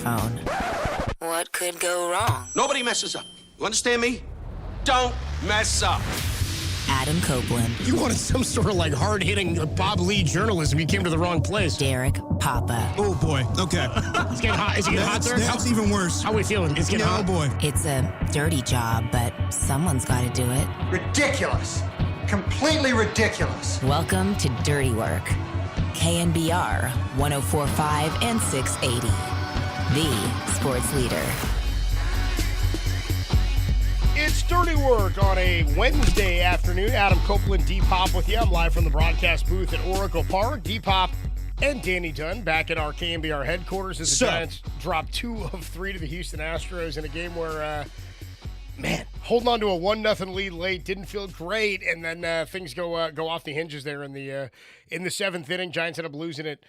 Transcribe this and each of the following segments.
Sportsphone. What could go wrong? Nobody messes up. You understand me? Don't mess up. Adam Copeland. You wanted some sort of like hard-hitting Bob Lee journalism. You came to the wrong place. Derek Papa. Oh, boy. Okay. It's getting hot. Is it getting hot there? That's even worse. How are we feeling? It's getting hot. Oh, boy. It's a dirty job, but someone's got to do it. Ridiculous. Completely ridiculous. Welcome to Dirty Work. KNBR 104.5 and 680. The sports leader. It's Dirty Work on a Wednesday afternoon. Adam Copeland, D-Pop with you. I'm live from the broadcast booth at Oracle Park. D-Pop and Danny Dunn back at our KNBR headquarters as the Giants dropped 2 of 3 to the Houston Astros in a game where, holding on to a 1-0 lead late didn't feel great, and then things go off the hinges there in the 7th inning. Giants end up losing it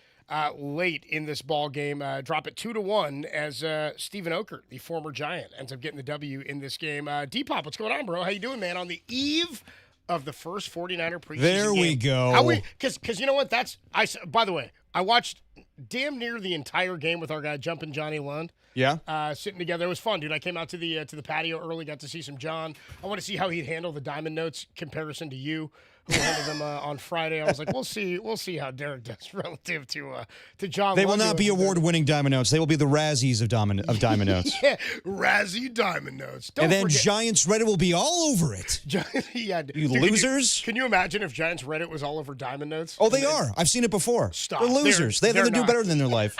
late in this ball game. Drop it 2-1 as Stephen Oker, the former Giant, ends up getting the W in this game. D-Pop, what's going on, bro? How you doing, man? On the eve of the first 49er preseason There we game. go. Because you know what? By the way, I watched damn near the entire game with our guy Jumpin' Johnny Lund. Yeah. Sitting together. It was fun, dude. I came out to the patio early, got to see some John. I want to see how he'd handle the Diamond Notes comparison to you, who handled them on Friday. I was like, we'll see how Derek does relative to John. They will not be award-winning Diamond Notes. They will be the Razzies of Diamond Notes. Yeah, Razzie Diamond Notes. And then Giants Reddit will be all over it. Yeah, You dude, losers. Can you imagine if Giants Reddit was all over Diamond Notes? Oh, they are. I've seen it before. Stop. They're losers. They do better than their life.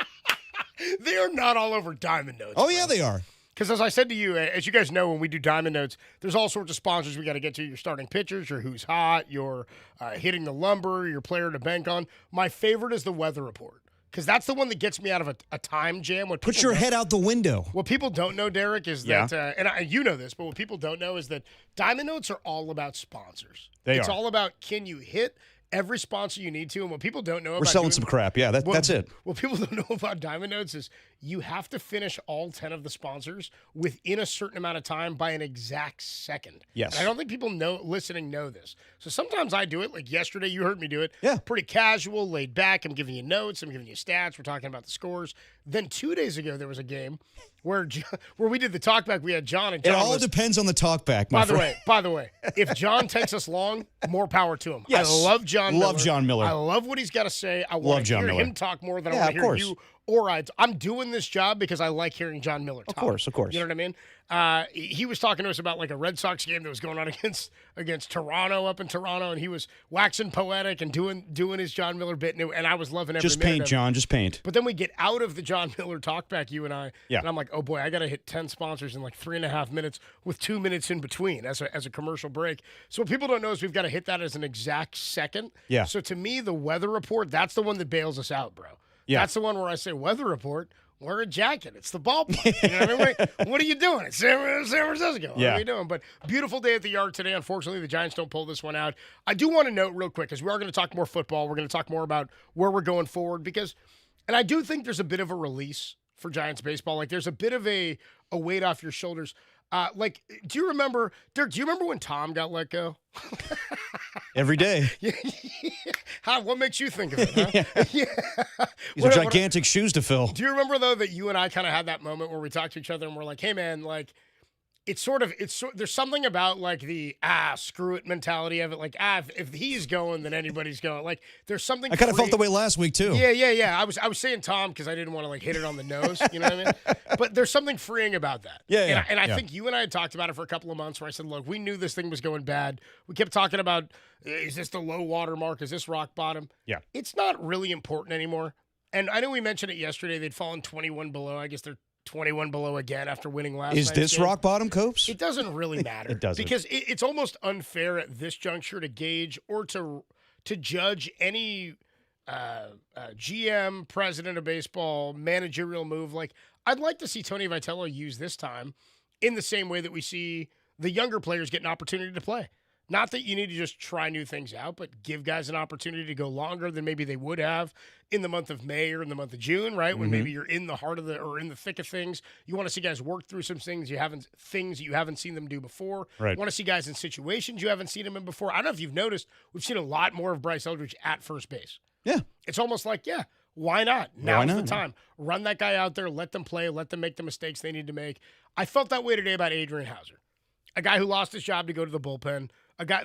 They are not all over Diamond Notes. Oh, yeah, they are. Because as I said to you, as you guys know, when we do Diamond Notes, there's all sorts of sponsors we got to get to. Your starting pitchers, your who's hot, your hitting the lumber, your player to bank on. My favorite is the weather report. Because that's the one that gets me out of a time jam. Put your head out the window. What people don't know, Derek, is that, and you know this, but what people don't know is that Diamond Notes are all about sponsors. It's all about, can you hit every sponsor you need to? And what people don't know about... We're selling some crap. Yeah, that's it. What people don't know about Diamond Notes is you have to finish all 10 of the sponsors within a certain amount of time by an exact second. Yes. And I don't think people listening know this. So sometimes I do it. Like yesterday, you heard me do it. Yeah. Pretty casual, laid back. I'm giving you notes. I'm giving you stats. We're talking about the scores. Then 2 days ago, there was a game where we did the talkback. We had John and John. It all depends on the talkback, my friend. By the way, if John takes us long, more power to him. Yes. I love John Miller. Love John Miller. I love what he's got to say. I want to hear him talk more than I want to hear you. Or I'm doing this job because I like hearing John Miller talk. Of course. You know what I mean? He was talking to us about like a Red Sox game that was going on against Toronto up in Toronto, and he was waxing poetic and doing his John Miller bit, and I was loving every Just minute paint, of it. John. Just paint. But then we get out of the John Miller talkback, you and I, yeah. And I'm like, oh boy, I got to hit 10 sponsors in like 3.5 minutes with 2 minutes in between as a commercial break. So what people don't know is we've got to hit that as an exact second. Yeah. So to me, the weather report, that's the one that bails us out, bro. Yeah. That's the one where I say, weather report, wear a jacket. It's the ballpark. You know what I mean? What are you doing? It's San Francisco. What are you doing? But beautiful day at the yard today. Unfortunately, the Giants don't pull this one out. I do want to note real quick, because we are going to talk more football. We're going to talk more about where we're going forward, and I do think there's a bit of a release for Giants baseball. Like, there's a bit of a weight off your shoulders. Like, do you remember, Dirk, when Tom got let go? Every day. What makes you think of it, huh? Yeah. These are gigantic shoes to fill. Do you remember, though, that you and I kind of had that moment where we talked to each other and we're like, hey, man, like, there's something about like the screw it mentality of it. Like, if he's going, then anybody's going. Like, there's something. I kind of felt the way last week too. Yeah. I was saying Tom because I didn't want to like hit it on the nose. You know what I mean? But there's something freeing about that. Yeah. And I think you and I had talked about it for a couple of months where I said, look, we knew this thing was going bad. We kept talking about, is this the low water mark? Is this rock bottom? Yeah. It's not really important anymore. And I know we mentioned it yesterday. They'd fallen 21 below. I guess they're 21 below again after winning last night. Is this game rock bottom, Copes? It doesn't really matter. It doesn't. Because it's almost unfair at this juncture to gauge or to judge any GM, president of baseball, managerial move. Like, I'd like to see Tony Vitello use this time in the same way that we see the younger players get an opportunity to play. Not that you need to just try new things out, but give guys an opportunity to go longer than maybe they would have in the month of May or in the month of June, right? When maybe you're in the heart of in the thick of things. You want to see guys work through some things you haven't seen them do before. Right. You want to see guys in situations you haven't seen them in before. I don't know if you've noticed, we've seen a lot more of Bryce Eldridge at first base. Yeah. It's almost like, Why not? Why Now's not? the time. Run that guy out there, let them play, let them make the mistakes they need to make. I felt that way today about Adrian Hauser, a guy who lost his job to go to the bullpen,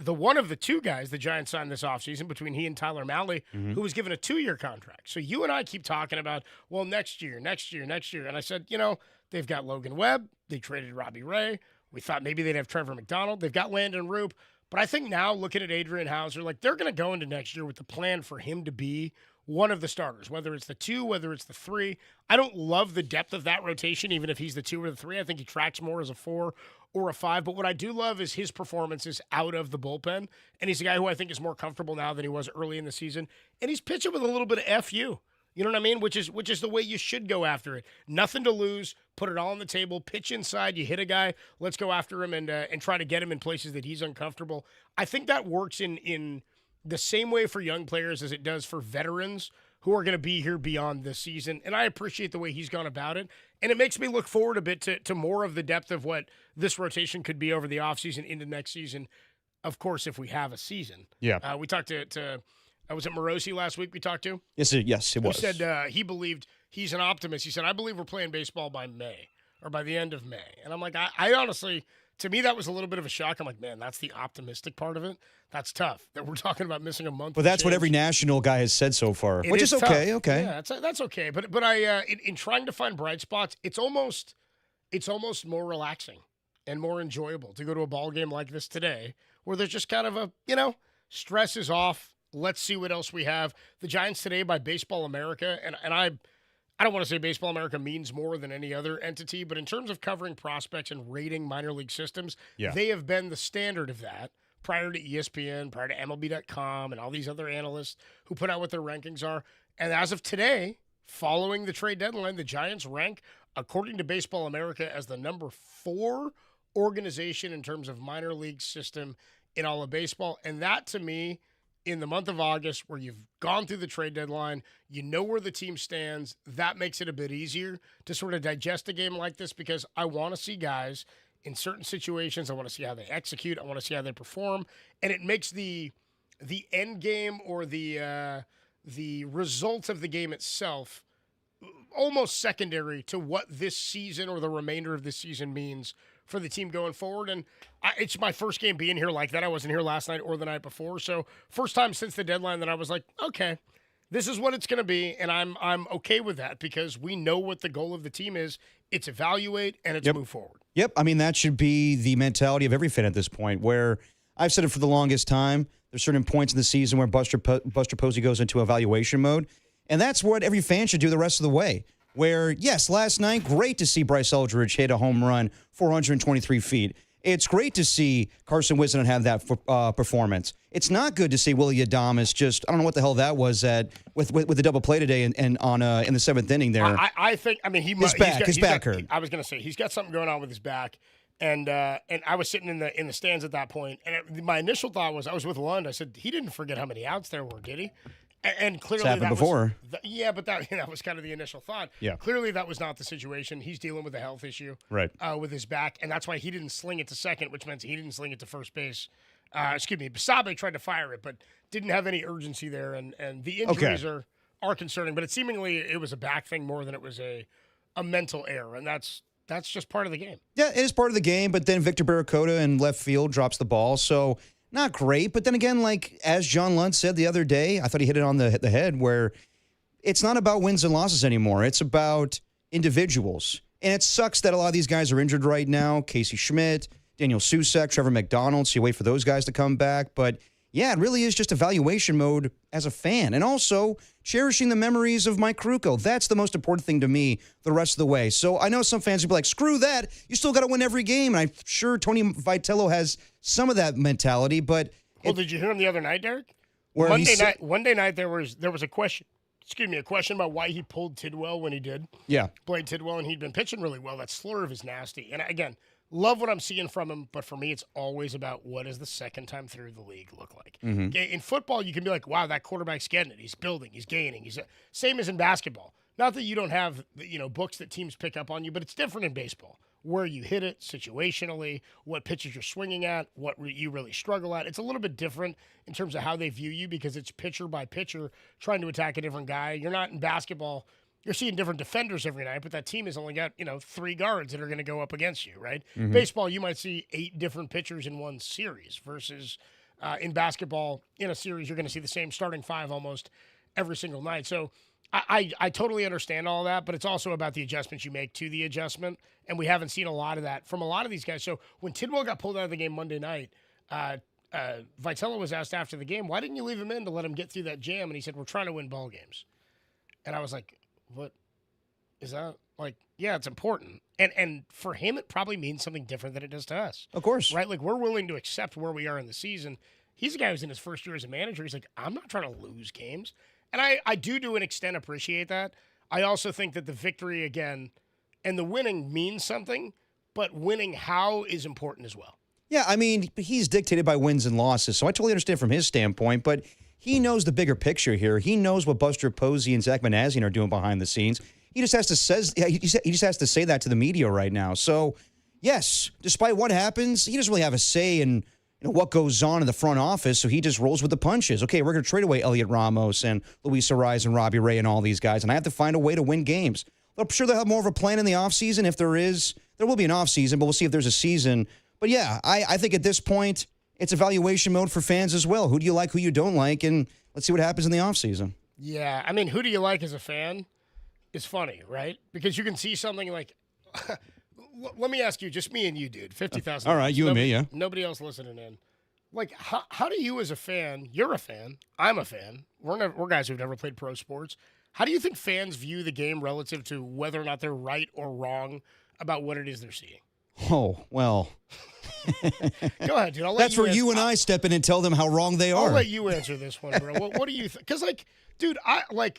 one of the two guys the Giants signed this offseason between he and Tyler Malley, who was given a 2-year contract. So you and I keep talking about, well, next year. And I said, they've got Logan Webb. They traded Robbie Ray. We thought maybe they'd have Trevor McDonald. They've got Landon Roop. But I think now, looking at Adrian Hauser, they're going to go into next year with the plan for him to be one of the starters, whether it's the 2, whether it's the 3. I don't love the depth of that rotation, even if he's the 2 or the 3. I think he tracks more as a 4 or a 5. But what I do love is his performances out of the bullpen. And he's a guy who I think is more comfortable now than he was early in the season. And he's pitching with a little bit of FU. You know what I mean? Which is the way you should go after it. Nothing to lose. Put it all on the table. Pitch inside. You hit a guy. Let's go after him and try to get him in places that he's uncomfortable. I think that works in the same way for young players as it does for veterans who are going to be here beyond this season. And I appreciate the way he's gone about it. And it makes me look forward a bit to more of the depth of what this rotation could be over the offseason into next season, of course, if we have a season. Yeah. We talked to was it Morosi last week we talked to? Yes, it was. Who said he believed he's an optimist. He said, I believe we're playing baseball by May or by the end of May. And I'm like, I honestly, to me, that was a little bit of a shock. I'm like, man, that's the optimistic part of it. That's tough that we're talking about missing a month. But that's what every national guy has said so far, which is okay. Tough. Okay. Yeah, that's okay. But I, in trying to find bright spots, it's almost more relaxing and more enjoyable to go to a ball game like this today where there's just kind of a, stress is off. Let's see what else we have. The Giants today by Baseball America, and I don't want to say Baseball America means more than any other entity, but in terms of covering prospects and rating minor league systems, they have been the standard of that prior to ESPN, prior to MLB.com, and all these other analysts who put out what their rankings are. And as of today, following the trade deadline, the Giants rank, according to Baseball America, as the number 4 organization in terms of minor league system in all of baseball. And that, to me, in the month of August, where you've gone through the trade deadline, you know where the team stands, that makes it a bit easier to sort of digest a game like this because I want to see guys in certain situations. I want to see how they execute. I want to see how they perform. And it makes the end game or the results of the game itself almost secondary to what this season or the remainder of this season means for the team going forward. And it's my first game being here like that. I wasn't here last night or the night before. So first time since the deadline that I was like, okay, this is what it's going to be. And I'm okay with that because we know what the goal of the team is. It's evaluate and it's move forward. Yep. I mean, that should be the mentality of every fan at this point, where I've said it for the longest time. There's certain points in the season where Buster Posey goes into evaluation mode. And that's what every fan should do the rest of the way. Where, yes, last night, great to see Bryce Eldridge hit a home run, 423 feet. It's great to see Carson Wisdom have that performance. It's not good to see Willie Adames just, I don't know what the hell that was with the double play today and in the 7th inning there. I think, I mean, his back hurt. I was going to say, he's got something going on with his back. And I was sitting in the stands at that point, and my initial thought was, I was with Lund. I said, he didn't forget how many outs there were, did he? And clearly that before. But that was kind of the initial thought. Yeah. Clearly that was not the situation. He's dealing with a health issue with his back, and that's why he didn't sling it to second, which meant he didn't sling it to first base. Basabe tried to fire it, but didn't have any urgency there, and the injuries are concerning. But it was a back thing more than it was a mental error, and that's just part of the game. Yeah, it is part of the game, but then Victor Barracuda in left field drops the ball, so not great. But then again, like as John Lund said the other day, I thought he hit it on the head, where it's not about wins and losses anymore. It's about individuals. And it sucks that a lot of these guys are injured right now. Casey Schmidt, Daniel Susek, Trevor McDonald, so you wait for those guys to come back. But yeah, it really is just evaluation mode as a fan. And also cherishing the memories of Mike Krukow. That's the most important thing to me the rest of the way. So I know some fans will be like, screw that. You still got to win every game. And I'm sure Tony Vitello has some of that mentality. But did you hear him the other night, Derek? Monday night there was a question. A question about why he pulled Tidwell when he did. Yeah. Played Tidwell, and he'd been pitching really well. That slurve is nasty. And again, love what I'm seeing from him, but for me, it's always about what does the second time through the league look like. Mm-hmm. In football, you can be like, wow, that quarterback's getting it. He's building. He's gaining. Same as in basketball. Not that you don't have books that teams pick up on you, but it's different in baseball. where you hit it situationally, what pitches you're swinging at, what you really struggle at. It's a little bit different in terms of how they view you because it's pitcher by pitcher trying to attack a different guy. You're not in basketball. You're seeing different defenders every night, but that team has only got, 3 guards that are going to go up against you, right? Mm-hmm. Baseball, you might see 8 different pitchers in one series versus in basketball, in a series, you're going to see the same starting 5 almost every single night. So I totally understand all that, but it's also about the adjustments you make to the adjustment, and we haven't seen a lot of that from a lot of these guys. So when Tidwell got pulled out of the game Monday night, Vitello was asked after the game, why didn't you leave him in to let him get through that jam? And he said, we're trying to win ball games. And I was like, what is that? Like, yeah, it's important. And for him, it probably means something different than it does to us. Of course. Right? Like, we're willing to accept where we are in the season. He's a guy who's in his first year as a manager. He's like, I'm not trying to lose games. And I do to an extent appreciate that. I also think that the victory, again, and the winning means something, but winning how is important as well. Yeah, I mean, he's dictated by wins and losses, so I totally understand from his standpoint, but he knows the bigger picture here. He knows what Buster Posey and Zach Manassian are doing behind the scenes. He just has to say that to the media right now. So, yes, despite what happens, he doesn't really have a say in what goes on in the front office, so he just rolls with the punches. Okay, we're going to trade away Elliot Ramos and Luis Ariz and Robbie Ray and all these guys, and I have to find a way to win games. I'm sure they'll have more of a plan in the offseason. If there is, there will be an offseason, but we'll see if there's a season. But, yeah, I think at this point, it's evaluation mode for fans as well. Who do you like, who you don't like, and let's see what happens in the offseason. Yeah, I mean, who do you like as a fan is funny, right? Because you can see something like let me ask you, just me and you, dude, 50,000. All right, you and me, yeah. Nobody else listening in. Like, how do you as a fan, you're a fan, I'm a fan, we're guys who've never played pro sports. How do you think fans view the game relative to whether or not they're right or wrong about what it is they're seeing? Oh, well. Go ahead, dude. That's where you and I step in and tell them how wrong they are. I'll let you answer this one, bro. What do you think? Because, like, dude,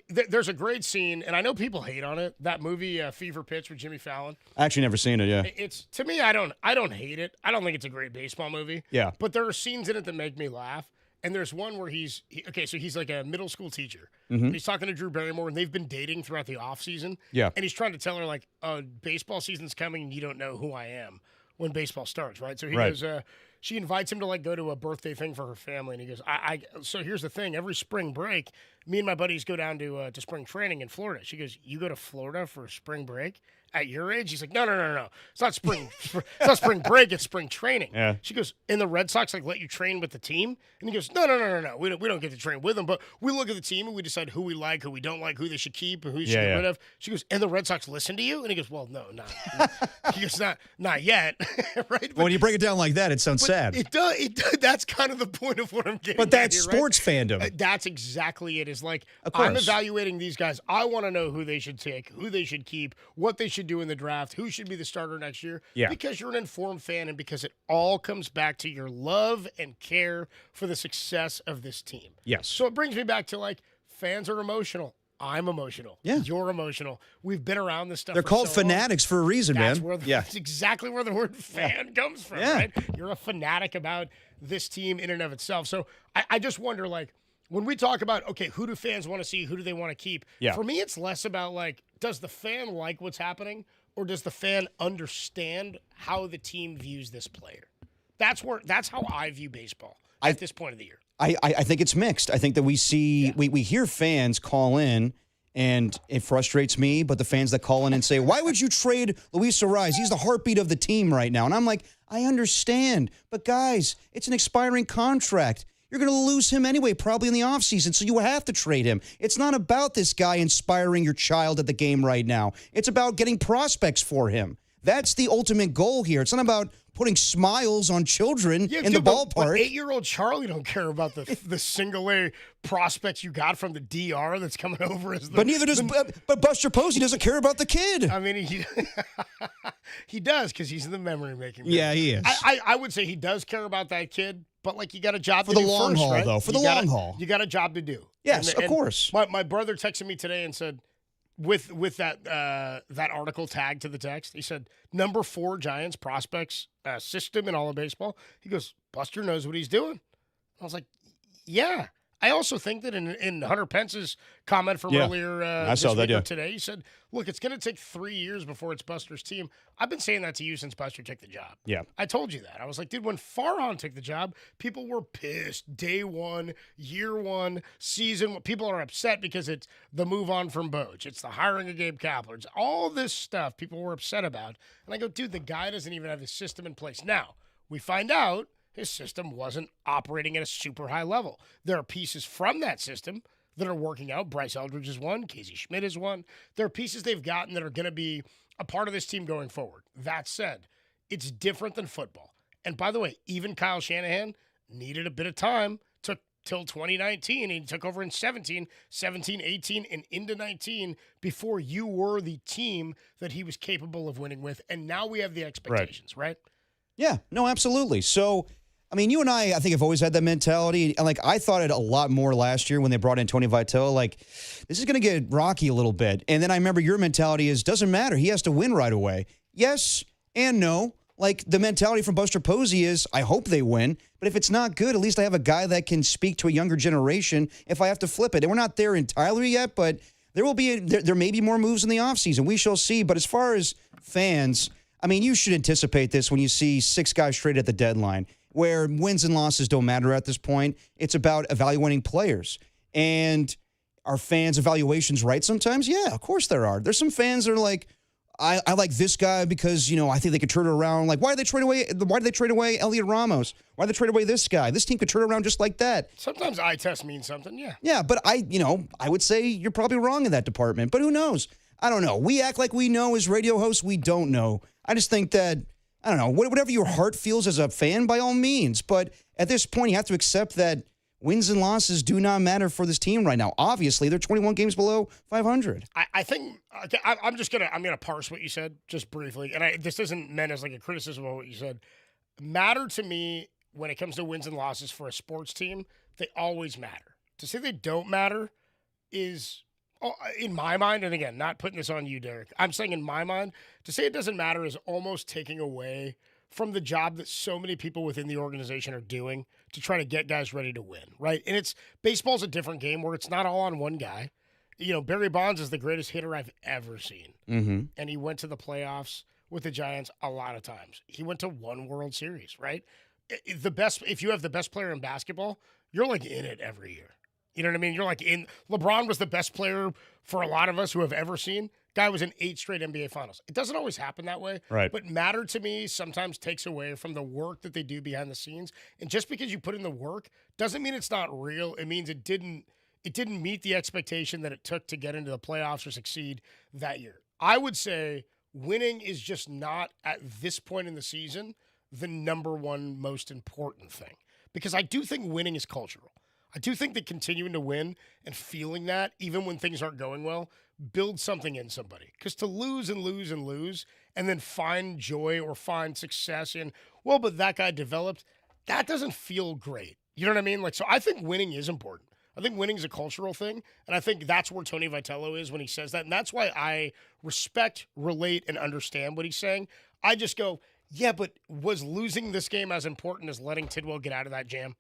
there's a great scene, and I know people hate on it. That movie, Fever Pitch with Jimmy Fallon. I actually never seen it. Yeah. It's to me, I don't hate it. I don't think it's a great baseball movie. Yeah. But there are scenes in it that make me laugh. And there's one where he's like a middle school teacher. Mm-hmm. He's talking to Drew Barrymore, and they've been dating throughout the off season. Yeah. And he's trying to tell her, like, baseball season's coming, and you don't know who I am when baseball starts, right? So he goes, she invites him to, like, go to a birthday thing for her family, and he goes, so here's the thing. Every spring break, me and my buddies go down to spring training in Florida. She goes, you go to Florida for spring break? At your age? He's like, no. It's not spring. It's not spring break. It's spring training. Yeah. She goes, and the Red Sox let you train with the team? And he goes, no. We don't get to train with them, but we look at the team and we decide who we like, who we don't like, who they should keep, and who you should get rid of. She goes, and the Red Sox listen to you? And he goes, well, no, not. He goes, not yet, right? But, when you break it down like that, it sounds sad. It does. That's kind of the point of what I'm getting. But that's here, sports right? fandom. That's exactly it. Is like, of course. I'm evaluating these guys. I want to know who they should take, who they should keep, what they should do in the draft, who should be the starter next year. Yeah. Because you're an informed fan and because it all comes back to your love and care for the success of this team. Yes. So it brings me back to, like, fans are emotional. I'm emotional. Yeah. You're emotional. We've been around this stuff. They're for called so long. fanatics for a reason, That's man. Where that's exactly where the word fan comes from, right? You're a fanatic about this team in and of itself. So I just wonder, like, when we talk about, okay, who do fans want to see? Who do they want to keep? Yeah. For me, it's less about, like, does the fan like what's happening or does the fan understand how the team views this player? That's how I view baseball at this point of the year. I think it's mixed. I think that we see we hear fans call in, and it frustrates me, but the fans that call in and say, why would you trade Luis Ariz? He's the heartbeat of the team right now. And I'm like, I understand. But, guys, it's an expiring contract. You're going to lose him anyway, probably in the offseason, so you have to trade him. It's not about this guy inspiring your child at the game right now. It's about getting prospects for him. That's the ultimate goal here. It's not about putting smiles on children in the ballpark. But 8-year-old Charlie don't care about the single A prospects you got from the DR that's coming over as the. But neither does. But Buster Posey doesn't care about the kid. I mean, he does because he's in the memory making. Yeah, he is. I would say he does care about that kid, but, like, you got a job for to the do long first, haul, right? though. For the long haul, you got a job to do. Yes, of course. My brother texted me today and said, with that article tagged to the text, he said, number 4 Giants prospects system in all of baseball. He goes, Buster knows what he's doing. I was like, yeah. I also think that in Hunter Pence's comment from earlier I saw that, today, he said, look, it's going to take 3 years before it's Buster's team. I've been saying that to you since Buster took the job. Yeah. I told you that. I was like, dude, when Farhan took the job, people were pissed. Day one, year one, season. People are upset because it's the move on from Boach. It's the hiring of Gabe Kapler. It's all this stuff people were upset about. And I go, dude, the guy doesn't even have his system in place. Now, we find out his system wasn't operating at a super high level. There are pieces from that system that are working out. Bryce Eldridge is one. Casey Schmidt is one. There are pieces they've gotten that are going to be a part of this team going forward. That said, it's different than football. And by the way, even Kyle Shanahan needed a bit of time. Took till 2019. He took over in 17, 18, and into 19 before you were the team that he was capable of winning with. And now we have the expectations, right? Yeah, no, absolutely. So, I mean, you and I think, have always had that mentality. And, I thought it a lot more last year when they brought in Tony Vitello. This is going to get rocky a little bit. And then I remember your mentality is, doesn't matter. He has to win right away. Yes and no. The mentality from Buster Posey is, I hope they win. But if it's not good, at least I have a guy that can speak to a younger generation if I have to flip it. And we're not there entirely yet, but there will be there may be more moves in the offseason. We shall see. But as far as fans, I mean, you should anticipate this when you see 6 guys straight at the deadline, where wins and losses don't matter at this point. It's about evaluating players. And are fans' evaluations right sometimes? Yeah, of course there are. There's some fans that are like, I like this guy because, I think they could turn it around. Why did they trade away Elliot Ramos? Why did they trade away this guy? This team could turn it around just like that. Sometimes eye test means something, yeah. Yeah, but I would say you're probably wrong in that department. But who knows? I don't know. We act like we know as radio hosts. We don't know. I just think that, I don't know, whatever your heart feels as a fan, by all means. But at this point, you have to accept that wins and losses do not matter for this team right now. Obviously, they're 21 games below 500. I think I'm gonna parse what you said just briefly, and this isn't meant as a criticism of what you said. Matter to me when it comes to wins and losses for a sports team, they always matter. To say they don't matter is, in my mind, and again, not putting this on you, Derek, I'm saying in my mind, to say it doesn't matter is almost taking away from the job that so many people within the organization are doing to try to get guys ready to win, right? And baseball's a different game where it's not all on one guy. Barry Bonds is the greatest hitter I've ever seen. Mm-hmm. And he went to the playoffs with the Giants a lot of times. He went to one World Series, right? If you have the best player in basketball, you're in it every year. You know what I mean? You're LeBron was the best player for a lot of us who have ever seen. Guy was in 8 straight NBA Finals. It doesn't always happen that way. Right. But matter to me sometimes takes away from the work that they do behind the scenes. And just because you put in the work doesn't mean it's not real. It means it didn't meet the expectation that it took to get into the playoffs or succeed that year. I would say winning is just not, at this point in the season, the number one most important thing. Because I do think winning is cultural. I do think that continuing to win and feeling that, even when things aren't going well, builds something in somebody. Because to lose and lose and lose and then find joy or find success in, but that guy developed, that doesn't feel great. You know what I mean? So I think winning is important. I think winning is a cultural thing, and I think that's where Tony Vitello is when he says that, and that's why I respect, relate, and understand what he's saying. I just go, yeah, but was losing this game as important as letting Tidwell get out of that jam?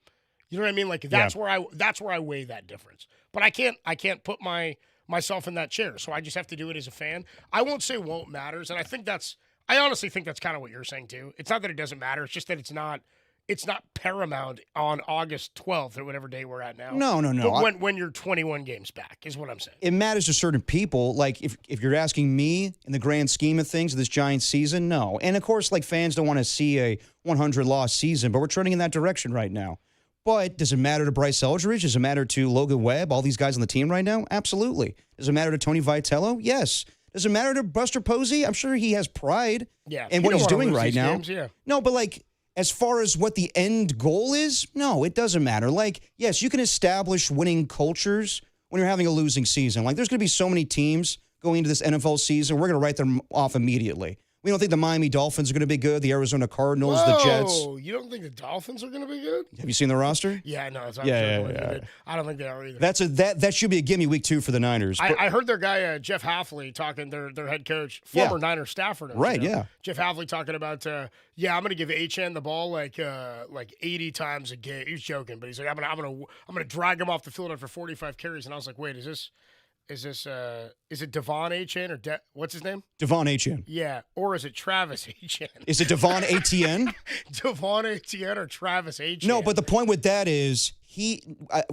You know what I mean? That's where I weigh that difference. But I can't put myself in that chair, so I just have to do it as a fan. I won't say won't matters, and I honestly think that's kind of what you're saying too. It's not that it doesn't matter; it's just that it's not paramount on August 12th or whatever day we're at now. No. But when you're 21 games back is what I'm saying. It matters to certain people. If you're asking me in the grand scheme of things, this Giants season, no. And of course, fans don't want to see a 100-loss season, but we're trending in that direction right now. But does it matter to Bryce Eldridge? Does it matter to Logan Webb, all these guys on the team right now? Absolutely. Does it matter to Tony Vitello? Yes. Does it matter to Buster Posey? I'm sure he has pride in what he's doing right now. Games, yeah. No, but as far as what the end goal is, no, it doesn't matter. Yes, you can establish winning cultures when you're having a losing season. There's going to be so many teams going into this NFL season, we're going to write them off immediately. We don't think the Miami Dolphins are going to be good. The Arizona Cardinals, the Jets. You don't think the Dolphins are going to be good? Have you seen the roster? Yeah, no. Yeah. I don't think they are either. That should be a gimme week 2 for the Niners. I heard their guy, Jeff Halfley, talking, their head coach, former Niner staffer. Right, yeah. Jeff Halfley talking about, I'm going to give Achane the ball like 80 times a game. He was joking, but he's like, I'm gonna drag him off the field after 45 carries. And I was like, wait, is it Devon Achane or what's his name? Devon Achane. Yeah, or is it Travis Achane? Is it Devon Etienne? Devon Etienne or Travis Achane? No, but the point with that is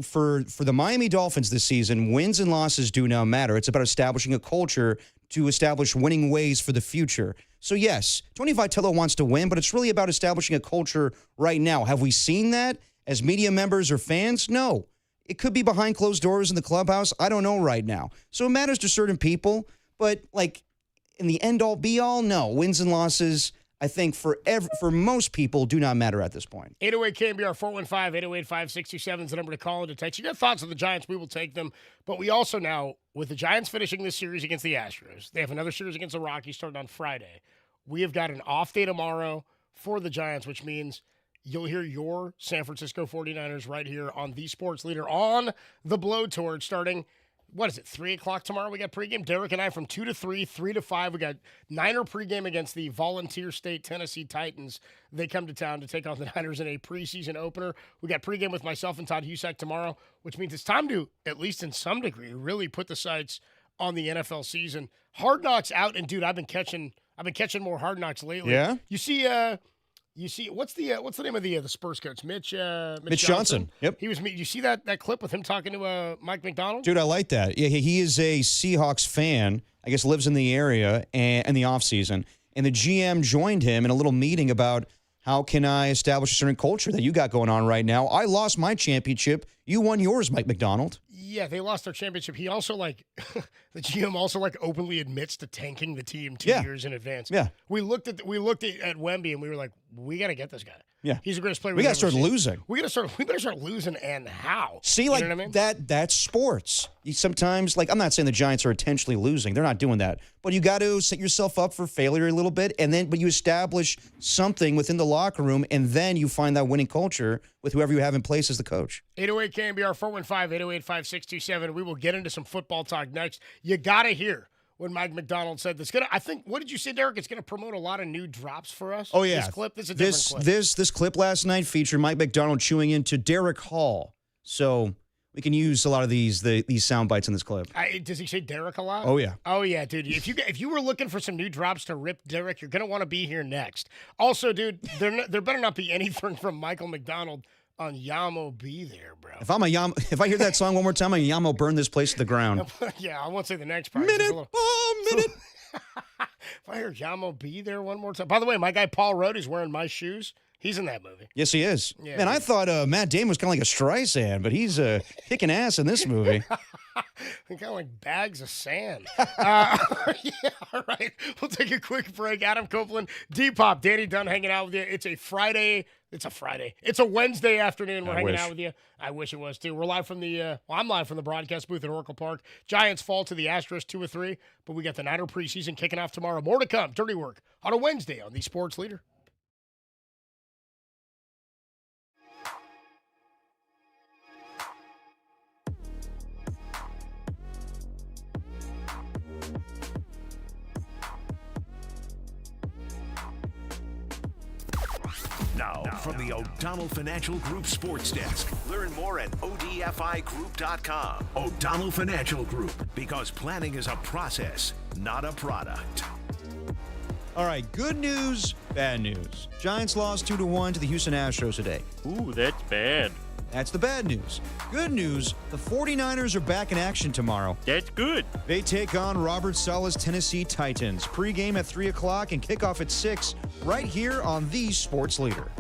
for the Miami Dolphins this season, wins and losses do not matter. It's about establishing a culture to establish winning ways for the future. So yes, Tony Vitello wants to win, but it's really about establishing a culture right now. Have we seen that as media members or fans? No. It could be behind closed doors in the clubhouse. I don't know right now. So it matters to certain people, but like in the end-all, be-all, no. Wins and losses, I think for most people, do not matter at this point. 808 KMBR 415-808-5627 is the number to call and to text. You got thoughts on the Giants, we will take them. But we also now, with the Giants finishing this series against the Astros, they have another series against the Rockies starting on Friday. We have got an off day tomorrow for the Giants, which means you'll hear your San Francisco 49ers right here on the Sports Leader on the Blowtorch starting, 3 o'clock tomorrow? We got pregame. Derek and I from 2 to 3, 3 to 5. We got Niner pregame against the Volunteer State Tennessee Titans. They come to town to take on the Niners in a preseason opener. We got pregame with myself and Todd Husak tomorrow, which means it's time to, at least in some degree, really put the sights on the NFL season. Hard Knocks out, and dude, I've been catching more Hard Knocks lately. Yeah? You see, what's the name of the Spurs coach? Mitch Johnson. Yep. You see that clip with him talking to Mike McDonald? Dude, I like that. Yeah, he is a Seahawks fan. I guess lives in the area and in the offseason. And the GM joined him in a little meeting about how can I establish a certain culture that you got going on right now. I lost my championship. You won yours, Mike McDonald. Yeah, they lost their championship. He also the GM also openly admits to tanking the team 2 years in advance. Yeah. We looked at Wemby and we were like, we got to get this guy. Yeah. He's the greatest player We got to start losing. We better start losing, and how? See, you know what I mean? that's sports. You sometimes, I'm not saying the Giants are intentionally losing. They're not doing that. But you got to set yourself up for failure a little bit, but you establish something within the locker room, and then you find that winning culture with whoever you have in place as the coach. 808 KMBR 415-808-5627. We will get into some football talk next. You got to hear when Mike McDonald said this. What did you say, Derek? It's going to promote a lot of new drops for us? Oh, yeah. This clip? This is a different clip. This clip last night featured Mike McDonald chewing into Derek Hall. So we can use a lot of these sound bites in this clip. Does he say Derek a lot? Oh, yeah. Oh, yeah, dude. If you were looking for some new drops to rip Derek, you're going to want to be here next. Also, dude, there better not be anything from Michael McDonald on Yamo Be There, bro. If I hear that song one more time, I'm Yamo burn this place to the ground. Yeah, I won't say the next part. Minute. If I hear Yamo Be There one more time. By the way, my guy Paul Rudd is wearing my shoes. He's in that movie. Yes, he is. Yeah, man, I thought Matt Damon was kind of like a Streisand, but he's kicking ass in this movie. Kind of like bags of sand. Yeah, all right. We'll take a quick break. Adam Copeland, Depop, Danny Dunn hanging out with you. It's a Friday. It's a Friday. It's a Wednesday afternoon. We're hanging out with you. I wish it was too. We're live from I'm live from the broadcast booth at Oracle Park. Giants fall to the Astros 2-3, but we got the Niner preseason kicking off tomorrow. More to come. Dirty Work on a Wednesday on the Sports Leader. Now, from the O'Donnell Financial Group Sports Desk. Learn more at odfigroup.com. O'Donnell Financial Group, because planning is a process, not a product. All right, good news, bad news. Giants lost 2-1 to the Houston Astros today. Ooh, that's bad. That's the bad news. Good news, the 49ers are back in action tomorrow. That's good. They take on Robert Saleh's Tennessee Titans. Pre-game at 3 o'clock and kickoff at 6 right here on the Sports Leader.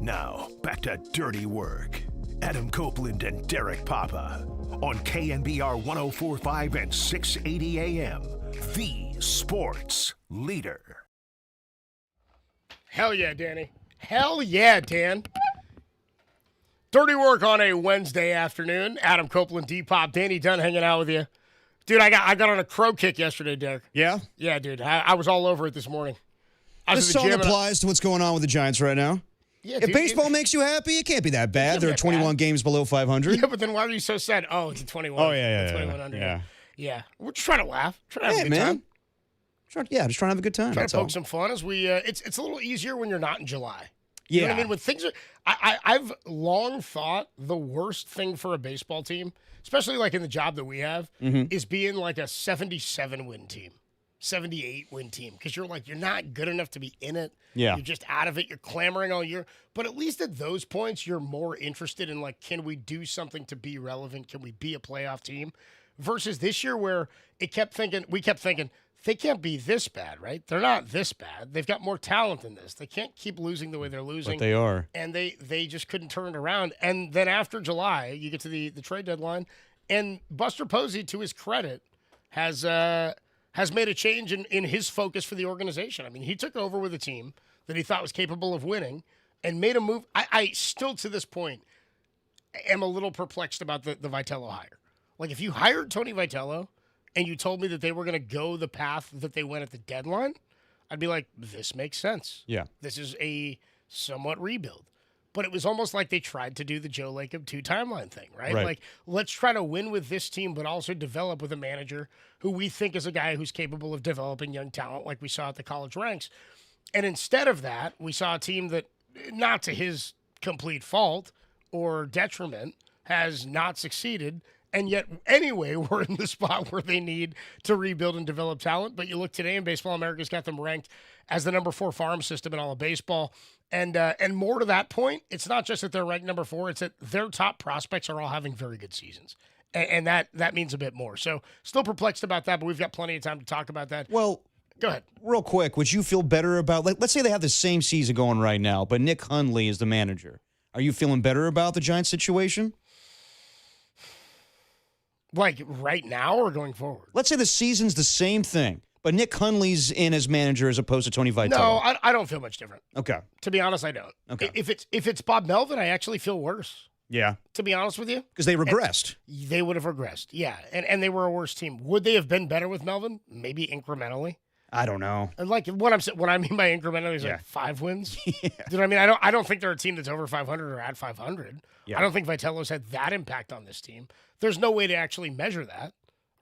Now, back to Dirty Work. Adam Copeland and Derek Papa on KNBR 104.5 and 680 AM, the sports leader. Hell yeah, Danny. Hell yeah, Dan. Dirty Work on a Wednesday afternoon. Adam Copeland, D-Pop, Danny Dunn hanging out with you. Dude, I got on a crow kick yesterday, Derek. Yeah? Yeah, dude. I was all over it this morning. This song applies to what's going on with the Giants right now. Yeah, if baseball makes you happy, it can't be that bad. There are 21 games below 500. Yeah, but then why are you so sad? Oh, it's a 21. Oh, yeah. 2100. Yeah. We're just trying to laugh. Trying to have a good time. Just trying to have a good time. Trying to poke some fun as we. It's a little easier when you're not in July. Yeah. You know what I mean? When things are. I've long thought the worst thing for a baseball team, especially like in the job that we have, is being like a 77 win team. 78 win team, because you're not good enough to be in it. Yeah. You're just out of it. You're clamoring all year. But at least at those points, you're more interested in can we do something to be relevant? Can we be a playoff team? Versus this year where we kept thinking they can't be this bad, right? They're not this bad. They've got more talent than this. They can't keep losing the way they're losing. But they are. And they just couldn't turn it around. And then after July, you get to the trade deadline, and Buster Posey, to his credit, has made a change in his focus for the organization. I mean, he took over with a team that he thought was capable of winning and made a move. I still, to this point, am a little perplexed about the Vitello hire. Like, if you hired Tony Vitello and you told me that they were going to go the path that they went at the deadline, I'd be like, this makes sense. Yeah. This is a somewhat rebuild. But it was almost like they tried to do the Joe Lacob 2 timeline thing, right? Like, let's try to win with this team, but also develop with a manager who we think is a guy who's capable of developing young talent like we saw at the college ranks. And instead of that, we saw a team that, not to his complete fault or detriment, has not succeeded. And yet, anyway, we're in the spot where they need to rebuild and develop talent. But you look today, and Baseball America's got them ranked as the number 4 farm system in all of baseball. And more to that point, it's not just that they're ranked number 4; it's that their top prospects are all having very good seasons, and that means a bit more. So, still perplexed about that, but we've got plenty of time to talk about that. Well, go ahead. Real quick, would you feel better about? Let's say they have the same season going right now, but Nick Hundley is the manager. Are you feeling better about the Giants situation? Like right now or going forward? Let's say the season's the same thing, but Nick Hundley's in as manager as opposed to Tony Vitello. No, I don't feel much different. Okay. To be honest, I don't. Okay. If it's Bob Melvin, I actually feel worse. Yeah. To be honest with you. Because they regressed. They would have regressed. Yeah. And they were a worse team. Would they have been better with Melvin? Maybe incrementally. I don't know. And like what I mean by incrementally is like 5 wins. Yeah. You know what I mean? I don't think they're a team that's over 500 or at 500. Yeah. I don't think Vitello's had that impact on this team. There's no way to actually measure that,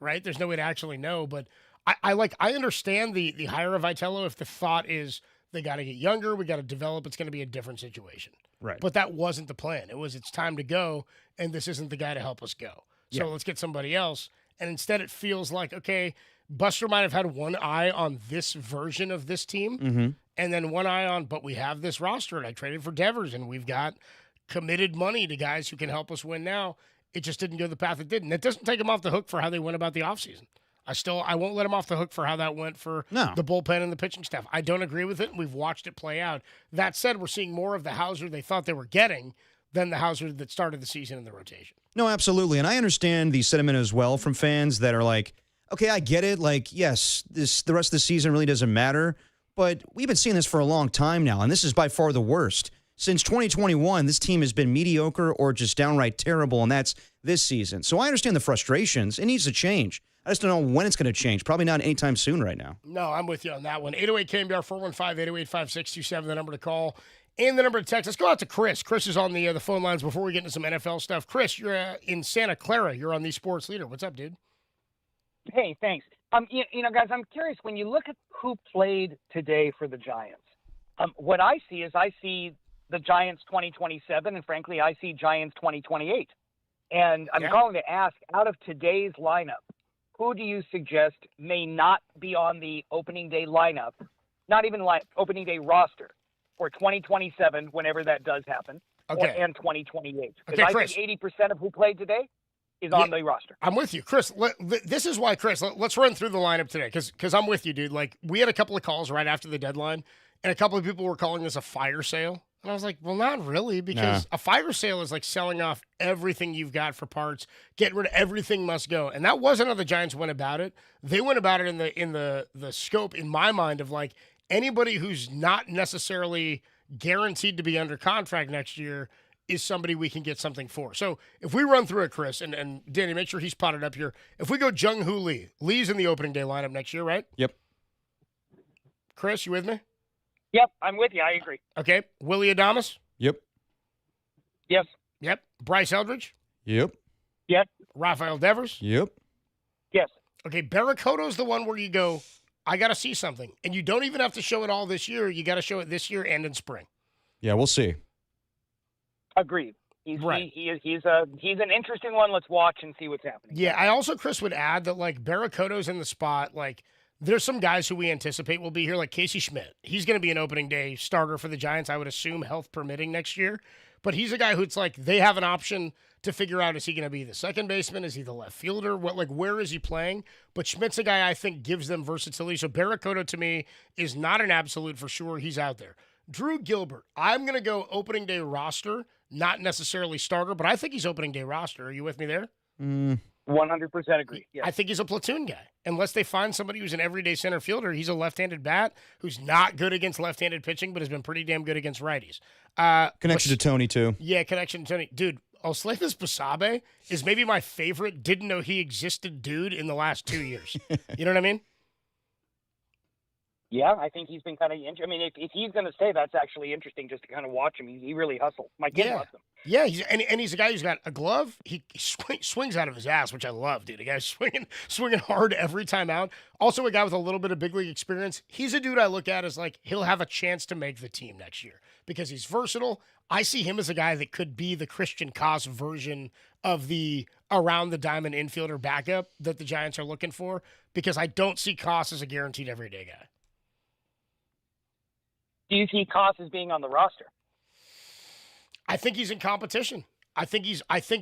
right? There's no way to actually know, but I understand the hire of Vitello if the thought is they got to get younger, we got to develop, it's going to be a different situation. Right. But that wasn't the plan. It's time to go, and this isn't the guy to help us go. So let's get somebody else. And instead it feels like, okay, Buster might have had one eye on this version of this team and then one eye on, but we have this roster, and I traded for Devers, and we've got committed money to guys who can help us win now. It just didn't go the path it did. And it doesn't take them off the hook for how they went about the offseason. I won't let him off the hook for how that went for the bullpen and the pitching staff. I don't agree with it, and we've watched it play out. That said, we're seeing more of the Hauser they thought they were getting than the Hauser that started the season in the rotation. No, absolutely. And I understand the sentiment as well from fans that are like, okay, I get it. Like, yes, the rest of the season really doesn't matter. But we've been seeing this for a long time now, and this is by far the worst. Since 2021, this team has been mediocre or just downright terrible, and that's this season. So I understand the frustrations. It needs to change. I just don't know when it's going to change. Probably not anytime soon right now. No, I'm with you on that one. 808-KMBR, 415-808-5627, the number to call. And the number to text. Let's go out to Chris. Chris is on the phone lines before we get into some NFL stuff. Chris, you're in Santa Clara. You're on the Sports Leader. What's up, dude? Hey, thanks. Guys, I'm curious. When you look at who played today for the Giants, what I see the Giants 2027, and frankly, I see Giants 2028. And I'm calling to ask, out of today's lineup, who do you suggest may not be on the opening day lineup, not even opening day roster, for 2027, whenever that does happen, and 2028? Because I think 80% of who played today is on the roster. I'm with you, Chris. This is why, Chris, let's run through the lineup today, because I'm with you, dude. Like, we had a couple of calls right after the deadline, and a couple of people were calling this a fire sale. And I was like, well, not really, because a fire sale is like selling off everything you've got for parts, getting rid of everything must go. And that wasn't how the Giants went about it. They went about it in the scope, in my mind, of like anybody who's not necessarily guaranteed to be under contract next year is somebody we can get something for. So if we run through it, Chris, and Danny, make sure he's potted up here. If we go Jung-Hoo Lee, Lee's in the opening day lineup next year, right? Yep. Chris, you with me? Yep, I'm with you. I agree. Okay. Willie Adames? Yep. Yes. Yep. Bryce Eldridge? Yep. Yep. Rafael Devers? Yep. Yes. Okay, Barracoto's the one where you go, I got to see something. And you don't even have to show it all this year. You got to show it this year and in spring. Yeah, we'll see. Agreed. He's an interesting one. Let's watch and see what's happening. Yeah, I also, Chris, would add that, like, Barracoto's in the spot. Like, there's some guys who we anticipate will be here, like Casey Schmidt. He's going to be an opening day starter for the Giants, I would assume, health permitting, next year. But he's a guy who it's like they have an option to figure out, is he going to be the second baseman? Is he the left fielder? Where is he playing? But Schmidt's a guy I think gives them versatility. So Barracoto, to me, is not an absolute for sure. He's out there. Drew Gilbert, I'm going to go opening day roster, not necessarily starter, but I think he's opening day roster. Are you with me there? 100% agree. Yes. I think he's a platoon guy. Unless they find somebody who's an everyday center fielder, he's a left-handed bat who's not good against left-handed pitching, but has been pretty damn good against righties. Connection to Tony, too. Yeah, connection to Tony. Dude, Oslevis Basabe is maybe my favorite didn't know he existed dude in the last 2 years. You know what I mean? Yeah, I think he's been kind of interesting. I mean, if he's going to stay, that's actually interesting just to kind of watch him. He really hustles. My kid loves him. Yeah, he's a guy who's got a glove. He swings out of his ass, which I love, dude. A guy swinging hard every time out. Also a guy with a little bit of big league experience. He's a dude I look at as like he'll have a chance to make the team next year because he's versatile. I see him as a guy that could be the Christian Koss version of the around the diamond infielder backup that the Giants are looking for, because I don't see Koss as a guaranteed everyday guy. Do you see Koss as being on the roster? I think he's in competition. I think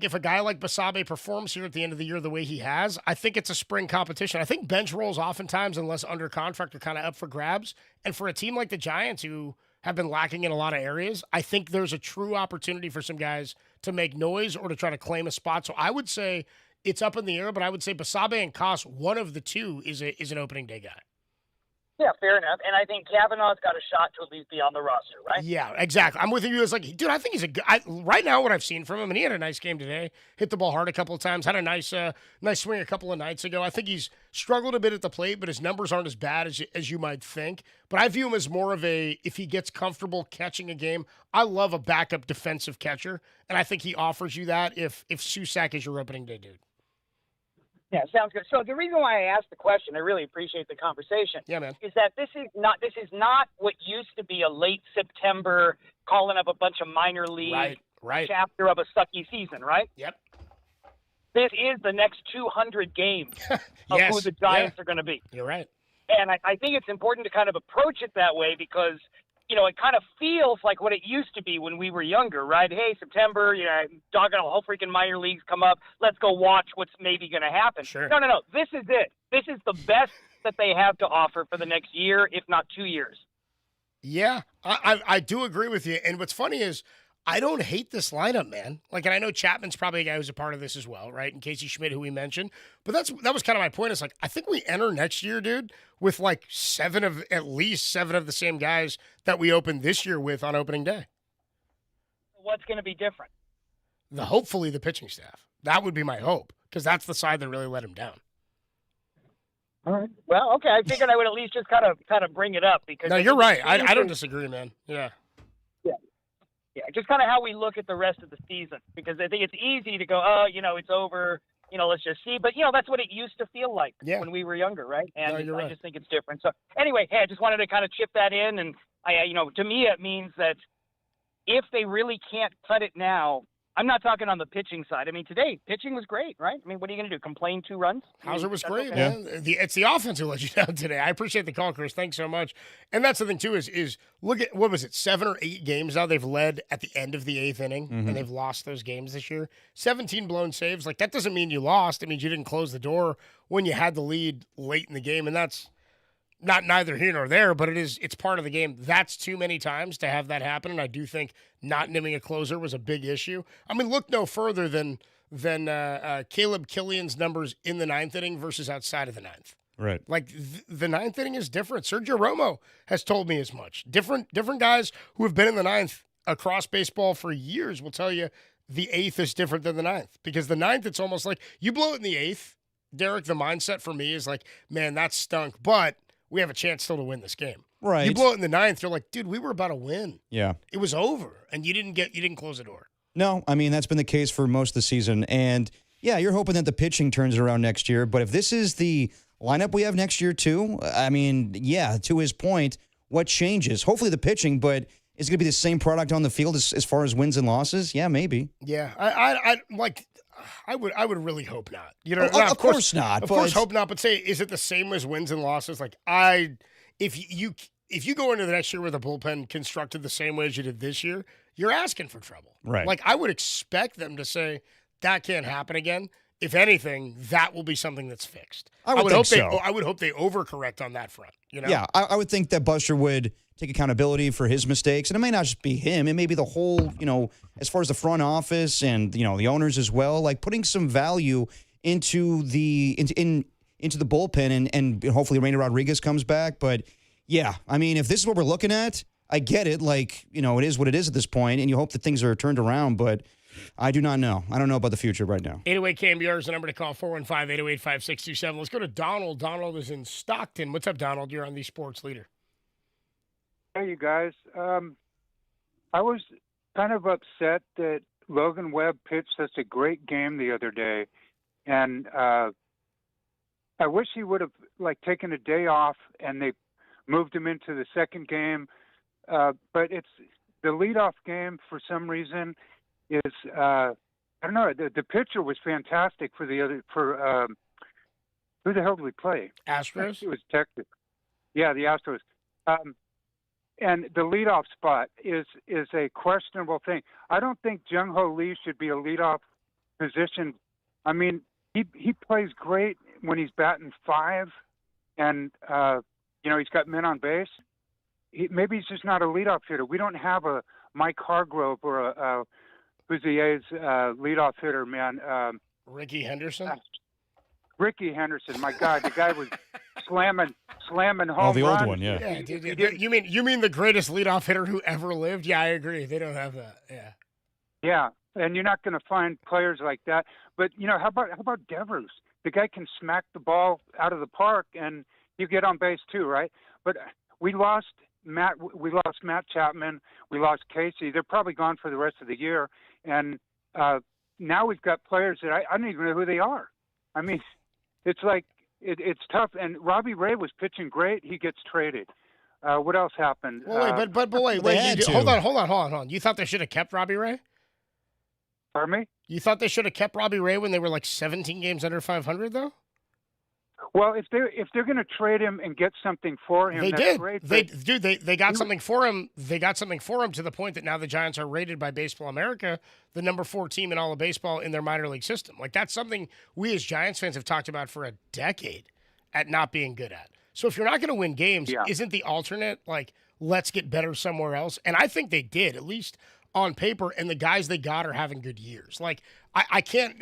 if a guy like Basabe performs here at the end of the year the way he has, I think it's a spring competition. I think bench roles oftentimes, unless under contract, are kind of up for grabs. And for a team like the Giants, who have been lacking in a lot of areas, I think there's a true opportunity for some guys to make noise or to try to claim a spot. So I would say it's up in the air, but I would say Basabe and Koss, one of the two, is an opening day guy. Yeah, fair enough. And I think Kavanaugh's got a shot to at least be on the roster, right? Yeah, exactly. I'm with you. It's like, dude, I think he's a good. Right now, what I've seen from him, and he had a nice game today. Hit the ball hard a couple of times. Had a nice swing a couple of nights ago. I think he's struggled a bit at the plate, but his numbers aren't as bad as you might think. But I view him as more of a, if he gets comfortable catching a game, I love a backup defensive catcher, and I think he offers you that if Susac is your opening day dude. Yeah, sounds good. So the reason why I asked the question, I really appreciate the conversation. Yeah, man. Is that this is not what used to be a late September calling up a bunch of minor league Right. chapter of a sucky season, right? Yep. This is the next 200 games of Yes. who the Giants are going to be. You're right. And I think it's important to kind of approach it that way because, it kind of feels like what it used to be when we were younger, right? Hey, September, doggone a whole freaking minor leagues come up. Let's go watch what's maybe going to happen. Sure. No. This is it. This is the best that they have to offer for the next year, if not 2 years. Yeah, I do agree with you. And what's funny is I don't hate this lineup, man. Like, and I know Chapman's probably a guy who's a part of this as well, right? And Casey Schmidt, who we mentioned. But that was kind of my point. It's like, I think we enter next year, dude, with like at least seven of the same guys that we opened this year with on opening day. What's going to be different? Hopefully the pitching staff. That would be my hope, because that's the side that really let him down. All right. Well, okay. I figured I would at least just kind of bring it up because. No, you're right. I don't disagree, man. Yeah. Yeah, just kind of how we look at the rest of the season, because I think it's easy to go, it's over, let's just see. But, that's what it used to feel like when we were younger, right? And I just think it's different. So anyway, hey, I just wanted to kind of chip that in. And, to me, it means that if they really can't cut it now, I'm not talking on the pitching side. I mean, today, pitching was great, right? I mean, what are you going to do, complain 2 runs? Hauser was great, okay. man. It's the offense who let you down today. I appreciate the call, Chris. Thanks so much. And that's the thing, too, is look at, what was it, 7 or 8 games now they've led at the end of the 8th inning, and they've lost those games this year. 17 blown saves. Like, that doesn't mean you lost. It means you didn't close the door when you had the lead late in the game, and that's not neither here nor there, but it's part of the game. That's too many times to have that happen, and I do think not naming a closer was a big issue. I mean, look no further than Caleb Killian's numbers in the 9th inning versus outside of the 9th. Right. Like, the 9th inning is different. Sergio Romo has told me as much. Different guys who have been in the 9th across baseball for years will tell you the 8th is different than the 9th, because the 9th, it's almost like you blow it in the 8th. Derek, the mindset for me is like, man, that stunk, but we have a chance still to win this game. Right. You blow it in the 9th, you're like, dude, we were about to win. Yeah. It was over, and you didn't close the door. No, I mean, that's been the case for most of the season. And, yeah, you're hoping that the pitching turns it around next year. But if this is the lineup we have next year, too, I mean, yeah, to his point, what changes? Hopefully the pitching, but is it going to be the same product on the field as far as wins and losses? Yeah, maybe. Yeah, I would really hope not. Of course not. Of course, hope not. But say, is it the same as wins and losses? Like, if you go into the next year with a bullpen constructed the same way as you did this year, you're asking for trouble. Right. Like, I would expect them to say that can't happen again. If anything, that will be something that's fixed. I would think so. I would hope they overcorrect on that front. Yeah, I would think that Buster would take accountability for his mistakes, and it may not just be him. It may be the whole, as far as the front office and the owners as well, like putting some value into the into the bullpen, and hopefully Rainer Rodriguez comes back. But yeah, I mean, if this is what we're looking at, I get it. Like, it is what it is at this point, and you hope that things are turned around, but I do not know. I don't know about the future right now. 808 KMBR is the number to call, 415-808-5627. Let's go to Donald. Donald is in Stockton. What's up, Donald? You're on the Sports Leader. Hey, you guys. I was kind of upset that Logan Webb pitched such a great game the other day, and I wish he would have taken a day off and they moved him into the second game. But it's the leadoff game for some reason is I don't know. The pitcher was fantastic for who the hell did we play? Astros. It was Texas. Yeah, the Astros. And the leadoff spot is a questionable thing. I don't think Jung Ho Lee should be a leadoff position. I mean, he plays great when he's batting 5, and he's got men on base. Maybe he's just not a leadoff hitter. We don't have a Mike Hargrove or a who's the A's leadoff hitter, man. Ricky Henderson. Ricky Henderson. My God, the guy was slamming home runs. The old one, yeah. Yeah, dude, you mean the greatest leadoff hitter who ever lived? Yeah, I agree. They don't have that. Yeah. Yeah, and you're not going to find players like that. But how about Devers? The guy can smack the ball out of the park, and you get on base too, right? But we lost Matt Chapman. We lost Casey. They're probably gone for the rest of the year. And now we've got players that I don't even know who they are. I mean, it's like it's tough. And Robbie Ray was pitching great. He gets traded. What else happened? Well, wait, but wait. Hold on. You thought they should have kept Robbie Ray? Pardon me? You thought they should have kept Robbie Ray when they were like 17 games under 500, though? Well, if they're going to trade him and get something for him, they that's did. Great, They got something for him. They got something for him to the point that now the Giants are rated by Baseball America the number 4 team in all of baseball in their minor league system. Like, that's something we as Giants fans have talked about for a decade at not being good at. So if you're not going to win games, isn't the alternate like, let's get better somewhere else? And I think they did, at least on paper, and the guys they got are having good years. Like, I can't,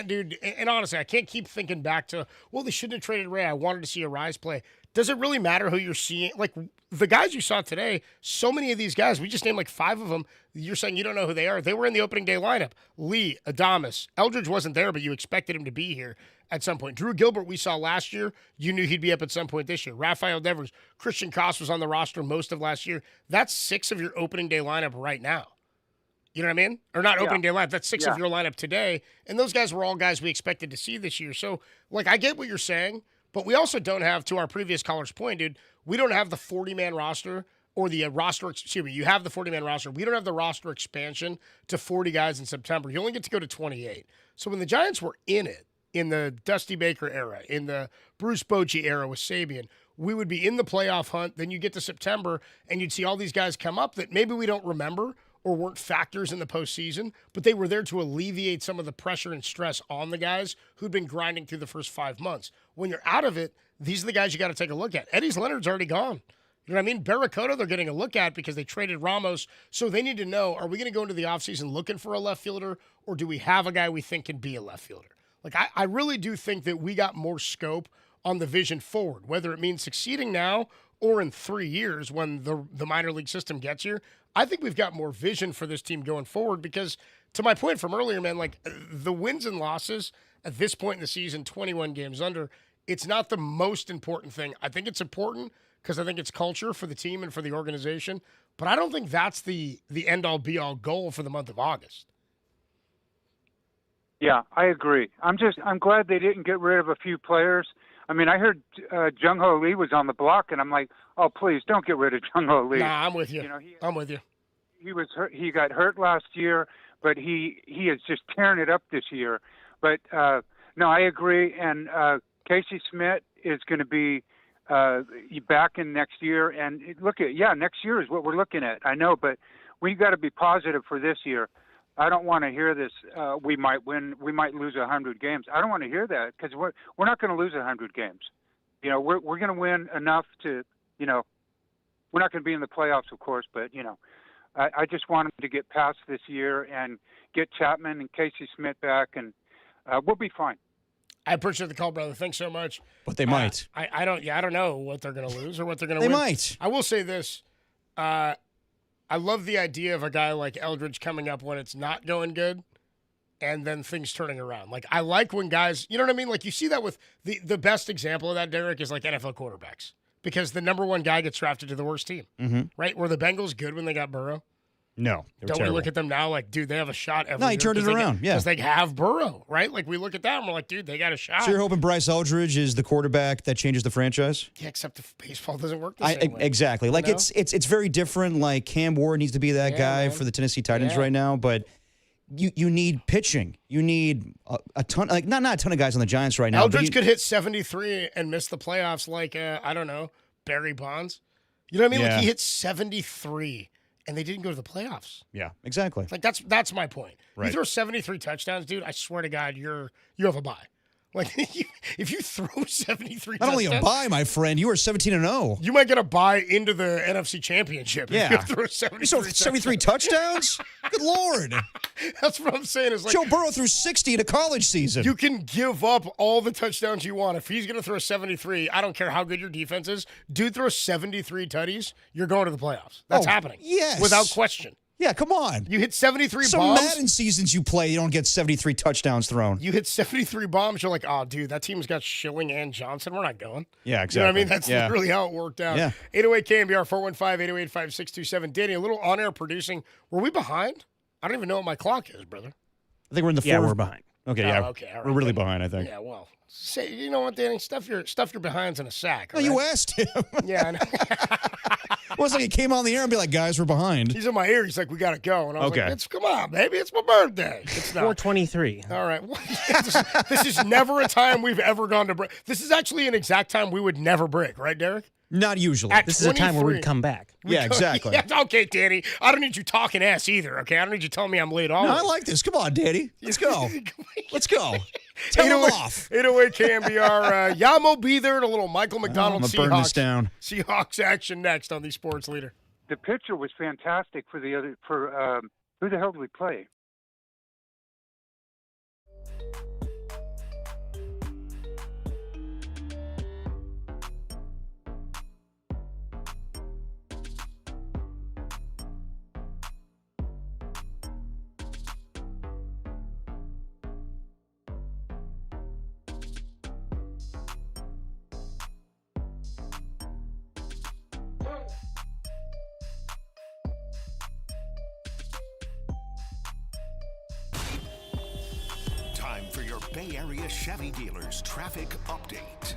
dude, and honestly, I can't keep thinking back to, well, they shouldn't have traded Ray. I wanted to see Arise play. Does it really matter who you're seeing? Like, the guys you saw today, so many of these guys, we just named like 5 of them. You're saying you don't know who they are. They were in the opening day lineup. Lee, Adames, Eldridge wasn't there, but you expected him to be here at some point. Drew Gilbert, we saw last year. You knew he'd be up at some point this year. Rafael Devers, Christian Koss was on the roster most of last year. That's 6 of your opening day lineup right now. You know what I mean? Or not opening day lineup. That's 6 of your lineup today. And those guys were all guys we expected to see this year. So, like, I get what you're saying, but we also don't have, to our previous caller's point, dude, we don't have the 40-man roster or the roster, excuse me, you have the 40-man roster. We don't have the roster expansion to 40 guys in September. You only get to go to 28. So when the Giants were in it, in the Dusty Baker era, in the Bruce Bochy era with Sabian, we would be in the playoff hunt. Then you get to September, and you'd see all these guys come up that maybe we don't remember or weren't factors in the postseason, but they were there to alleviate some of the pressure and stress on the guys who'd been grinding through the first 5 months. When you're out of it, these are the guys you got to take a look at. Eddie's Leonard's already gone. You know what I mean? Barracuda, they're getting a look at because they traded Ramos. So they need to know, are we going to go into the offseason looking for a left fielder, or do we have a guy we think can be a left fielder? Like, I really do think that we got more scope on the vision forward, whether it means succeeding now or in 3 years when the minor league system gets here. I think we've got more vision for this team going forward because, to my point from earlier, man, like the wins and losses at this point in the season, 21 games under, it's not the most important thing. I think it's important because I think it's culture for the team and for the organization, but I don't think that's the end-all, be-all goal for the month of August. Yeah, I agree. I'm glad they didn't get rid of a few players. I mean, I heard Jung Ho Lee was on the block, and I'm like, oh, please don't get rid of Jung Ho Lee. Nah, I'm with you. I'm with you. He was hurt. He got hurt last year, but he is just tearing it up this year. But no, I agree. And Casey Smith is going to be back in next year. And next year is what we're looking at. I know, but we got to be positive for this year. I don't want to hear this. We might win. We might lose 100 games. I don't want to hear that because we're not going to lose 100 games. You know, we're going to win enough to, you know, we're not going to be in the playoffs, of course, but you know, I just want them to get past this year and get Chapman and Casey Smith back, and we'll be fine. I appreciate the call, brother. Thanks so much. But they might. I don't know what they're going to lose or what they're going to win. They might. I will say this. I love the idea of a guy like Eldridge coming up when it's not going good and then things turning around. Like, I like when guys, you know what I mean? Like, you see that with the best example of that, Derek, is like NFL quarterbacks. Because the number one guy gets drafted to the worst team, right? Were the Bengals good when they got Burrow? No, don't terrible. we look at them now like, dude, they have a shot every year? No, he turned it around, because they have Burrow, right? Like, we look at that and we're like, dude, they got a shot. So you're hoping Bryce Eldridge is the quarterback that changes the franchise? Yeah, except if baseball doesn't work the same way. Exactly. Like, you know? it's very different. Like, Cam Ward needs to be that guy for the Tennessee Titans right now, but you need pitching. You need a ton, like not a ton of guys on the Giants right now. Eldridge could hit 73 and miss the playoffs like, I don't know, Barry Bonds. You know what I mean? Yeah. Like, he hit 73 and they didn't go to the playoffs. Yeah, exactly. Like, that's my point. Right. You throw 73 touchdowns, dude, I swear to God, you have a bye. Like, if you throw 73 Not only a touchdowns, bye, my friend, you are 17-0. you might get a bye into the NFC Championship. Yeah. If you throw 73 touchdowns? Good Lord. That's what I'm saying. Is like, Joe Burrow threw 60 in a college season. you can give up all the touchdowns you want. If he's going to throw 73, I don't care how good your defense is. Dude throws 73 tutties, you're going to the playoffs. That's happening. Yes. Without question. Yeah, come on. You hit 73 Some bombs. Madden seasons you play, you don't get 73 touchdowns thrown. You hit 73 bombs, you're like, oh, dude, that team's got Schilling and Johnson. We're not going. Yeah, exactly. You know what I mean? That's literally how it worked out. Yeah. 808 KMBR, 415-808-5627. Danny, a little on-air producing. Were we behind? I don't even know what my clock is, brother. I think we're in the Yeah, we're behind. Okay, yeah. Okay, all right. We're really Then- behind, I think. Yeah, well, say, you know what, Danny? Stuff your behinds in a sack. Oh, all you right? asked him. Yeah, I know. It was like he came on the air and be like, guys, we're behind. He's in my ear. He's like, we got to go. And I was Okay. like, come on, baby. It's my birthday. It's not. 423. All right. This is never a time we've ever gone to break. This is actually an exact time we would never break, right, Derek? Not usually. At This is a time where 23. we'd come back. Yeah, exactly. Yeah, okay, Danny. I don't need you talking ass either, okay? I don't need you telling me I'm late always. No, I like this. Come on, Daddy. Let's go. Let's go. Tell him off. 808 KMBR. Yamo be there and a little Michael McDonald I'm gonna burn this down. Seahawks action next on the Sports Leader. The pitcher was fantastic for the other. For who the hell did we play? Time for your Bay Area Chevy dealers traffic update.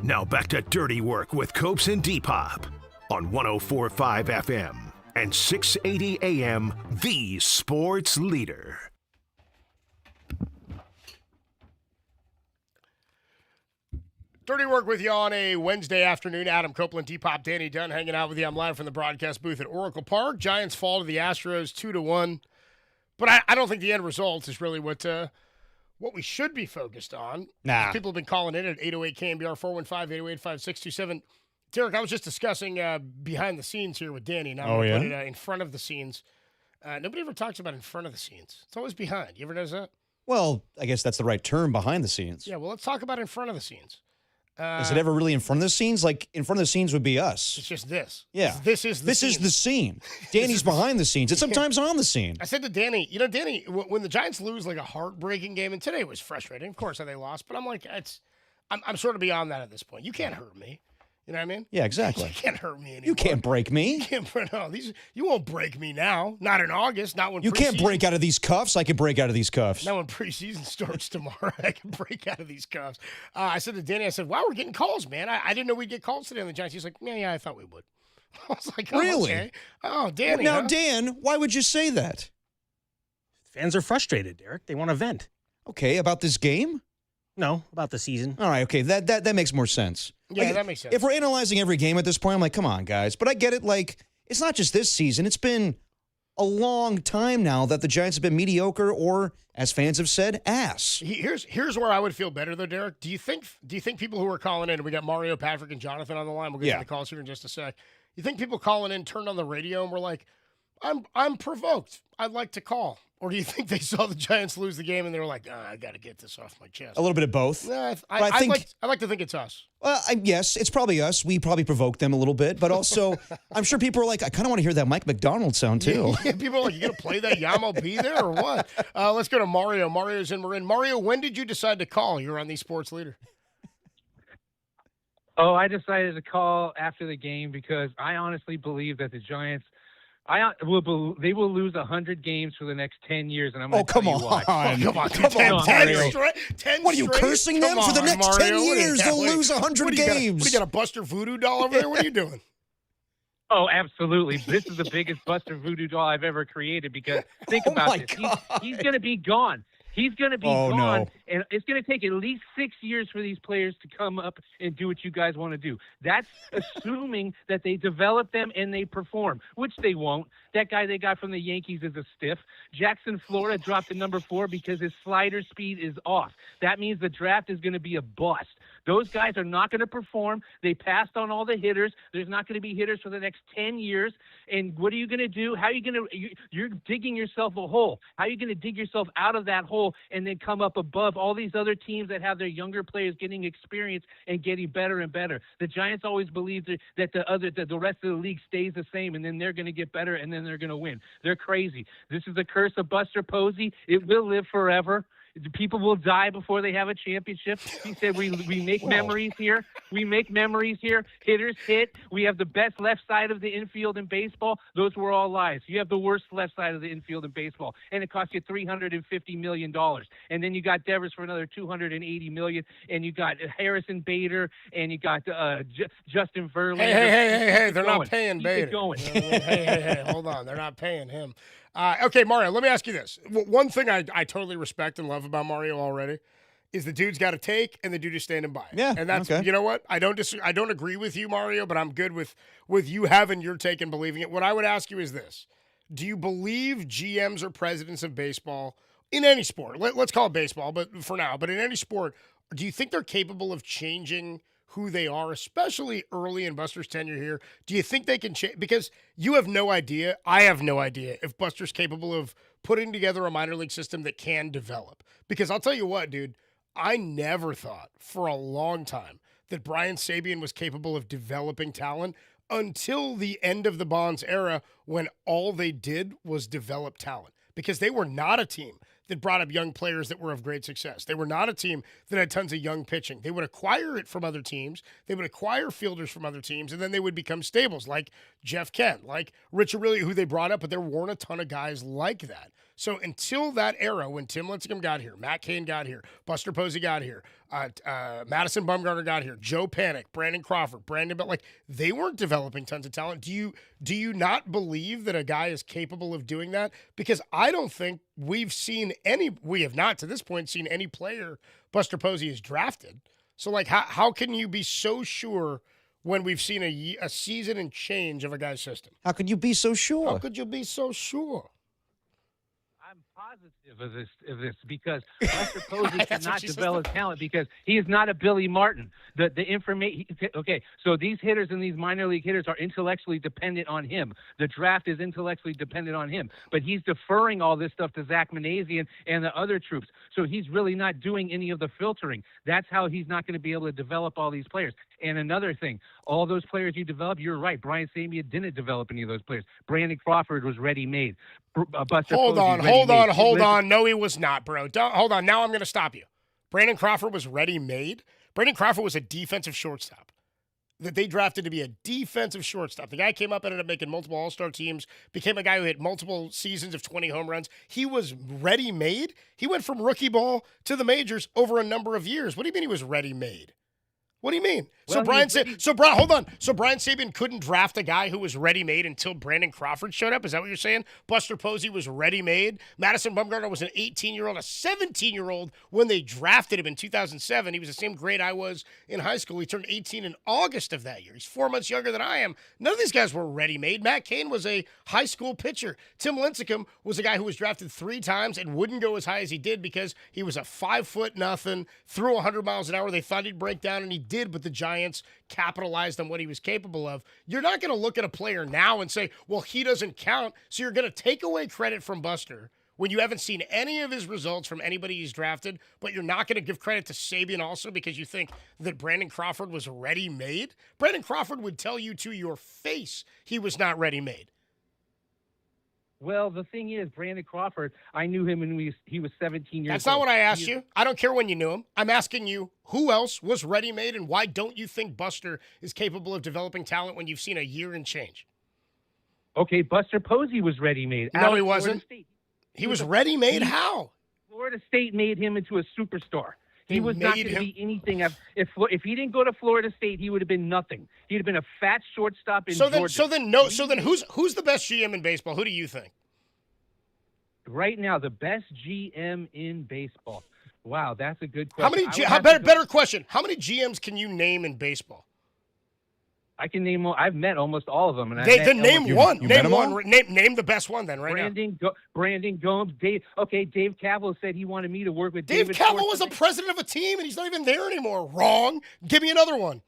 Now back to Dirty Work with Copes and Depop on 104.5 FM and 680 AM, the sports leader. Dirty Work with you on a Wednesday afternoon. Adam Copeland, Depop, Danny Dunn hanging out with you. I'm live from the broadcast booth at Oracle Park. Giants fall to the Astros 2-1. But I don't think the end result is really what we should be focused on. Nah. People have been calling in at 808 KMBR 415-808-5627. Derek, I was just discussing behind the scenes here with Danny. Now I'm going to put it in front of the scenes. Nobody ever talks about in front of the scenes. It's always behind. You ever notice that? Well, I guess that's the right term, behind the scenes. Yeah, well, let's talk about in front of the scenes. Is it ever really in front of the scenes? Like, in front of the scenes would be us. It's just this. Yeah. This is the scene. Danny's behind the scenes. It's sometimes on the scene. I said to Danny, Danny, when the Giants lose like a heartbreaking game, and today was frustrating. Of course, they lost, but I'm like, I'm sort of beyond that at this point. You can't hurt me. You know what I mean? Yeah, exactly. You can't hurt me anymore. You can't break me. You won't break me now. Not in August. Not when you can't break out of these cuffs. I can break out of these cuffs. Not when preseason starts tomorrow. I can break out of these cuffs. I said to Danny, wow, we're getting calls, man. I didn't know we'd get calls today on the Giants. He's like, yeah, I thought we would. I was like, oh, really? Okay. Oh, Danny. Now, Dan, why would you say that? Fans are frustrated, Derek. They want to vent. Okay, about this game? No, about the season. All right, okay, that makes more sense. Yeah, that makes sense. If we're analyzing every game at this point, I'm like, come on, guys. But I get it, like, it's not just this season. It's been a long time now that the Giants have been mediocre or, as fans have said, ass. Here's where I would feel better, though, Derek. Do you think people who are calling in, and we got Mario, Patrick, and Jonathan on the line. We'll get to the calls here in just a sec. You think people calling in turned on the radio and were like, I'm provoked. I'd like to call. Or do you think they saw the Giants lose the game and they were like, I got to get this off my chest? A little bit of both. I like to think it's us. Well, yes, it's probably us. We probably provoked them a little bit. But also, I'm sure people are like, I kind of want to hear that Mike McDonald sound, too. Yeah, people are like, you going to play that Yamo B there or what? Let's go to Mario. Mario's in Marin. Mario, when did you decide to call? You're on the Sports Leader. Oh, I decided to call after the game because I honestly believe that the Giants – they will lose 100 games for the next 10 years, and I'm going to tell you why. Come on. 10 straight? What are you cursing them? For the next Mario, 10 years, they'll lose 100 games. You got a Buster Voodoo doll over there? What are you doing? Oh, absolutely. This is the biggest Buster Voodoo doll I've ever created because think about this. He's going to be gone. He's going to be gone, and it's going to take at least 6 years for these players to come up and do what you guys want to do. That's assuming that they develop them and they perform, which they won't. That guy they got from the Yankees is a stiff. Jackson Florida dropped to number 4 because his slider speed is off. That means the draft is going to be a bust. Those guys are not going to perform. They passed on all the hitters. There's not going to be hitters for the next 10 years. And what are you going to do? How are you going to – you're digging yourself a hole. How are you going to dig yourself out of that hole and then come up above all these other teams that have their younger players getting experience and getting better and better? The Giants always believe that the rest of the league stays the same, and then they're going to get better, and then they're going to win. They're crazy. This is the curse of Buster Posey. It will live forever. People will die before they have a championship. He said we make memories here. We make memories here. Hitters hit. We have the best left side of the infield in baseball. Those were all lies. You have the worst left side of the infield in baseball, and it cost you $350 million. And then you got Devers for another $280 million, and you got Harrison Bader, and you got Justin Verlander. Hey, they're not paying Bader. Keep it going. Hey, hold on. They're not paying him. Okay, Mario, let me ask you this. One thing I totally respect and love about Mario already is the dude's got a take and the dude is standing by it. Yeah, and that's okay. You know what? I don't agree with you, Mario, but I'm good with you having your take and believing it. What I would ask you is this. Do you believe GMs or presidents of baseball in any sport? Let's call it baseball, but for now, but in any sport, do you think they're capable of changing who they are, especially early in Buster's tenure here? Do you think they can change? Because you have no idea, I have no idea if Buster's capable of putting together a minor league system that can develop. Because I'll tell you what, dude, I never thought for a long time that Brian Sabean was capable of developing talent until the end of the Bonds era when all they did was develop talent. Because they were not a team that brought up young players that were of great success. They were not a team that had tons of young pitching. They would acquire it from other teams. They would acquire fielders from other teams, and then they would become stables like Jeff Kent, like Rich Aurelio, who they brought up, but there weren't a ton of guys like that. So until that era, when Tim Lincecum got here, Matt Cain got here, Buster Posey got here, Madison Bumgarner got here, Joe Panic, Brandon Crawford, Brandon, but like they weren't developing tons of talent. Do you not believe that a guy is capable of doing that? Because I don't think we have not to this point seen any player Buster Posey has drafted. So like how can you be so sure when we've seen a season and change of a guy's system? How could you be so sure? How could you be so sure? I'm positive of this because Buster Posey cannot develop talent because he is not a Billy Martin. The information. Okay, so these hitters and these minor league hitters are intellectually dependent on him. The draft is intellectually dependent on him, but he's deferring all this stuff to Zach Manassian and the other troops. So he's really not doing any of the filtering. That's how he's not going to be able to develop all these players. And another thing, all those players you develop, you're right. Brian Sabean didn't develop any of those players. Brandon Crawford was ready-made. Buster Hold Posey, on. No, he was not, bro. Hold on. Now I'm going to stop you. Brandon Crawford was ready-made. Brandon Crawford was a defensive shortstop that they drafted to be a defensive shortstop. The guy came up, ended up making multiple all-star teams, became a guy who hit multiple seasons of 20 home runs. He was ready-made. He went from rookie ball to the majors over a number of years. What do you mean he was ready-made? What do you mean? Well, hold on. So Brian Sabean couldn't draft a guy who was ready-made until Brandon Crawford showed up? Is that what you're saying? Buster Posey was ready-made. Madison Bumgarner was an 18-year-old, a 17-year-old when they drafted him in 2007. He was the same grade I was in high school. He turned 18 in August of that year. He's 4 months younger than I am. None of these guys were ready-made. Matt Cain was a high school pitcher. Tim Lincecum was a guy who was drafted 3 times and wouldn't go as high as he did because he was a 5'0", threw 100 miles an hour. They thought he'd break down, and he did, but the Giants capitalized on what he was capable of. You're not going to look at a player now and say, well, he doesn't count, so you're going to take away credit from Buster when you haven't seen any of his results from anybody he's drafted, but you're not going to give credit to Sabean also because you think that Brandon Crawford was ready-made? Brandon Crawford would tell you to your face he was not ready-made. Well, the thing is, Brandon Crawford, I knew him when he was 17 years old. That's not what I asked you. I don't care when you knew him. I'm asking you, who else was ready-made, and why don't you think Buster is capable of developing talent when you've seen a year and change? Okay, Buster Posey was ready-made. No, he wasn't. He was ready-made? How? Florida State made him into a superstar. He was not going to be anything. If he didn't go to Florida State, he would have been nothing. He'd have been a fat shortstop in Georgia. So then, who's the best GM in baseball? Who do you think? Right now, the best GM in baseball. Wow, that's a good question. Better question. How many GMs can you name in baseball? I can name. I've met almost all of them. And then name one. Name one. Name the best one. Then Brandon Gomes. Dave Kaval said he wanted me to work with Dave Kaval was the president of a team, and he's not even there anymore. Wrong. Give me another one.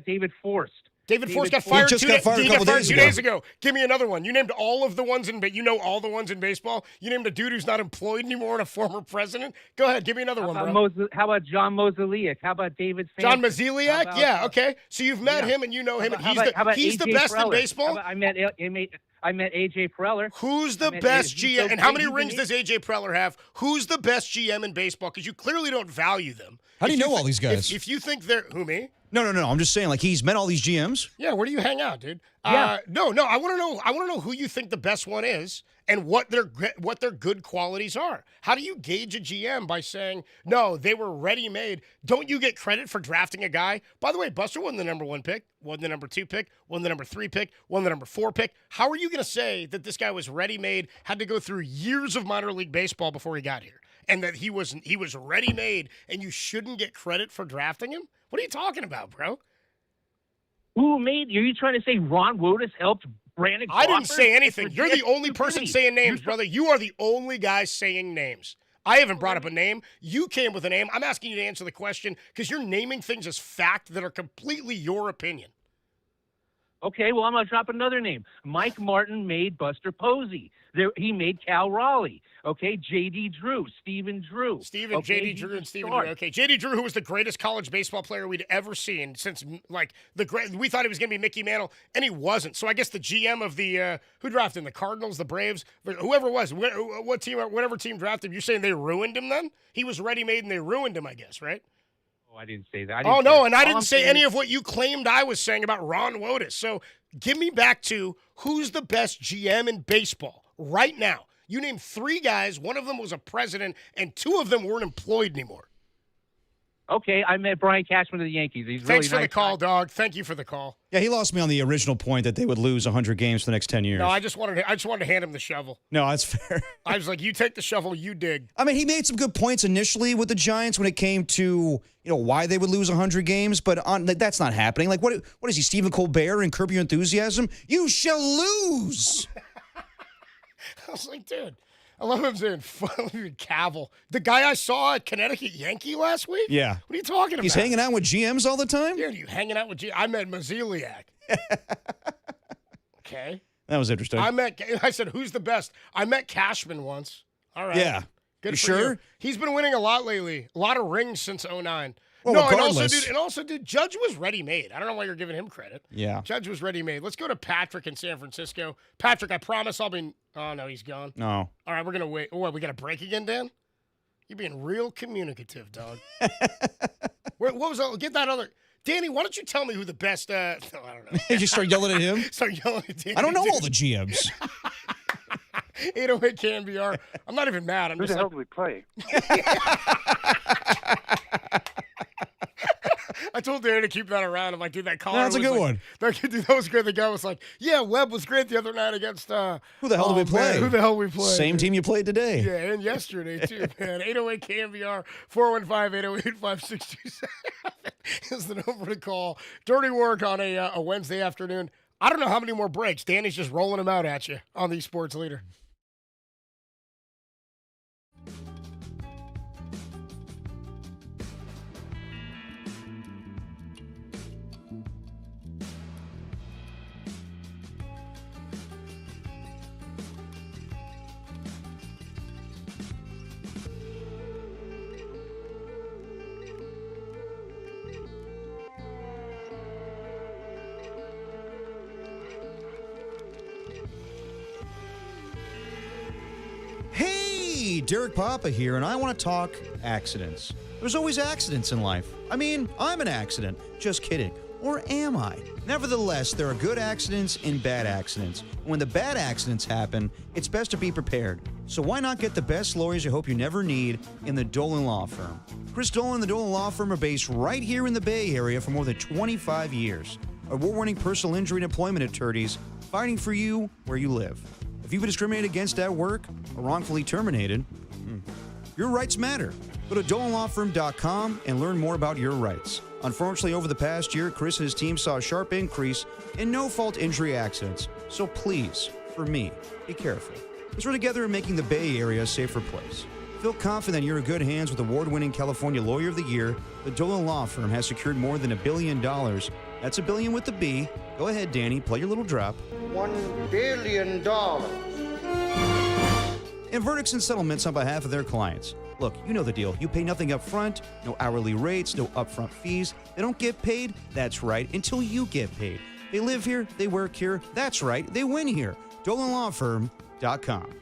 David Forst. David Forst got fired 2 days ago. Give me another one. You named all of the ones all the ones in baseball. You named a dude who's not employed anymore and a former president. Go ahead, give me another one, bro. How about John Mozeliak? How about David Sampson? John Mozeliak? Yeah, okay. So you've met him and you know him. He's the best in baseball. I met AJ Preller. Who's the best GM? And how many rings does AJ Preller have? Who's the best GM in baseball? Because you clearly don't value them. How do you know all these guys? If you think they're me? No. I'm just saying, like, he's met all these GMs. Yeah, where do you hang out, dude? Yeah. No. I want to know who you think the best one is and what their good qualities are. How do you gauge a GM by saying, no, they were ready-made? Don't you get credit for drafting a guy? By the way, Buster won the number 1 pick, won the number 2 pick, won the number 3 pick, won the number 4 pick. How are you going to say that this guy was ready-made, had to go through years of minor league baseball before he got here, and that he was ready-made, and you shouldn't get credit for drafting him? What are you talking about, bro? Are you trying to say Ron Wotus helped Brandon Crawford? I didn't say anything. You're the only person saying names, brother. You are the only guy saying names. I haven't brought up a name. You came with a name. I'm asking you to answer the question because you're naming things as fact that are completely your opinion. Okay, well, I'm going to drop another name. Mike Martin made Buster Posey. He made Cal Raleigh. Okay, J.D. Drew, Stephen Drew. J.D. Drew and Stephen Drew. Okay, J.D. Drew, who was the greatest college baseball player we'd ever seen since, we thought he was going to be Mickey Mantle, and he wasn't. So I guess the GM of the, who drafted him? The Cardinals, the Braves, whoever it was, what team, whatever team drafted him, you're saying they ruined him then? He was ready-made and they ruined him, I guess, right? Oh, I didn't say that. I didn't say any of what you claimed I was saying about Ron Wotus. So give me back to who's the best GM in baseball right now. You named 3 guys. One of them was a president, and 2 of them weren't employed anymore. Okay, I met Brian Cashman of the Yankees. He's Thanks really for nice the call, guy. dog. Thank you for the call. Yeah, he lost me on the original point that they would lose 100 games for the next 10 years. No, I just wanted to hand him the shovel. No, that's fair. I was like, you take the shovel, you dig. I mean, he made some good points initially with the Giants when it came to, why they would lose 100 games, but that's not happening. Like, what is he, Stephen Colbert and Curb Your Enthusiasm? You shall lose. I was like, dude, I love him saying Cavill. The guy I saw at Connecticut Yankee last week? Yeah. What are you talking about? He's hanging out with GMs all the time? Dude, you hanging out with I met Maziliak. Okay. That was interesting. I said, who's the best? I met Cashman once. All right. Yeah. Good You for sure? you. He's been winning a lot lately. A lot of rings since 09. Well, no, regardless. and also, dude, Judge was ready-made. I don't know why you're giving him credit. Yeah. Judge was ready-made. Let's go to Patrick in San Francisco. Patrick, I promise I'll be... Oh, no, he's gone. No. All right, we're going to wait. Oh, what, we got a break again, Dan? You're being real communicative, dog. What was that? Get that other... Danny, why don't you tell me who the best... No, I don't know. You just start yelling at him? Start yelling at Danny. I don't know all the GMs. 808 KNBR. I'm not even mad. Who the hell do we play? I told Danny to keep that around. I'm like, dude, that caller That's a good one. That was great. The guy was like, yeah, Webb was great the other night against... Who the hell did we play? Man, who the hell we play? Same team you played today. Yeah, and yesterday, too, man. 808 KNBR, 415-808-5627 is the number to call. Dirty work on a Wednesday afternoon. I don't know how many more breaks. Danny's just rolling them out at you on the Sports Leader. Hey, Derek Papa here, and I want to talk accidents. There's always accidents in life. I mean, I'm an accident. Just kidding. Or am I? Nevertheless, there are good accidents and bad accidents. When the bad accidents happen, it's best to be prepared. So why not get the best lawyers you hope you never need in the Dolan Law Firm? Chris Dolan and the Dolan Law Firm are based right here in the Bay Area for more than 25 years. Award-winning personal injury and employment attorneys fighting for you where you live. If you've been discriminated against at work or wrongfully terminated, your rights matter. Go to DolanLawFirm.com and learn more about your rights. Unfortunately, over the past year, Chris and his team saw a sharp increase in no-fault injury accidents. So please, for me, be careful. Because we're together in making the Bay Area a safer place. Feel confident you're in good hands with award-winning California Lawyer of the Year. The Dolan Law Firm has secured more than $1 billion. That's a billion with the B. Go ahead, Danny. Play your little drop. $1 billion. And verdicts and settlements on behalf of their clients. Look, you know the deal. You pay nothing up front, no hourly rates, no upfront fees. They don't get paid, that's right, until you get paid. They live here, they work here, that's right, they win here. DolanLawFirm.com.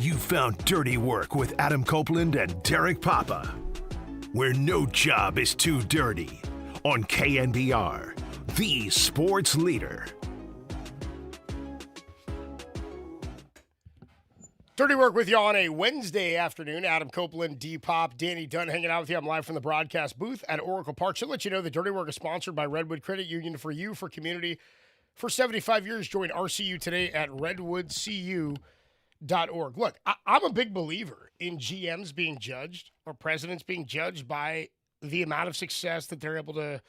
You found Dirty Work with Adam Copeland and Derek Papa, where no job is too dirty, on KNBR, the sports leader. Dirty Work with you on a Wednesday afternoon. Adam Copeland, D-Pop, Danny Dunn hanging out with you. I'm live from the broadcast booth at Oracle Park. Should let you know that Dirty Work is sponsored by Redwood Credit Union. For you, for community, for 75 years. Join RCU today at redwoodcu.org. Look, I'm a big believer in GMs being judged or presidents being judged by the amount of success that they're able to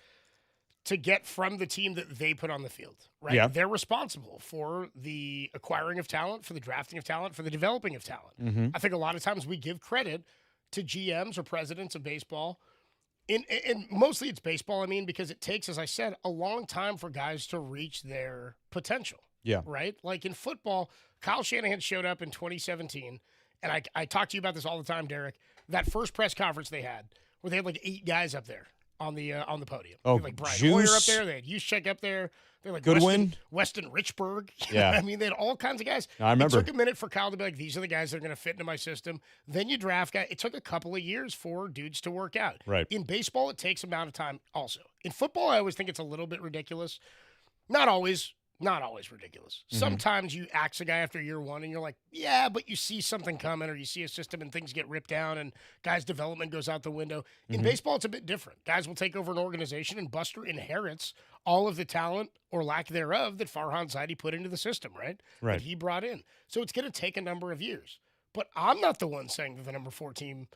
get from the team that they put on the field, right? Yeah. They're responsible for the acquiring of talent, for the drafting of talent, for the developing of talent. Mm-hmm. I think a lot of times we give credit to GMs or presidents of baseball. And mostly it's baseball, I mean, because it takes, as I said, a long time for guys to reach their potential. Yeah. Right? Like in football, Kyle Shanahan showed up in 2017, and I talk to you about this all the time, Derek. That first press conference they had, where they had like 8 guys up there on the podium. Oh, they had like Brian Juice. Hoyer up there. They had Juszczyk up there. They had like Goodwin. Weston Richburg. Yeah. I mean, they had all kinds of guys. I remember. It took a minute for Kyle to be like, these are the guys that are going to fit into my system. Then you draft guys. It took a couple of years for dudes to work out. Right. In baseball, it takes amount of time also. In football, I always think it's a little bit ridiculous. Not always ridiculous. Mm-hmm. Sometimes you axe a guy after year one and you're like, yeah, but you see something coming, or you see a system and things get ripped down and guys' development goes out the window. In baseball, it's a bit different. Guys will take over an organization and Buster inherits all of the talent or lack thereof that Farhan Zaidi put into the system, right? Right. That he brought in. So it's going to take a number of years. But I'm not the one saying that the number 4 team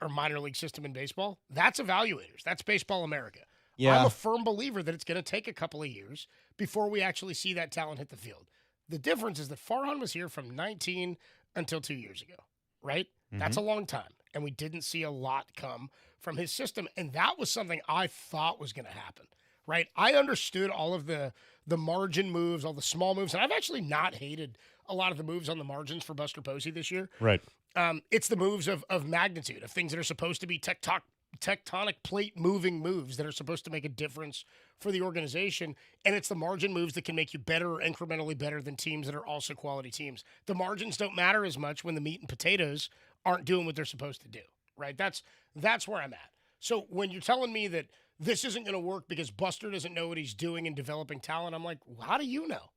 or minor league system in baseball, that's evaluators. That's Baseball America. Yeah. I'm a firm believer that it's going to take a couple of years before we actually see that talent hit the field. The difference is that Farhan was here from 19 until 2 years ago, right? That's a long time. And we didn't see a lot come from his system. And that was something I thought was going to happen, right? I understood all of the margin moves, all the small moves. And I've actually not hated a lot of the moves on the margins for Buster Posey this year. Right. It's the moves of magnitude, of things that are supposed to be tectonic plate moving moves that are supposed to make a difference for the organization. And it's the margin moves that can make you better or incrementally better than teams that are also quality teams. The margins don't matter as much when the meat and potatoes aren't doing what they're supposed to do, right? That's where I'm at. So when you're telling me that this isn't going to work because Buster doesn't know what he's doing in developing talent, I'm like, how do you know?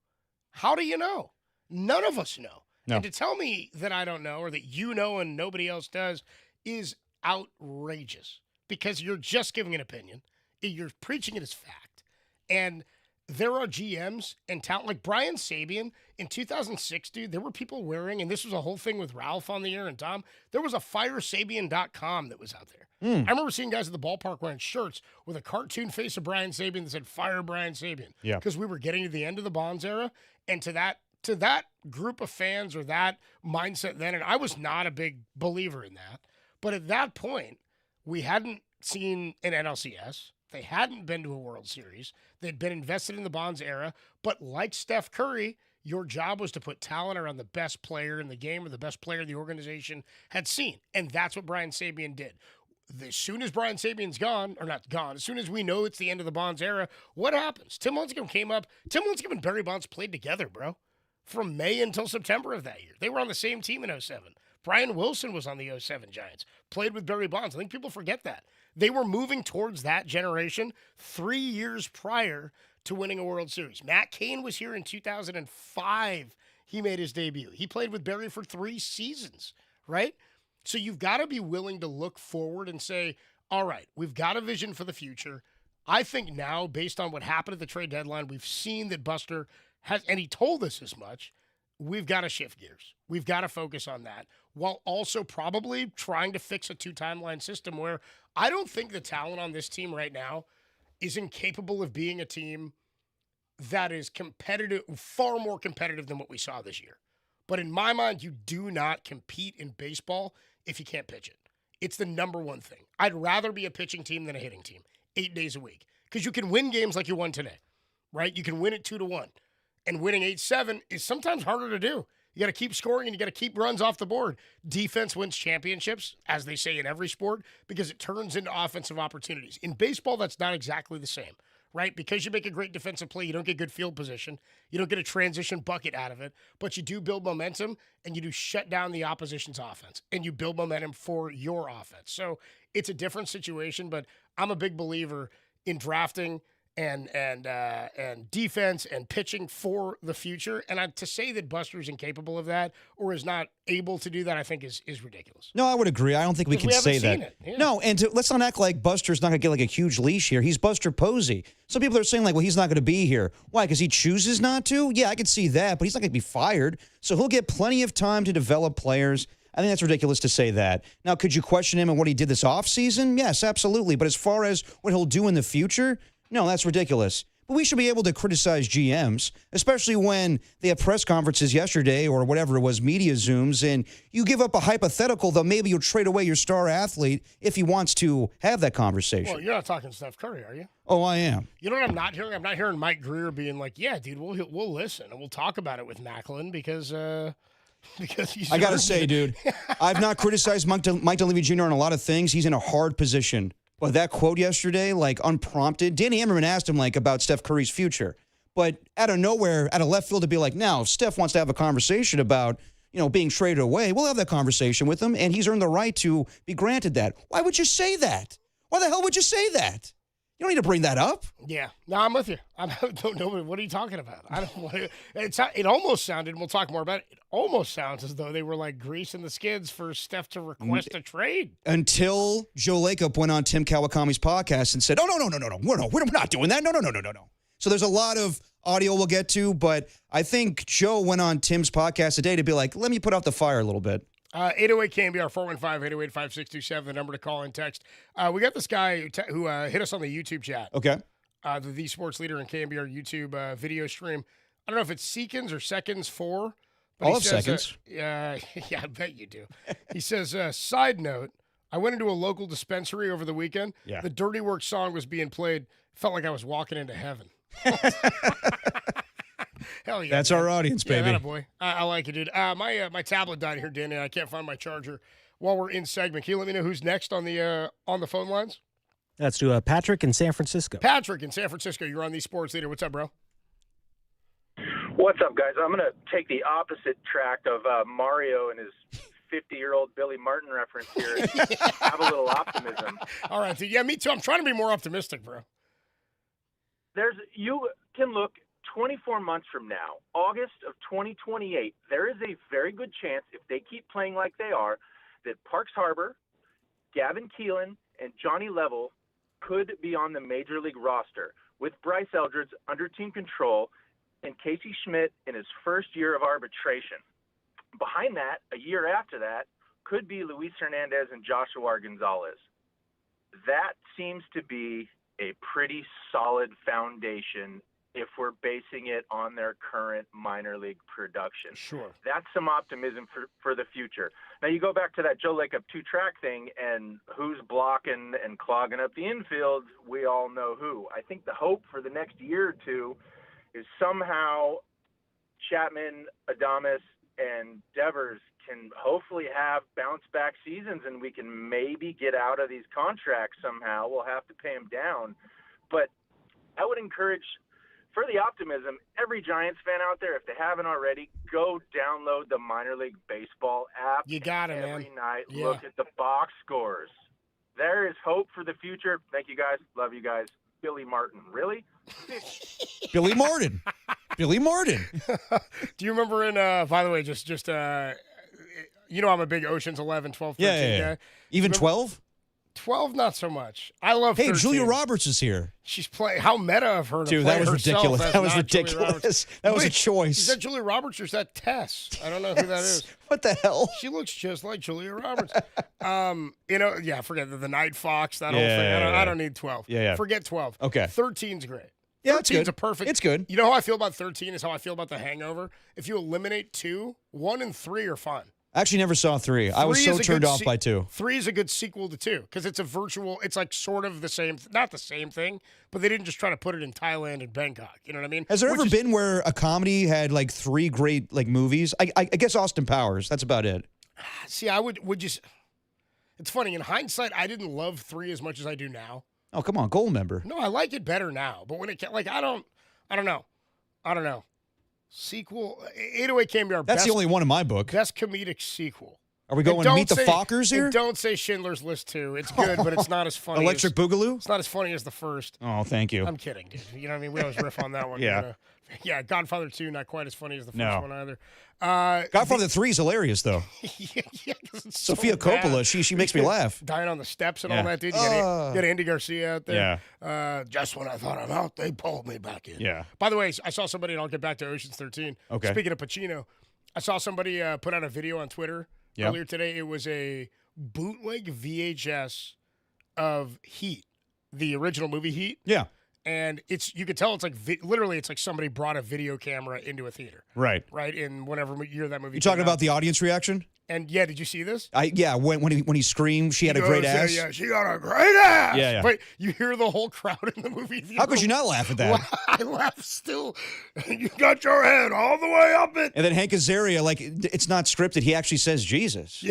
How do you know? None of us know. No. And to tell me that I don't know, or that you know and nobody else does, is outrageous, because you're just giving an opinion. You're preaching it as fact. And there are GMs and talent like Brian Sabian in 2006, dude. There were people wearing, and this was a whole thing with Ralph on the air and Tom, there was a firesabian.com that was out there. I remember seeing guys at the ballpark wearing shirts with a cartoon face of Brian Sabian that said "Fire Brian Sabian." Yeah. Because we were getting to the end of the Bonds era, and to that group of fans or that mindset then, and I was not a big believer in that, but at that point, we hadn't seen an NLCS. They hadn't been to a World Series. They'd been invested in the Bonds era, but like Steph Curry, your job was to put talent around the best player in the game or the best player the organization had seen, and that's what Brian Sabian did. As soon as Brian Sabian's gone, or not gone, as soon as we know it's the end of the Bonds era, what happens? Tim Lincecum came up. Tim Lincecum and Barry Bonds played together, bro, from May until September of that year. They were on the same team in 2007. Brian Wilson was on the 2007 Giants, played with Barry Bonds. I think people forget that. They were moving towards that generation 3 years prior to winning a World Series. Matt Cain was here in 2005. He made his debut. He played with Barry for 3 seasons, right? So you've got to be willing to look forward and say, all right, we've got a vision for the future. I think now, based on what happened at the trade deadline, we've seen that Buster has, and he told us as much, we've got to shift gears. We've got to focus on that, while also probably trying to fix a 2-timeline system where I don't think the talent on this team right now is incapable of being a team that is competitive, far more competitive than what we saw this year. But in my mind, you do not compete in baseball if you can't pitch it. It's the number one thing. I'd rather be a pitching team than a hitting team 8 days a week, because you can win games like you won today, right? You can win it 2-1. And winning 8-7 is sometimes harder to do. You got to keep scoring and you got to keep runs off the board. Defense wins championships, as they say in every sport, because it turns into offensive opportunities. In baseball, that's not exactly the same, right? Because you make a great defensive play, you don't get good field position. You don't get a transition bucket out of it, but you do build momentum and you do shut down the opposition's offense and you build momentum for your offense. So it's a different situation, but I'm a big believer in drafting and defense and pitching for the future. And to say that Buster's incapable of that or is not able to do that, I think is ridiculous. No, I would agree. I don't think we can say that. Yeah. No, and let's not act like Buster's not going to get like a huge leash here. He's Buster Posey. Some people are saying like, well, he's not going to be here. Why? Because he chooses not to? Yeah, I can see that, but he's not going to be fired. So he'll get plenty of time to develop players. I think that's ridiculous to say that. Now, could you question him on what he did this offseason? Yes, absolutely. But as far as what he'll do in the future, no, that's ridiculous. But we should be able to criticize GMs, especially when they have press conferences yesterday or whatever it was, media Zooms, and you give up a hypothetical that maybe you'll trade away your star athlete if he wants to have that conversation. Well, you're not talking Steph Curry, are you? Oh, I am. You know what I'm not hearing? I'm not hearing Mike Greer being like, yeah, dude, we'll listen and we'll talk about it with Macklin because he's I got to say, dude, I've not criticized Mike Dunleavy Jr. on a lot of things. He's in a hard position. But that quote yesterday, like unprompted, Danny Emmerman asked him like about Steph Curry's future. But out of nowhere, out of left field to be like, now, if Steph wants to have a conversation about, being traded away, we'll have that conversation with him, and he's earned the right to be granted that. Why would you say that? Why the hell would you say that? You don't need to bring that up. Yeah. No, I'm with you. I don't know. What are you talking about? I don't want to. It almost sounded, and we'll talk more about it, it almost sounds as though they were like greasing the skids for Steph to request a trade. Until Joe Lacob went on Tim Kawakami's podcast and said, oh, no. We're not doing that. No. So there's a lot of audio we'll get to, but I think Joe went on Tim's podcast today to be like, let me put out the fire a little bit. 808 KMBR 415-808-5627, the number to call and text. We got this guy who hit us on the YouTube chat. Okay. The Sports Leader and KMBR YouTube video stream. I don't know if it's Seconds or Seconds 4. But All of Seconds. Yeah, I bet you do. He says, side note, I went into a local dispensary over the weekend. Yeah. The Dirty Work song was being played. Felt like I was walking into heaven. Hell yeah. That's man. our audience, baby. Yeah, boy. I like it, dude. My tablet died here, Danny, and I can't find my charger while we're in segment. Can you let me know who's next on the phone lines? Let's do Patrick in San Francisco. Patrick in San Francisco, you're on the Sports Leader. What's up, bro? What's up, guys? I'm going to take the opposite track of Mario and his 50-year-old Billy Martin reference here and have a little optimism. All right, dude. Yeah, me too. I'm trying to be more optimistic, bro. You can look 24 months from now, August of 2028, there is a very good chance, if they keep playing like they are, that Parks Harbor, Gavin Keelan, and Johnny Level could be on the Major League roster with Bryce Eldridge under team control and Casey Schmidt in his first year of arbitration. Behind that, a year after that, could be Luis Hernandez and Joshua Gonzalez. That seems to be a pretty solid foundation if we're basing it on their current minor league production. Sure. That's some optimism for the future. Now, you go back to that Joe Lacob two-track thing and who's blocking and clogging up the infield, we all know who. I think the hope for the next year or two is somehow Chapman, Adames, and Devers can hopefully have bounce-back seasons and we can maybe get out of these contracts somehow. We'll have to pay them down. But I would encourage, for the optimism, every Giants fan out there, if they haven't already, go download the Minor League Baseball app. You got it, every man. night, Yeah. look at the box scores. There is hope for the future. Thank you, guys. Love you guys. Billy Martin. Really? Billy Martin. Billy Martin. Do you remember in, by the way, just I'm a big Ocean's 11, 12, 13 Yeah. guy. Even 12? 12, not so much. I love 13. Julia Roberts is here. She's playing. How meta of her to Dude, play that was herself ridiculous. as That was not Julia ridiculous. Roberts. That was a Wait, choice. Is that Julia Roberts or is that Tess? I don't know who that is. What the hell? She looks just like Julia Roberts. Forget the Night Fox, that whole thing. I don't need 12. Yeah. Forget 12. Okay. 13's great. Yeah, it's 13's good. a perfect. It's good. You know how I feel about 13 is how I feel about The Hangover. If you eliminate 2, 1 and 3 are fun. I actually never saw 3. I was so turned off by 2. 3 is a good sequel to 2 because it's a virtual. It's like sort of the same, not the same thing, but they didn't just try to pput it in Thailand and Bangkok. You know what I mean? Has there ever been where a comedy had like 3 great like movies? I guess Austin Powers. That's about it. See, I would just. It's funny in hindsight. I didn't love 3 as much as I do now. Oh, come on, gold member. No, I like it better now. But when it like, I don't know. Sequel, 808 can be our That's best. the only one in my book. Best comedic sequel. Are we going to Meet the Fockers here? Don't say Schindler's List 2. It's good, but it's not as funny. Electric Boogaloo? It's not as funny as the first. Oh, thank you. I'm kidding, dude. You know what I mean? We always riff on that one. Yeah. Yeah, Godfather 2, not quite as funny as the first No. one either. Godfather 3 is hilarious, though. yeah, 'cause it's Sofia so Coppola, bad. she makes me laugh. Dying on the steps and Yeah. all that, dude. You got Andy Garcia out there. Yeah. Just when I thought I'm out, they pulled me back in. Yeah. By the way, I saw somebody, and I'll get back to Ocean's 13. Okay. Speaking of Pacino, I saw somebody put out a video on Twitter earlier today. It was a bootleg VHS of Heat, the original movie Heat. Yeah. And you could tell it's like literally it's like somebody brought a video camera into a theater. Right. Right, in whatever year that movie You came talking out. about the audience reaction? And yeah, did you see this? When he screamed, she had a great ass. Yeah, she got a great ass. Yeah. But you hear the whole crowd in the movie. How could you not laugh at that? I laugh still. You got your head all the way up it. And then Hank Azaria, like, it's not scripted. He actually says Jesus.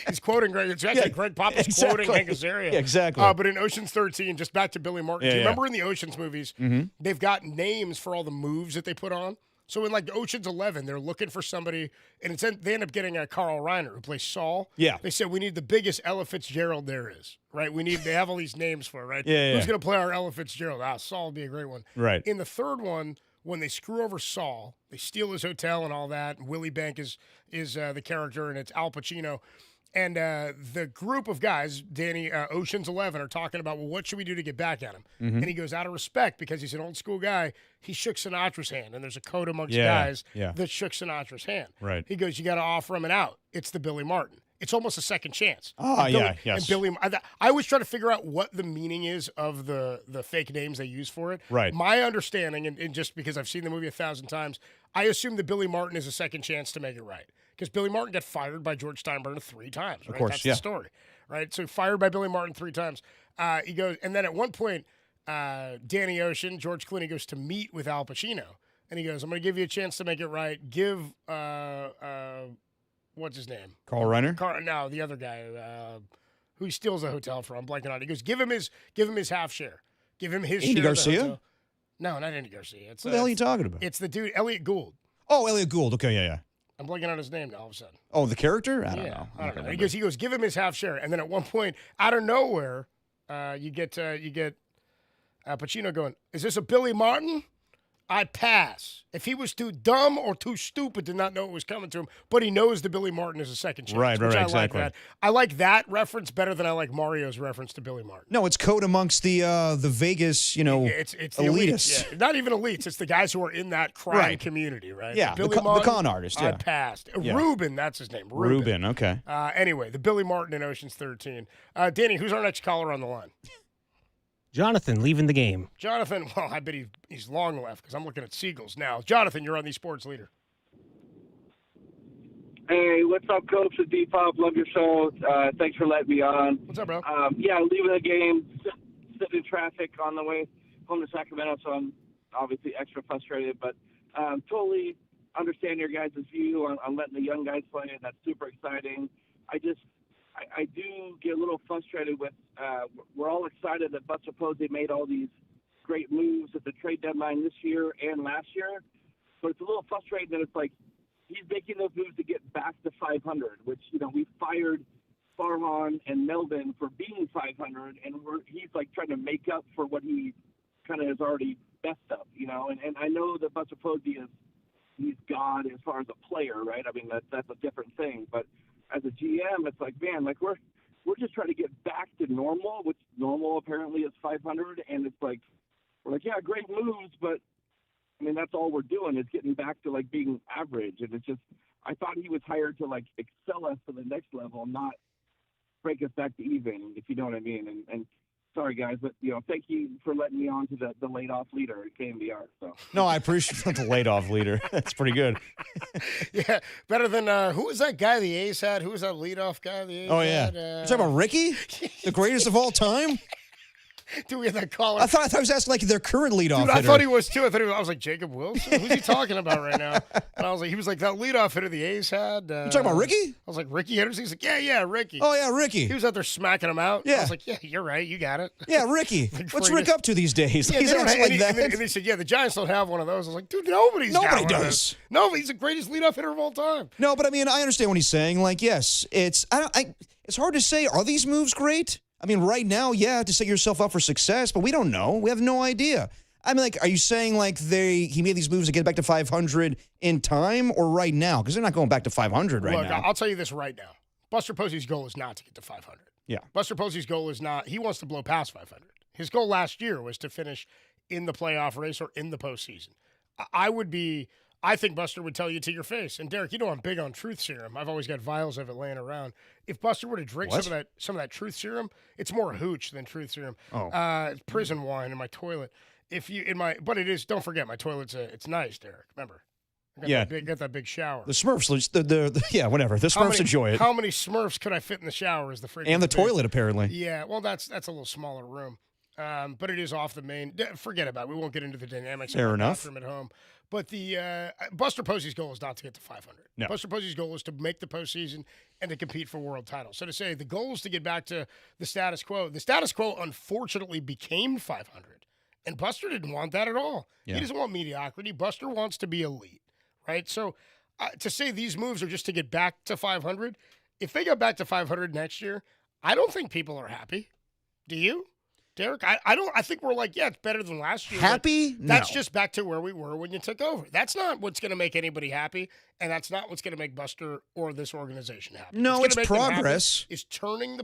He's quoting Greg. It's actually Greg Papa's quoting Hank Azaria. Yeah, exactly. But in Ocean's 13, just back to Billy Martin. Do you remember in the Ocean's movies, they've got names for all the moves that they put on? So in like Ocean's 11, they're looking for somebody, and they end up getting Carl Reiner, who plays Saul. Yeah. They said, we need the biggest Ella Fitzgerald there is, right? They have all these names for it, right? Yeah. Who's going to play our Ella Fitzgerald? Saul would be a great one. Right. In the third one, when they screw over Saul, they steal his hotel and all that, and Willie Bank is the character, and it's Al Pacino. And the group of guys, Danny, Ocean's 11, are talking about, well, what should we do to get back at him? And he goes, out of respect, because he's an old school guy, he shook Sinatra's hand. And there's a code amongst guys that shook Sinatra's hand. Right. He goes, you got to offer him an out. It's the Billy Martin. It's almost a second chance. Oh, Yes. yes. And I always try to figure out what the meaning is of the fake names they use for it. Right. My understanding, and just because I've seen the movie 1,000 times, I assume that Billy Martin is a second chance to make it right. Because Billy Martin got fired by George Steinbrenner 3 times, right? Of course, That's the story, right? So fired by Billy Martin 3 times. He goes, and then at one point, Danny Ocean, George Clooney goes to meet with Al Pacino, and he goes, "I'm going to give you a chance to make it right. Give what's his name? Carl Reiner? No, the other guy who he steals a hotel from. I'm blanking on it. He goes, give him his half share. Give him his Andy share of the Garcia? hotel." No, not Andy Garcia. It's, What the hell are you talking about? It's the dude Elliot Gould. Oh, Elliot Gould. Okay, yeah. I'm blanking on his name now all of a sudden. Oh, the character? I don't Yeah, know. I don't know. He goes, give him his half share, and then at one point, out of nowhere, you get Pacino going, "Is this a Billy Martin?" I pass. If he was too dumb or too stupid to not know it was coming to him, but he knows the Billy Martin is a second chance. Right, which I exactly. like that. I like that reference better than I like Mario's reference to Billy Martin. No, it's code amongst the Vegas, It's the elitists. Yeah. Not even elites. It's the guys who are in that crime Right. community, right? Yeah, Billy the Martin, con artist, I yeah. passed. Yeah. Ruben, that's his name. Ruben, okay. Anyway, the Billy Martin in Ocean's 13. Danny, who's our next caller on the line? Jonathan leaving the game. Jonathan, well, I bet he's long left because I'm looking at Seagulls now. Jonathan, you're on the Sports Leader. Hey, what's up, Coach? With D-Pop, love your show. Thanks for letting me on. What's up, bro? Leaving the game, sitting in traffic on the way home to Sacramento, so I'm obviously extra frustrated, but totally understand your guys' view on letting the young guys play, and that's super exciting. I do get a little frustrated with we're all excited that Buster Posey made all these great moves at the trade deadline this year and last year, but it's a little frustrating that it's like he's making those moves to get back to 500, which, we fired Farhan and Melvin for being 500, and he's like trying to make up for what he kind of has already messed up, and I know that Buster Posey he's God as far as a player, right? I mean, that's a different thing, but as a GM, it's like, man, like we're just trying to get back to normal, which normal apparently is 500, and it's like we're like, yeah, great moves, but I mean that's all we're doing is getting back to like being average, and it's just I thought he was hired to like excel us to the next level, not break us back to even, if you know what I mean. And sorry guys, but thank you for letting me on to the laid off leader at KMBR. So No, I appreciate the laid off leader. That's pretty good. Yeah, better than who was that guy the A's had? Who was that leadoff guy the A's Oh, yeah. had? You talking about Ricky? The greatest of all time? Do we have that caller? I thought I was asking like their current leadoff hitter. I thought he was too. I was like, Jacob Wilson? Who's he talking about right now? And I was like, he was like, that leadoff hitter the A's had. You talking about Ricky? I was like, Ricky Henderson? He's like, yeah, Ricky. Oh, yeah, Ricky. He was out there smacking him out. Yeah. I was like, yeah, you're right. You got it. Yeah, Ricky. What's Rick up to these days? Yeah, He's acting like that. And he said, yeah, the Giants don't have one of those. I was like, dude, nobody does. No, he's the greatest leadoff hitter of all time. No, but I mean, I understand what he's saying. Like, yes, it's hard to say. Are these moves great? I mean, right now, yeah, to set yourself up for success, but we don't know. We have no idea. I mean, like, are you saying like he made these moves to get back to 500 in time or right now? Because they're not going back to 500 right now. Look, I'll tell you this right now. Buster Posey's goal is not to get to 500. Yeah. Buster Posey's goal is not. He wants to blow past 500. His goal last year was to finish in the playoff race or in the postseason. I think Buster would tell you to your face. And Derek, you know I'm big on truth serum. I've always got vials of it laying around. If Buster were to drink some of that truth serum, it's more hooch than truth serum. Oh. It's prison wine in my toilet. But it is. Don't forget, my toilet's it's nice, Derek. Remember. Got that big shower. The Smurfs, whatever. The Smurfs enjoy it. How many Smurfs could I fit in the shower? Is the fridge and the toilet apparently? Yeah, well, that's a little smaller room, but it is off the main. Forget about it. We won't get into the dynamics. Fair of the enough. bathroom at home, but the Buster Posey's goal is not to get to 500. No. Buster Posey's goal is to make the postseason and to compete for world titles. So to say the goal is to get back to the status quo. The status quo, unfortunately, became 500, and Buster didn't want that at all. Yeah. He doesn't want mediocrity. Buster wants to be elite. Right? So to say these moves are just to get back to 500, if they go back to 500 next year, I don't think people are happy. Do you, Derek? I don't. I think we're like, yeah, it's better than last year. Happy? That's No. just back to where we were when you took over. That's not what's going to make anybody happy, and that's not what's going to make Buster or this organization happy. No, it's gonna make them happy progress. is turning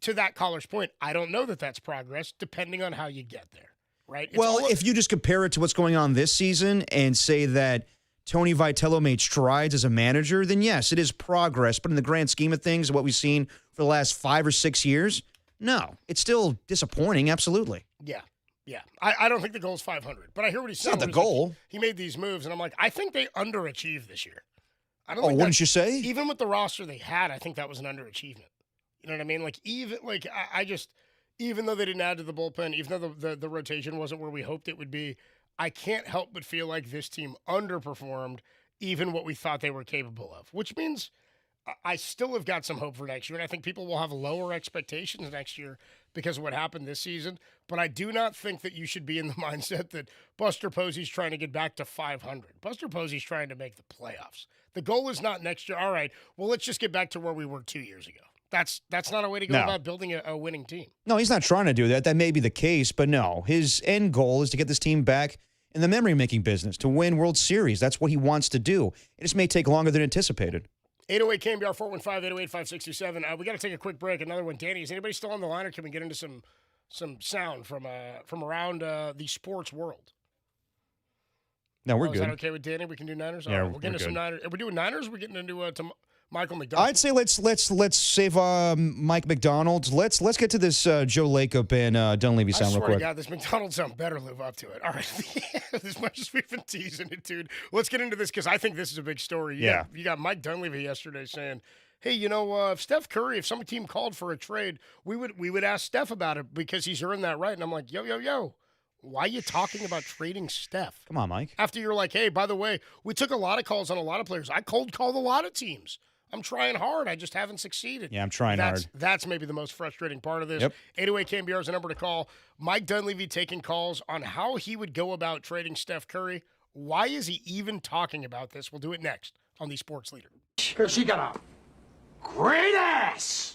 to that caller's point. I don't know that that's progress, depending on how you get there. Right? Well, if you just compare it to what's going on this season and say that Tony Vitello made strides as a manager, then yes, it is progress. But in the grand scheme of things, what we've seen for the last 5 or 6 years, no, it's still disappointing. Absolutely. Yeah. I don't think the goal is 500, but I hear what he's saying. It's not the goal. He made these moves, and I'm like, I think they underachieved this year. I don't. Wouldn't you say? Even with the roster they had, I think that was an underachievement. You know what I mean? Like even though they didn't add to the bullpen, even though the rotation wasn't where we hoped it would be, I can't help but feel like this team underperformed even what we thought they were capable of, which means I still have got some hope for next year, and I think people will have lower expectations next year because of what happened this season. But I do not think that you should be in the mindset that Buster Posey's trying to get back to 500. Buster Posey's trying to make the playoffs. The goal is not next year. All right, well, let's just get back to where we were 2 years ago. That's not a way to go about building a winning team. No, he's not trying to do that. That may be the case, but no. His end goal is to get this team back in the memory-making business, to win World Series. That's what he wants to do. It just may take longer than anticipated. 808 KMBR 415-808-5627. We got to take a quick break. Another one. Danny, is anybody still on the line, or can we get into some sound from around the sports world? No, we're good. Is that okay with Danny? We can do Niners? Yeah, All right, we're getting into some Niners. Are we doing Niners, or are we getting into to Michael McDonald? I'd say let's save Mike McDonald. Let's get to this Joe Lacob and Dunleavy sound real quick. I swear to God, this McDonald sound better live up to it. All right, as much as we've been teasing it, dude, let's get into this because I think this is a big story. You got Mike Dunleavy yesterday saying, hey, if Steph Curry, if some team called for a trade, we would ask Steph about it because he's earned that right. And I'm like, yo. Why are you talking about trading Steph? Come on, Mike. After you're like, hey, by the way, we took a lot of calls on a lot of players. I cold called a lot of teams. I'm trying hard. I just haven't succeeded. Yeah, I'm trying hard. That's maybe the most frustrating part of this. Yep. 808 KMBR is the number to call. Mike Dunleavy taking calls on how he would go about trading Steph Curry. Why is he even talking about this? We'll do it next on the Sports Leader. Because she got a great ass.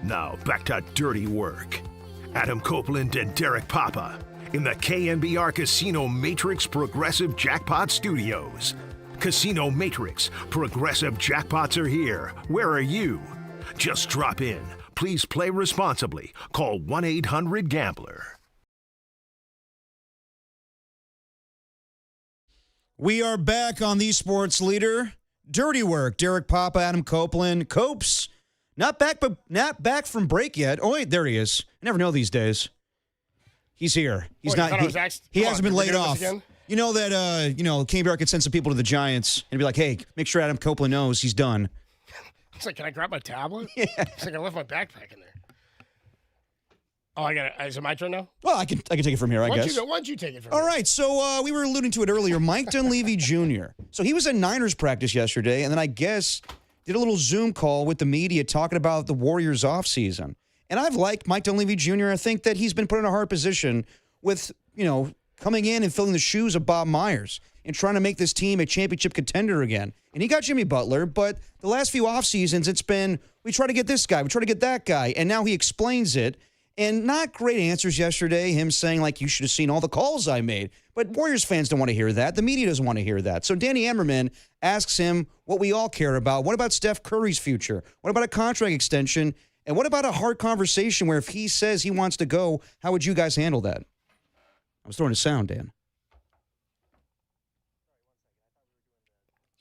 Now back to dirty work. Adam Copeland and Derek Papa in the KNBR Casino Matrix Progressive Jackpot Studios. Casino Matrix Progressive Jackpots are here. Where are you? Just drop in. Please play responsibly. Call 1-800-GAMBLER. We are back on the Sports Leader. Dirty Work. Derek Papa, Adam Copeland. Copes, not back from break yet. Oh, wait, there he is. I never know these days. He's here. He's not. He hasn't been laid off. You know that, KNBR could send some people to the Giants and be like, hey, make sure Adam Copeland knows he's done. It's like, can I grab my tablet? Yeah. It's like I left my backpack in there. Oh, I got it. Is it my turn now? Well, I can take it from here, I guess. Why don't you take it from here? All right, so we were alluding to it earlier. Mike Dunleavy Jr. So he was at Niners practice yesterday, and then I guess did a little Zoom call with the media talking about the Warriors offseason. And I've liked Mike Dunleavy Jr. I think that he's been put in a hard position with, coming in and filling the shoes of Bob Myers and trying to make this team a championship contender again. And he got Jimmy Butler, but the last few off seasons, it's been, we try to get this guy, we try to get that guy, and now he explains it. And not great answers yesterday, him saying, like, you should have seen all the calls I made. But Warriors fans don't want to hear that. The media doesn't want to hear that. So Danny Emmerman asks him what we all care about. What about Steph Curry's future? What about a contract extension? And what about a hard conversation where if he says he wants to go, how would you guys handle that? I was throwing a sound, Dan.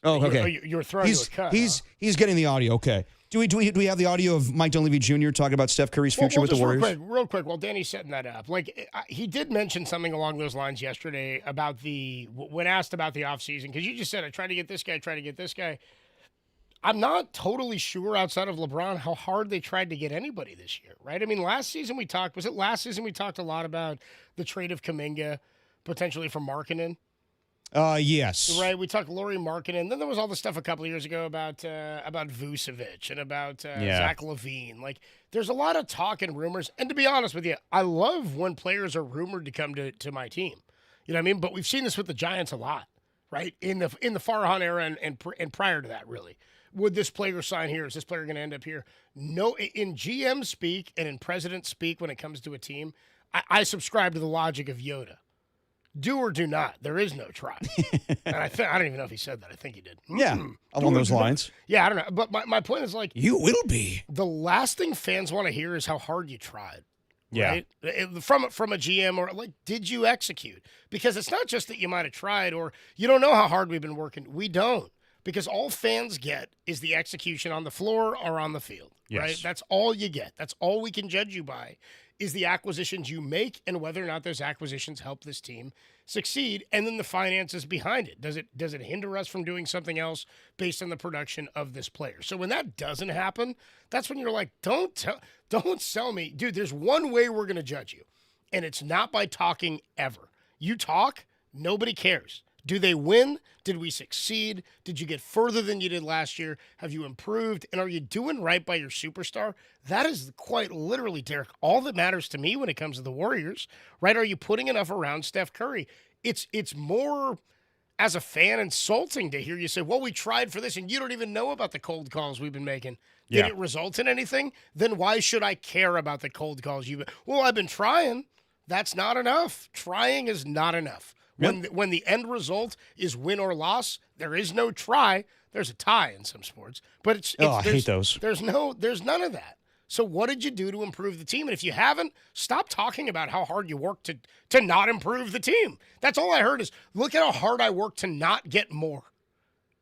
Oh, okay. You're throwing a cut. He's getting the audio. Okay. Do we have the audio of Mike Dunleavy Jr. talking about Steph Curry's future with the Warriors? Real quick, while Danny's setting that up, he did mention something along those lines yesterday about when asked about the offseason, because you just said, I tried to get this guy. I'm not totally sure outside of LeBron how hard they tried to get anybody this year, right? I mean, last season we talked a lot about the trade of Kuminga potentially for Markkanen. Yes. Right, we talked Lauri Markkanen. Then there was all the stuff a couple of years ago about Vucevic and about Zach LaVine. Like, there's a lot of talk and rumors. And to be honest with you, I love when players are rumored to come to my team. You know what I mean? But we've seen this with the Giants a lot, right? In the Farhan era and prior to that, really. Would this player sign here? Is this player going to end up here? No. In GM speak and in president speak when it comes to a team, I subscribe to the logic of Yoda. Do or do not. There is no try. And I don't even know if he said that. I think he did. Yeah, along those lines. Yeah, I don't know. But my point is, like, you will be. The last thing fans want to hear is how hard you tried. Yeah. Right? From a GM, or like, did you execute? Because it's not just that you might have tried or you don't know how hard we've been working. We don't. Because all fans get is the execution on the floor or on the field. Yes. Right? That's all you get. That's all we can judge you by is the acquisitions you make and whether or not those acquisitions help this team succeed, and then the finances behind it. Does it hinder us from doing something else based on the production of this player? So when that doesn't happen, that's when you're like, don't sell me. Dude, there's one way we're going to judge you, and it's not by talking ever. You talk, nobody cares. Do they win? Did we succeed? Did you get further than you did last year? Have you improved? And are you doing right by your superstar? That is quite literally, Derek, all that matters to me when it comes to the Warriors, right? Are you putting enough around Steph Curry? It's more, as a fan, insulting to hear you say, well, we tried for this, and you don't even know about the cold calls we've been making. Did it result in anything? Then why should I care about the cold calls you've been? Well, I've been trying. That's not enough. Trying is not enough. When the end result is win or loss, there is no try. There's a tie in some sports, but I hate those. There's none of that. So what did you do to improve the team? And if you haven't, stop talking about how hard you worked to not improve the team. That's all I heard is, look at how hard I worked to not get more.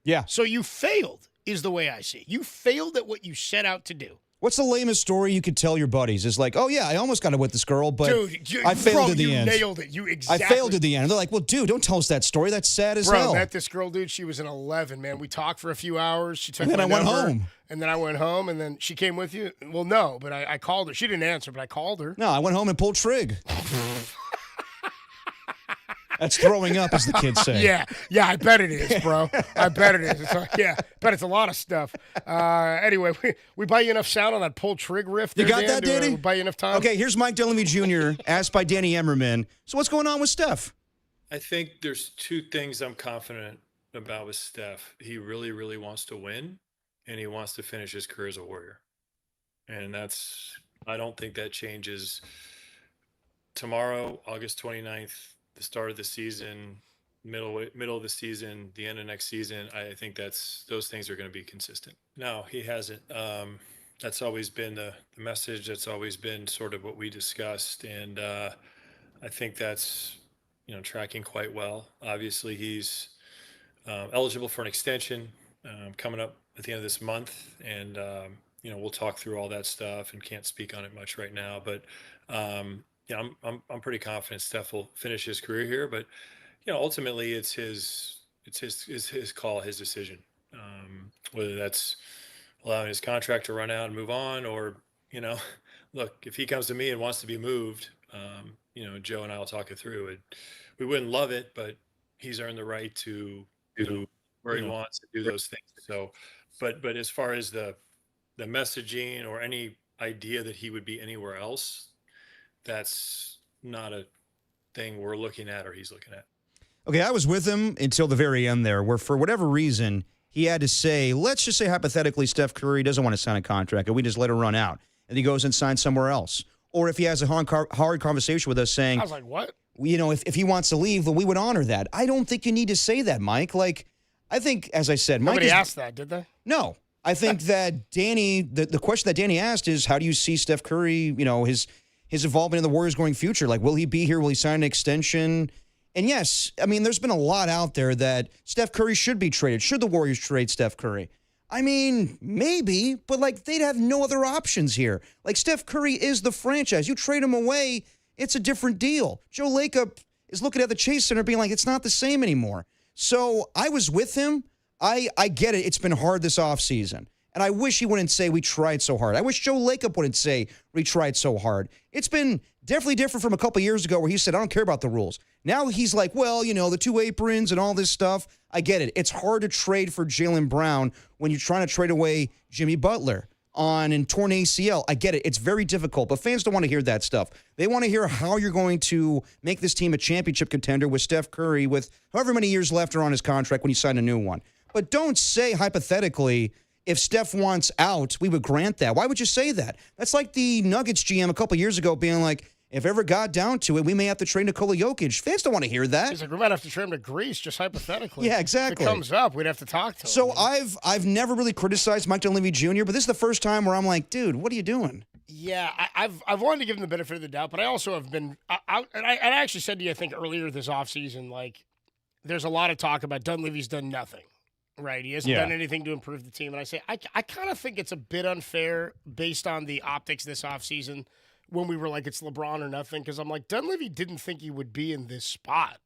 Yeah. So you failed is the way I see it. You failed at what you set out to do. What's the lamest story you could tell your buddies? Is like, oh, yeah, I almost got it with this girl, but I failed at the end. You nailed it. I failed at the end. They're like, well, dude, don't tell us that story. That's sad as hell. Bro, met this girl, dude. She was an 11, man. We talked for a few hours. She took and then I went home. And then I went home, and then she came with you? Well, no, but I called her. She didn't answer, but I called her. No, I went home and pulled trig. That's throwing up, as the kids say. Yeah, I bet it is, bro. I bet it is. But it's a lot of stuff. Anyway, we buy you enough sound on that pull trig riff. You got that, Danny? We buy you enough time? Okay, here's Mike Dunleavy Jr. asked by Danny Emmerman. So what's going on with Steph? I think there's two things I'm confident about with Steph. He really, really wants to win, and he wants to finish his career as a Warrior. And I don't think that changes tomorrow, August 29th, the start of the season, middle of the season, the end of next season. I think those things are going to be consistent. No, he hasn't. That's always been the message. That's always been sort of what we discussed. And I think that's, tracking quite well. Obviously, he's eligible for an extension coming up at the end of this month. And, we'll talk through all that stuff and can't speak on it much right now. But, I'm pretty confident Steph will finish his career here. But, ultimately it's his call, his decision. Whether that's allowing his contract to run out and move on, or, look, if he comes to me and wants to be moved, Joe and I will talk it through. We wouldn't love it, but he's earned the right to do where he wants to do those things. So, but as far as the messaging or any idea that he would be anywhere else, that's not a thing we're looking at or he's looking at. Okay, I was with him until the very end there, where for whatever reason, he had to say, let's just say hypothetically Steph Curry doesn't want to sign a contract and we just let it run out and he goes and signs somewhere else. Or if he has a hard conversation with us saying, I was like, what? If he wants to leave, well, we would honor that. I don't think you need to say that, Mike. Like, I think, as I said, Nobody asked that, did they? No. I think that Danny, the question that Danny asked is, how do you see Steph Curry, his involvement in the Warriors going future? Like, will he be here? Will he sign an extension? And yes, I mean, there's been a lot out there that Steph Curry should be traded. Should the Warriors trade Steph Curry? I mean, maybe, but like they'd have no other options here. Like Steph Curry is the franchise. You trade him away, it's a different deal. Joe Lacob is looking at the Chase Center being like, it's not the same anymore. So I was with him. I get it. It's been hard this offseason. And I wish he wouldn't say we tried so hard. I wish Joe Lacob wouldn't say we tried so hard. It's been definitely different from a couple years ago where he said, I don't care about the rules. Now he's like, well, the 2 aprons and all this stuff. I get it. It's hard to trade for Jaylen Brown when you're trying to trade away Jimmy Butler on a torn ACL. I get it. It's very difficult, but fans don't want to hear that stuff. They want to hear how you're going to make this team a championship contender with Steph Curry with however many years left are on his contract when you sign a new one. But don't say hypothetically, if Steph wants out, we would grant that. Why would you say that? That's like the Nuggets GM a couple years ago being like, if ever got down to it, we may have to trade Nikola Jokic. Fans don't want to hear that. He's like, we might have to trade him to Greece, just hypothetically. Yeah, exactly. If it comes up, we'd have to talk to him. So I've never really criticized Mike Dunleavy Jr., but this is the first time where I'm like, dude, what are you doing? Yeah, I've wanted to give him the benefit of the doubt, but I also have been and I actually said to you, I think, earlier this offseason, like, there's a lot of talk about Dunleavy's done nothing. Right, he hasn't done anything to improve the team. And I say, I kind of think it's a bit unfair based on the optics this offseason when we were like, it's LeBron or nothing. Because I'm like, Dunleavy didn't think he would be in this spot,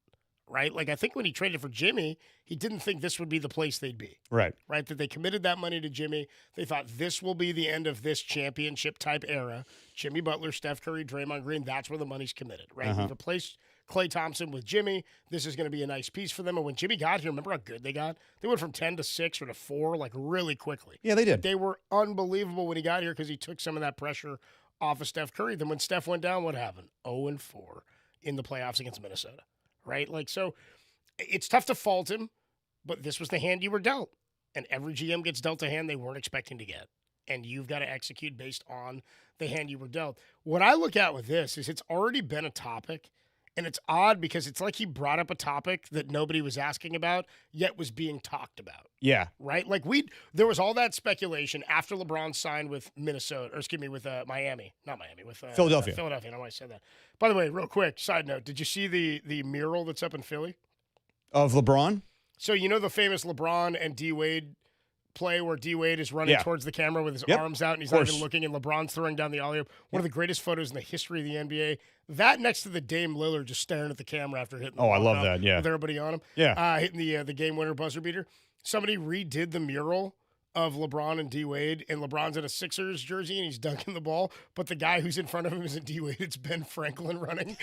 right? Like, I think when he traded for Jimmy, he didn't think this would be the place they'd be. Right. Right, that they committed that money to Jimmy. They thought this will be the end of this championship-type era. Jimmy Butler, Steph Curry, Draymond Green, that's where the money's committed, right? We've replaced Klay Thompson with Jimmy. This is going to be a nice piece for them. And when Jimmy got here, remember how good they got? They went from 10 to 6 or to 4, like, really quickly. Yeah, they did. They were unbelievable when he got here because he took some of that pressure off of Steph Curry. Then when Steph went down, what happened? 0-4 in the playoffs against Minnesota, right? Like, so it's tough to fault him, but this was the hand you were dealt. And every GM gets dealt a hand they weren't expecting to get. And you've got to execute based on the hand you were dealt. What I look at with this is it's already been a topic. And it's odd because it's like he brought up a topic that nobody was asking about, yet was being talked about. Yeah. Right? Like there was all that speculation after LeBron signed with with Miami. Not Miami, with Philadelphia. Philadelphia. I don't know why I said that. By the way, real quick, side note, did you see the mural that's up in Philly? Of LeBron? So you know the famous LeBron and D Wade play where D Wade is running towards the camera with his arms out and he's not even looking, and LeBron's throwing down the alley-oop. One of the greatest photos in the history of the NBA. That next to the Dame Lillard just staring at the camera after hitting the I love walk-off that, yeah. with everybody on him. Yeah. Hitting the game winner buzzer beater. Somebody redid the mural of LeBron and D Wade, and LeBron's in a Sixers jersey and he's dunking the ball, but the guy who's in front of him isn't D Wade, it's Ben Franklin running.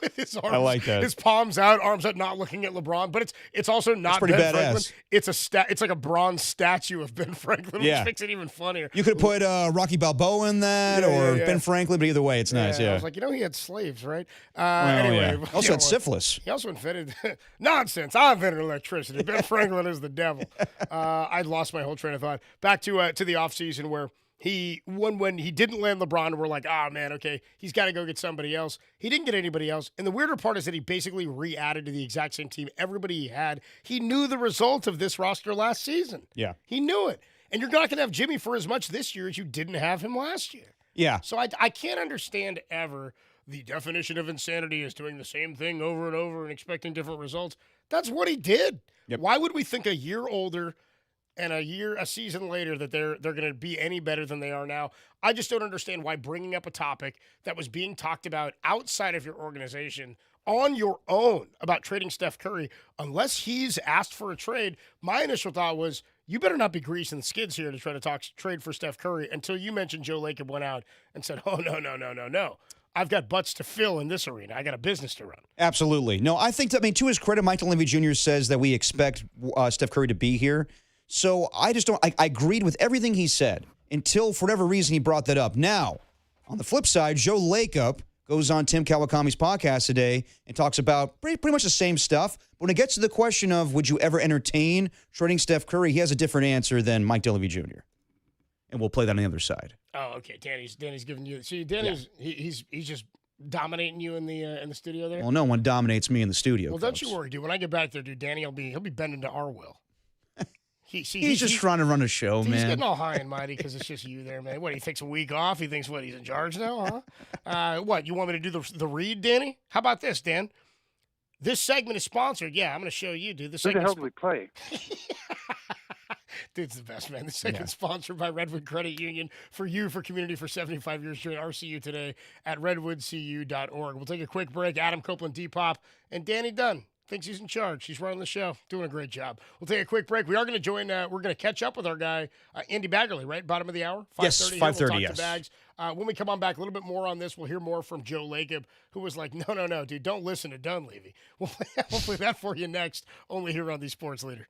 with his arms. I like that. His palms out, arms out, not looking at LeBron. But it's also not pretty Ben badass. Franklin. It's like a bronze statue of Ben Franklin, which makes it even funnier. You could have put Rocky Balboa in that or Ben Franklin, but either way, it's nice. Yeah. I was like, he had slaves, right? Anyway, also had syphilis. He also invented nonsense. I invented electricity. Ben Franklin is the devil. I lost my whole train of thought. Back to the offseason where when he didn't land LeBron, we're like, oh man, okay, he's got to go get somebody else. He didn't get anybody else. And the weirder part is that he basically re-added to the exact same team everybody he had. He knew the result of this roster last season. Yeah. He knew it. And you're not going to have Jimmy for as much this year as you didn't have him last year. Yeah. So I can't understand ever the definition of insanity is doing the same thing over and over and expecting different results. That's what he did. Yep. Why would we think a year older and a season later that they're going to be any better than they are now? I just don't understand why bringing up a topic that was being talked about outside of your organization on your own about trading Steph Curry, unless he's asked for a trade, my initial thought was, you better not be greasing the skids here to try to trade for Steph Curry until you mentioned Joe Lacob went out and said, oh, no. I've got butts to fill in this arena. I got a business to run. Absolutely. No, I think, to his credit, Mike Dunleavy Jr. says that we expect Steph Curry to be here. So I just don't. I agreed with everything he said until, for whatever reason, he brought that up. Now, on the flip side, Joe Lacob goes on Tim Kawakami's podcast today and talks about pretty much the same stuff. But when it gets to the question of would you ever entertain trading Steph Curry, he has a different answer than Mike Dunleavy Jr. And we'll play that on the other side. Oh, okay. Danny's giving you. See, Danny's he's just dominating you in the studio there. Well, no one dominates me in the studio. Well, folks. Don't you worry, dude. When I get back there, dude, Danny he'll be bending to our will. He's just trying to run a show, man. He's getting all high and mighty because it's just you there, man. What, he takes a week off? He thinks, he's in charge now, huh? What, you want me to do the read, Danny? How about this, Dan? This segment is sponsored. Yeah, I'm going to show you, dude. Who the hell do we play? Dude's the best, man. This segment's sponsored by Redwood Credit Union. For community for 75 years. Join RCU today at redwoodcu.org. We'll take a quick break. Adam Copeland, D-Pop, and Danny Dunn. Thinks he's in charge. He's running the show. Doing a great job. We'll take a quick break. We are going to join, we're going to catch up with our guy, Andy Baggerly, right? Bottom of the hour? 5:30. Yes, 5:30, we'll talk yes. to Bags. When we come on back, a little bit more on this, we'll hear more from Joe Lacob, who was like, no, dude, don't listen to Dunleavy. We'll play that for you next, only here on the Sports Leader.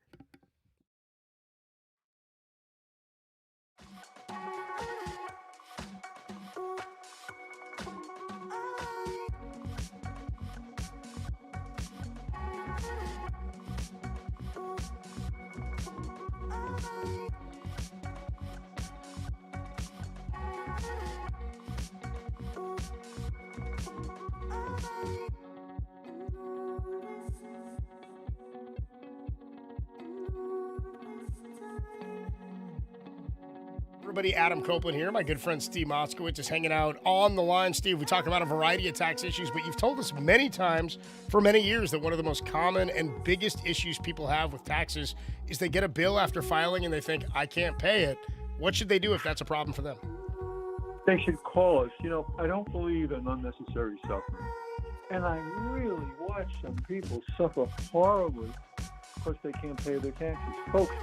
Everybody, Adam Copeland here. My good friend Steve Moskowitz is hanging out on the line. Steve, we talk about a variety of tax issues, but you've told us many times for many years that one of the most common and biggest issues people have with taxes is they get a bill after filing and they think, I can't pay it. What should they do if that's a problem for them? They should call us. I don't believe in unnecessary suffering. And I really watch some people suffer horribly because they can't pay their taxes. Folks,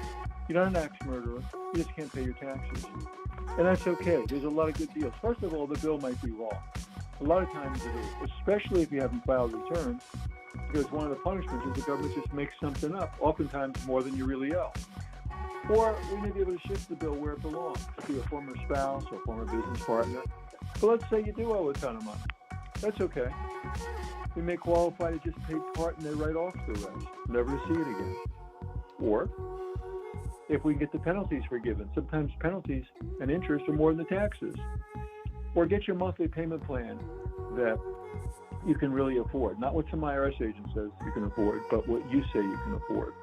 you're not an axe murderer. You just can't pay your taxes. And that's okay. There's a lot of good deals. First of all, the bill might be wrong. A lot of times it is, especially if you haven't filed returns, because one of the punishments is the government just makes something up, oftentimes more than you really owe. Or we may be able to shift the bill where it belongs, to a former spouse or former business partner. But let's say you do owe a ton of money. That's okay. We may qualify to just pay part and they write off the rest, never to see it again. Or if we get the penalties forgiven, sometimes penalties and interest are more than the taxes. Or get your monthly payment plan that you can really afford. Not what some IRS agent says you can afford, but what you say you can afford.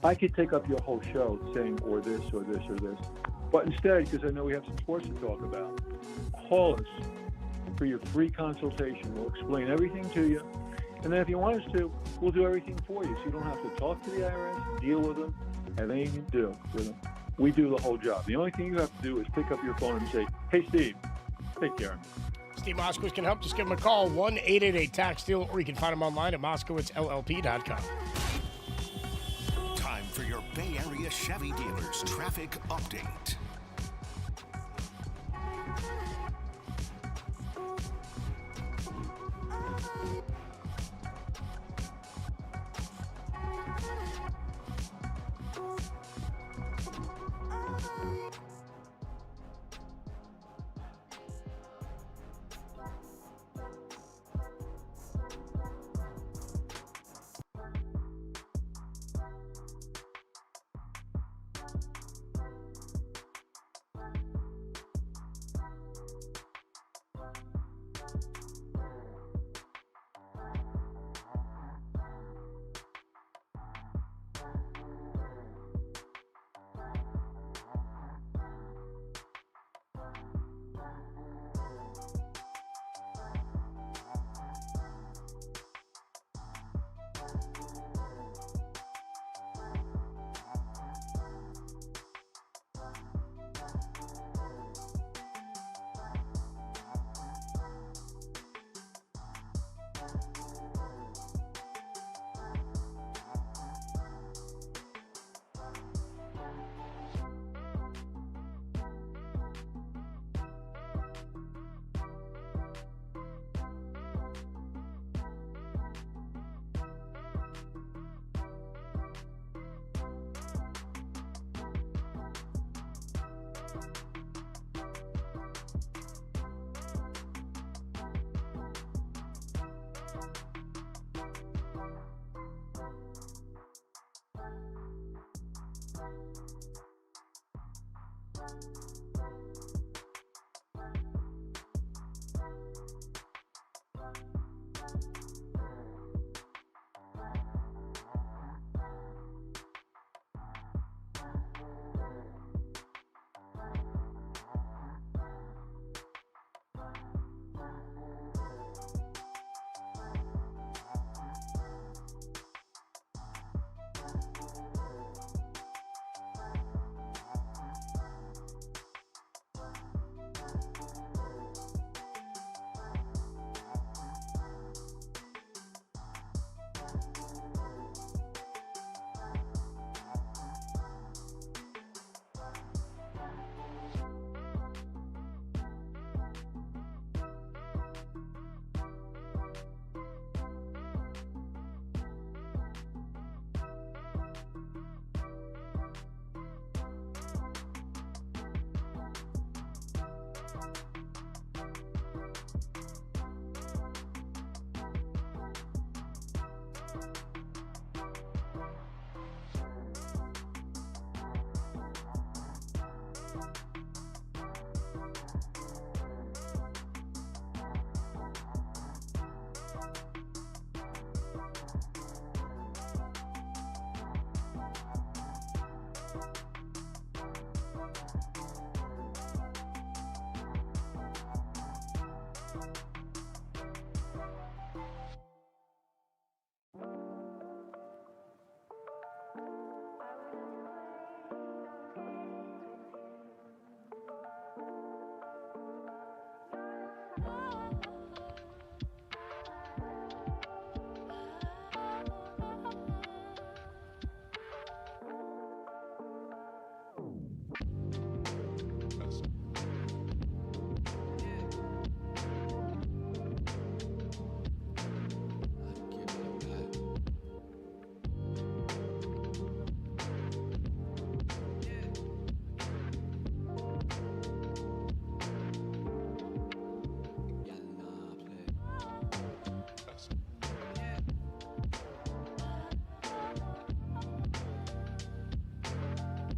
I could take up your whole show saying, or this, or this, or this. But instead, because I know we have some sports to talk about, call us for your free consultation. We'll explain everything to you. And then if you want us to, we'll do everything for you. So you don't have to talk to the IRS, deal with them, have anything to do with them. We do the whole job. The only thing you have to do is pick up your phone and say, hey, Steve, take care of me. Steve Moskowitz can help. Just give him a call, 1-888-TAX-DEAL, or you can find him online at moskowitzllp.com. Time for your Bay Area Chevy dealers traffic update.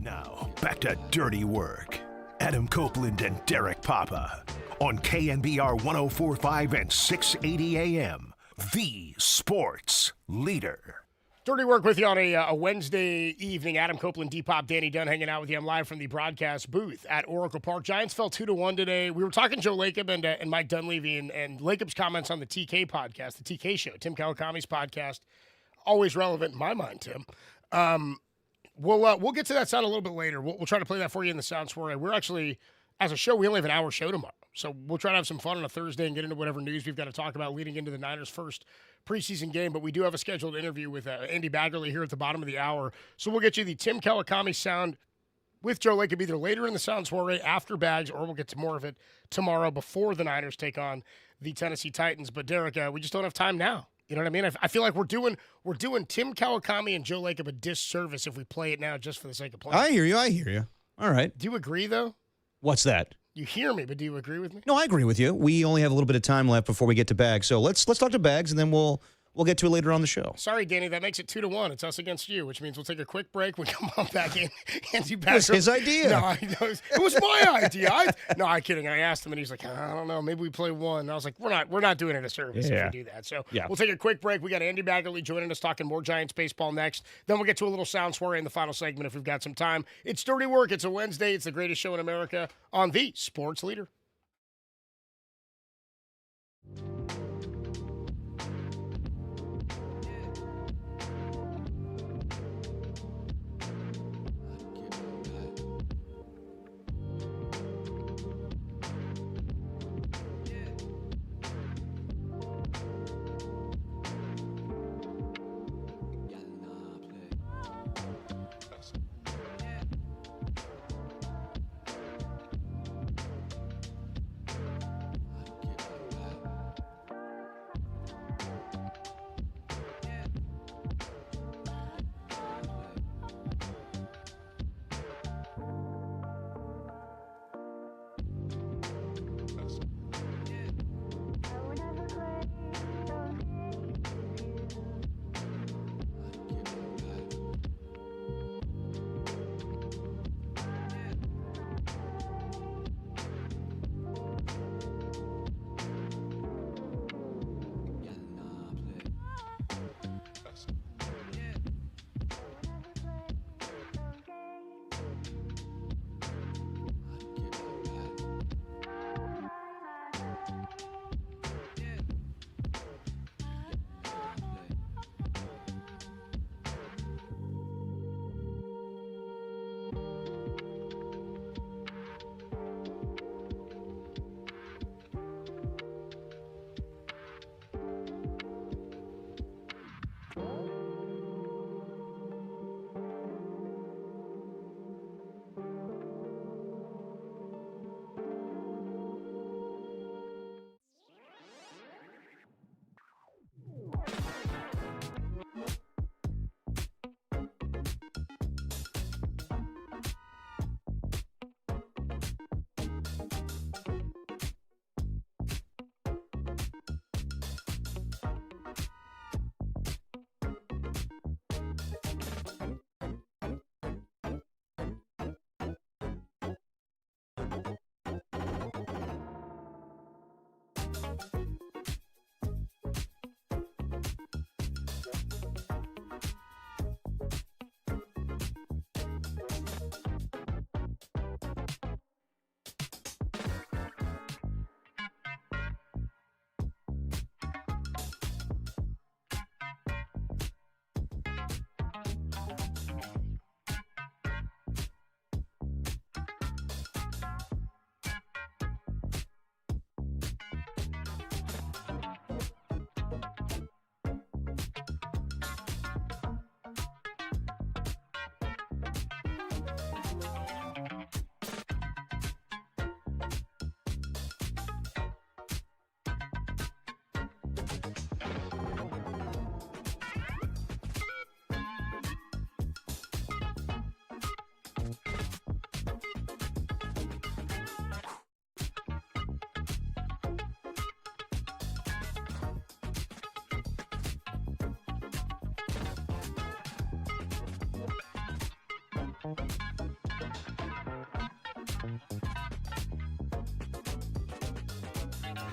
Now, back to Dirty Work. Adam Copeland and Derek Papa on KNBR 104.5 and 680 AM, the sports leader. Dirty Work with you on a Wednesday evening. Adam Copeland, D-Pop, Danny Dunn hanging out with you. I'm live from the broadcast booth at Oracle Park. Giants fell 2-1 today. We were talking Joe Lacob and Mike Dunleavy, and Lacob's comments on the TK podcast, the TK show, Tim Kawakami's podcast, always relevant in my mind, Tim. We'll get to that sound a little bit later. We'll try to play that for you in the sound soiree. We're actually, as a show, we only have an hour show tomorrow. So we'll try to have some fun on a Thursday and get into whatever news we've got to talk about leading into the Niners' first preseason game. But we do have a scheduled interview with Andy Baggerly here at the bottom of the hour. So we'll get you the Tim Kawakami sound with Joe Lacob either later in the sound soiree after Bags, or we'll get to more of it tomorrow before the Niners take on the Tennessee Titans. But Derek, we just don't have time now. You know what I mean? I feel like we're doing Tim Kawakami and Joe Lacob a disservice if we play it now just for the sake of playing. I hear you. All right. Do you agree, though? What's that? You hear me, but do you agree with me? No, I agree with you. We only have a little bit of time left before we get to Bags, so let's talk to Bags, and then we'll get to it later on the show. Sorry, Danny, that makes it 2-1. It's us against you, which means we'll take a quick break. We come on back in. Andy Baggerly. It was his idea. No, it was my idea. I'm kidding. I asked him, and he's like, I don't know. Maybe we play one. And I was like, we're not doing it a service if we do that. So we'll take a quick break. We got Andy Baggerly joining us talking more Giants baseball next. Then we'll get to a little sound soiree in the final segment if we've got some time. It's Dirty Work. It's a Wednesday. It's the greatest show in America on the Sports Leader.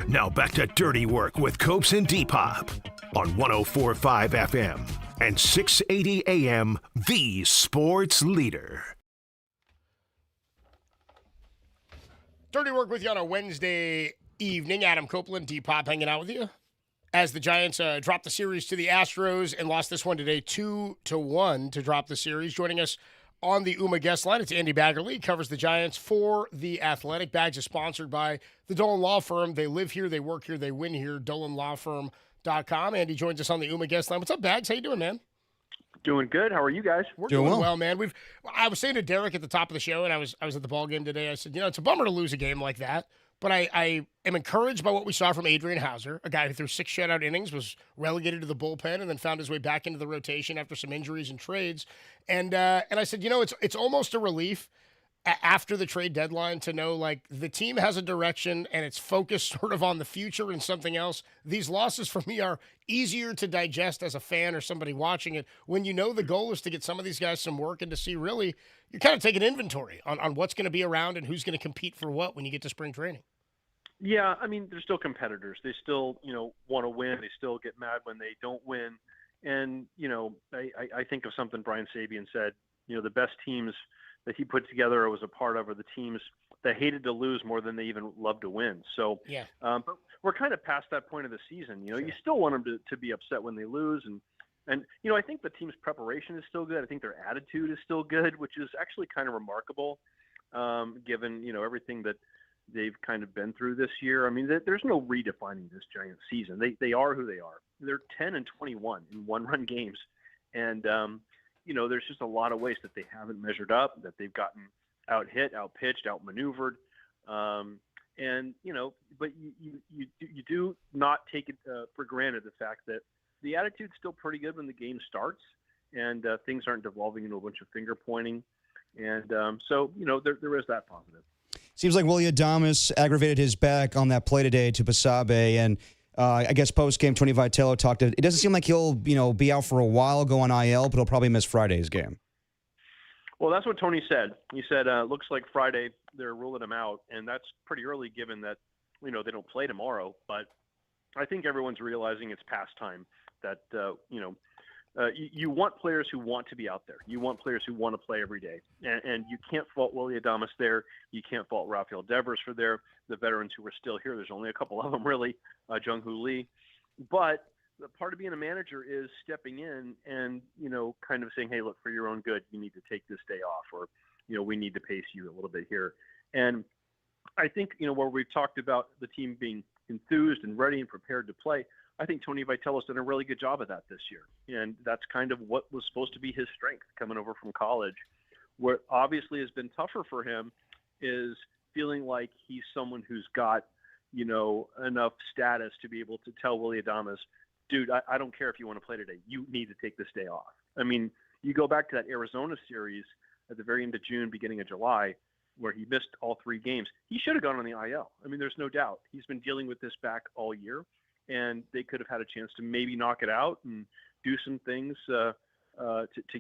Now back to Dirty Work with Copes and Depop on 104.5 FM and 680 AM, the sports leader. Dirty Work with you on a Wednesday evening. Adam Copeland, Depop hanging out with you. As the Giants dropped the series to the Astros and lost this one today 2-1 to drop the series. Joining us on the UMA guest line, it's Andy Baggerly. He covers the Giants for The Athletic. Bags is sponsored by the Dolan Law Firm. They live here, they work here, they win here. DolanLawFirm.com. Andy joins us on the UMA guest line. What's up, Bags? How you doing, man? Doing good. How are you guys? We're doing well, man. I was saying to Derek at the top of the show, and I was at the ball game today. I said, it's a bummer to lose a game like that, but I am encouraged by what we saw from Adrian Hauser, a guy who threw 6 shutout innings, was relegated to the bullpen, and then found his way back into the rotation after some injuries and trades. And I said, it's almost a relief after the trade deadline to know, like, the team has a direction and it's focused sort of on the future and something else. These losses for me are easier to digest as a fan or somebody watching it when you know the goal is to get some of these guys some work and to see really, you're kind of taking inventory on what's going to be around and who's going to compete for what when you get to spring training. Yeah, I mean, they're still competitors. They still, want to win. They still get mad when they don't win. And, I think of something Brian Sabian said, the best teams that he put together or was a part of are the teams that hated to lose more than they even loved to win. So, yeah. But we're kind of past that point of the season. You still want them to be upset when they lose. And I think the team's preparation is still good. I think their attitude is still good, which is actually kind of remarkable, given, everything that they've kind of been through this year. I mean, there's no redefining this Giants season. They are who they are. They're 10-21 in one-run games. And, there's just a lot of ways that they haven't measured up, that they've gotten out-hit, out-pitched, out-maneuvered. But you do not take it for granted the fact that the attitude's still pretty good when the game starts and things aren't devolving into a bunch of finger-pointing. And there is that positive. Seems like Willie Adames aggravated his back on that play today to Basabe, and I guess post-game, Tony Vitello talked to. It doesn't seem like he'll, be out for a while, go on IL, but he'll probably miss Friday's game. Well, that's what Tony said. He said, looks like Friday they're ruling him out, and that's pretty early given that, they don't play tomorrow. But I think everyone's realizing it's past time that, you want players who want to be out there. You want players who want to play every day. And you can't fault Willie Adames there. You can't fault Rafael Devers for there. The veterans who are still here, there's only a couple of them really, Jung-Hoo Lee. But the part of being a manager is stepping in and, kind of saying, hey, look, for your own good, you need to take this day off, or, we need to pace you a little bit here. And I think, where we've talked about the team being enthused and ready and prepared to play, I think Tony Vitello's done a really good job of that this year. And that's kind of what was supposed to be his strength coming over from college. What obviously has been tougher for him is feeling like he's someone who's got, enough status to be able to tell Willie Adames, dude, I don't care if you want to play today. You need to take this day off. I mean, you go back to that Arizona series at the very end of June, beginning of July, where he missed all 3 games. He should have gone on the IL. I mean, there's no doubt. He's been dealing with this back all year. And they could have had a chance to maybe knock it out and do some things to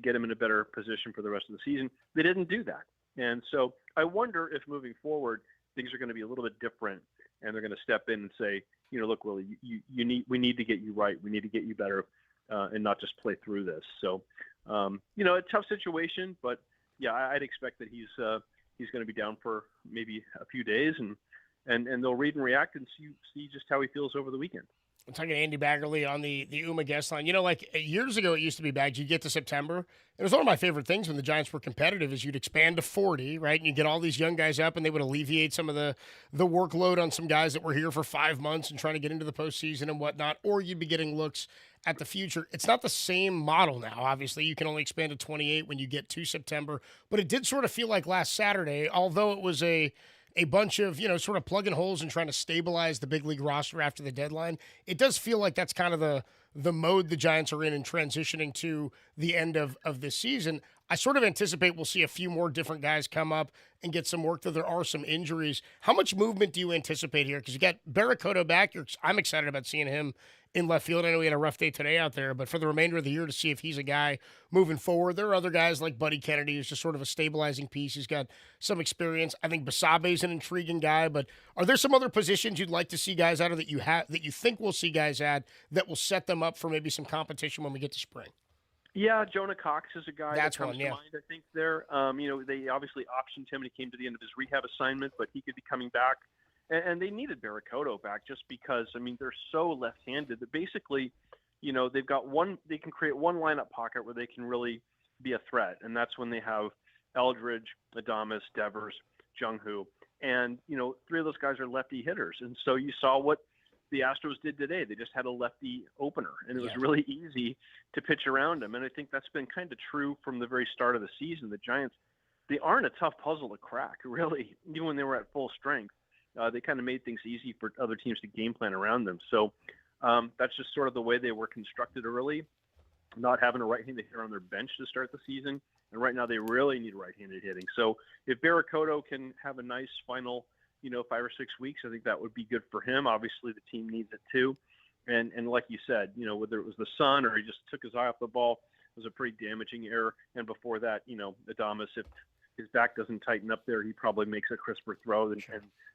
get him in a better position for the rest of the season. They didn't do that. And so I wonder if moving forward, things are going to be a little bit different, and they're going to step in and say, look, Willie, we need to get you right. We need to get you better and not just play through this. So, a tough situation, but yeah, I'd expect that he's going to be down for maybe a few days, and they'll read and react and see just how he feels over the weekend. I'm talking to Andy Baggerly on the UMA guest line. Like years ago, it used to be, Bags, you get to September. It was one of my favorite things when the Giants were competitive is you'd expand to 40, right? And you get all these young guys up, and they would alleviate some of the workload on some guys that were here for 5 months and trying to get into the postseason and whatnot, or you'd be getting looks at the future. It's not the same model now. Obviously, you can only expand to 28 when you get to September. But it did sort of feel like last Saturday, although it was a bunch of, sort of plugging holes and trying to stabilize the big league roster after the deadline. It does feel like that's kind of the mode the Giants are in and transitioning to the end of this season. I sort of anticipate we'll see a few more different guys come up and get some work, though there are some injuries. How much movement do you anticipate here? Because you got Barracoto back. I'm excited about seeing him in left field. I know he had a rough day today out there, but for the remainder of the year to see if he's a guy moving forward. There are other guys like Buddy Kennedy, who's just sort of a stabilizing piece. He's got some experience. I think Basabe's an intriguing guy, but are there some other positions you'd like to see guys out of that you think we'll see guys at that will set them up for maybe some competition when we get to spring? Yeah, Jonah Cox is a guy That's that comes one, yeah. to mind, I think, there. They obviously optioned him and he came to the end of his rehab assignment, but he could be coming back. And they needed Barracoto back just because, they're so left-handed that basically, they've got they can create one lineup pocket where they can really be a threat. And that's when they have Eldridge, Adames, Devers, Jung-Hoo. And, three of those guys are lefty hitters. And so you saw what the Astros did today. They just had a lefty opener, and it was really easy to pitch around him. And I think that's been kind of true from the very start of the season. The Giants, they aren't a tough puzzle to crack, really, even when they were at full strength. They kind of made things easy for other teams to game plan around them. So that's just sort of the way they were constructed early, not having a right-handed hitter on their bench to start the season. And right now they really need right-handed hitting. So if Barracoto can have a nice final 5 or 6 weeks, I think that would be good for him. Obviously, the team needs it too. And like you said, whether it was the sun or he just took his eye off the ball, it was a pretty damaging error. And before that, Adames, if his back doesn't tighten up there, he probably makes a crisper throw, and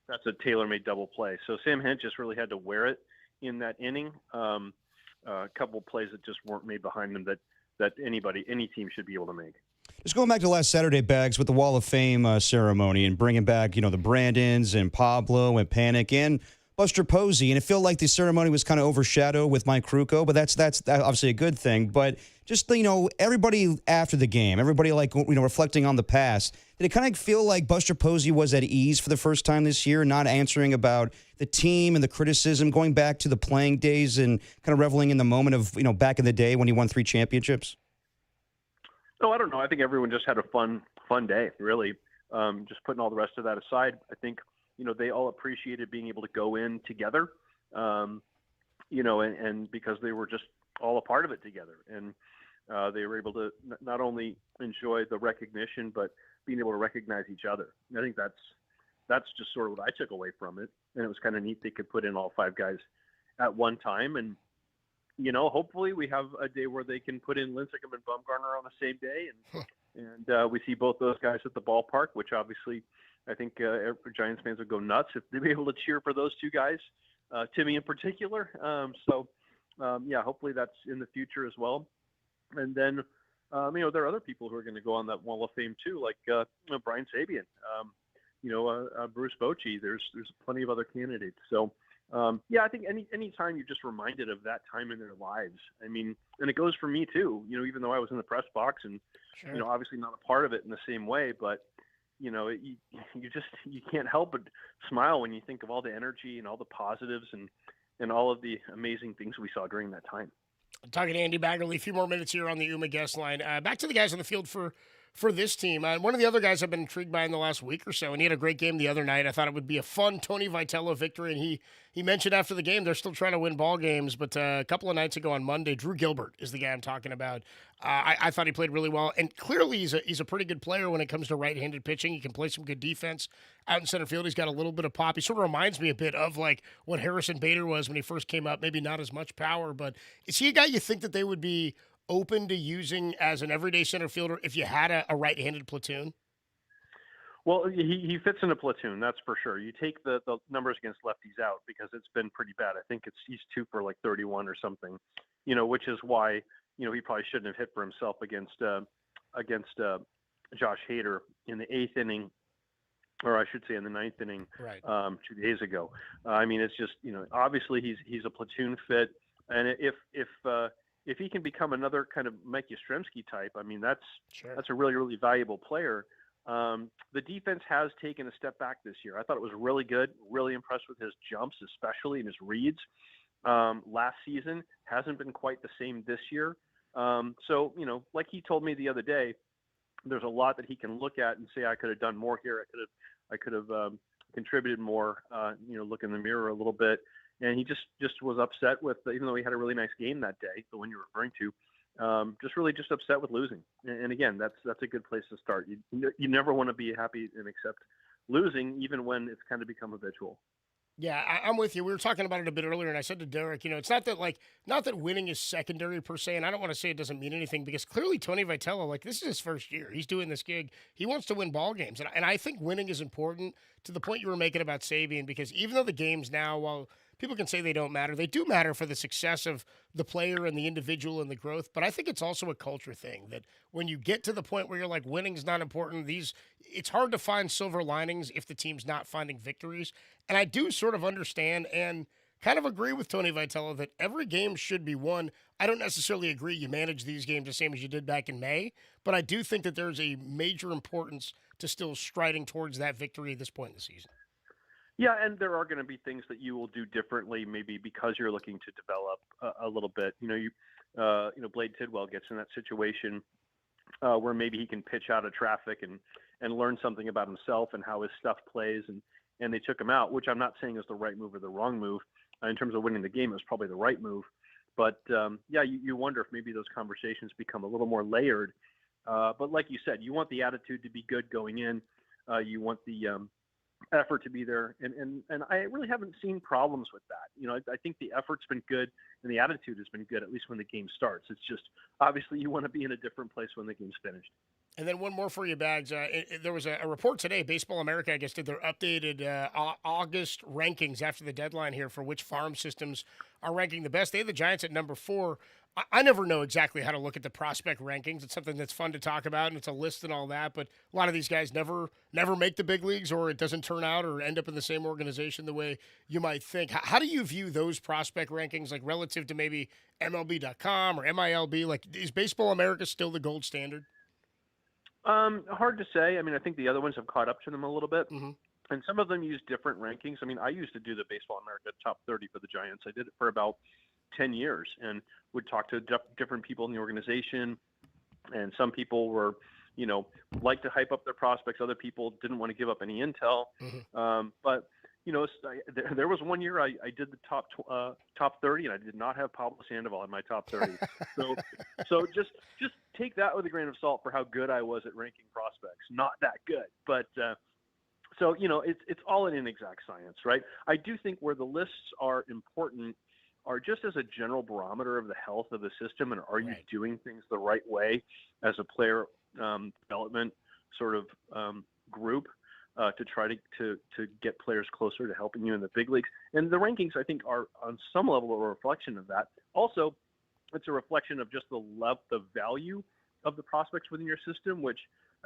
that's a tailor-made double play. So Sam Hent just really had to wear it in that inning. A couple of plays that just weren't made behind him that any team should be able to make. Just going back to last Saturday, Bags, with the Wall of Fame ceremony and bringing back, the Brandons and Pablo and Panic and Buster Posey. And it felt like the ceremony was kind of overshadowed with Mike Krukow, but that's obviously a good thing. But just, everybody after the game, everybody reflecting on the past, did it kind of feel like Buster Posey was at ease for the first time this year, not answering about the team and the criticism, going back to the playing days and kind of reveling in the moment of, back in the day when he won 3 championships? No, I don't know. I think everyone just had a fun day, really. Just putting all the rest of that aside, I think, they all appreciated being able to go in together, and because they were just all a part of it together. And they were able to not only enjoy the recognition, but being able to recognize each other. And I think that's just sort of what I took away from it. And it was kind of neat they could put in all 5 guys at one time. And hopefully we have a day where they can put in Lincecum and Bumgarner on the same day, and we see both those guys at the ballpark, which obviously I think Giants fans would go nuts if they'd be able to cheer for those 2 guys, Timmy in particular. Hopefully that's in the future as well. And then, there are other people who are going to go on that Wall of Fame too, like Brian Sabian, Bruce Bochy. There's plenty of other candidates. So. I think any time you're just reminded of that time in their lives, and it goes for me too, even though I was in the press box and, obviously not a part of it in the same way, but, you can't help but smile when you think of all the energy and all the positives and all of the amazing things we saw during that time. I'm talking to Andy Baggerly. A few more minutes here on the UMA guest line. Back to the guys on the field for this team. One of the other guys I've been intrigued by in the last week or so, and he had a great game the other night. I thought it would be a fun Tony Vitello victory, and he mentioned after the game they're still trying to win ball games, but a couple of nights ago on Monday, Drew Gilbert is the guy I'm talking about. I thought he played really well, and clearly he's a pretty good player when it comes to right-handed pitching. He can play some good defense out in center field. He's got a little bit of pop. He sort of reminds me a bit of like what Harrison Bader was when he first came up, maybe not as much power, but is he a guy you think that they would be open to using as an everyday center fielder if you had a right-handed platoon? Well, he fits in a platoon, that's for sure. You take the numbers against lefties out because it's been pretty bad. I think he's 2 for like 31 or something, which is why, he probably shouldn't have hit for himself against Josh Hader in the 8th inning, or I should say in the 9th inning, right. 2 days ago. It's just, obviously he's a platoon fit. And if he can become another kind of Mike Yastrzemski type, that's a really, really valuable player. The defense has taken a step back this year. I thought it was really good, really impressed with his jumps, especially in his reads. Last season hasn't been quite the same this year. So, like he told me the other day, there's a lot that he can look at and say, I could have done more here. I could have contributed more, look in the mirror a little bit. And he just was upset with, even though he had a really nice game that day, the one you're referring to, just upset with losing. And again, that's a good place to start. You never want to be happy and accept losing, even when it's kind of become habitual. Yeah, I'm with you. We were talking about it a bit earlier, and I said to Derek, it's not that winning is secondary per se, and I don't want to say it doesn't mean anything because clearly Tony Vitello, this is his first year. He's doing this gig. He wants to win ball games, and I think winning is important to the point you were making about Sabian because even though the games now, while people can say they don't matter, they do matter for the success of the player and the individual and the growth, but I think it's also a culture thing that when you get to the point where you're like winning's not important, it's hard to find silver linings if the team's not finding victories. And I do sort of understand and kind of agree with Tony Vitello that every game should be won. I don't necessarily agree you manage these games the same as you did back in May, but I do think that there's a major importance to still striding towards that victory at this point in the season. Yeah, and there are going to be things that you will do differently, maybe because you're looking to develop a little bit. Blade Tidwell gets in that situation where maybe he can pitch out of traffic and learn something about himself and how his stuff plays, and they took him out, which I'm not saying is the right move or the wrong move. In terms of winning the game, it was probably the right move. But you wonder if maybe those conversations become a little more layered. But like you said, you want the attitude to be good going in. You want the effort to be there, and I really haven't seen problems with that. I think the effort's been good and the attitude has been good, at least when the game starts. It's just obviously you want to be in a different place when the game's finished. And then one more for you, Bags. There was a report today. Baseball America, I guess, did their updated August rankings after the deadline here for which farm systems are ranking the best. They had the Giants at number 4. I never know exactly how to look at the prospect rankings. It's something that's fun to talk about, and it's a list and all that. But a lot of these guys never make the big leagues, or it doesn't turn out, or end up in the same organization the way you might think. How do you view those prospect rankings, relative to maybe MLB.com or MILB? Is Baseball America still the gold standard? Hard to say. I think the other ones have caught up to them a little bit. Mm-hmm. And some of them use different rankings. I used to do the Baseball America top 30 for the Giants. I did it for about 10 years and would talk to different people in the organization. And some people were, like to hype up their prospects. Other people didn't want to give up any intel. Mm-hmm. But there was one year I did the top 30, and I did not have Pablo Sandoval in my top 30. so just take that with a grain of salt for how good I was at ranking prospects. Not that good, but so it's all an inexact science, right? I do think where the lists are important are just as a general barometer of the health of the system, and are you doing things the right way as a player development sort of group. To try to get players closer to helping you in the big leagues. And the rankings, I think, are on some level a reflection of that. Also, it's a reflection of just the value of the prospects within your system, which,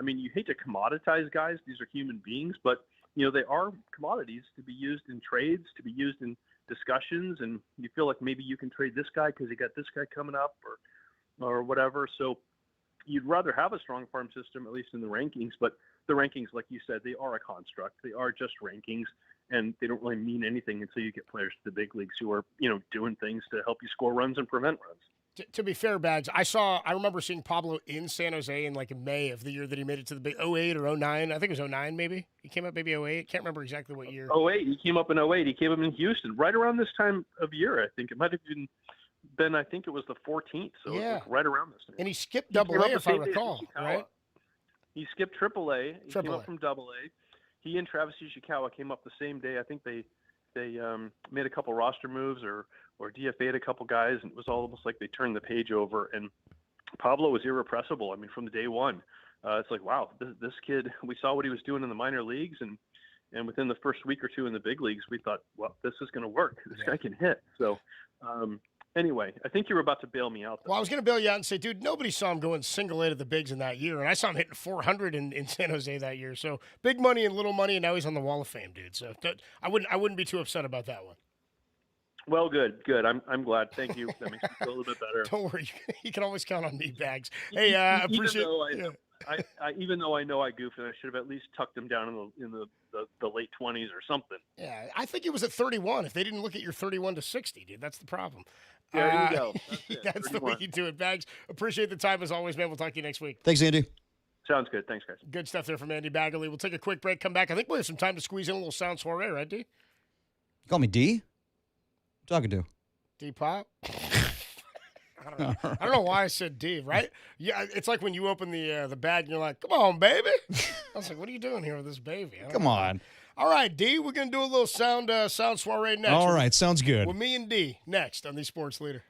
you hate to commoditize guys. These are human beings, but, they are commodities to be used in trades, to be used in discussions. And you feel like maybe you can trade this guy because you got this guy coming up or whatever. So you'd rather have a strong farm system, at least in the rankings, but the rankings, like you said, they are a construct. They are just rankings, and they don't really mean anything until you get players to the big leagues who are, doing things to help you score runs and prevent runs. To be fair, Bags, I remember seeing Pablo in San Jose in May of the year that he made it to the big 08 or 09. I think it was 09 maybe. He came up maybe 08. Can't remember exactly what year. 08. He came up in 08. He came up in Houston right around this time of year, I think. It might have been I think it was the 14th, so it was right around this time. And he skipped Double-A, if I recall, right? He skipped AAA. He came up from AA. He and Travis Ishikawa came up the same day. I think they made a couple roster moves or DFA'd a couple guys, and it was almost like they turned the page over. And Pablo was irrepressible. From the day one. It's like, wow, this kid. We saw what he was doing in the minor leagues, and within the first week or two in the big leagues, we thought, well, this is going to work. This guy can hit. So. Anyway, I think you were about to bail me out, though. Well, I was going to bail you out and say, dude, nobody saw him going single A to the bigs in that year, and I saw him hitting 400 in San Jose that year. So big money and little money, and now he's on the Wall of Fame, dude. So I wouldn't be too upset about that one. Well, good. I'm glad. Thank you. That makes me feel a little bit better. Don't worry, you can always count on me, Bags. Hey, I appreciate. Even though I know I goofed, and I should have at least tucked him down in the late 20s or something. Yeah, I think it was at 31. If they didn't look at your 31 to 60, dude, that's the problem. There you go. That's the way you do it, Bags. Appreciate the time as always, man. We'll talk to you next week. Thanks, Andy. Sounds good. Thanks, guys. Good stuff there from Andy Baggerly. We'll take a quick break, come back. I think we'll have some time to squeeze in a little sound soiree, right, D? You call me D? What are you talking to? D-Pop? I don't know why I said D, right? Yeah, it's like when you open the bag and you're like, come on, baby. I was like, what are you doing here with this baby? Come on. All right, D, we're going to do a little sound soiree next. All right, sounds good. With me and D next on the Sports Leader.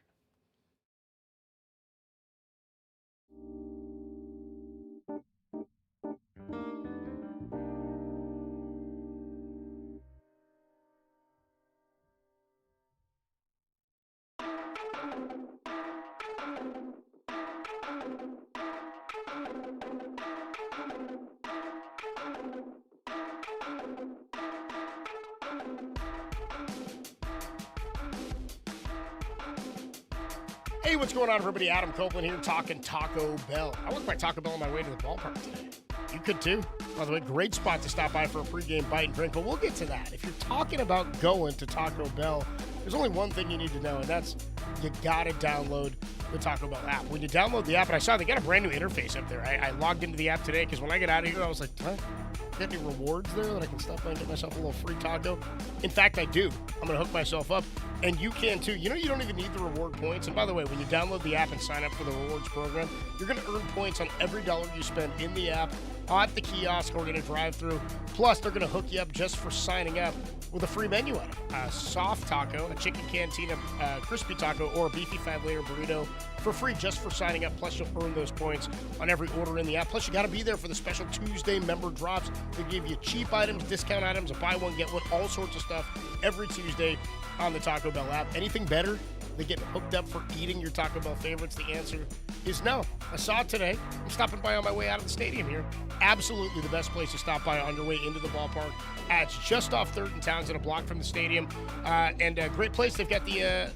Hey, what's going on, everybody? Adam Copeland here, talking Taco Bell. I went by Taco Bell on my way to the ballpark today. You could too. By the way, great spot to stop by for a pregame bite and drink, but we'll get to that. If you're talking about going to Taco Bell, there's only one thing you need to know, and that's you got to download the Taco Bell app. When you download the app, and I saw they got a brand new interface up there. I logged into the app today because when I get out of here, I was like, get any rewards there that I can stop by and get myself a little free taco? In fact, I do. I'm going to hook myself up, and you can too. You know, you don't even need the reward points. And by the way, when you download the app and sign up for the rewards program, you're going to earn points on every dollar you spend in the app, at the kiosk, or in a drive-thru. Plus, they're going to hook you up just for signing up with a free menu item. A soft taco, a chicken cantina crispy taco, or a beefy 5-layer burrito for free just for signing up. Plus, you'll earn those points on every order in the app. Plus, you got to be there for the special Tuesday member drops. They give you cheap items, discount items, a buy one, get one, all sorts of stuff every Tuesday on the Taco Bell app. Anything better than getting hooked up for eating your Taco Bell favorites? The answer is no. I saw it today. I'm stopping by on my way out of the stadium here. Absolutely the best place to stop by on your way into the ballpark. It's just off 3rd and Townsend, a block from the stadium. And a great place. They've got the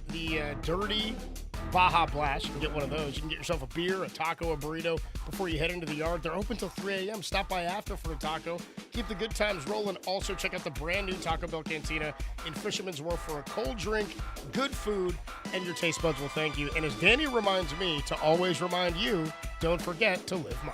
dirty Baja Blast. You can get one of those. You can get yourself a beer, a taco, a burrito before you head into the yard. They're open till 3 a.m. Stop by after for a taco. Keep the good times rolling. Also, check out the brand new Taco Bell Cantina in Fisherman's Wharf for a cold drink, good food, and your taste buds will thank you. And as Danny reminds me to always remind you, don't forget to live Moss.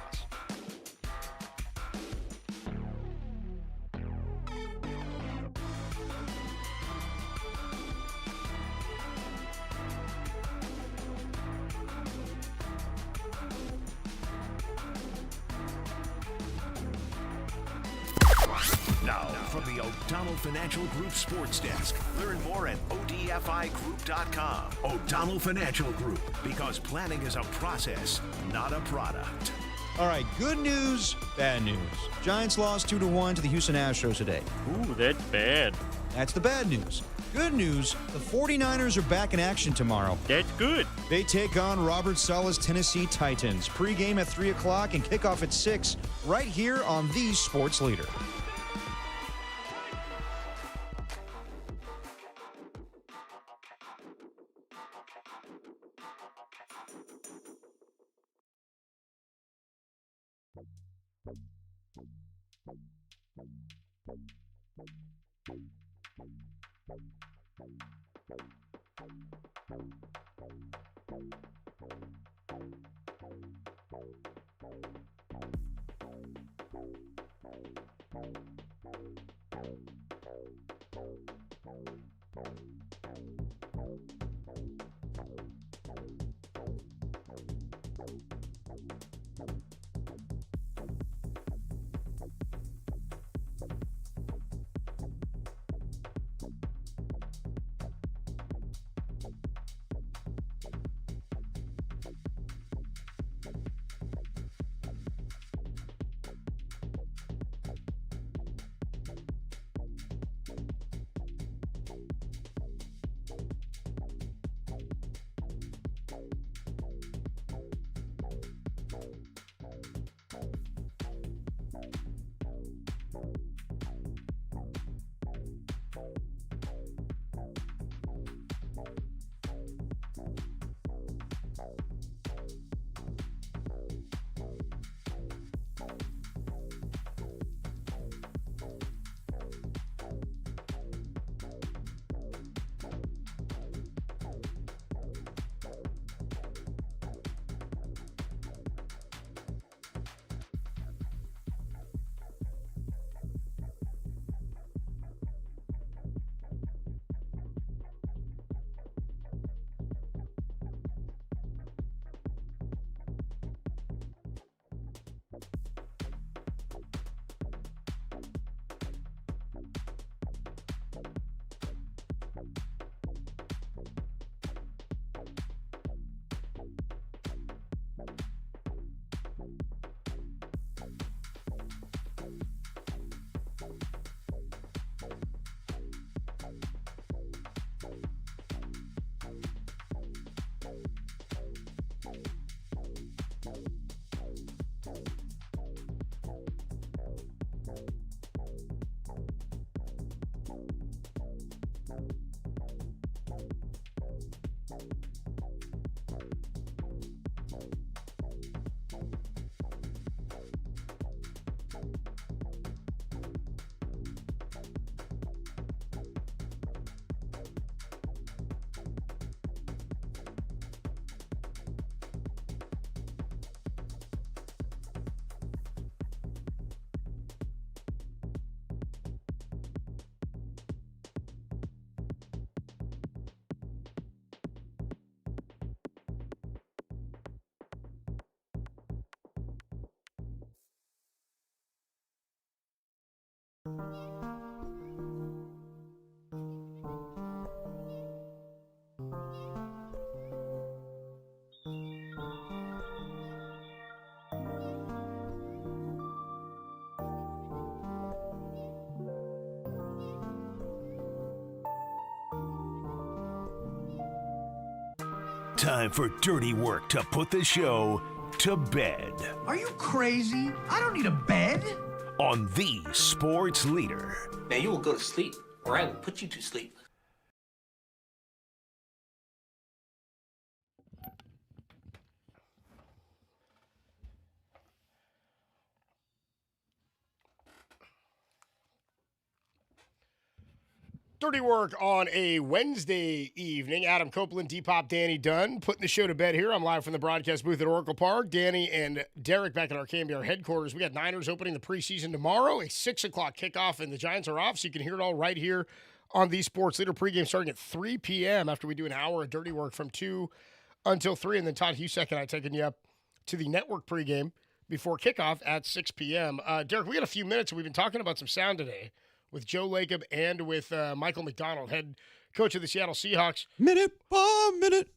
Now, from the O'Donnell Financial Group Sports Desk. Learn more at ODFIGroup.com. O'Donnell Financial Group, because planning is a process, not a product. All right, good news, bad news. Giants lost 2-1 to the Houston Astros today. Ooh, that's bad. That's the bad news. Good news, the 49ers are back in action tomorrow. That's good. They take on Robert Saleh's Tennessee Titans. Pre-game at 3 o'clock and kickoff at 6 right here on the Sports Leader. Time for dirty work to put the show to bed. Are you crazy? I don't need a bed. On the sports leader. Now you will go to sleep, or I will put you to sleep. Dirty work on a Wednesday evening. Adam Copeland, Depop, Danny Dunn, putting the show to bed here. I'm live from the broadcast booth at Oracle Park. Danny and Derek back at our KMBR headquarters. We got Niners opening the preseason tomorrow, a 6 o'clock kickoff, and the Giants are off, so you can hear it all right here on the Sports Leader pregame starting at 3 p.m. after we do an hour of dirty work from 2 until 3, and then Todd Husek and I taking you up to the network pregame before kickoff at 6 p.m. Derek, we got a few minutes, and we've been talking about some sound today with Joe Lacob and with Michael McDonald, head coach of the Seattle Seahawks. Minute by minute.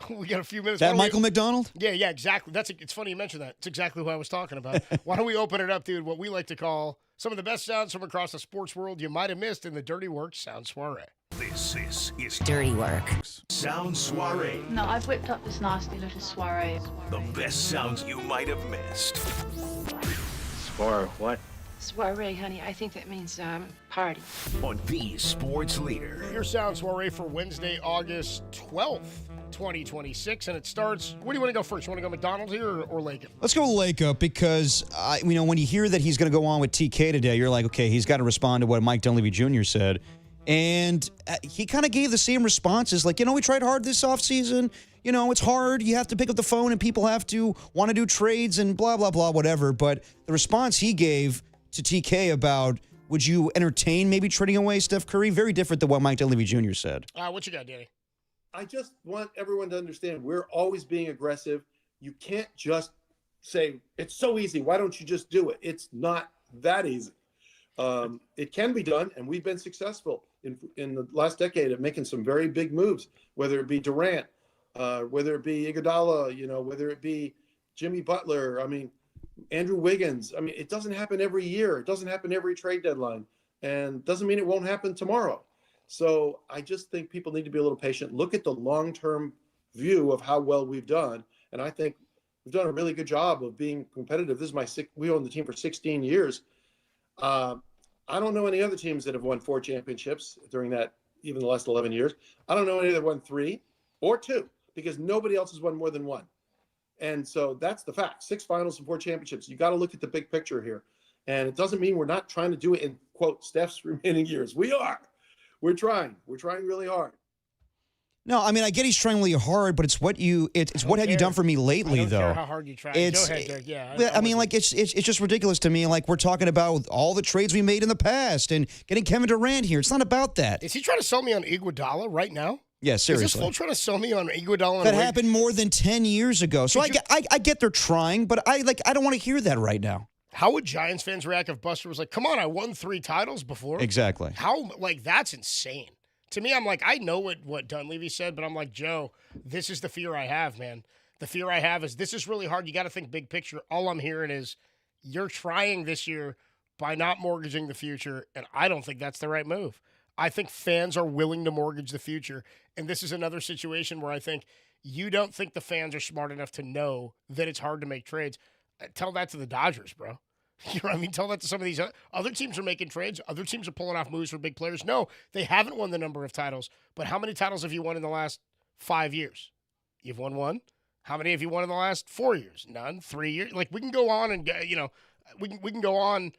We got a few minutes. That Michael McDonald? Yeah, exactly. It's funny you mentioned that. It's exactly who I was talking about. Why don't we open it up, dude, what we like to call some of the best sounds from across the sports world you might have missed in the Dirty Work Sound Soiree. This is Dirty Work. Sound Soiree. No, I've whipped up this nasty little soiree. The best sounds you might have missed. Soiree, what? Soiree, honey. I think that means party. On the sports leader. Your Sound Soiree for Wednesday, August 12th, 2026. And it starts, where do you want to go first? You want to go McDonald's here or Lacob? Let's go Lacob because, when you hear that he's going to go on with TK today, you're like, okay, he's got to respond to what Mike Dunleavy Jr. said. And he kind of gave the same responses, like, we tried hard this offseason. It's hard. You have to pick up the phone and people have to want to do trades and blah, blah, blah, whatever. But the response he gave to TK about would you entertain maybe trading away Steph Curry, very different than what Mike Dunleavy Jr. said. What you got, Danny? I just want everyone to understand we're always being aggressive. You can't just say, it's so easy. Why don't you just do it? It's not that easy. It can be done, and we've been successful in the last decade of making some very big moves, whether it be Durant, whether it be Iguodala, whether it be Jimmy Butler. Andrew Wiggins. It doesn't happen every year. It doesn't happen every trade deadline, and doesn't mean it won't happen tomorrow. So I just think people need to be a little patient. Look at the long-term view of how well we've done, and I think we've done a really good job of being competitive. This is we own the team for 16 years. I don't know any other teams that have won 4 championships during that, even the last 11 years. I don't know any that won 3 or 2 because nobody else has won more than 1. And so that's the fact. 6 finals and 4 championships. You got to look at the big picture here. And it doesn't mean we're not trying to do it in, quote, Steph's remaining years. We are. We're trying. We're trying really hard. No, I get he's trying really hard, but it's what have you done for me lately, I don't though. care how hard you try. Go ahead, Derek. Yeah. It's just ridiculous to me. Like, we're talking about all the trades we made in the past and getting Kevin Durant here. It's not about that. Is he trying to sell me on Iguodala right now? Yeah, seriously. Is this fool trying to sell me on Iguodala? That happened more than 10 years ago. So I get they're trying, but I don't want to hear that right now. How would Giants fans react if Buster was like, come on, I won 3 titles before? Exactly. That's insane. To me, I'm like, I know what Dunleavy said, but I'm like, Joe, this is the fear I have, man. The fear I have is this is really hard. You got to think big picture. All I'm hearing is you're trying this year by not mortgaging the future, and I don't think that's the right move. I think fans are willing to mortgage the future, and this is another situation where I think you don't think the fans are smart enough to know that it's hard to make trades. Tell that to the Dodgers, bro. You know what I mean? Tell that to some of these other teams are making trades. Other teams are pulling off moves for big players. No, they haven't won the number of titles. But how many titles have you won in the last 5 years? You've won 1. How many have you won in the last 4 years? None. 3 years. Like, we can go on and, we can go on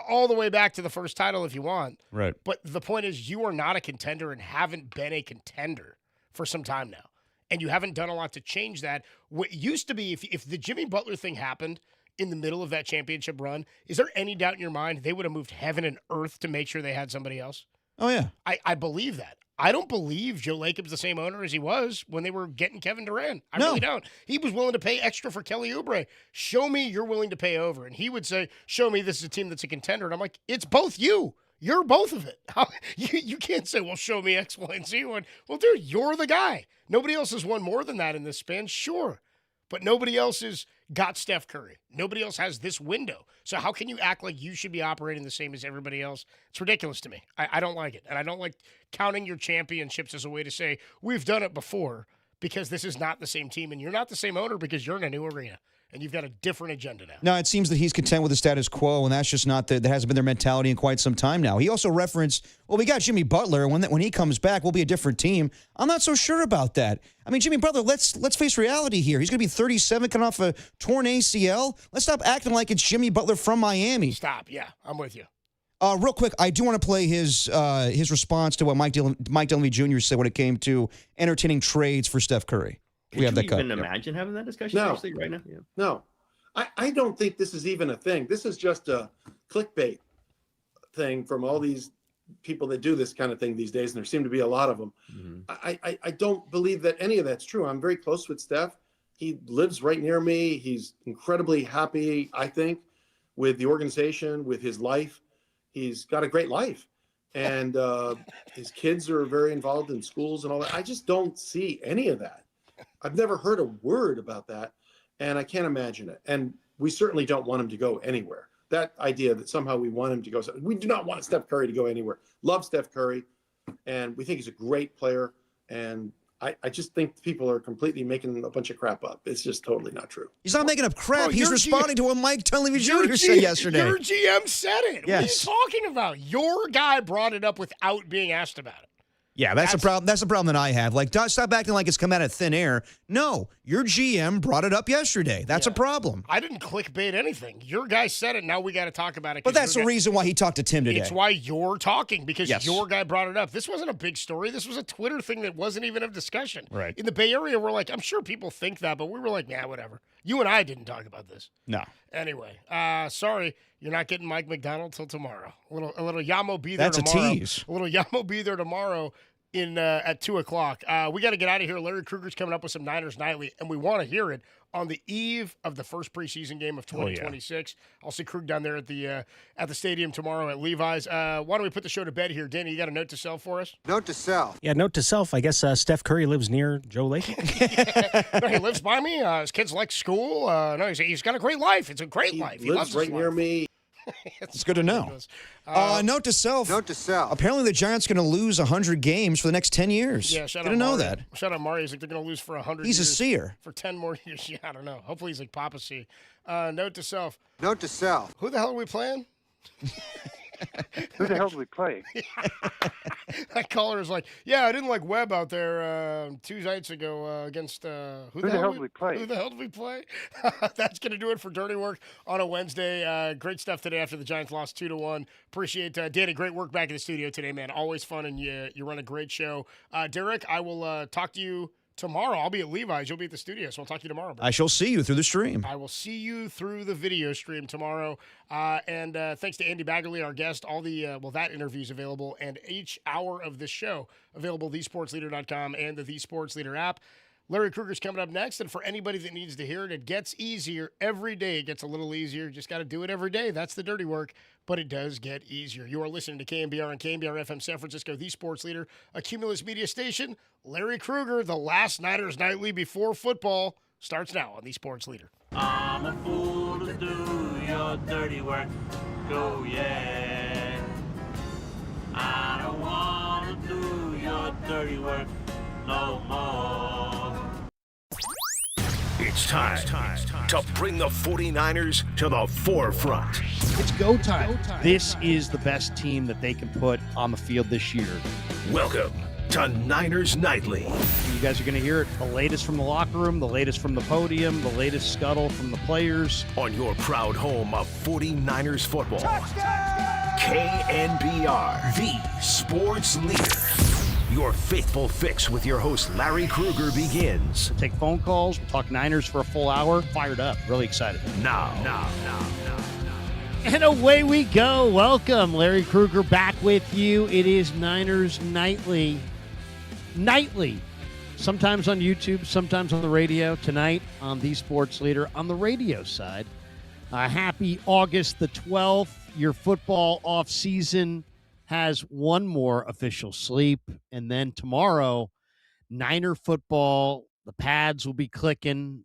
all the way back to the first title if you want. Right. But the point is you are not a contender and haven't been a contender for some time now. And you haven't done a lot to change that. What used to be, if the Jimmy Butler thing happened in the middle of that championship run, is there any doubt in your mind they would have moved heaven and earth to make sure they had somebody else? Oh, yeah. I believe that. I don't believe Joe Lacob's the same owner as he was when they were getting Kevin Durant. I No. really don't. He was willing to pay extra for Kelly Oubre. Show me you're willing to pay over. And he would say, show me this is a team that's a contender. And I'm like, it's both you. You're both of it. You can't say, well, show me X, Y, and Z. Well, dude, you're the guy. Nobody else has won more than that in this span, sure. But nobody else has got Steph Curry. Nobody else has this window. So how can you act like you should be operating the same as everybody else? It's ridiculous to me. I don't like it. And I don't like counting your championships as a way to say, we've done it before, because this is not the same team. And you're not the same owner because you're in a new arena. And you've got a different agenda now. No, it seems that he's content with the status quo, and that's just not that hasn't been their mentality in quite some time now. He also referenced, well, we got Jimmy Butler. When he comes back, we'll be a different team. I'm not so sure about that. I mean, Jimmy Butler, let's face reality here. He's going to be 37, coming off a torn ACL. Let's stop acting like it's Jimmy Butler from Miami. Stop. Yeah, I'm with you. Real quick, I do want to play his response to what Mike Dunleavy Jr. said when it came to entertaining trades for Steph Curry. Could you even imagine having that discussion actually right now? Yeah. No. I don't think this is even a thing. This is just a clickbait thing from all these people that do this kind of thing these days, and there seem to be a lot of them. Mm-hmm. I don't believe that any of that's true. I'm very close with Steph. He lives right near me. He's incredibly happy, I think, with the organization, with his life. He's got a great life. And his kids are very involved in schools and all that. I just don't see any of that. I've never heard a word about that, and I can't imagine it. And we certainly don't want him to go anywhere. That idea that somehow we want him to go, we do not want Steph Curry to go anywhere. Love Steph Curry, and we think he's a great player. And I just think people are completely making a bunch of crap up. It's just totally not true. He's not making up crap. He's responding to what Mike Dunleavy Jr. said yesterday. Your GM said it. Yes. What are you talking about? Your guy brought it up without being asked about it. Yeah, that's the problem. That's the problem that I have. Like, stop acting like it's come out of thin air. No, your GM brought it up yesterday. That's a problem. I didn't clickbait anything. Your guy said it. Now we got to talk about it. But that's the reason why he talked to Tim today. It's why you're talking, because your guy brought it up. This wasn't a big story. This was a Twitter thing that wasn't even of discussion. Right. In the Bay Area, we're like, I'm sure people think that, but we were like, nah, whatever. You and I didn't talk about this. No. Anyway, sorry, you're not getting Mike McDonald till tomorrow. A little Yamo be there tomorrow. That's a tease. A little Yamo be there tomorrow. At 2:00. We got to get out of here. Larry Kruger's coming up with some Niners Nightly, and we want to hear it on the eve of the first preseason game of 2026. I'll see Krug down there at the stadium tomorrow at Levi's. Why don't we put the show to bed here? Danny, you got a note to self for us? Note to self. Yeah, note to self. I guess Steph Curry lives near Joe Lacob. No, he lives by me. His kids like school. No, he's got a great life. It's a great life. He lives right near me. It's good to know. Note to self. Note to self. Apparently, the Giants are going to lose 100 games for the next 10 years. Yeah, shout out Didn't know Mari. that. Shout out Mari. He's like, they're going to lose for 100 He's years. a seer. For 10 more years. Yeah, I don't know. Hopefully, he's like Papa C. Note to self. Note to self. Who the hell are we playing? Who the hell did we play? That caller is like, yeah, I didn't like Webb out there 2 nights ago against who the hell did we play? Who the hell did we play? That's going to do it for Dirty Work on a Wednesday. Great stuff today after the Giants lost 2-1. Appreciate Danny. Great work back in the studio today, man. Always fun, and you run a great show. Derek, I will talk to you tomorrow. I'll be at Levi's. You'll be at the studio, so I'll talk to you tomorrow, bro. I shall see you through the stream. I will see you through the video stream tomorrow. And thanks to Andy Baggerly, our guest. All the, that interview is available, and each hour of this show available, thesportsleader.com and the The Sports Leader app. Larry Kruger's coming up next, and for anybody that needs to hear it, it gets easier every day. It gets a little easier. Just got to do it every day. That's the dirty work, but it does get easier. You are listening to KMBR and KMBR FM San Francisco, the Sports Leader, a Cumulus Media station. Larry Kruger, the last Niners Nightly before football, starts now on the Sports Leader. I'm a fool to do your dirty work. Go, yeah. I don't want to do your dirty work no more. It's time to bring the 49ers to the forefront. It's go time. This is the best team that they can put on the field this year. Welcome to Niners Nightly. You guys are going to hear it. The latest from the locker room, the latest from the podium, the latest scuttle from the players. On your proud home of 49ers football. Touchdown! KNBR, the Sports Leader. Your faithful fix with your host, Larry Kruger, begins. We'll take phone calls. We'll talk Niners for a full hour. Fired up. Really excited. Now. And away we go. Welcome. Larry Kruger back with you. It is Niners Nightly nightly, sometimes on YouTube, sometimes on the radio. Tonight on The Sports Leader on the radio side. Happy August the 12th. Your football off-season has one more official sleep. And then tomorrow, Niner football, the pads will be clicking.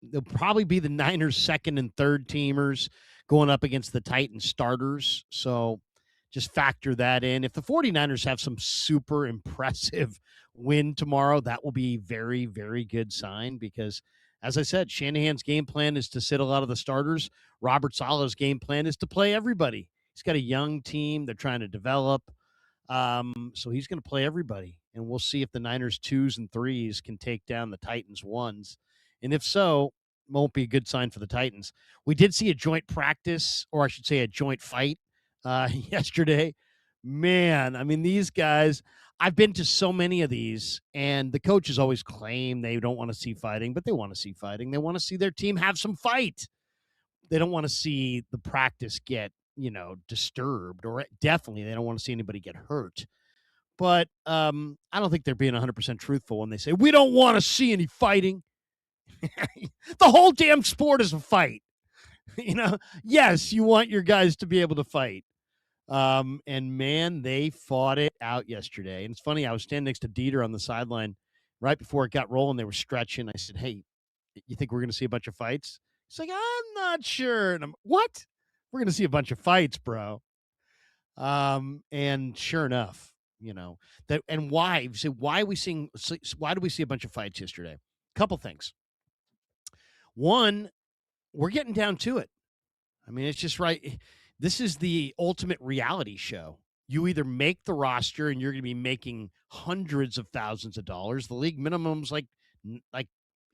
They'll probably be the Niners' second and third teamers going up against the Titans starters. So just factor that in. If the 49ers have some super impressive win tomorrow, that will be very, very good sign because, as I said, Shanahan's game plan is to sit a lot of the starters. Robert Sala's game plan is to play everybody. He's got a young team they're trying to develop. So he's going to play everybody, and we'll see if the Niners 2s and 3s can take down the Titans 1s. And if so, it won't be a good sign for the Titans. We did see a joint practice, or I should say a joint fight yesterday. Man, I mean, these guys, I've been to so many of these, and the coaches always claim they don't want to see fighting, but they want to see fighting. They want to see their team have some fight. They don't want to see the practice get, disturbed, or definitely they don't want to see anybody get hurt. But I don't think they're being 100% truthful when they say, we don't want to see any fighting. The whole damn sport is a fight. Yes, you want your guys to be able to fight. And man, they fought it out yesterday. And it's funny, I was standing next to Dieter on the sideline right before it got rolling. They were stretching. I said, hey, you think we're going to see a bunch of fights? He's like, I'm not sure. And I'm, what? We're going to see a bunch of fights, bro. And sure enough, that, and why? So why do we see a bunch of fights yesterday? Couple things. One, we're getting down to it. I mean, it's just right. This is the ultimate reality show. You either make the roster and you're going to be making hundreds of thousands of dollars. The league minimum's like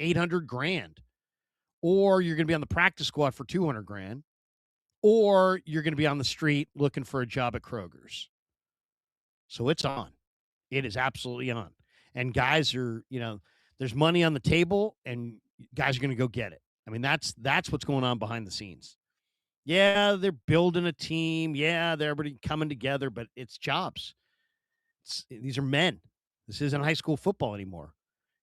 $800,000, or you're going to be on the practice squad for $200,000, or you're going to be on the street looking for a job at Kroger's. So it's on. It is absolutely on. And guys are, there's money on the table and guys are going to go get it. I mean, that's what's going on behind the scenes. Yeah, they're building a team. Yeah, they're everybody coming together, but it's jobs. These are men. This isn't high school football anymore.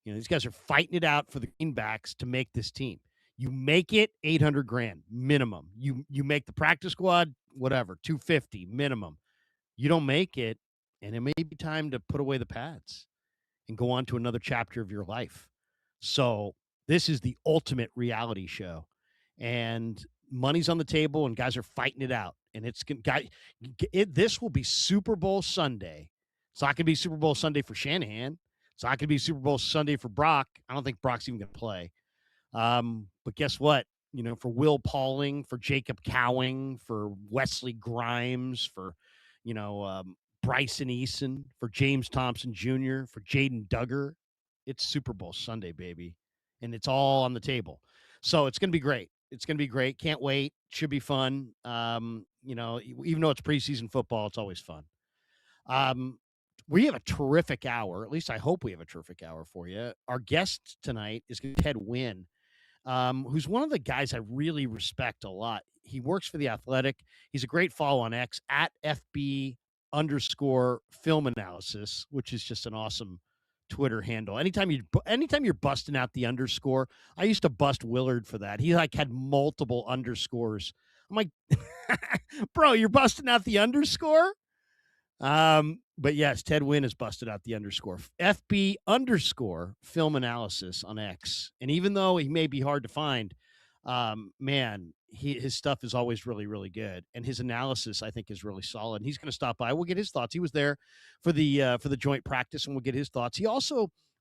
These guys are fighting it out for the greenbacks to make this team. You make it $800,000 minimum. You make the practice squad, whatever, $250 minimum. You don't make it, and it may be time to put away the pads and go on to another chapter of your life. So this is the ultimate reality show, and money's on the table, and guys are fighting it out. And this will be Super Bowl Sunday. It's not going to be Super Bowl Sunday for Shanahan. It's not going to be Super Bowl Sunday for Brock. I don't think Brock's even going to play. But guess what? For Will Pauling, for Jacob Cowing, for Wesley Grimes, for, Bryson Eason, for James Thompson Jr., for Jaden Duggar, it's Super Bowl Sunday, baby. And it's all on the table. So it's going to be great. It's going to be great. Can't wait. Should be fun. Even though it's preseason football, it's always fun. We have a terrific hour. At least I hope we have a terrific hour for you. Our guest tonight is Ted Wynn, who's one of the guys I really respect a lot. He works for The Athletic. He's a great follow on X at FB_film analysis, which is just an awesome Twitter handle. Anytime you're busting out the underscore, I used to bust Willard for that. He had multiple underscores. I'm like, bro, you're busting out the underscore? But yes, Ted Wynn has busted out the underscore. FB_film analysis on X. And even though he may be hard to find, his stuff is always really, really good. And his analysis, I think, is really solid. And he's going to stop by. We'll get his thoughts. He was there for the joint practice, and we'll get his thoughts. I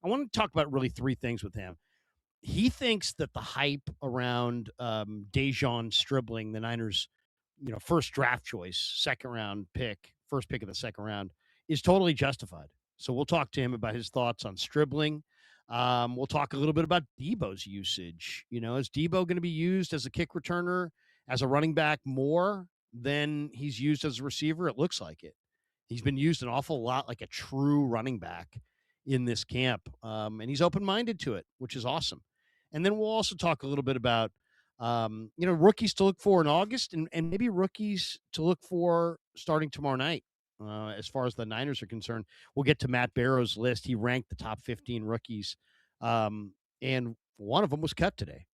want to talk about really three things with him. He thinks that the hype around Dejon Stribling, the Niners, first draft choice, first pick of the second round, is totally justified. So we'll talk to him about his thoughts on Stribling. We'll talk a little bit about Debo's usage. Is Debo going to be used as a kick returner, as a running back more than he's used as a receiver? It looks like it. He's been used an awful lot like a true running back in this camp. And he's open-minded to it, which is awesome. And then we'll also talk a little bit about, rookies to look for in August and maybe rookies to look for starting tomorrow night as far as the Niners are concerned. We'll get to Matt Barrow's list. He ranked the top 15 rookies, and one of them was cut today.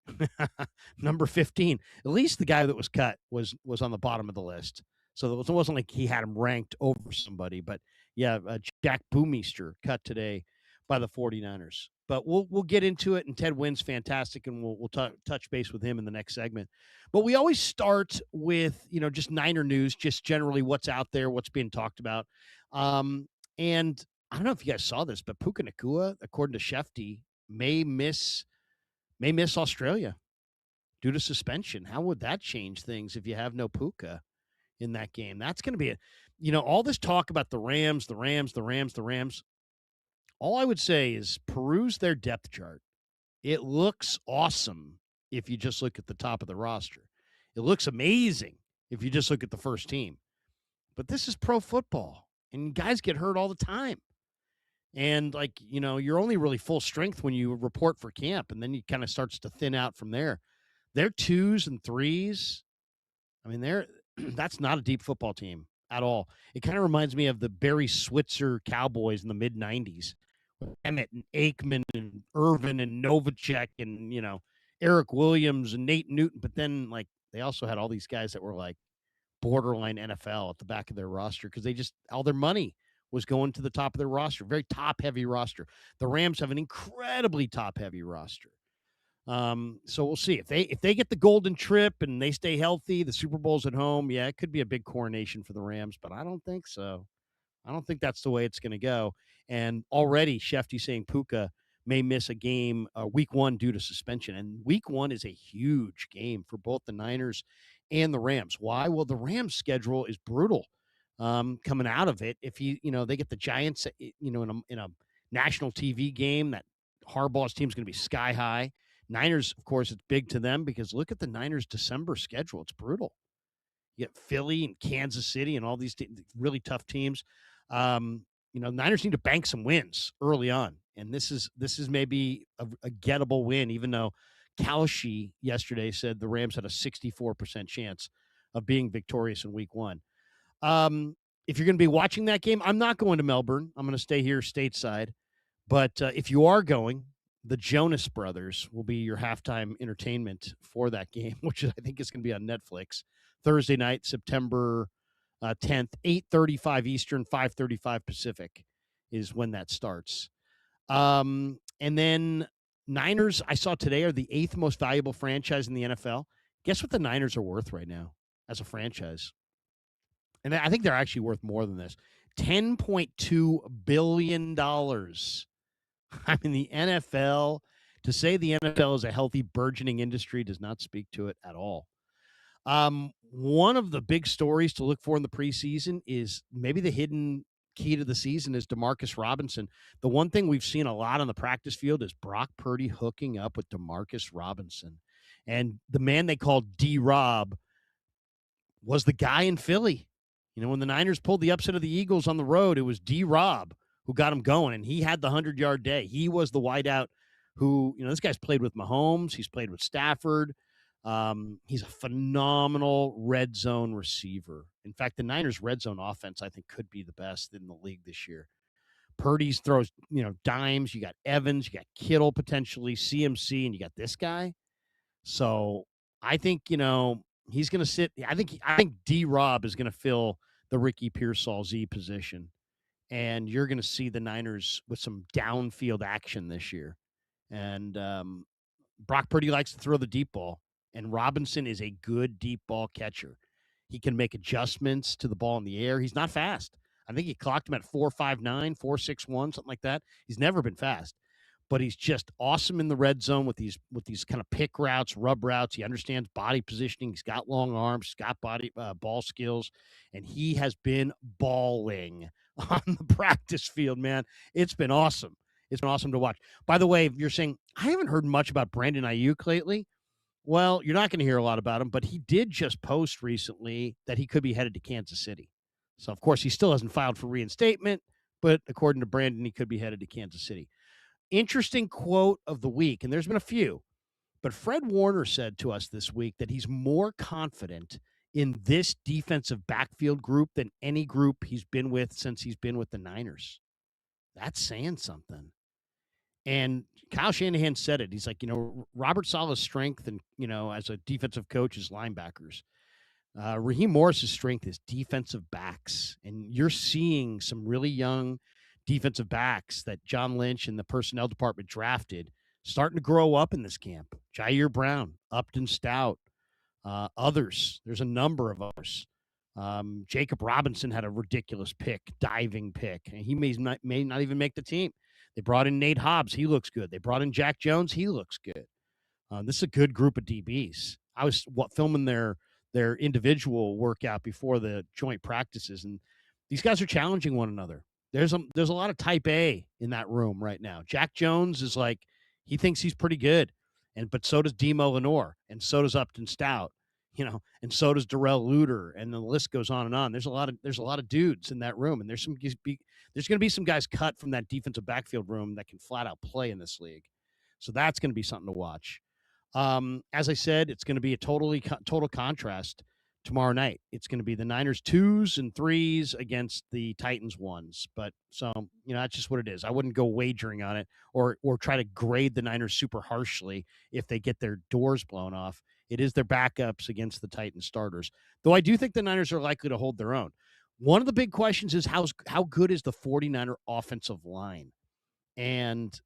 Number 15. At least the guy that was cut was on the bottom of the list. So it wasn't like he had him ranked over somebody. But, yeah, Jack Boomeister cut today by the 49ers. But we'll get into it, and Ted Wynn's fantastic, and we'll touch base with him in the next segment. But we always start with, just Niner news, just generally what's out there, what's being talked about. And I don't know if you guys saw this, but Puka Nacua, according to Shefty, may miss Australia due to suspension. How would that change things if you have no Puka in that game? That's going to be all this talk about the Rams. All I would say is peruse their depth chart. It looks awesome if you just look at the top of the roster. It looks amazing if you just look at the first team. But this is pro football, and guys get hurt all the time. And, you're only really full strength when you report for camp, and then you kind of starts to thin out from there. They're 2s and 3s. I mean, that's not a deep football team at all. It kind of reminds me of the Barry Switzer Cowboys in the mid-'90s. With Emmett and Aikman and Irvin and Novacek and, Eric Williams and Nate Newton. But then, they also had all these guys that were, borderline NFL at the back of their roster because all their money was going to the top of their roster. Very top-heavy roster. The Rams have an incredibly top-heavy roster. So we'll see. If they get the golden trip and they stay healthy, the Super Bowl's at home, yeah, it could be a big coronation for the Rams, but I don't think so. I don't think that's the way it's going to go. And already Shefty saying Puka may miss a game week 1 due to suspension. And week 1 is a huge game for both the Niners and the Rams. Why? Well, the Rams schedule is brutal coming out of it. If they get the Giants, in a national TV game, that Harbaugh's team is going to be sky high. Niners, of course, it's big to them because look at the Niners' December schedule. It's brutal. You get Philly and Kansas City and all these really tough teams. Niners need to bank some wins early on, and this is maybe a gettable win, even though Kalshi yesterday said the Rams had a 64% chance of being victorious in week 1. If you're going to be watching that game, I'm not going to Melbourne. I'm going to stay here stateside. But if you are going, the Jonas Brothers will be your halftime entertainment for that game, which I think is going to be on Netflix Thursday night, September 10th, 8:35 Eastern, 5:35 Pacific is when that starts. And then Niners, I saw today, are the 8th most valuable franchise in the NFL. Guess what the Niners are worth right now as a franchise? And I think they're actually worth more than this. $10.2 billion. I mean, the NFL, to say the NFL is a healthy, burgeoning industry does not speak to it at all. One of the big stories to look for in the preseason is maybe the hidden key to the season is DeMarcus Robinson. The one thing we've seen a lot on the practice field is Brock Purdy hooking up with DeMarcus Robinson. And the man they called D-Rob was the guy in Philly. When the Niners pulled the upset of the Eagles on the road, it was D-Rob who got him going, and he had the 100-yard day. He was the wideout who, this guy's played with Mahomes. He's played with Stafford. He's a phenomenal red zone receiver. In fact, the Niners' red zone offense, I think, could be the best in the league this year. Purdy's throws, dimes. You got Evans. You got Kittle potentially, CMC, and you got this guy. So I think, he's going to sit. I think D-Rob is going to fill the Ricky Pearsall-Z position. And you're going to see the Niners with some downfield action this year. And Brock Purdy likes to throw the deep ball. And Robinson is a good deep ball catcher. He can make adjustments to the ball in the air. He's not fast. I think he clocked him at 4.59, 4.61, something like that. He's never been fast. But he's just awesome in the red zone with these kind of pick routes, rub routes. He understands body positioning. He's got long arms. He's got ball skills. And he has been balling on the practice field, man. It's been awesome. It's been awesome to watch. By the way, you're saying, I haven't heard much about Brandon Ayuk lately. Well, you're not going to hear a lot about him, but he did just post recently that he could be headed to Kansas City. So, of course, he still hasn't filed for reinstatement, but according to Brandon, he could be headed to Kansas City. Interesting quote of the week, and there's been a few, but Fred Warner said to us this week that he's more confident in this defensive backfield group than any group he's been with since he's been with the Niners. That's saying something. And Kyle Shanahan said it. He's like, Robert Saleh's strength and, as a defensive coach is linebackers. Raheem Morris's strength is defensive backs. And you're seeing some really young defensive backs that John Lynch and the personnel department drafted starting to grow up in this camp. Jair Brown, Upton Stout, others. There's a number of others. Jacob Robinson had a ridiculous diving pick, and he may not even make the team. They brought in Nate Hobbs. He looks good. They brought in Jack Jones. He looks good. This is a good group of DBs. I was filming their individual workout before the joint practices, and these guys are challenging one another. There's a lot of type A in that room right now. Jack Jones is like, he thinks he's pretty good, but so does Demo Lenore, and so does Upton Stout, and so does Darrell Luter, and the list goes on and on. There's a lot of dudes in that room, and there's going to be some guys cut from that defensive backfield room that can flat out play in this league. So that's going to be something to watch. As I said, it's going to be a total contrast tomorrow night. It's going to be the Niners 2s and 3s against the Titans 1s. But so, that's just what it is. I wouldn't go wagering on it or try to grade the Niners super harshly if they get their doors blown off. It is their backups against the Titans starters. Though I do think the Niners are likely to hold their own. One of the big questions is how good is the 49er offensive line? And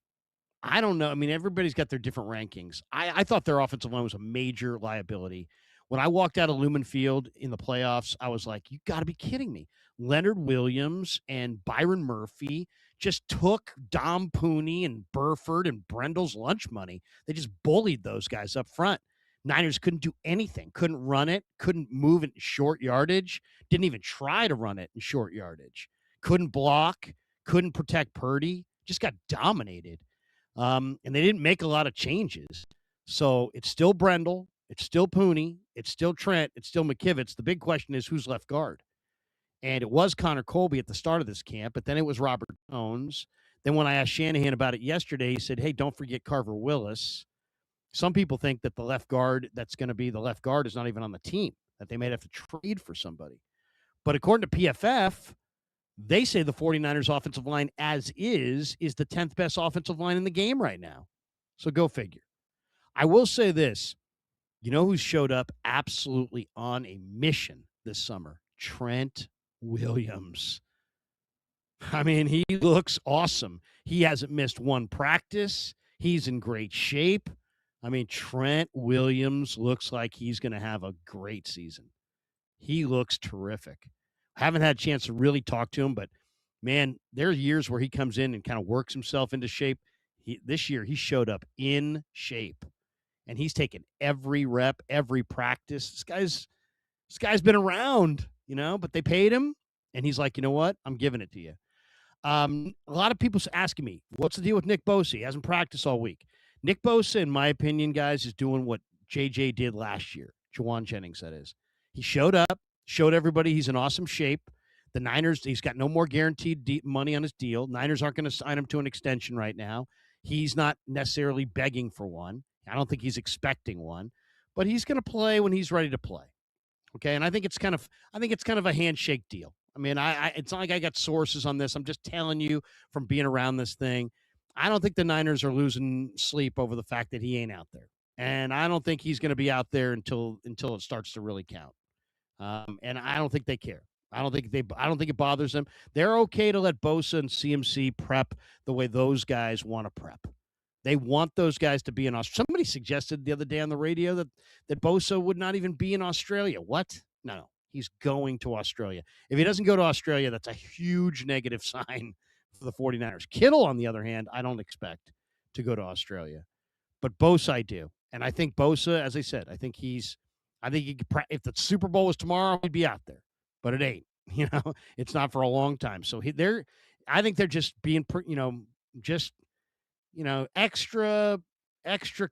I don't know. I mean, everybody's got their different rankings. I thought their offensive line was a major liability. When I walked out of Lumen Field in the playoffs, I was like, you got to be kidding me. Leonard Williams and Byron Murphy just took Dom Pooney and Burford and Brendel's lunch money. They just bullied those guys up front. Niners couldn't do anything, couldn't run it, couldn't move it in short yardage, didn't even try to run it in short yardage, couldn't block, couldn't protect Purdy, just got dominated. And they didn't make a lot of changes. So it's still Brendel, it's still Pooney, it's still Trent, it's still McKivitz. The big question is who's left guard. And it was Connor Colby at the start of this camp, but then it was Robert Jones. Then when I asked Shanahan about it yesterday, he said, hey, don't forget Carver Willis. Some people think that the left guard that's going to be the left guard is not even on the team, that they might have to trade for somebody. But according to PFF, they say the 49ers offensive line as is the 10th best offensive line in the game right now. So go figure. I will say this. You know who showed up absolutely on a mission this summer? Trent Williams. I mean, he looks awesome. He hasn't missed one practice. He's in great shape. I mean, Trent Williams looks like he's going to have a great season. He looks terrific. I haven't had a chance to really talk to him, but, man, there are years where he comes in and kind of works himself into shape. This year, he showed up in shape, and he's taken every rep, every practice. This guy's been around, but they paid him, and he's like, you know what? I'm giving it to you. A lot of people's asking me, what's the deal with Nick Bosa? He hasn't practiced all week. Nick Bosa, in my opinion, guys, is doing what JJ did last year. Jawan Jennings, that is. He showed up, showed everybody he's in awesome shape. The Niners, he's got no more guaranteed money on his deal. Niners aren't going to sign him to an extension right now. He's not necessarily begging for one. I don't think he's expecting one, but he's going to play when he's ready to play. Okay, and I think it's kind of a handshake deal. I mean, it's not like I got sources on this. I'm just telling you from being around this thing. I don't think the Niners are losing sleep over the fact that he ain't out there. And I don't think he's going to be out there until it starts to really count. And I don't think they care. I don't think it bothers them. They're okay to let Bosa and CMC prep the way those guys want to prep. They want those guys to be in Australia. Somebody suggested the other day on the radio that Bosa would not even be in Australia. What? No. He's going to Australia. If he doesn't go to Australia, that's a huge negative sign for the 49ers. Kittle, on the other hand, I don't expect to go to Australia. But Bosa, I do. And I think Bosa, as I said, I think he could, if the Super Bowl was tomorrow, he'd be out there. But it ain't. It's not for a long time. So I think they're just being, extra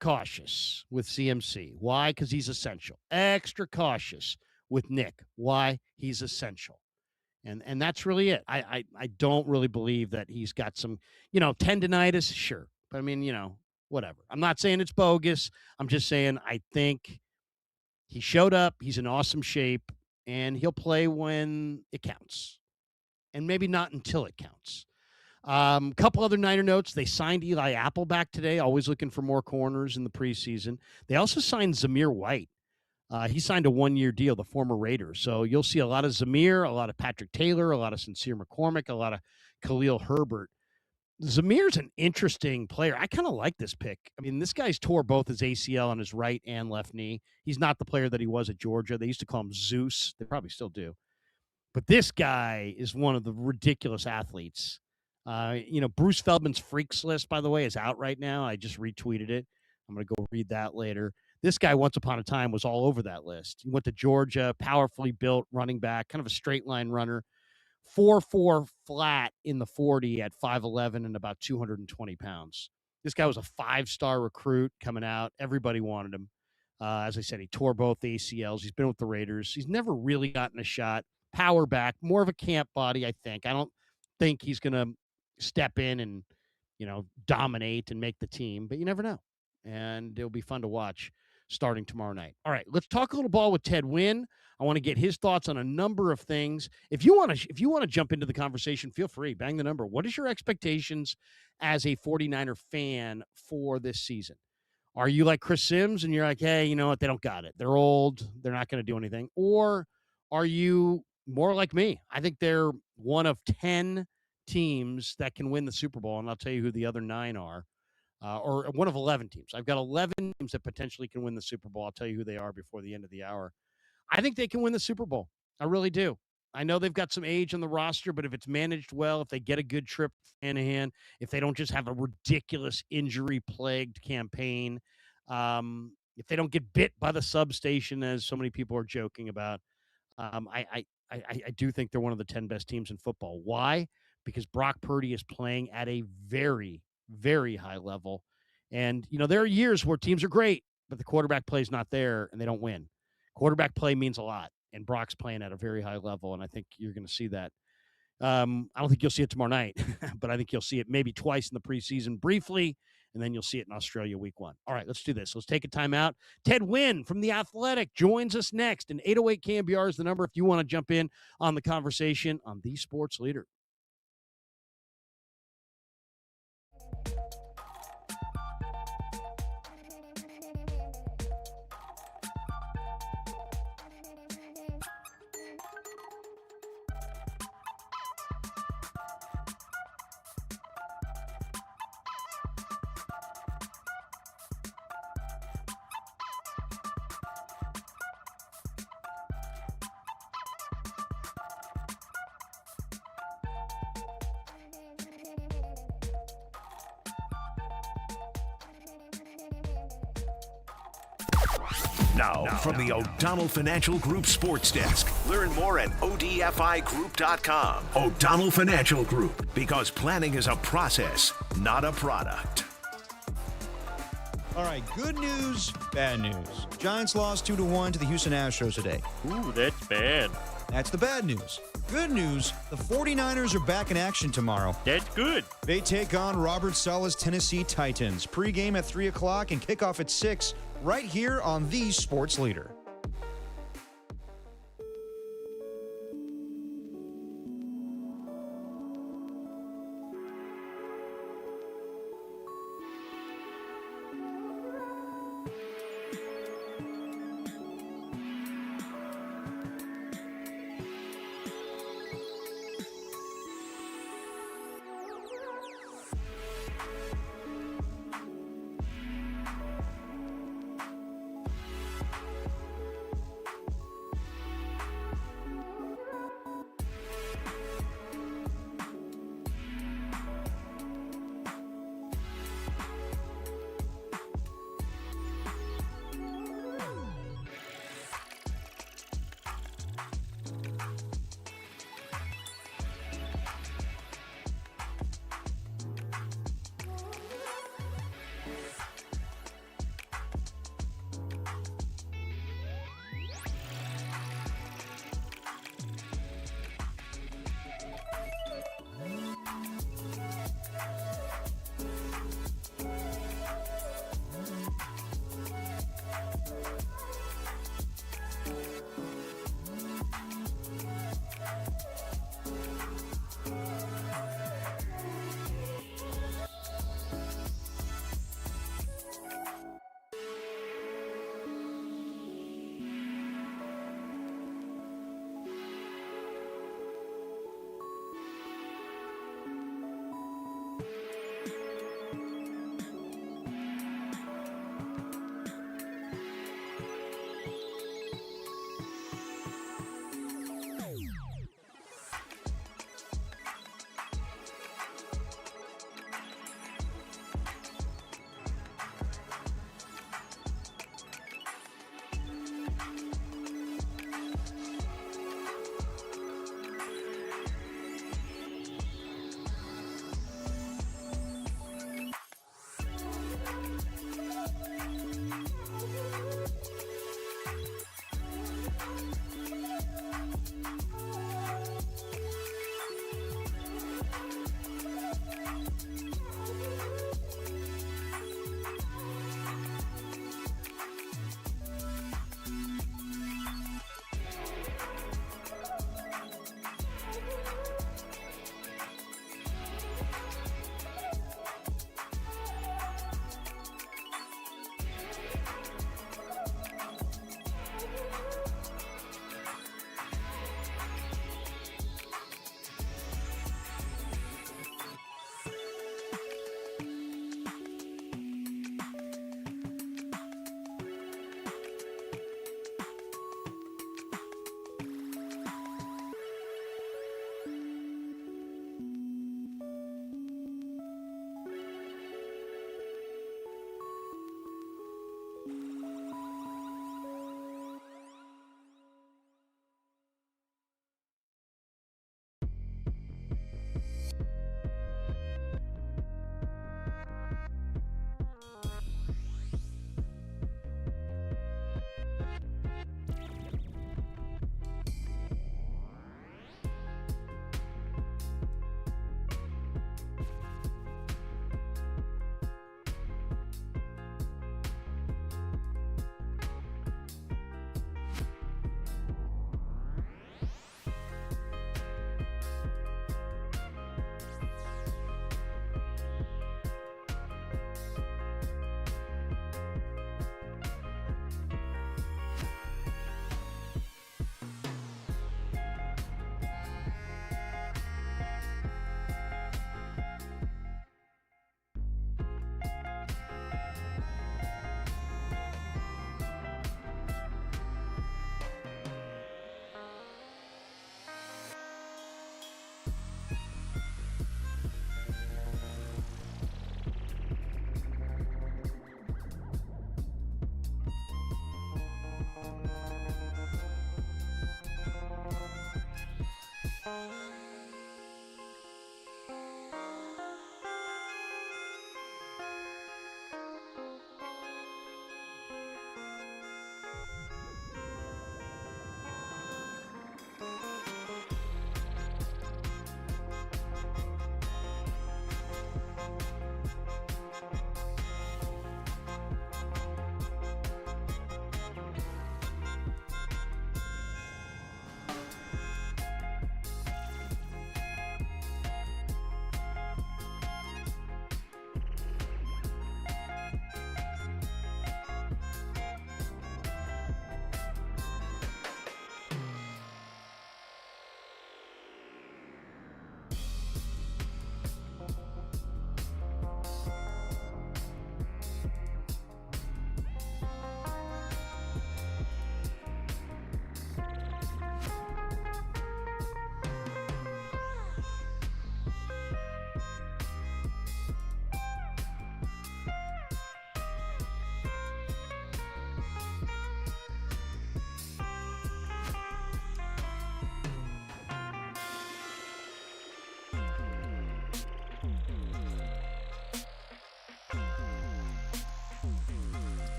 cautious with CMC. Why? Because he's essential. Extra cautious with Nick. Why? He's essential. And that's really it. I don't really believe that he's got some, tendinitis. Sure. But I mean, whatever. I'm not saying it's bogus. I'm just saying I think He showed up. He's in awesome shape, and he'll play when it counts, and maybe not until it counts. Couple other Niner notes. They signed Eli Apple back today, always looking for more corners in the preseason. They also signed Zamir White. He signed a one-year deal, the former Raider. So you'll see a lot of Zamir, a lot of Patrick Taylor, a lot of Sincere McCormick, a lot of Khalil Herbert. Zamir's an interesting player. I kind of like this pick. I mean, this guy's tore both his ACL on his right and left knee. He's not the player that he was at Georgia. They used to call him Zeus. They probably still do. But this guy is one of the ridiculous athletes. Bruce Feldman's Freaks list, by the way, is out right now. I just retweeted it. I'm going to go read that later. This guy, once upon a time, was all over that list. He went to Georgia, powerfully built running back, kind of a straight line runner, 4.4 flat in the 40 at 5'11 and about 220 pounds. This guy was a 5-star recruit coming out. Everybody wanted him. As I said, he tore both ACLs. He's been with the Raiders. He's never really gotten a shot. Power back, more of a camp body, I think. I don't think he's going to step in and, dominate and make the team, but you never know. And it'll be fun to watch starting tomorrow night. All right, let's talk a little ball with Ted Wynn. I want to get his thoughts on a number of things. If you want to jump into the conversation, feel free. Bang the number. What is your expectations as a 49er fan for this season? Are you like Chris Sims and you're like, hey, you know what? They don't got it. They're old. They're not going to do anything. Or are you more like me? I think they're one of 10 teams that can win the Super Bowl, and I'll tell you who the other 9 are. Or one of 11 teams. I've got 11 teams that potentially can win the Super Bowl. I'll tell you who they are before the end of the hour. I think they can win the Super Bowl. I really do. I know they've got some age on the roster, but if it's managed well, if they get a good trip hand, if they don't just have a ridiculous injury-plagued campaign, if they don't get bit by the substation, as so many people are joking about, I do think they're one of the 10 best teams in football. Why? Because Brock Purdy is playing at a very, very high level. And, there are years where teams are great, but the quarterback play is not there and they don't win. Quarterback play means a lot, and Brock's playing at a very high level, and I think you're going to see that. I don't think you'll see it tomorrow night, but I think you'll see it maybe twice in the preseason briefly, and then you'll see it in Australia week 1. All right, let's do this. Let's take a timeout. Ted Wynn from The Athletic joins us next, and 808 KMBR is the number if you want to jump in on the conversation on The Sports Leader. Now, from the O'Donnell Financial Group Sports Desk. Learn more at ODFIGroup.com. O'Donnell Financial Group, because planning is a process, not a product. All right, good news, bad news. Giants lost 2-1 to the Houston Astros today. Ooh, that's bad. That's the bad news. Good news, the 49ers are back in action tomorrow. That's good. They take on Robert Saleh's Tennessee Titans. Pre-game at 3 o'clock and kickoff at 6, right here on The Sports Leader.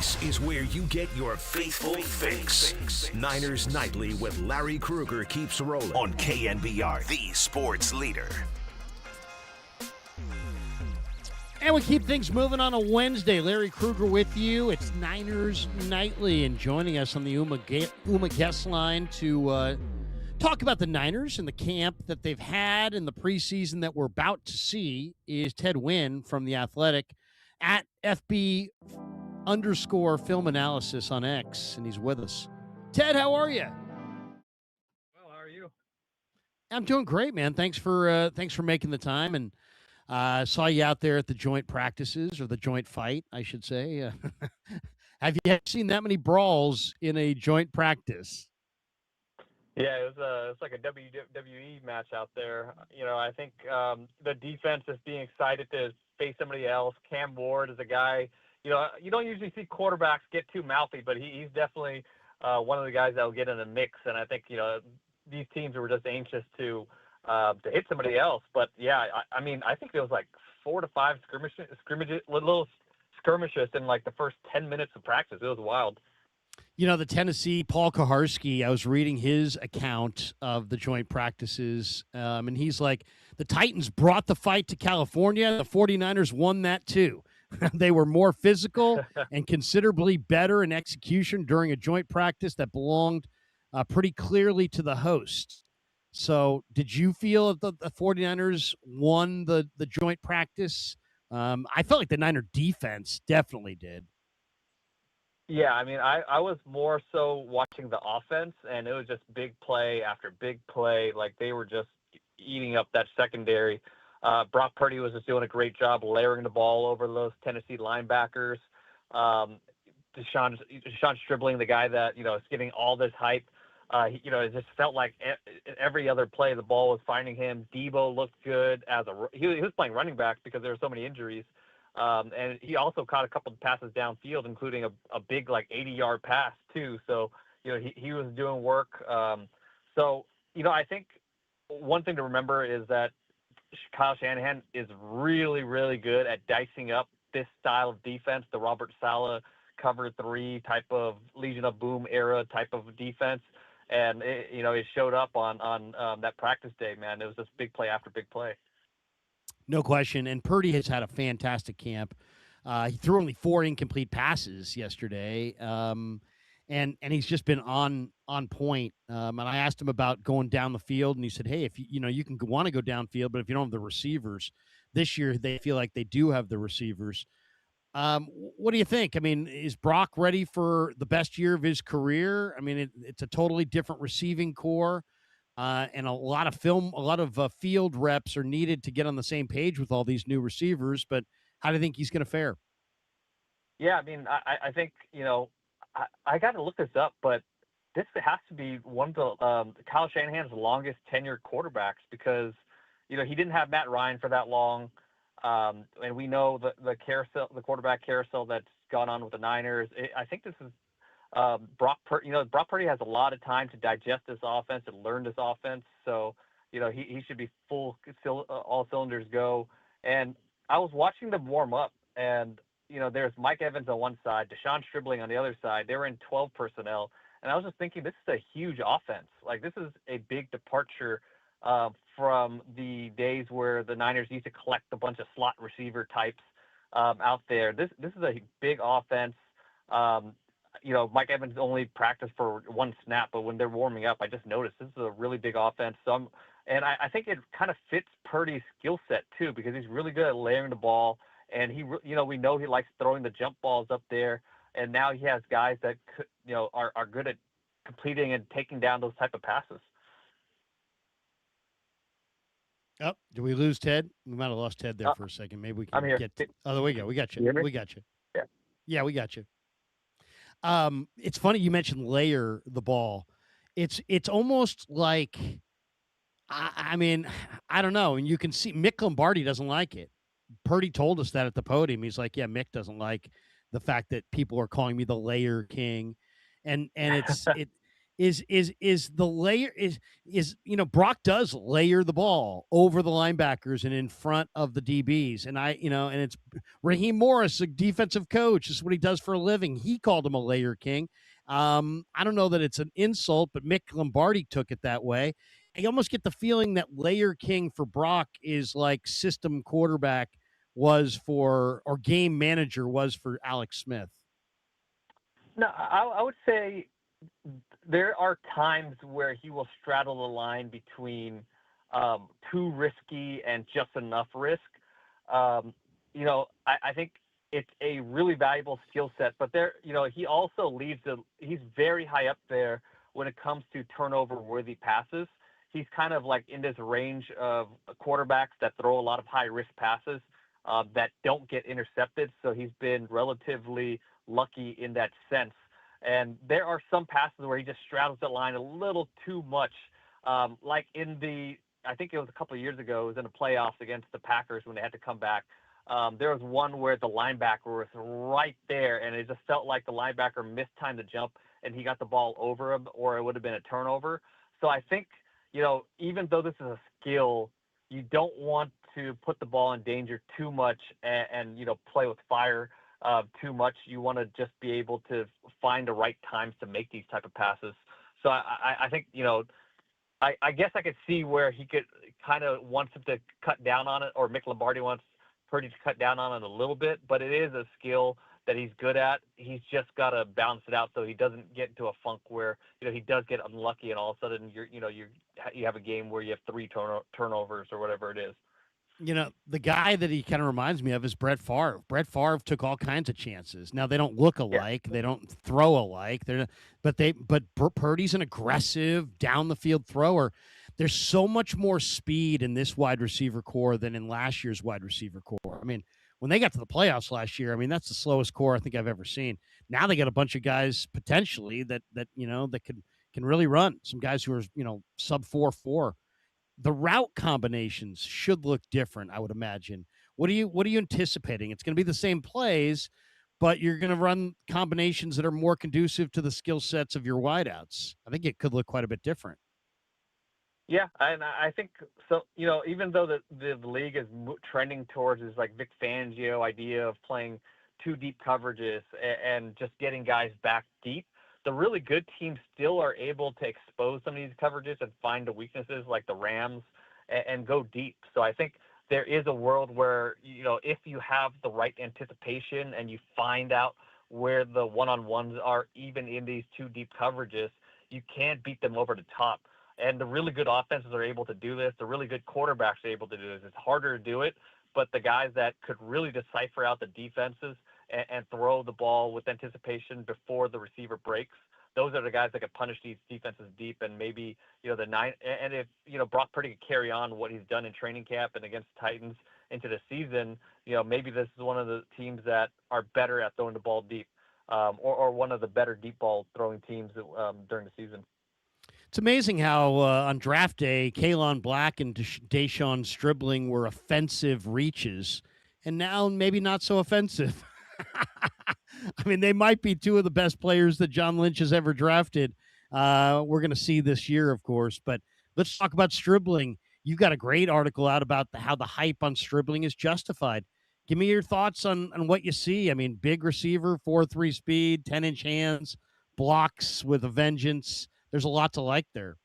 This is where you get your faithful fix. Niners Nightly with Larry Krueger keeps rolling on KNBR, the sports leader. And we keep things moving on a Wednesday. Larry Krueger with you. It's Niners Nightly, and joining us on the Uma guest line to talk about the Niners and the camp that they've had and the preseason that we're about to see is Ted Wynn from The Athletic at FB_film analysis on X, and he's with us. Ted, how are you? Well, how are you? I'm doing great, man. Thanks for making the time, and saw you out there at the joint practices, or the joint fight, I should say. Have you ever seen that many brawls in a joint practice? Yeah, it was like a WWE match out there. I think the defense is being excited to face somebody else. Cam Ward is a guy. You don't usually see quarterbacks get too mouthy, but he's definitely one of the guys that will get in the mix. And I think these teams were just anxious to hit somebody else. But yeah, I mean, I think there was like 4 to 5 little skirmishes in like the first 10 minutes of practice. It was wild. The Tennessee, Paul Kaharski, I was reading his account of the joint practices, and he's like, the Titans brought the fight to California. The 49ers won that too. They were more physical and considerably better in execution during a joint practice that belonged pretty clearly to the host. So did you feel that the 49ers won the joint practice? I felt like the Niner defense definitely did. Yeah, I mean, I was more so watching the offense, and it was just big play after big play. Like, they were just eating up that secondary. Brock Purdy was just doing a great job layering the ball over those Tennessee linebackers. Deshaun Stribling, the guy that, is getting all this hype. It just felt like every other play the ball was finding him. Debo looked good he was playing running back because there were so many injuries. And he also caught a couple of passes downfield, including a big, like, 80-yard pass, too. So, he was doing work. I think one thing to remember is that Kyle Shanahan is really, really good at dicing up this style of defense, the Robert Saleh cover 3 type of Legion of Boom era type of defense. And, it showed up on that practice day, man. It was just big play after big play. No question. And Purdy has had a fantastic camp. He threw only 4 incomplete passes yesterday. And he's just been on point. And I asked him about going down the field, and he said, hey, if you can want to go downfield, but if you don't have the receivers, this year they feel like they do have the receivers. What do you think? I mean, is Brock ready for the best year of his career? I mean, it's a totally different receiving core. And a lot of field reps are needed to get on the same page with all these new receivers. But how do you think he's going to fare? Yeah, I mean, I think, I got to look this up, but this has to be one of the Kyle Shanahan's longest tenured quarterbacks because, he didn't have Matt Ryan for that long. And we know the quarterback carousel that's gone on with the Niners. I think this is Brock Purdy has a lot of time to digest this offense and learn this offense. So, he should be all cylinders go. And I was watching them warm up, and, there's Mike Evans on one side, Deshaun Stribling on the other side. They were in 12 personnel. And I was just thinking, this is a huge offense. Like, this is a big departure from the days where the Niners used to collect a bunch of slot receiver types out there. This is a big offense. Mike Evans only practiced for 1 snap, but when they're warming up, I just noticed this is a really big offense. So I think it kind of fits Purdy's skill set too, because he's really good at layering the ball, and we know he likes throwing the jump balls up there, and now he has guys that are good at completing and taking down those type of passes. Oh, do we lose Ted? We might have lost Ted there for a second. Maybe we can get. Oh, there we go. We got you. We got you. Yeah, we got you. It's funny you mentioned layer the ball. It's almost like, I mean, I don't know. And you can see Mick Lombardi doesn't like it. Purdy told us that at the podium. He's like, yeah, Mick doesn't like the fact that people are calling me the layer king. And is the layer is Brock does layer the ball over the linebackers and in front of the DBs, and and it's Raheem Morris, a defensive coach. This is what he does for a living. He called him a layer king. I don't know that it's an insult, but Mick Lombardi took it that way. I almost get the feeling that layer king for Brock is like system quarterback was for, or game manager was for Alex Smith. No, I would say there are times where he will straddle the line between too risky and just enough risk. I think it's a really valuable skill set, but he also he's very high up there when it comes to turnover-worthy passes. He's kind of like in this range of quarterbacks that throw a lot of high-risk passes that don't get intercepted, so he's been relatively lucky in that sense. And there are some passes where he just straddles the line a little too much. Like I think it was a couple of years ago, it was in the playoffs against the Packers when they had to come back. There was one where the linebacker was right there, and it just felt like the linebacker mistimed the jump, and he got the ball over him, or it would have been a turnover. So I think, even though this is a skill, you don't want to put the ball in danger too much and play with fire too much. You want to just be able to find the right times to make these type of passes. So I think, I guess I could see where he could kind of wants him to cut down on it, or Mick Lombardi wants Purdy to cut down on it a little bit, but it is a skill that he's good at. He's just got to balance it out so he doesn't get into a funk where, he does get unlucky and all of a sudden you have a game where you have 3 turnovers or whatever it is. The guy that he kind of reminds me of is Brett Favre. Brett Favre took all kinds of chances. Now they don't look alike, they don't throw alike. But Purdy's an aggressive down the field thrower. There's so much more speed in this wide receiver core than in last year's wide receiver core. I mean, when they got to the playoffs last year, that's the slowest core I think I've ever seen. Now they got a bunch of guys potentially that can really run. Some guys who are sub 4.4. The route combinations should look different, I would imagine. What are you anticipating? It's going to be the same plays, but you're going to run combinations that are more conducive to the skill sets of your wideouts. I think it could look quite a bit different. Yeah, and I think so. Even though the league is trending towards this like Vic Fangio idea of playing 2 deep coverages and just getting guys back deep, the really good teams still are able to expose some of these coverages and find the weaknesses like the Rams and go deep. So I think there is a world where, if you have the right anticipation and you find out where the one-on-ones are, even in these 2 deep coverages, you can beat them over the top. And the really good offenses are able to do this. The really good quarterbacks are able to do this. It's harder to do it, but the guys that could really decipher out the defenses and throw the ball with anticipation before the receiver breaks, those are the guys that can punish these defenses deep. And maybe, and if, Brock Purdy could carry on what he's done in training camp and against the Titans into the season, maybe this is one of the teams that are better at throwing the ball deep, or one of the better deep ball throwing teams during the season. It's amazing how on draft day, Kalen Black and Deshaun Stribling were offensive reaches, and now maybe not so offensive. They might be 2 of the best players that John Lynch has ever drafted. We're going to see this year, of course. But let's talk about Stribling. You got a great article out about how the hype on Stribling is justified. Give me your thoughts on what you see. Big receiver, 4.3 speed, 10-inch hands, blocks with a vengeance. There's a lot to like there.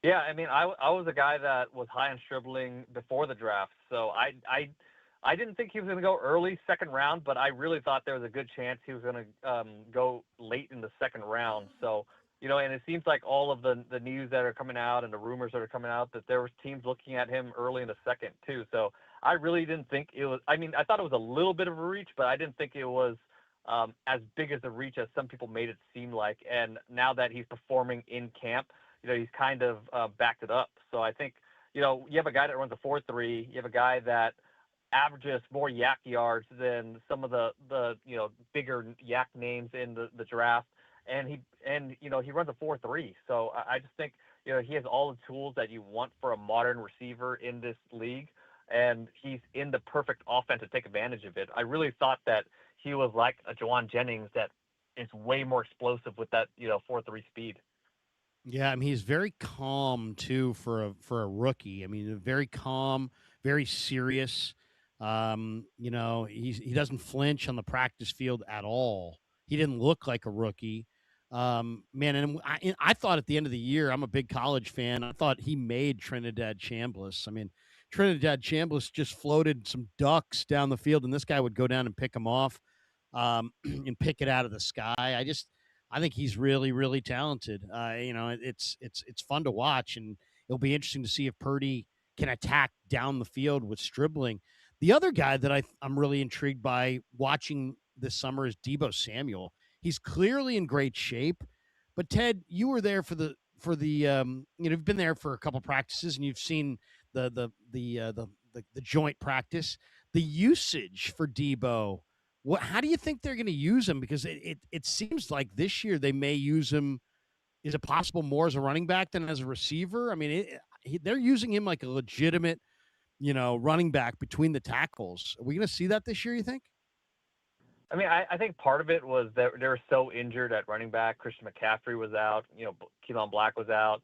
Yeah, I was a guy that was high on Stribling before the draft, so I didn't think he was going to go early second round, but I really thought there was a good chance he was going to go late in the second round. So, and it seems like all of the news that are coming out and the rumors that are coming out that there was teams looking at him early in the second too. So I really didn't think it was. I thought it was a little bit of a reach, but I didn't think it was as big as a reach as some people made it seem like. And now that he's performing in camp, he's kind of backed it up. So I think, you have a guy that runs a 4.3, you have a guy that averages more yak yards than some of the bigger yak names in the draft. And he runs a 4.3. So I just think, he has all the tools that you want for a modern receiver in this league. And he's in the perfect offense to take advantage of it. I really thought that he was like a Juwan Jennings that is way more explosive with that 4.3 speed. Yeah, I mean he's very calm too for a rookie. I mean, very calm, very serious. He doesn't flinch on the practice field at all. He didn't look like a rookie. Man, and I thought at the end of the year, I'm a big college fan. I thought he made Trinidad Chambliss. I mean, Trinidad Chambliss just floated some ducks down the field, and this guy would go down and pick them off, and pick it out of the sky. I think he's really, really talented. It's fun to watch, and it'll be interesting to see if Purdy can attack down the field with Stribling. The other guy that I'm really intrigued by watching this summer is Deebo Samuel. He's clearly in great shape, but Ted, you were there you've been there for a couple practices, and you've seen the joint practice, the usage for Deebo. How do you think they're going to use him? Because it seems like this year they may use him. Is it possible more as a running back than as a receiver? I mean, they're using him like a legitimate, running back between the tackles. Are we going to see that this year, you think? I mean, I think part of it was that they were so injured at running back. Christian McCaffrey was out. Keelan Black was out.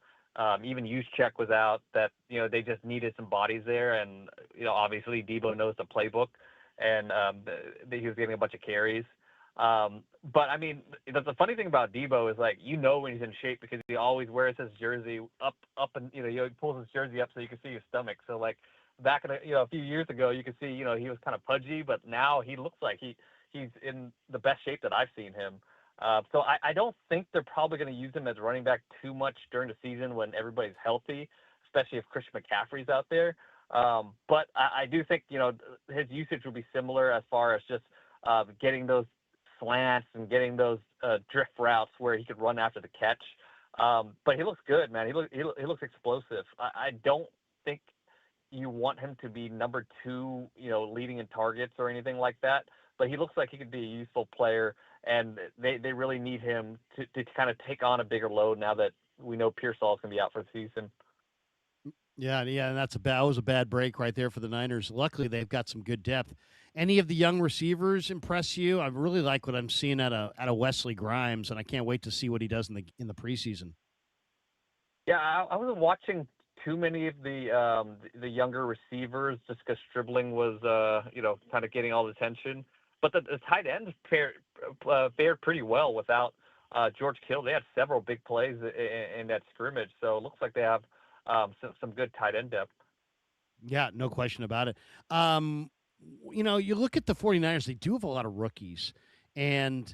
Even Juszczyk was out. That they just needed some bodies there, and obviously Deebo knows the playbook, and he was getting a bunch of carries. But I mean, the funny thing about Deebo is when he's in shape because he always wears his jersey up, and he pulls his jersey up so you can see his stomach. So back in a few years ago, you could see he was kind of pudgy, but now he looks like he's in the best shape that I've seen him. So I don't think they're probably going to use him as running back too much during the season when everybody's healthy, especially if Christian McCaffrey's out there. But I do think, his usage will be similar as far as just getting those slants and getting those drift routes where he could run after the catch. But he looks good, man. He looks explosive. I don't think you want him to be number 2, leading in targets or anything like that. But he looks like he could be a useful player, and they really need him to kind of take on a bigger load now that we know Pearsall's going to be out for the season. Yeah, and that was a bad break right there for the Niners. Luckily, they've got some good depth. Any of the young receivers impress you? I really like what I'm seeing out of Wesley Grimes, and I can't wait to see what he does in the preseason. Yeah, I wasn't watching too many of the younger receivers just because Stribling was kind of getting all the attention. But the tight ends fared pretty well without George Kittle. They had several big plays in that scrimmage, so it looks like they have some good tight end depth. Yeah, no question about it. You look at the 49ers, they do have a lot of rookies. And,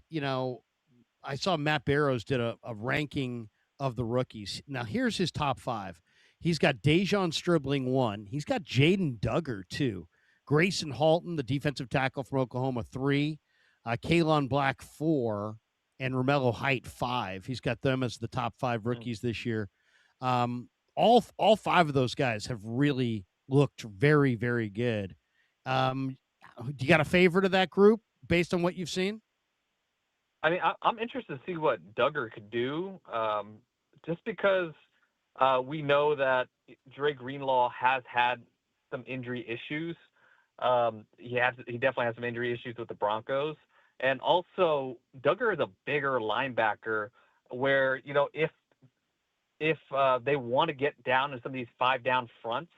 I saw Matt Barrows did a ranking of the rookies. Now, here's his top 5. He's got Dejon Stribling 1. He's got Jaden Duggar 2. Grayson Halton, the defensive tackle from Oklahoma, 3. Keelan Black, 4. And Romello Height, 5. He's got them as the top 5 rookies this year. All 5 of those guys have really looked very, very good. Do you got a favorite of that group based on what you've seen? I mean, I'm interested to see what Duggar could do, just because we know that Dre Greenlaw has had some injury issues. He definitely has some injury issues with the Broncos. And also, Duggar is a bigger linebacker where, if they want to get down in some of these 5-down fronts,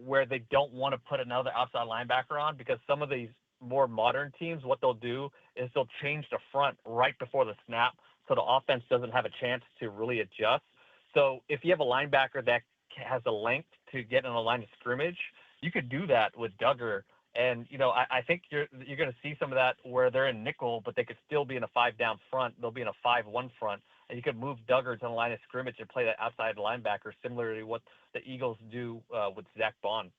where they don't want to put another outside linebacker on, because some of these more modern teams, what they'll do is they'll change the front right before the snap so the offense doesn't have a chance to really adjust. So if you have a linebacker that has the length to get in the line of scrimmage, you could do that with Duggar. And, I think you're going to see some of that where they're in nickel, but they could still be in a 5-down front. They'll be in a 5-1 front. And you could move Duggar to the line of scrimmage and play that outside linebacker, similar to what the Eagles do with Zach Bond.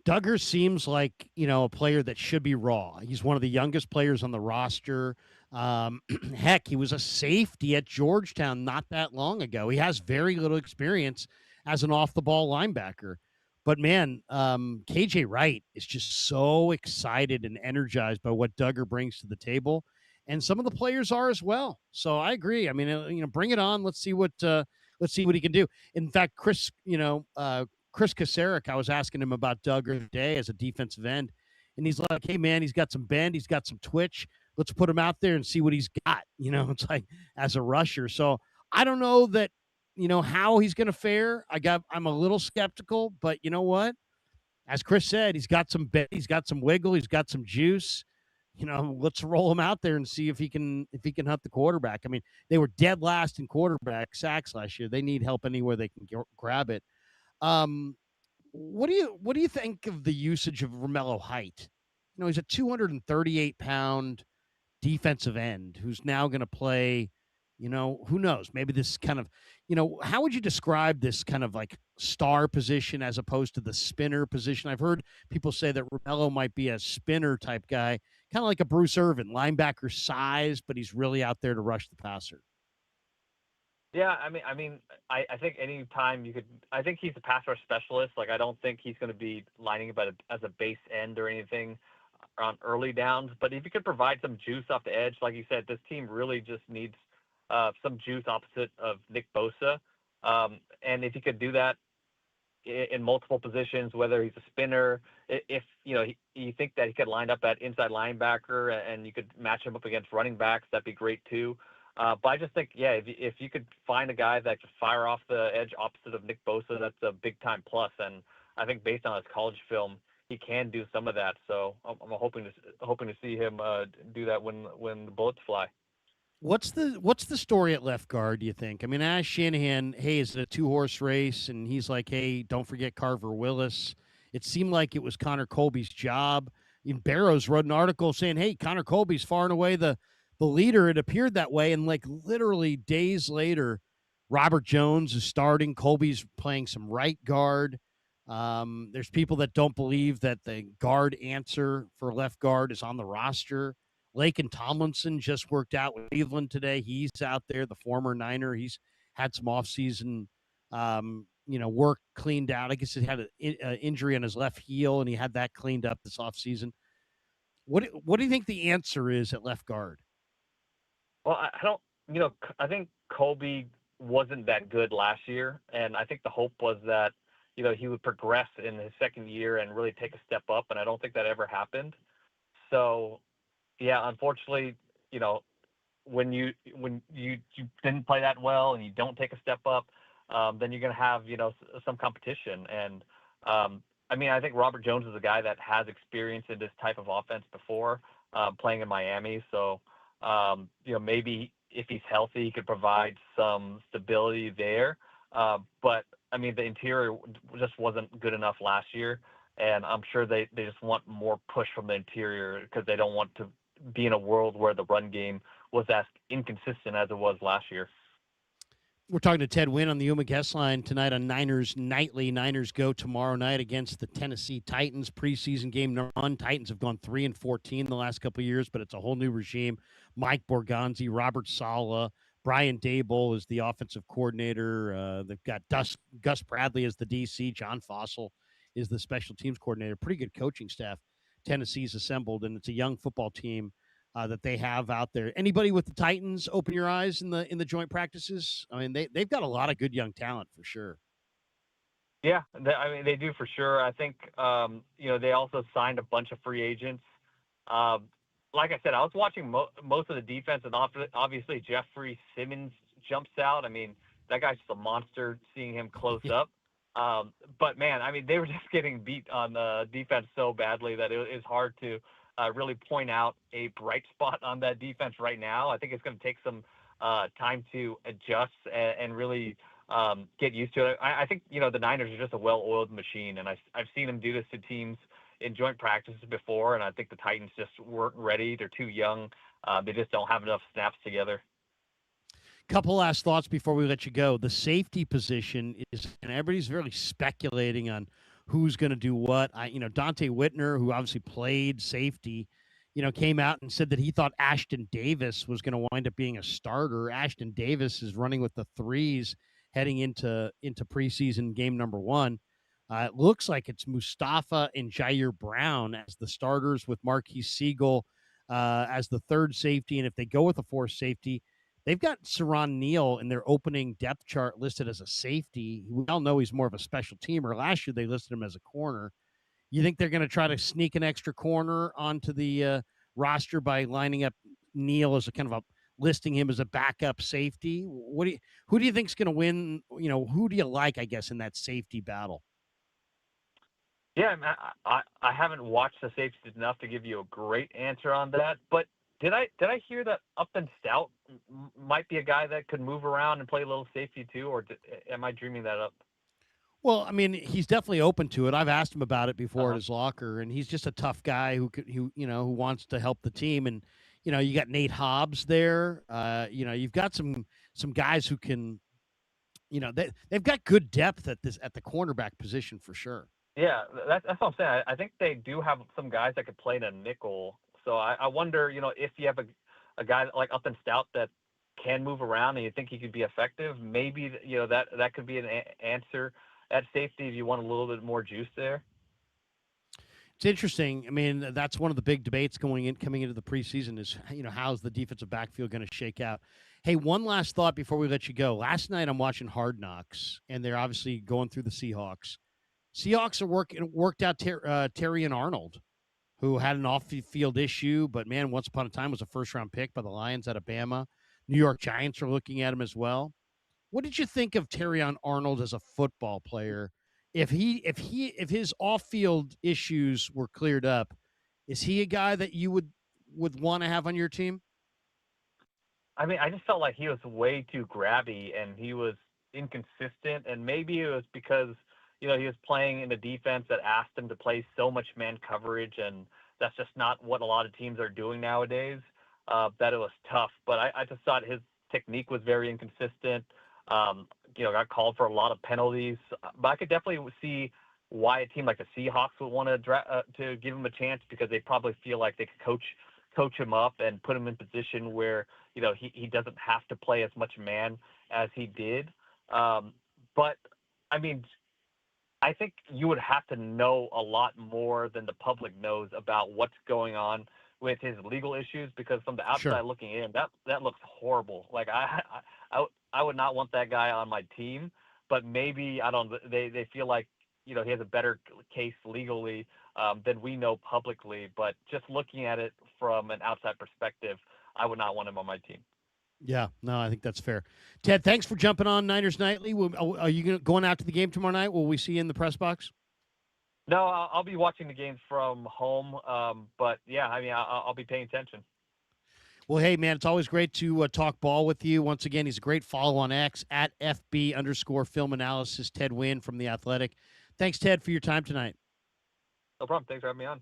Duggar seems like, a player that should be raw. He's one of the youngest players on the roster. Heck, he was a safety at Georgetown not that long ago. He has very little experience as an off-the-ball linebacker. But, man, KJ Wright is just so excited and energized by what Duggar brings to the table. And some of the players are as well. So I agree. I mean, bring it on. Let's see what he can do. In fact, Chris Kasarik, I was asking him about Duggar today as a defensive end, and he's like, "Hey man, he's got some bend, he's got some twitch, let's put him out there and see what he's got. It's like as a rusher. So I don't know that, how he's going to fare. I'm a little skeptical, but you know what? As Chris said, he's got some bit, he's got some wiggle, he's got some juice. Let's roll him out there and see if he can hunt the quarterback. I mean, they were dead last in quarterback sacks last year. They need help anywhere they can grab it. What do you think of the usage of Romello Height? He's a 238-pound defensive end who's now going to play, who knows? Maybe this kind of, how would you describe this kind of like star position as opposed to the spinner position? I've heard people say that Romello might be a spinner type guy, kind of like a Bruce Irvin, linebacker size, but he's really out there to rush the passer. Yeah, I think any time I think he's a pass rush specialist. Like, I don't think he's going to be lining up as a base end or anything on early downs. But if you could provide some juice off the edge, like you said, this team really just needs some juice opposite of Nick Bosa. And if you could do that in multiple positions, whether he's a spinner, if you think that he could line up at inside linebacker and you could match him up against running backs, that'd be great too. But I just think, if you could find a guy that could fire off the edge opposite of Nick Bosa, that's a big time plus. And I think based on his college film, he can do some of that. So I'm hoping to see him do that when the bullets fly. What's the story at left guard, do you think? I mean, Ash Shanahan, hey, is it a 2-horse race? And he's like, hey, don't forget Carver Willis. It seemed like it was Connor Colby's job. And Barrows wrote an article saying, hey, Connor Colby's far and away the leader. It appeared that way. And like literally days later, Robert Jones is starting. Colby's playing some right guard. There's people that don't believe that the guard answer for left guard is on the roster. Laken Tomlinson just worked out with Cleveland today. He's out there, the former Niner. He's had some offseason, work cleaned out. I guess he had an injury on his left heel, and he had that cleaned up this offseason. What do you think the answer is at left guard? Well, I think Colby wasn't that good last year, and I think the hope was that, he would progress in his second year and really take a step up, and I don't think that ever happened. So, yeah, unfortunately, when you didn't play that well and you don't take a step up, then you're going to have, some competition. And, I think Robert Jones is a guy that has experience in this type of offense before, playing in Miami. So, maybe if he's healthy, he could provide some stability there. But the interior just wasn't good enough last year, and I'm sure they just want more push from the interior because they don't want to be in a world where the run game was as inconsistent as it was last year. We're talking to Ted Wynn on the Uma Guest Line tonight on Niners Nightly. Niners go tomorrow night against the Tennessee Titans. Preseason game number 1. Titans have gone 3-14 the last couple of years, but it's a whole new regime. Mike Borgonzi, Robert Saleh, Brian Daboll is the offensive coordinator. They've got Gus Bradley as the DC. John Fossil is the special teams coordinator. Pretty good coaching staff Tennessee's assembled, and it's a young football team that they have out there. Anybody with the Titans open your eyes in the joint practices? They've got a lot of good young talent for sure. Yeah, they do for sure. I think they also signed a bunch of free agents. Like I said, I was watching most of the defense, and obviously Jeffrey Simmons jumps out. That guy's just a monster. Seeing him close up. But man, they were just getting beat on the defense so badly that it is hard to really point out a bright spot on that defense right now. I think it's going to take some time to adjust and really get used to it. I think, the Niners are just a well-oiled machine, and I've seen them do this to teams in joint practices before, and I think the Titans just weren't ready. They're too young. They just don't have enough snaps together. Couple last thoughts before we let you go. The safety position is, and everybody's really speculating on who's going to do what. Dante Whitner, who obviously played safety, came out and said that he thought Ashton Davis was going to wind up being a starter. Ashton Davis is running with the threes heading into preseason game number 1. It looks like it's Mustafa and Jair Brown as the starters, with Marquise Siegel as the third safety. And if they go with a fourth safety, they've got Saron Neal in their opening depth chart listed as a safety. We all know he's more of a special teamer. Last year, they listed him as a corner. You think they're going to try to sneak an extra corner onto the roster by lining up Neal as a kind of a listing him as a backup safety. Who do you think's going to win? Who do you like, I guess, in that safety battle? Yeah, man, I haven't watched the safeties enough to give you a great answer on that. But did I hear that Upton Stout might be a guy that could move around and play a little safety too, or am I dreaming that up? Well, I mean, he's definitely open to it. I've asked him about it before at his locker, and he's just a tough guy who wants to help the team. And you got Nate Hobbs there. You've got some guys who can, they've got good depth at the cornerback position for sure. Yeah, that's what I'm saying. I think they do have some guys that could play in a nickel. So I wonder, if you have a guy like Upton Stout that can move around and you think he could be effective, maybe that could be an answer at safety if you want a little bit more juice there. It's interesting. I mean, that's one of the big debates coming into the preseason is, how's the defensive backfield going to shake out? Hey, one last thought before we let you go. Last night I'm watching Hard Knocks, and they're obviously going through the Seahawks. Seahawks are worked out Terry and Arnold, who had an off-field issue, but, man, once upon a time was a first-round pick by the Lions out of Bama. New York Giants are looking at him as well. What did you think of Terrion Arnold as a football player? If his off-field issues were cleared up, is he a guy that you would want to have on your team? I mean, I just felt like he was way too grabby and he was inconsistent, and maybe it was because he was playing in a defense that asked him to play so much man coverage, and that's just not what a lot of teams are doing nowadays. That it was tough, but I just thought his technique was very inconsistent. Got called for a lot of penalties, but I could definitely see why a team like the Seahawks would want to give him a chance, because they probably feel like they could coach him up and put him in position where he doesn't have to play as much man as he did. But I mean, I think you would have to know a lot more than the public knows about what's going on with his legal issues, because from the outside looking in, that looks horrible. Like I would not want that guy on my team, but maybe they feel like he has a better case legally than we know publicly. But just looking at it from an outside perspective, I would not want him on my team. Yeah, no, I think that's fair. Ted, thanks for jumping on Niners Nightly. Are you going out to the game tomorrow night? Will we see you in the press box? No, I'll be watching the games from home. But yeah, I mean, I'll be paying attention. Well, hey, man, it's always great to talk ball with you. Once again, he's a great follow on X at FB_film analysis, Ted Wynn from The Athletic. Thanks, Ted, for your time tonight. No problem. Thanks for having me on.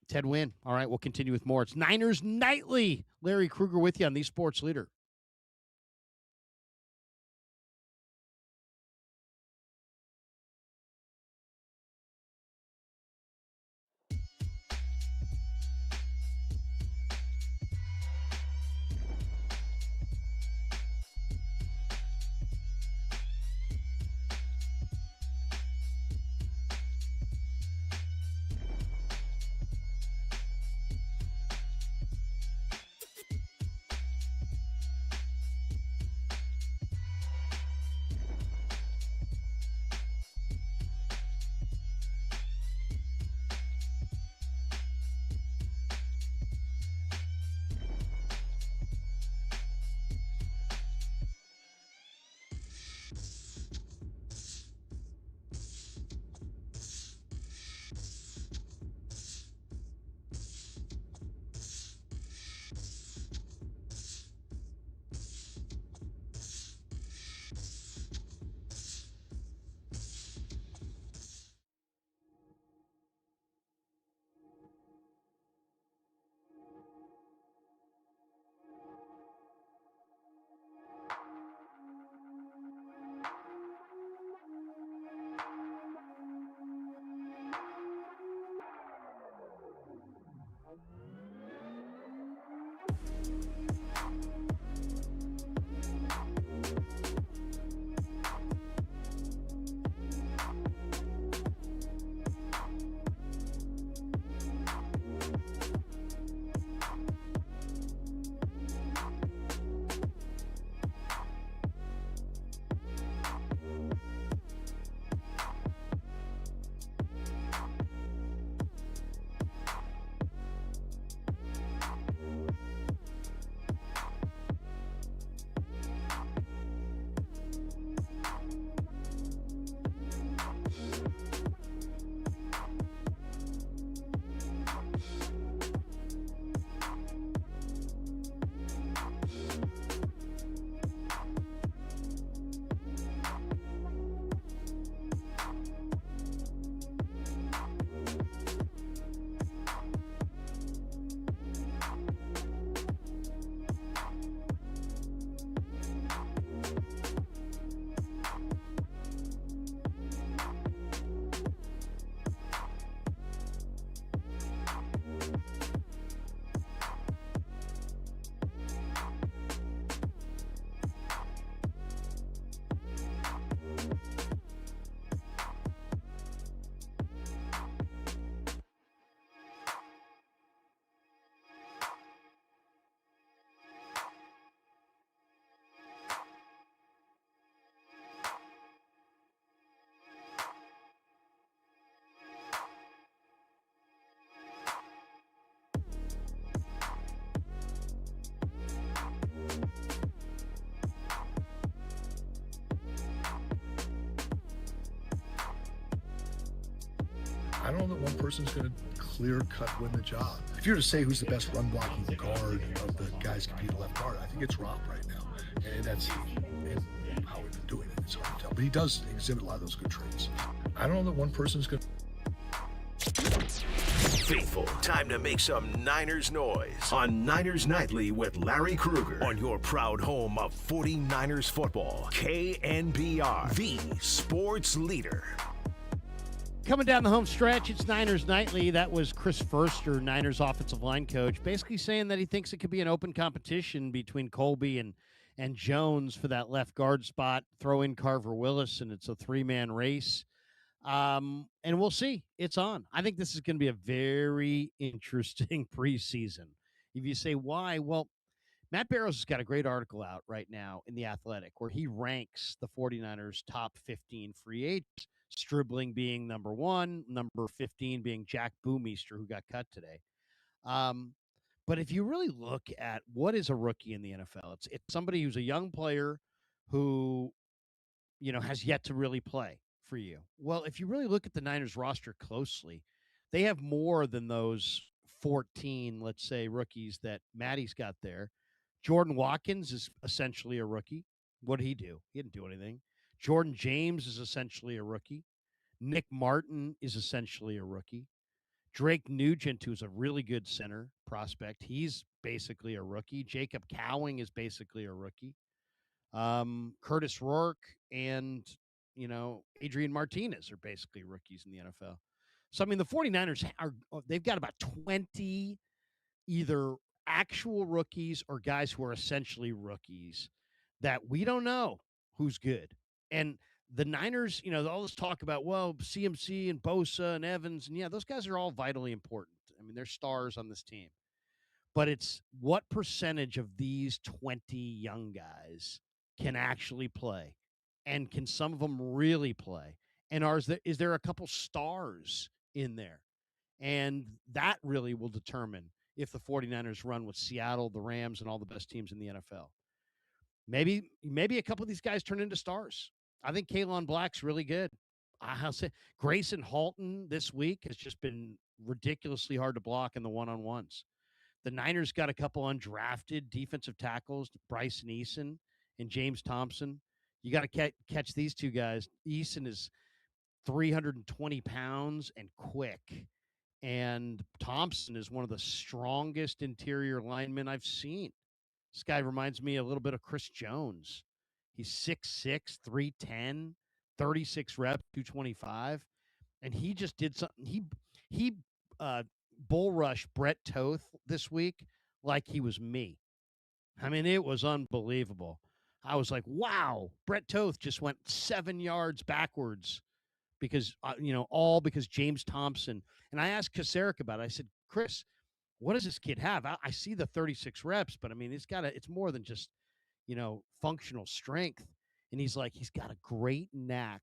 Ted Wynn. All right, we'll continue with more. It's Niners Nightly. Larry Krueger with you on the Sports Leader. one person's going to clear cut win the job. If you were to say who's the best run blocking guard of the guys competing left guard, I think it's Rob right now. And that's how we've been doing it. It's hard to tell. But he does exhibit a lot of those good traits. I don't know that one person's going to. Faithful, time to make some Niners noise on Niners Nightly with Larry Krueger on your proud home of 49ers football. KNBR, the sports leader. Coming down the home stretch, it's Niners Nightly. That was Chris Foerster, Niners offensive line coach, basically saying that he thinks it could be an open competition between Colby and Jones for that left guard spot. Throw in Carver Willis, and it's a three-man race. And we'll see. It's on. I think this is going to be a very interesting preseason. If you say why, well, Matt Barrows has got a great article out right now in The Athletic where he ranks the 49ers top 15 free agents, Stribling being number 1, number 15 being Jack Boomeister, who got cut today. But if you really look at what is a rookie in the NFL, it's somebody who's a young player who, has yet to really play for you. Well, if you really look at the Niners roster closely, they have more than those 14, let's say, rookies that Matty's got there. Jordan Watkins is essentially a rookie. What did he do? He didn't do anything. Jordan James is essentially a rookie. Nick Martin is essentially a rookie. Drake Nugent, who's a really good center prospect, he's basically a rookie. Jacob Cowing is basically a rookie. Curtis Rourke and, Adrian Martinez are basically rookies in the NFL. So, the 49ers they've got about 20 either actual rookies or guys who are essentially rookies that we don't know who's good. And the Niners, all this talk about, CMC and Bosa and Evans, and those guys are all vitally important. They're stars on this team. But it's what percentage of these 20 young guys can actually play? And can some of them really play? And is there a couple stars in there? And that really will determine if the 49ers run with Seattle, the Rams, and all the best teams in the NFL. Maybe a couple of these guys turn into stars. I think Kalen Black's really good. I'll say Grayson Halton this week has just been ridiculously hard to block in the one-on-ones. The Niners got a couple undrafted defensive tackles, Bryson Eason and James Thompson. You got to catch these two guys. Eason is 320 pounds and quick. And Thompson is one of the strongest interior linemen I've seen. This guy reminds me a little bit of Chris Jones. He's 6'6", 310, 36 reps, 225. And he just did something. He bull rushed Brett Toth this week like he was me. It was unbelievable. I was like, wow, Brett Toth just went 7 yards backwards because, all because James Thompson. And I asked Kasarik about it. I said, Chris, what does this kid have? I see the 36 reps, but it's more than just, functional strength. And he's like, he's got a great knack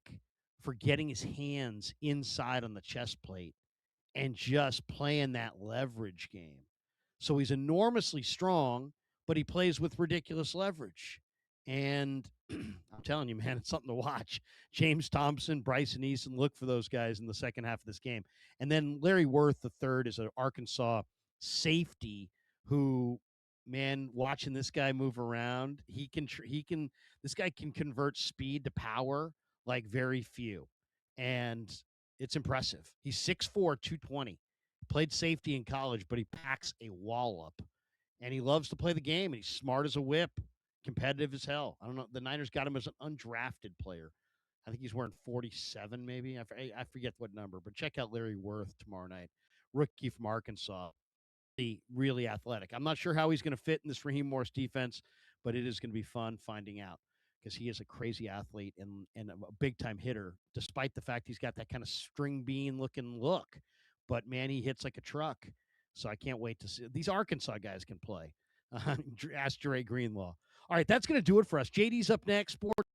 for getting his hands inside on the chest plate and just playing that leverage game. So he's enormously strong, but he plays with ridiculous leverage. And I'm telling you, man, it's something to watch. James Thompson, Bryson Eason, look for those guys in the second half of this game. And then Larry Worth, the third, is an Arkansas safety who, man, watching this guy move around, this guy can convert speed to power like very few. And it's impressive. He's 6'4", 220. Played safety in college, but he packs a wallop. And he loves to play the game, and he's smart as a whip, competitive as hell. I don't know. The Niners got him as an undrafted player. I think he's wearing 47 maybe. I forget what number, but check out Larry Worth tomorrow night. Rookie from Arkansas. Really athletic. I'm not sure how he's going to fit in this Raheem Morris defense, but it is going to be fun finding out because he is a crazy athlete and a big-time hitter, despite the fact he's got that kind of string bean-looking look. But, man, he hits like a truck. So I can't wait to see. These Arkansas guys can play. Ask Dre Greenlaw. All right, that's going to do it for us. JD's up next. Sports.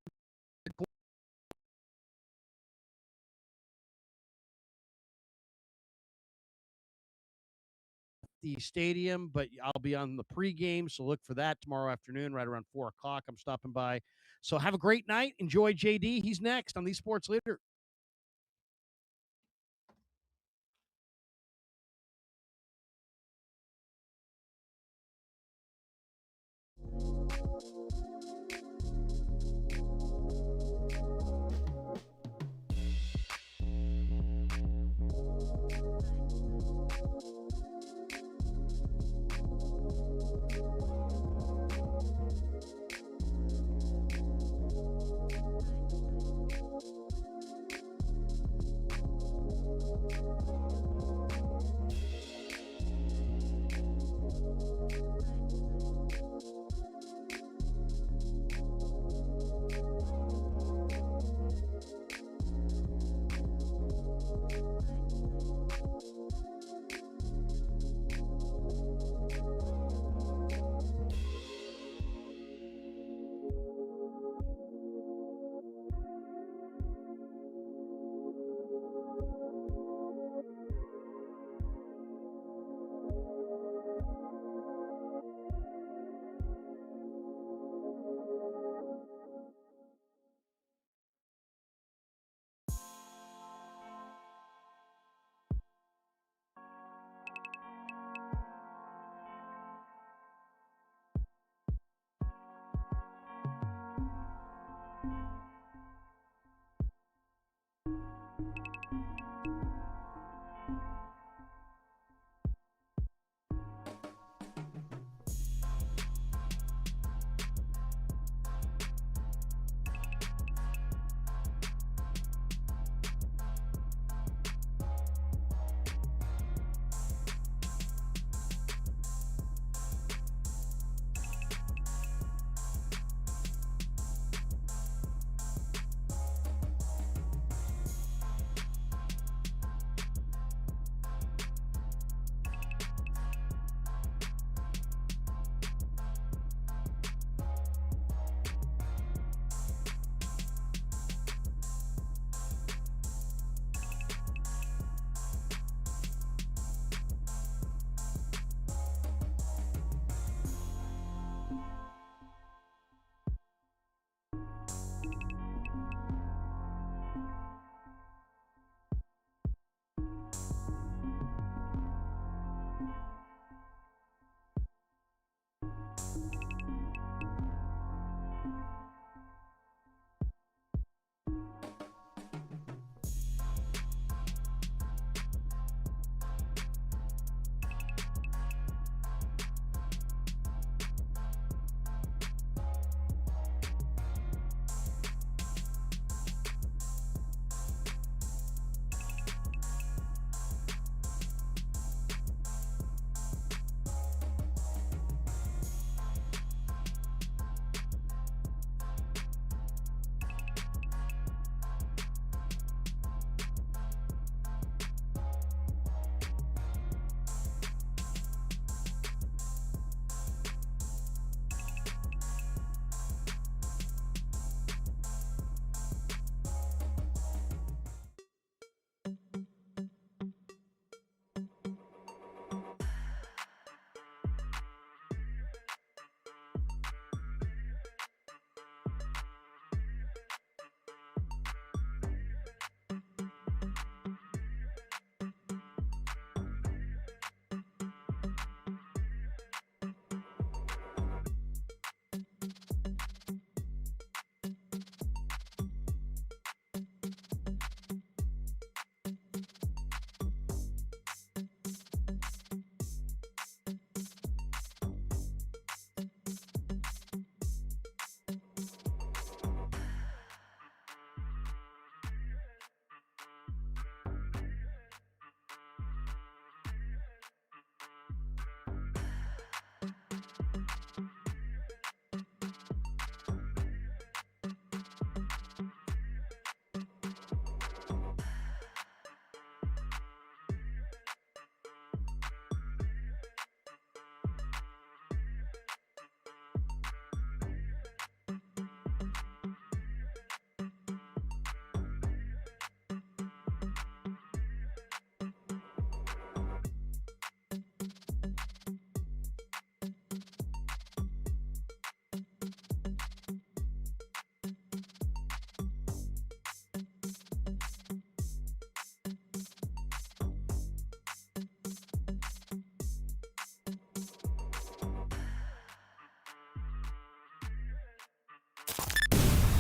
The stadium, but I'll be on the pregame, so look for that tomorrow afternoon, right around 4 o'clock. I'm stopping by. So have a great night. Enjoy JD. He's next on the Sports Leader.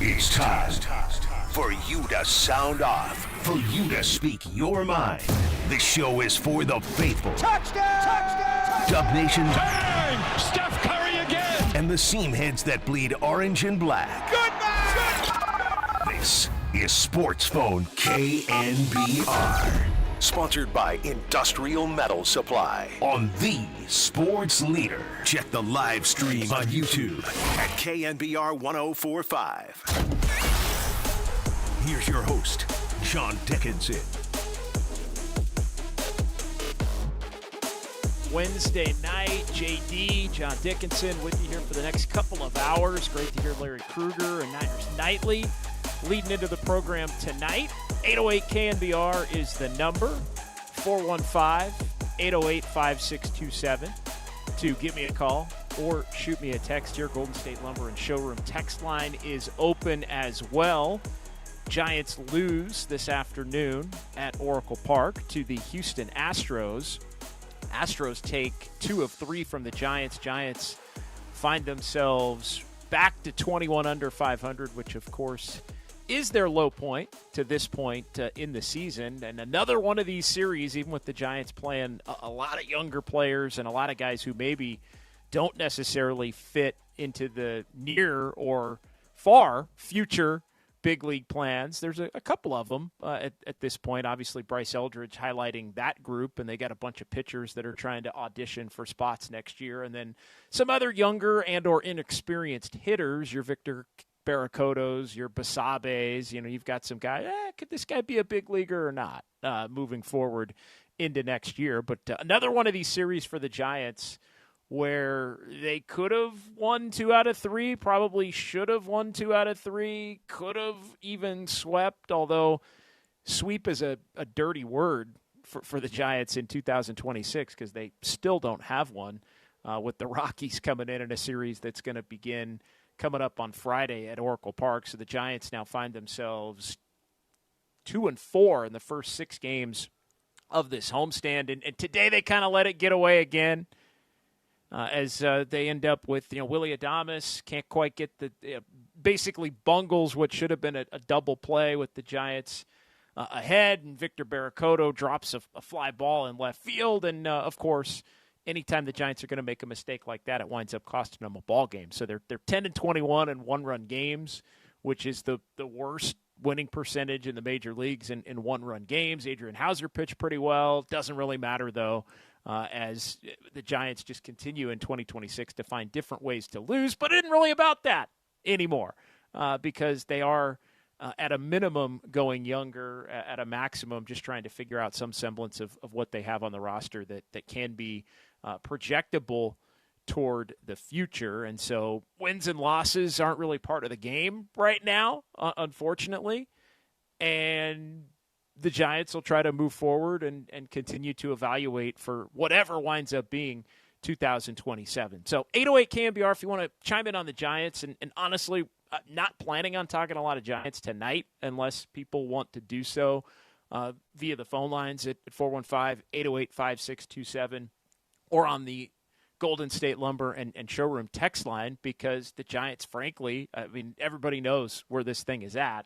It's time for you to sound off, for you to speak your mind. This show is for the faithful. Touchdown! Dub Nation. Bang! Steph Curry again! And the seam heads that bleed orange and black. Good. This is Sportsphone KNBR. Sponsored by Industrial Metal Supply on the Sports Leader. Check the live stream on YouTube at KNBR 1045. Here's your host, John Dickinson. Wednesday night, JD, John Dickinson with you here for the next couple of hours. Great to hear Larry Krueger and Niners Nightly leading into the program tonight. 808 KNBR is the number, 415-808-5627 to give me a call or shoot me a text here. Golden State Lumber and Showroom text line is open as well. Giants lose this afternoon at Oracle Park to the Houston Astros. Astros take 2 of 3 from the Giants. Giants find themselves back to 21 under 500, which of course is their low point to this point in the season. And another one of these series, even with the Giants playing a lot of younger players and a lot of guys who maybe don't necessarily fit into the near or far future big league plans. There's a couple of them at this point. Obviously, Bryce Eldridge highlighting that group, and they got a bunch of pitchers that are trying to audition for spots next year. And then some other younger and or inexperienced hitters, your Victor Barracotos, your Basabes, you've got some guys, could this guy be a big leaguer or not moving forward into next year? But another one of these series for the Giants where they could have won 2 out of 3, probably should have won 2 out of 3, could have even swept, although sweep is a dirty word for the Giants in 2026 because they still don't have one with the Rockies coming in a series that's going to begin coming up on Friday at Oracle Park. So the Giants now find themselves 2-4 in the first 6 games of this homestand. And today they kind of let it get away again as they end up with, Willie Adames can't quite get basically bungles what should have been a double play with the Giants ahead. And Victor Barracoto drops a fly ball in left field. And, of course, anytime the Giants are going to make a mistake like that, it winds up costing them a ball game. So they're 10-21 in one-run games, which is the worst winning percentage in the major leagues in one-run games. Adrian Hauser pitched pretty well. Doesn't really matter, though, as the Giants just continue in 2026 to find different ways to lose. But it isn't really about that anymore because they are at a minimum going younger, at a maximum just trying to figure out some semblance of what they have on the roster that can be projectable toward the future. And so wins and losses aren't really part of the game right now, unfortunately. And the Giants will try to move forward and continue to evaluate for whatever winds up being 2027. So 808 KNBR if you want to chime in on the Giants. And honestly, not planning on talking a lot of Giants tonight unless people want to do so via the phone lines at 415-808-5627 or on the Golden State Lumber and Showroom text line, because the Giants, frankly, everybody knows where this thing is at.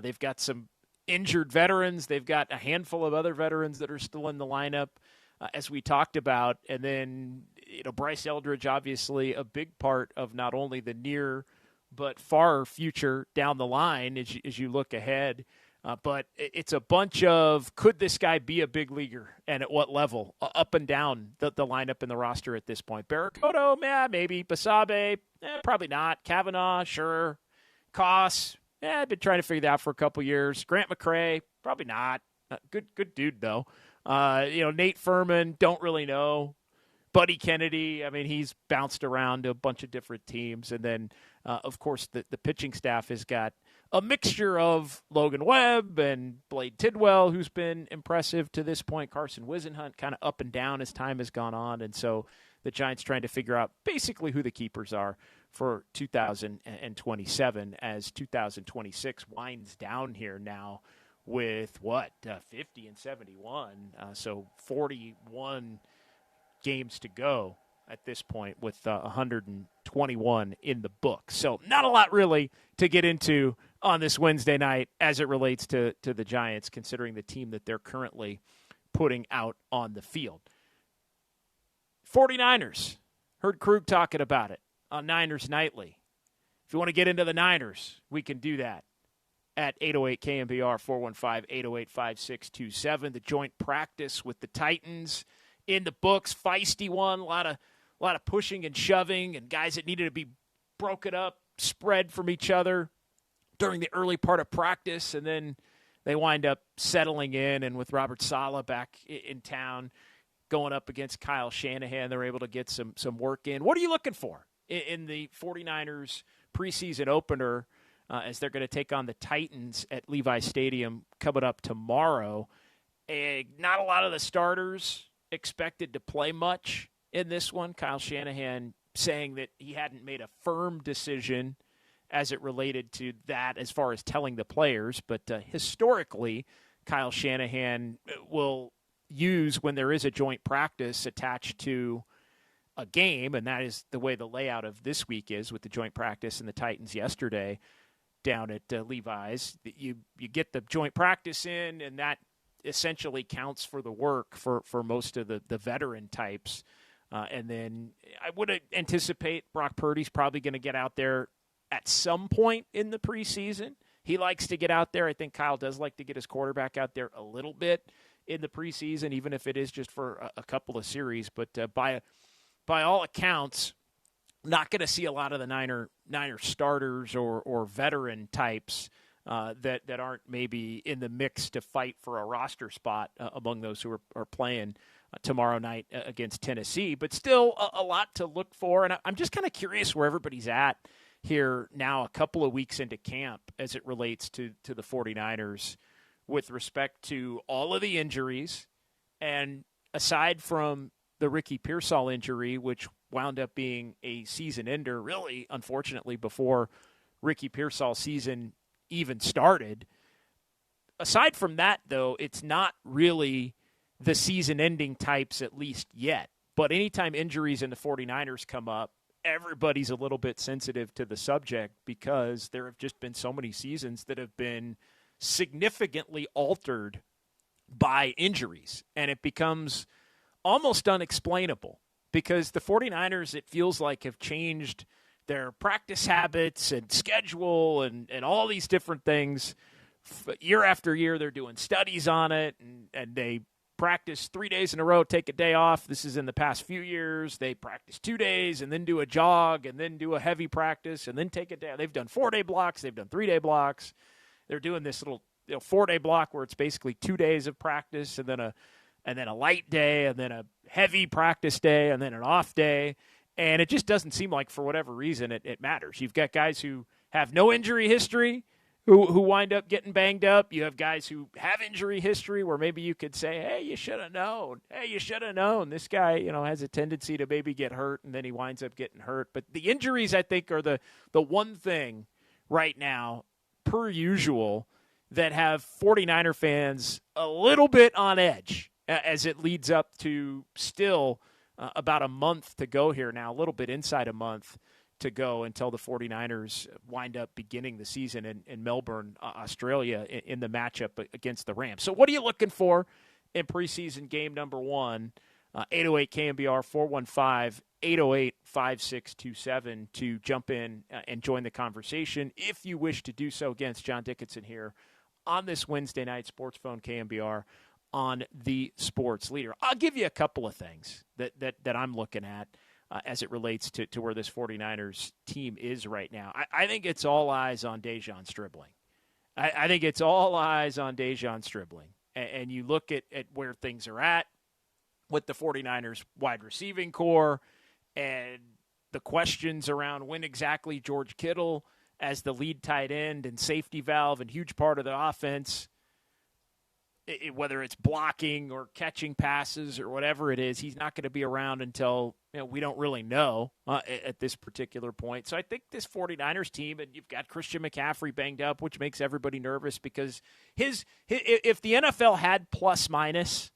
They've got some injured veterans. They've got a handful of other veterans that are still in the lineup, as we talked about. And then, Bryce Eldridge, obviously a big part of not only the near but far future down the line as you look ahead. But it's a bunch of, could this guy be a big leaguer and at what level, up and down the lineup and the roster at this point. Barracoto, maybe. Basabe, probably not. Kavanaugh, sure. Koss, I've been trying to figure that out for a couple years. Grant McCray, probably not. Good dude, though. Nate Furman, don't really know. Buddy Kennedy, he's bounced around to a bunch of different teams. And then, of course, the pitching staff has got a mixture of Logan Webb and Blade Tidwell, who's been impressive to this point. Carson Wisenhunt kind of up and down as time has gone on. And so the Giants trying to figure out basically who the keepers are for 2027 as 2026 winds down here now with 50 and 71. So 41 games to go at this point with 112 21 in the book. So not a lot really to get into on this Wednesday night as it relates to the Giants, considering the team that they're currently putting out on the field. 49ers. Heard Krug talking about it on Niners Nightly. If you want to get into the Niners, we can do that at 808-KMBR, 415-808-5627. The joint practice with the Titans in the books. Feisty one. A lot of pushing and shoving and guys that needed to be broken up, spread from each other during the early part of practice, and then they wind up settling in, and with Robert Saleh back in town going up against Kyle Shanahan, they're able to get some work in. What are you looking for in the 49ers preseason opener as they're going to take on the Titans at Levi Stadium coming up tomorrow? Not a lot of the starters expected to play much in this one. Kyle Shanahan saying that he hadn't made a firm decision as it related to that as far as telling the players. But historically, Kyle Shanahan will use when there is a joint practice attached to a game, and that is the way the layout of this week is with the joint practice and the Titans yesterday down at Levi's. You get the joint practice in, and that essentially counts for the work for most of the veteran types. And then I would anticipate Brock Purdy's probably going to get out there at some point in the preseason. He likes to get out there. I think Kyle does like to get his quarterback out there a little bit in the preseason, even if it is just for a couple of series. But by all accounts, not going to see a lot of the Niner starters or veteran types that aren't maybe in the mix to fight for a roster spot among those who are playing tomorrow night against Tennessee. But still a lot to look for. And I'm just kind of curious where everybody's at here now a couple of weeks into camp as it relates to the 49ers with respect to all of the injuries. And aside from the Ricky Pearsall injury, which wound up being a season ender, really, unfortunately, before Ricky Pearsall's season even started. Aside from that, though, it's not really the season-ending types, at least yet. But anytime injuries in the 49ers come up, everybody's a little bit sensitive to the subject because there have just been so many seasons that have been significantly altered by injuries. And it becomes almost unexplainable because the 49ers, it feels like, have changed their practice habits and schedule and all these different things. Year after year, they're doing studies on it, and they practice 3 days in a row, take a day off. This is in the past few years. They practice 2 days and then do a jog and then do a heavy practice and then take a day. They've done 4-day blocks. They've done 3-day blocks. They're doing this little 4-day block where it's basically 2 days of practice and then a light day and then a heavy practice day and then an off day. And it just doesn't seem like, for whatever reason, it matters. You've got guys who have no injury history who wind up getting banged up. You have guys who have injury history where maybe you could say, hey, you should have known. Hey, you should have known. This guy, has a tendency to maybe get hurt, and then he winds up getting hurt. But the injuries, I think, are the one thing right now, per usual, that have 49er fans a little bit on edge as it leads up to still about a month to go here now, a little bit inside a month to go until the 49ers wind up beginning the season in Melbourne, Australia, in the matchup against the Rams. So what are you looking for in preseason game number one? 808-KMBR, 415-808-5627 to jump in and join the conversation if you wish to do so. Again, John Dickinson here on this Wednesday night, Sportsphone KMBR on the Sports Leader. I'll give you a couple of things that I'm looking at as it relates to where this 49ers team is right now. I think it's all eyes on Dejon Stribling. I think it's all eyes on Dejon Stribling. And you look at where things are at with the 49ers wide receiving core and the questions around when exactly George Kittle as the lead tight end and safety valve and huge part of the offense, whether it's blocking or catching passes or whatever it is, he's not going to be around until we don't really know at this particular point. So I think this 49ers team, and you've got Christian McCaffrey banged up, which makes everybody nervous because if the NFL had plus minus,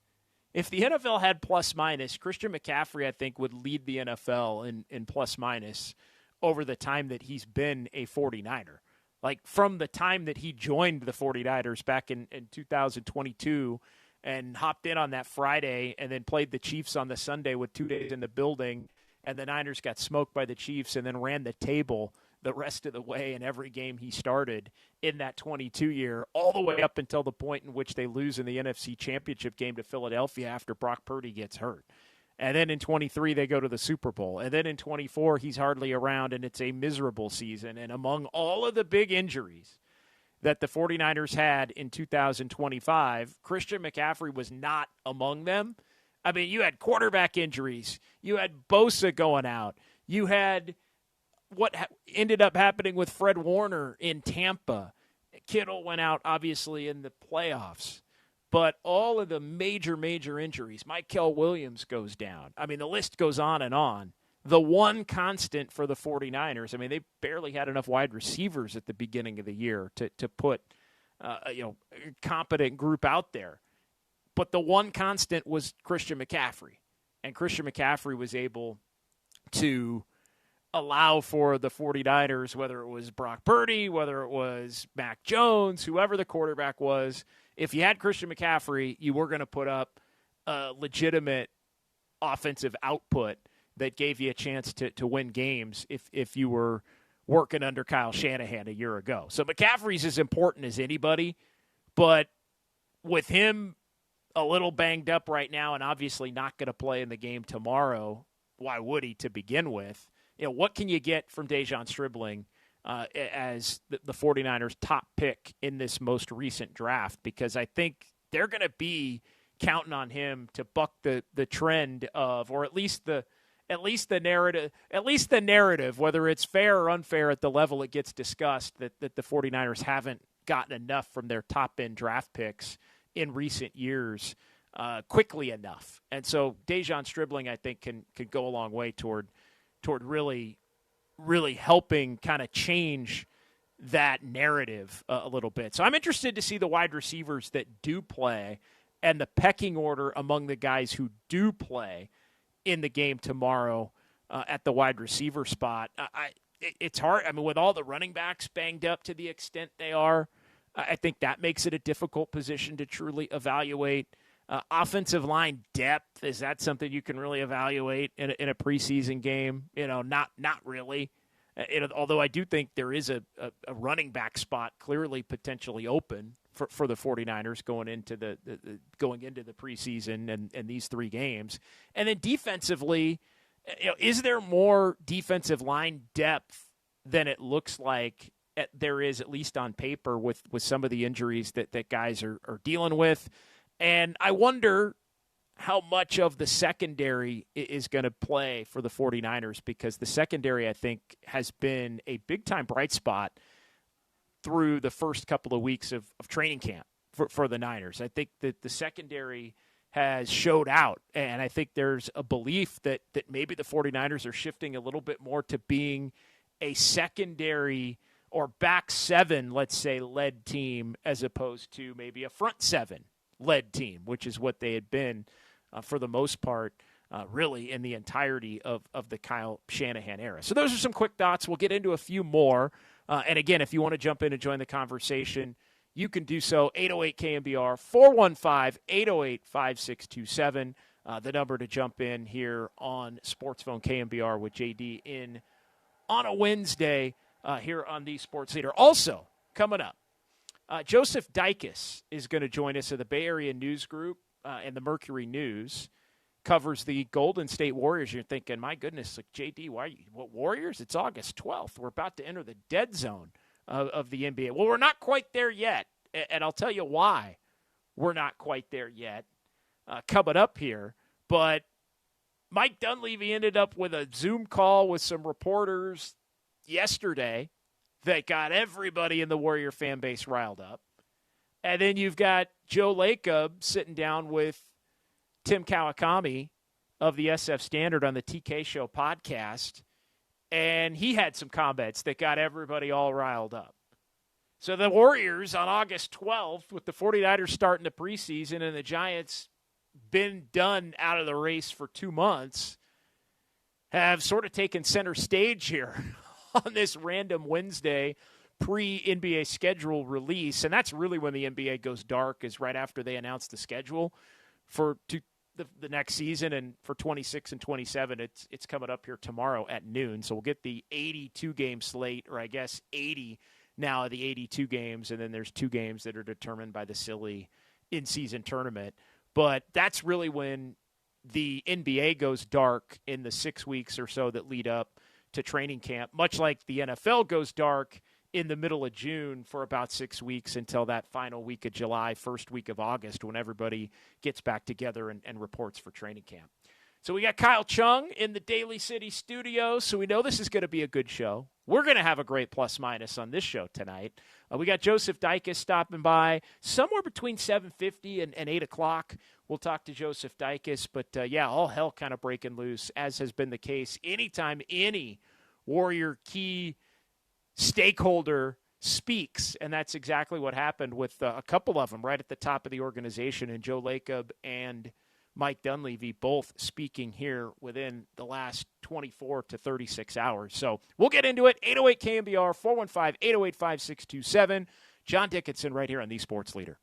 Christian McCaffrey, I think, would lead the NFL in plus minus over the time that he's been a 49er. Like from the time that he joined the 49ers back in 2022 and hopped in on that Friday and then played the Chiefs on the Sunday with 2 days in the building, and the Niners got smoked by the Chiefs and then ran the table the rest of the way in every game he started in that 22 year, all the way up until the point in which they lose in the NFC Championship game to Philadelphia after Brock Purdy gets hurt. And then in 23, they go to the Super Bowl. And then in 24, he's hardly around, and it's a miserable season. And among all of the big injuries that the 49ers had in 2025, Christian McCaffrey was not among them. I mean, you had quarterback injuries. You had Bosa going out. You had what ended up happening with Fred Warner in Tampa. Kittle went out, obviously, in the playoffs. But all of the major injuries, Michael Williams goes down. I mean, the list goes on and on. The one constant for the 49ers, I mean, they barely had enough wide receivers at the beginning of the year to put a competent group out there. But the one constant was Christian McCaffrey. And Christian McCaffrey was able to allow for the 49ers, whether it was Brock Purdy, whether it was Mac Jones, whoever the quarterback was, if you had Christian McCaffrey, you were going to put up a legitimate offensive output that gave you a chance to win games if you were working under Kyle Shanahan a year ago. So McCaffrey's as important as anybody, but with him a little banged up right now and obviously not going to play in the game tomorrow, why would he to begin with? What can you get from Dejon Stribling as the 49ers' top pick in this most recent draft? Because I think they're going to be counting on him to buck the trend of, or at least the narrative, whether it's fair or unfair at the level it gets discussed, that the 49ers haven't gotten enough from their top-end draft picks in recent years quickly enough. And so Dejon Stribling, I think, can go a long way toward really helping kind of change that narrative a little bit. So I'm interested to see the wide receivers that do play and the pecking order among the guys who do play in the game tomorrow at the wide receiver spot. It's hard. I mean, with all the running backs banged up to the extent they are, I think that makes it a difficult position to truly evaluate. Offensive line depth, is that something you can really evaluate in a preseason game? Not really. Although I do think there is a running back spot clearly potentially open for the 49ers going into the preseason and these three games. And then defensively, is there more defensive line depth than it looks like there is, at least on paper, with some of the injuries that guys are dealing with? And I wonder how much of the secondary is going to play for the 49ers, because the secondary, I think, has been a big-time bright spot through the first couple of weeks of training camp for the Niners. I think that the secondary has showed out, and I think there's a belief that maybe the 49ers are shifting a little bit more to being a secondary or back seven, let's say, led team, as opposed to maybe a front seven led team, which is what they had been for the most part, really in the entirety of the Kyle Shanahan era. So those are some quick thoughts. We'll get into a few more. And again, if you want to jump in and join the conversation, you can do so. 808-KMBR, 415-808-5627. The number to jump in here on Sportsphone KMBR with JD in on a Wednesday here on the Sports Leader. Also, coming up, Joseph Dickinson is going to join us of the Bay Area News Group and the Mercury News. Covers the Golden State Warriors. You're thinking, my goodness, like JD, what Warriors? It's August 12th. We're about to enter the dead zone of the NBA. Well, we're not quite there yet, and I'll tell you why we're not quite there yet coming up here. But Mike Dunleavy ended up with a Zoom call with some reporters yesterday that got everybody in the Warrior fan base riled up. And then you've got Joe Lacob sitting down with Tim Kawakami of the SF Standard on the TK Show podcast, and he had some comments that got everybody all riled up. So the Warriors on August 12th, with the 49ers starting the preseason and the Giants been done out of the race for 2 months, have sort of taken center stage here on this random Wednesday pre-NBA schedule release. And that's really when the NBA goes dark, is right after they announce the schedule for the next season. And for 26 and 27, it's coming up here tomorrow at noon. So we'll get the 82-game slate, or I guess 80 now of the 82 games. And then there's 2 games that are determined by the silly in-season tournament. But that's really when the NBA goes dark in the 6 weeks or so that lead up to training camp, much like the NFL goes dark in the middle of June for about 6 weeks until that final week of July, first week of August, when everybody gets back together and reports for training camp. So we got Kyle Chung in the Daly City studio, so we know this is going to be a good show. We're going to have a great plus-minus on this show tonight. We got Joseph Dicus stopping by somewhere between 7:50 and 8 o'clock. We'll talk to Joseph Dicus, but all hell kind of breaking loose, as has been the case anytime any Warrior key stakeholder speaks, and that's exactly what happened with a couple of them right at the top of the organization, and Joe Lacob and Mike Dunleavy both speaking here within the last 24 to 36 hours. So we'll get into it. 808 KMBR, 415-808-5627. John Dickinson right here on The Sports Leader.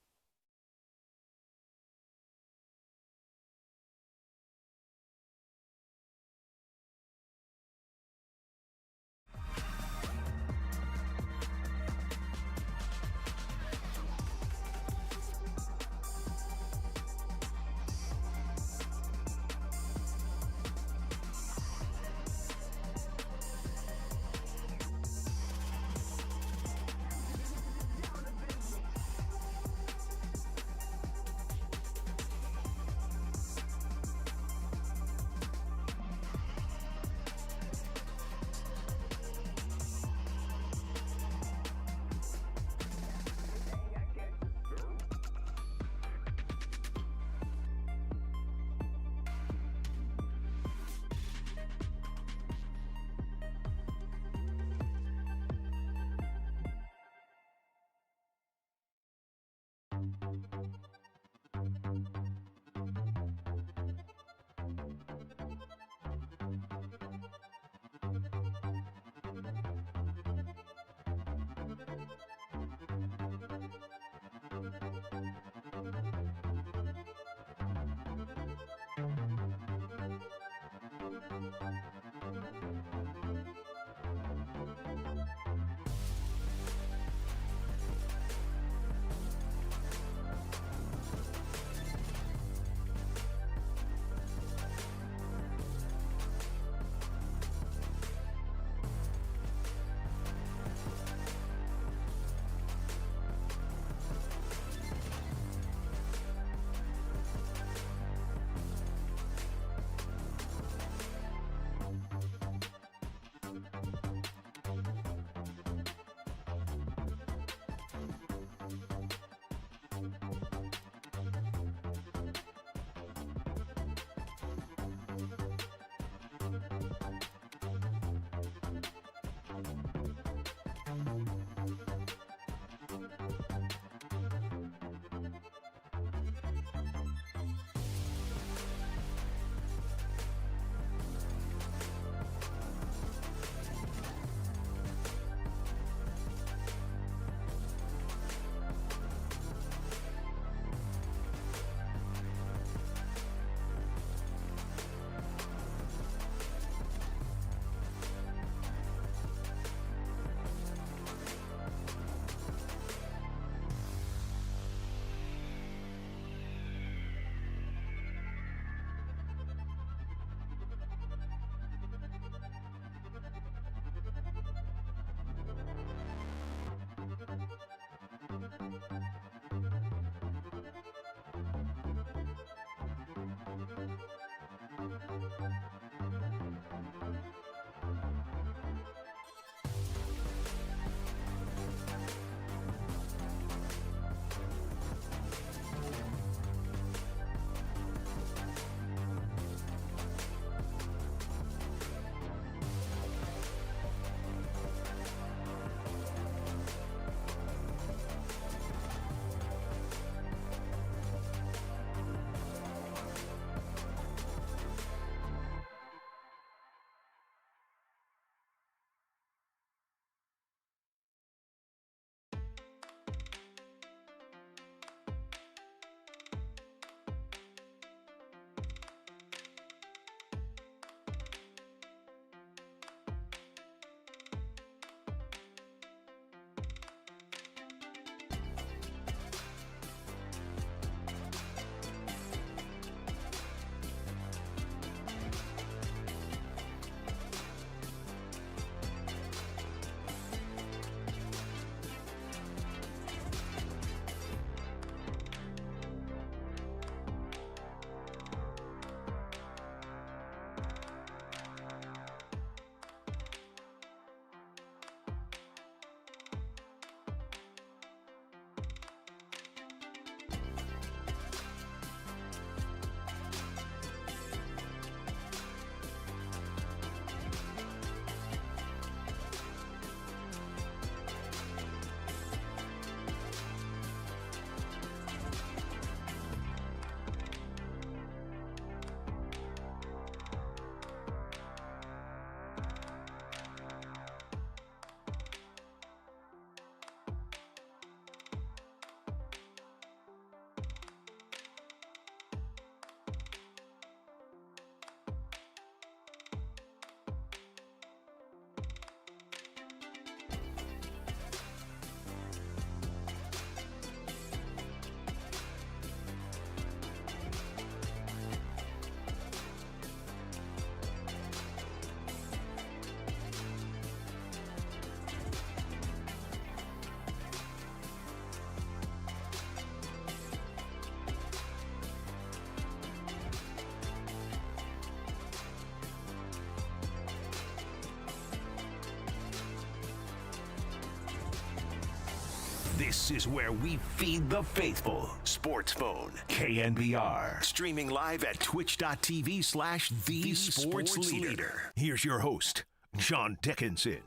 This is where we feed the faithful. Sportsphone, KNBR. Streaming live at twitch.tv/The Sports Leader. Here's your host, John Dickinson.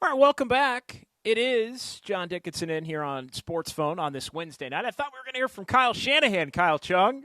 All right, welcome back. It is John Dickinson in here on Sportsphone on this Wednesday night. I thought we were going to hear from Kyle Shanahan, Kyle Chung.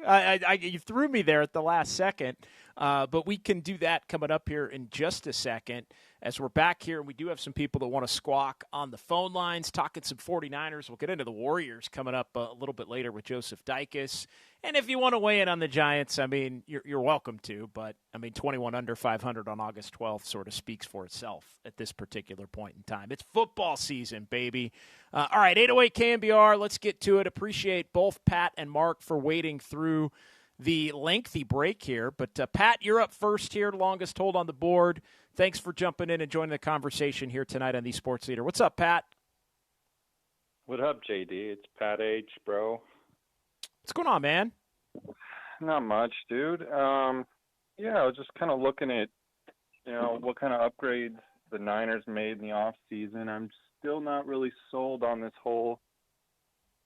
You threw me there at the last second, but we can do that coming up here in just a second as we're back here. We do have some people that want to squawk on the phone lines, talking some 49ers. We'll get into the Warriors coming up a little bit later with Joseph Dicus. And if you want to weigh in on the Giants, I mean, you're welcome to. But, I mean, 21 under 500 on August 12th sort of speaks for itself at this particular point in time. It's football season, baby. All right, 808 KNBR, let's get to it. Appreciate both Pat and Mark for waiting through the lengthy break here. But, Pat, you're up first here, longest hold on the board. Thanks for jumping in and joining the conversation here tonight on the Sports Leader. What's up, Pat? What up, JD? It's Pat H, bro. What's going on, man? Not much, dude. I was just kind of looking at, what kind of upgrades the Niners made in the off season. I'm still not really sold on this whole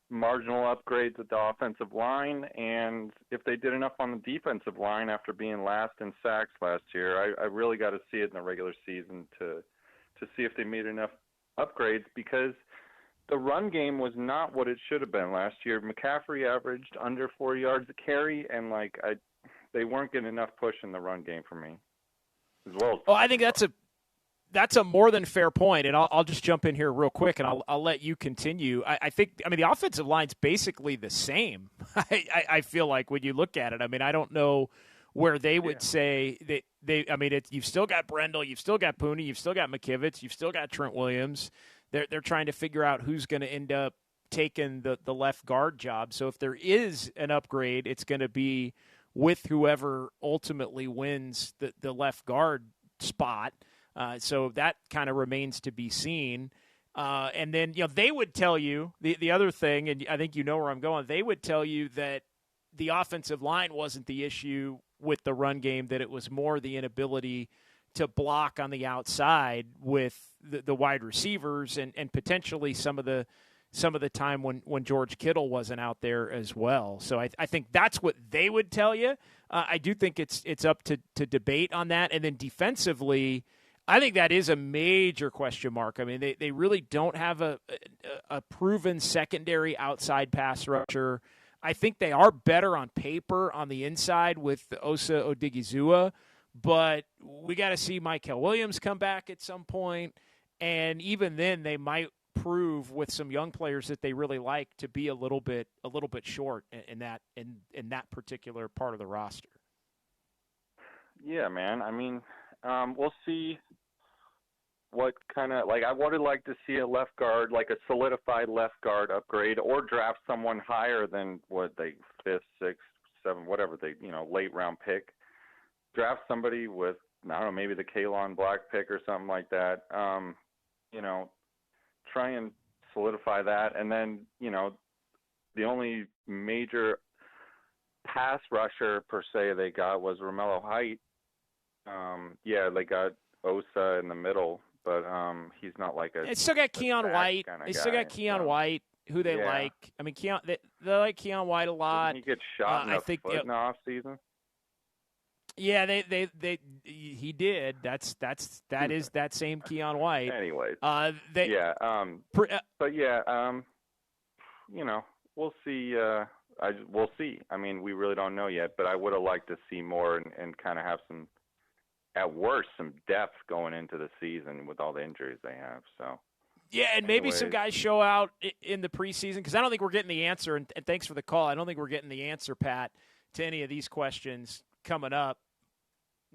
marginal upgrades at the offensive line, and if they did enough on the defensive line after being last in sacks last year. I really got to see it in the regular season to see if they made enough upgrades, because the run game was not what it should have been last year. McCaffrey averaged under 4 yards a carry, and they weren't getting enough push in the run game for me as well. Oh, I think that's a more than fair point, and I'll just jump in here real quick, and I'll let you continue. I think the offensive line's basically the same. I feel like when you look at it, I mean, I don't know where they would say you've still got Brendel, you've still got Pooney, you've still got McKivitz, you've still got Trent Williams. They're trying to figure out who's going to end up taking the left guard job. So if there is an upgrade, it's going to be with whoever ultimately wins the left guard spot. So that kind of remains to be seen. And then, they would tell you the other thing, and I think you know where I'm going, they would tell you that the offensive line wasn't the issue with the run game, that it was more the inability to block on the outside with the wide receivers and potentially some of the time when George Kittle wasn't out there as well. So I think that's what they would tell you. I do think it's up to debate on that. And then defensively, I think that is a major question mark. I mean, they really don't have a proven secondary outside pass rusher. I think they are better on paper on the inside with Osa Odigizua, but we got to see Mykel Williams come back at some point, and even then they might prove with some young players that they really like to be a little bit short in that particular part of the roster. Yeah, man. I mean, we'll see what kind of, I would like to see a left guard, like a solidified left guard upgrade, or draft someone higher than what they 5th, 6th, 7th, whatever they, late round pick. Draft somebody with, I don't know, maybe the Kalon Black pick or something like that. Try and solidify that. And then, the only major pass rusher per se they got was Romello Height. They got Osa in the middle, but he's not like a. They still got Keon White. They still got Keon White, who they like. I mean, they like Keon White a lot. He gets shot in the foot in the off season. Yeah, he did. That is that same Keon White. Anyways, we'll see. We'll see. I mean, we really don't know yet, but I would have liked to see more and kind of have some, at worst, some depth going into the season with all the injuries they have. So. Yeah, and maybe some guys show out in the preseason, because I don't think we're getting the answer. And thanks for the call. I don't think we're getting the answer, Pat, to any of these questions coming up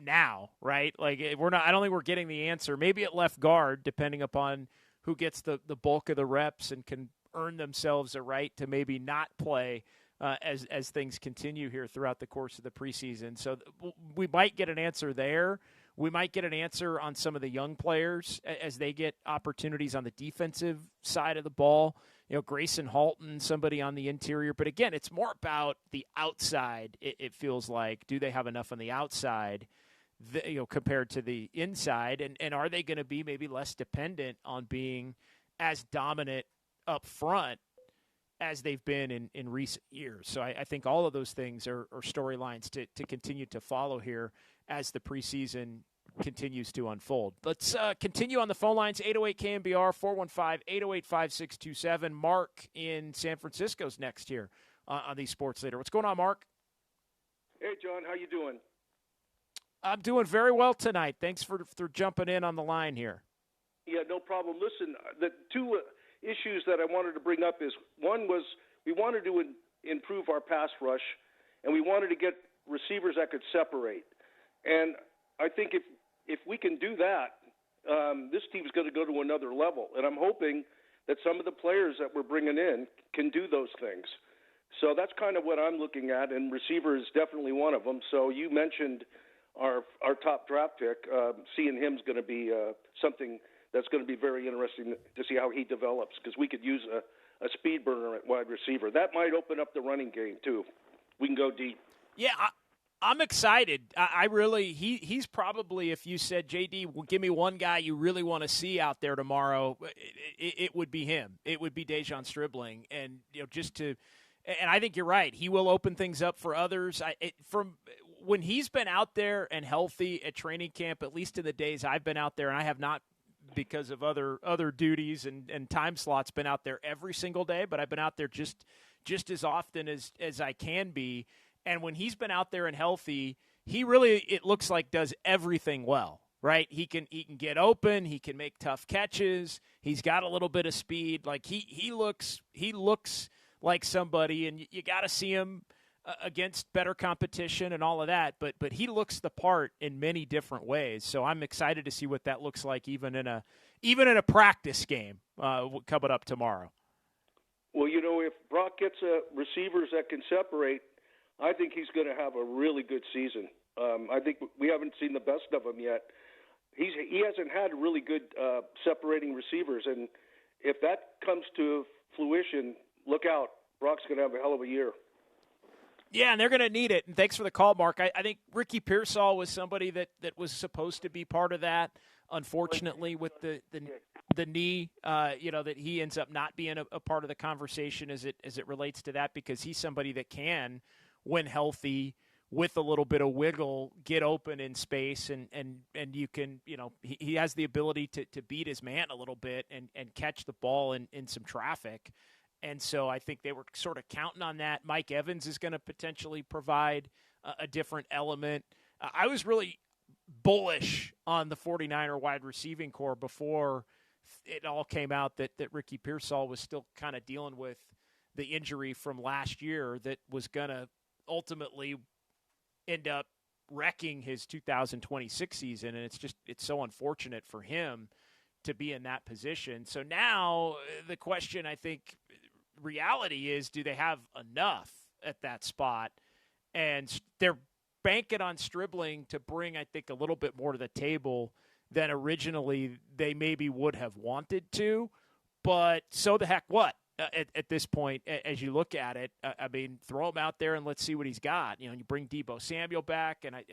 now, right? We're not. I don't think we're getting the answer. Maybe at left guard, depending upon who gets the bulk of the reps and can earn themselves a right to maybe not play as things continue here throughout the course of the preseason. So we might get an answer there. We might get an answer on some of the young players as they get opportunities on the defensive side of the ball Grayson Halton, somebody on the interior. But again, it's more about the outside. It feels like, do they have enough on the outside, compared to the inside? And are they going to be maybe less dependent on being as dominant up front as they've been in recent years? So I think all of those things are storylines to continue to follow here as the preseason continues to unfold. Let's continue on the phone lines. 808-KNBR, 415-808-5627. Mark in San Francisco's next here on the Sports Leader. What's going on, Mark? Hey, John. How you doing? I'm doing very well tonight. Thanks for jumping in on the line here. Yeah, no problem. Listen, the two issues that I wanted to bring up is, one was we wanted to improve our pass rush, and we wanted to get receivers that could separate. And I think if we can do that, this team's going to go to another level. And I'm hoping that some of the players that we're bringing in can do those things. So that's kind of what I'm looking at, and receiver is definitely one of them. So you mentioned our top draft pick. Seeing him is going to be something that's going to be very interesting to see how he develops, because we could use a speed burner at wide receiver. That might open up the running game, too. We can go deep. Yeah, I'm excited. I really, he's probably, if you said, JD, well, give me one guy you really want to see out there tomorrow, it would be him. It would be Dejon Stribling. And, and I think you're right. He will open things up for others. From when he's been out there and healthy at training camp, at least in the days I've been out there, and I have not, because of other duties and time slots, been out there every single day, but I've been out there just as often as I can be. And when he's been out there and healthy, he really, it looks like, does everything well, right? He can get open, he can make tough catches, he's got a little bit of speed. Like he looks like somebody, and you got to see him against better competition and all of that, but he looks the part in many different ways. So I'm excited to see what that looks like even in a practice game coming up tomorrow. Well, if Brock gets receivers that can separate, I think he's going to have a really good season. I think we haven't seen the best of him yet. He hasn't had really good separating receivers, and if that comes to fruition, look out. Brock's going to have a hell of a year. Yeah, and they're going to need it. And thanks for the call, Mark. I think Ricky Pearsall was somebody that was supposed to be part of that. Unfortunately, with the knee, that he ends up not being a part of the conversation as it relates to that, because he's somebody that can, when healthy, with a little bit of wiggle, get open in space, and you can, he has the ability to beat his man a little bit and catch the ball in some traffic. And so I think they were sort of counting on that. Mike Evans is going to potentially provide a different element. I was really bullish on the 49er wide receiving core before it all came out that Ricky Pearsall was still kind of dealing with the injury from last year that was going to ultimately end up wrecking his 2026 season. And it's so unfortunate for him to be in that position. So now the question, I think, reality is, do they have enough at that spot? And they're banking on Stribling to bring, I think, a little bit more to the table than originally they maybe would have wanted to. But so the heck what? At this point, as you look at it, throw him out there and let's see what he's got. You bring Deebo Samuel back, and I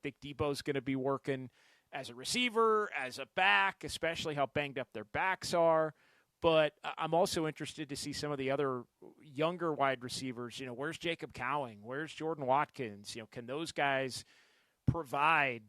think Deebo's going to be working as a receiver, as a back, especially how banged up their backs are. But I'm also interested to see some of the other younger wide receivers. Where's Jacob Cowing? Where's Jordan Watkins? Can those guys provide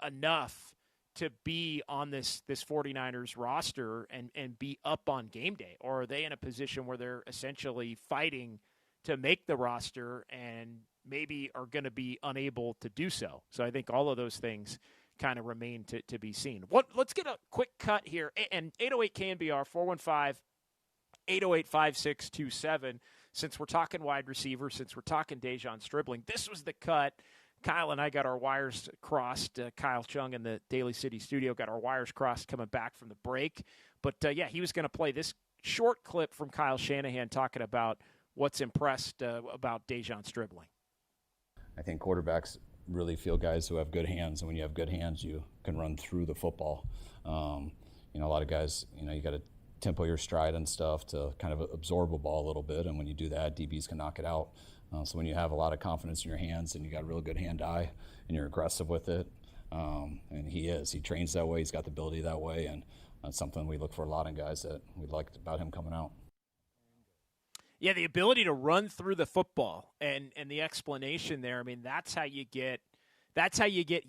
enough to be on this 49ers roster and be up on game day? Or are they in a position where they're essentially fighting to make the roster and maybe are going to be unable to do so? So I think all of those things kind of remain to be seen. Let's get a quick cut here. And 808-KNBR, 415-808-5627. Since we're talking wide receiver, since we're talking Dejon Stribling, this was the cut. Kyle and I got our wires crossed. Kyle Chung in the Daly City studio got our wires crossed coming back from the break. But, he was going to play this short clip from Kyle Shanahan talking about what's impressed about Dejon Stribling. I think quarterbacks really feel guys who have good hands, and when you have good hands, you can run through the football. A lot of guys, you got to tempo your stride and stuff to kind of absorb a ball a little bit. And when you do that, DBs can knock it out. So when you have a lot of confidence in your hands and you got a real good hand-eye and you're aggressive with it, and he trains that way, he's got the ability that way, and that's something we look for a lot in guys that we liked about him coming out. Yeah, the ability to run through the football and the explanation there, I mean, that's how you get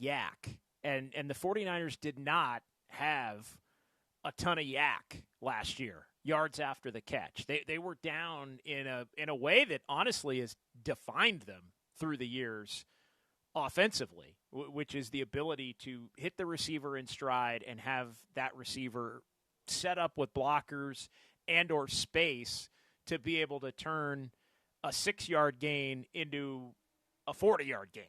yak. And the 49ers did not have a ton of yak last year, yards after the catch. They were down in a way that honestly has defined them through the years offensively, which is the ability to hit the receiver in stride and have that receiver set up with blockers and or space to be able to turn a 6-yard gain into a 40-yard gain,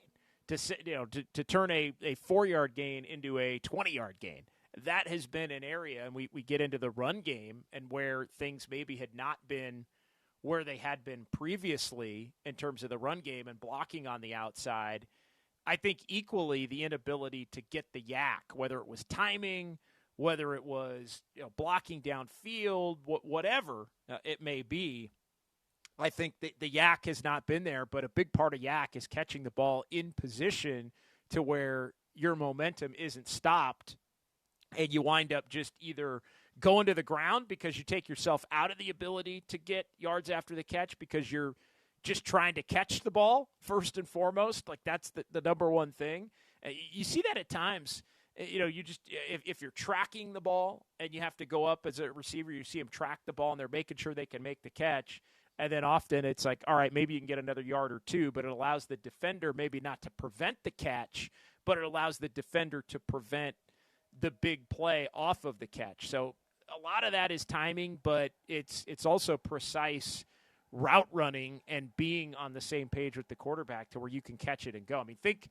to turn a 4-yard gain into a 20-yard gain. That has been an area, and we get into the run game and where things maybe had not been where they had been previously in terms of the run game and blocking on the outside. I think equally the inability to get the yak, whether it was timing, whether it was blocking downfield, whatever it may be, I think the yak has not been there, but a big part of yak is catching the ball in position to where your momentum isn't stopped, and you wind up just either going to the ground because you take yourself out of the ability to get yards after the catch because you're just trying to catch the ball first and foremost. Like that's the number one thing. You see that at times. You just if you're tracking the ball and you have to go up as a receiver, you see them track the ball and they're making sure they can make the catch. And then often it's like, all right, maybe you can get another yard or two, but it allows the defender maybe not to prevent the catch, but it allows the defender to prevent the big play off of the catch. So a lot of that is timing, but it's also precise route running and being on the same page with the quarterback to where you can catch it and go. I mean, think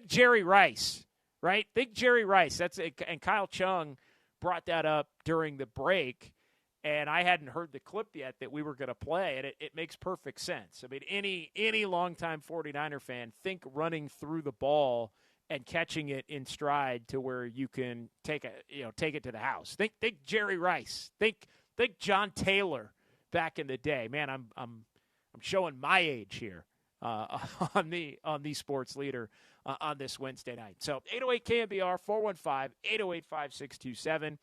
Jerry Rice. Right? Think Jerry Rice. And Kyle Chung brought that up during the break, and I hadn't heard the clip yet that we were going to play, and it makes perfect sense. I mean, any longtime 49er fan, think running through the ball and catching it in stride to where you can take it to the house. Think Jerry Rice. Think John Taylor back in the day. Man, I'm showing my age here on the Sports Leader on this Wednesday night. So 808 KMBR 415-808-5627.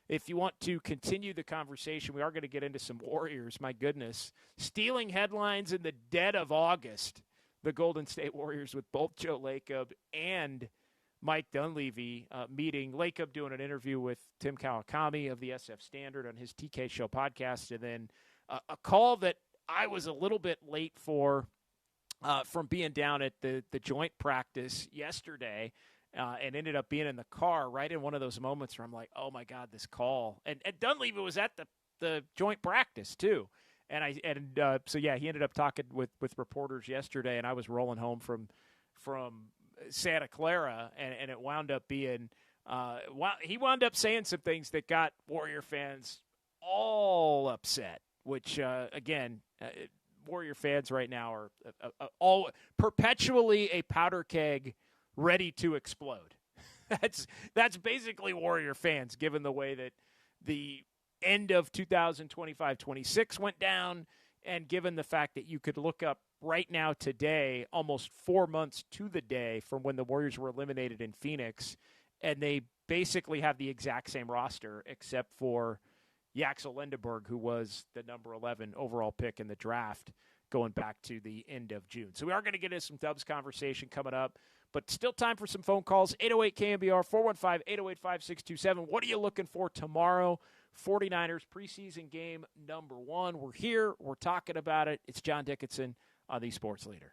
If you want to continue the conversation, we are going to get into some Warriors. My goodness, stealing headlines in the dead of August. The Golden State Warriors with both Joe Lacob and Mike Dunleavy meeting. Lacob doing an interview with Tim Kawakami of the SF Standard on his TK Show podcast, and then a call that I was a little bit late for from being down at the joint practice yesterday and ended up being in the car right in one of those moments where I'm like, oh, my God, this call. And Dunleavy was at the joint practice, too. So he ended up talking with reporters yesterday, and I was rolling home from Santa Clara, and it wound up being he wound up saying some things that got Warrior fans all upset, which, again, Warrior fans right now are all perpetually a powder keg ready to explode. That's basically Warrior fans, given the way that the end of 2025-26 went down, and given the fact that you could look up right now today, almost 4 months to the day from when the Warriors were eliminated in Phoenix, and they basically have the exact same roster except for Yaxel Lindenberg, who was the number 11 overall pick in the draft going back to the end of June. So we are going to get into some Dubs conversation coming up, but still time for some phone calls. 808-KMBR, 415-808-5627. What are you looking for tomorrow? 49ers preseason game number 1. We're here. We're talking about it. It's John Dickinson on the Sports Leader.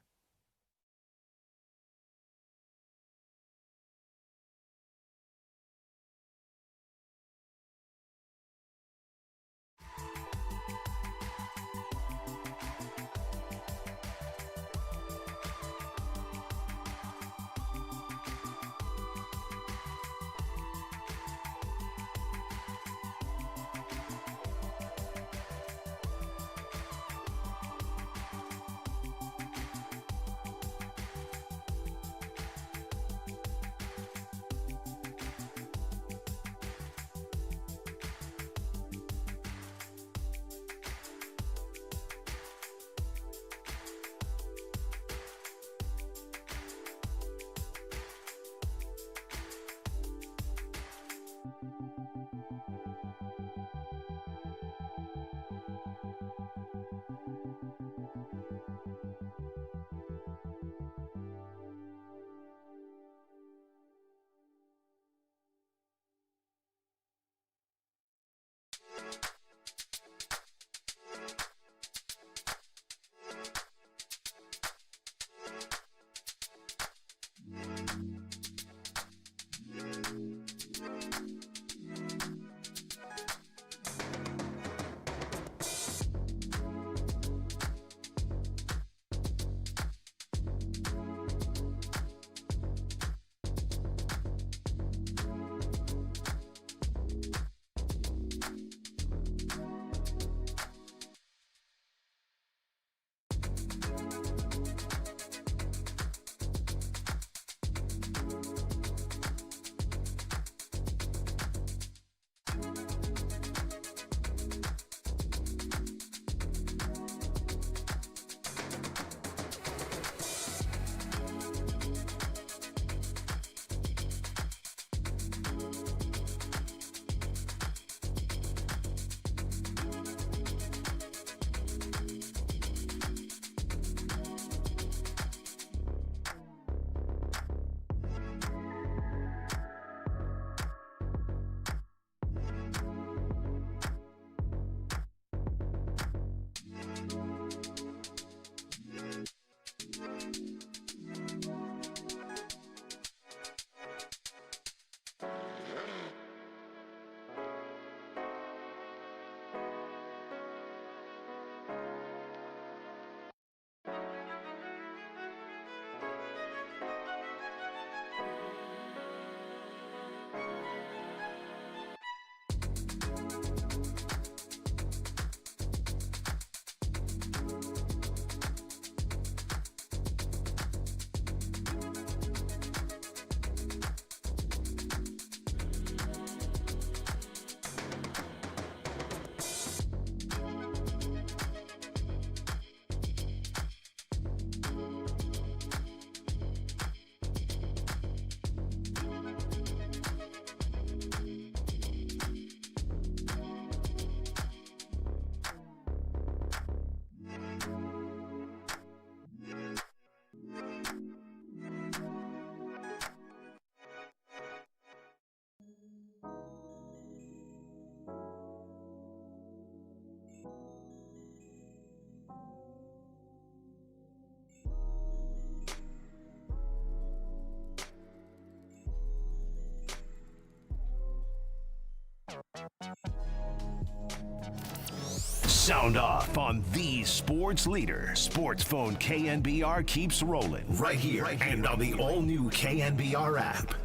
Sound off on the sports leader. Sportsphone KNBR keeps rolling right here and on the all-new KNBR app.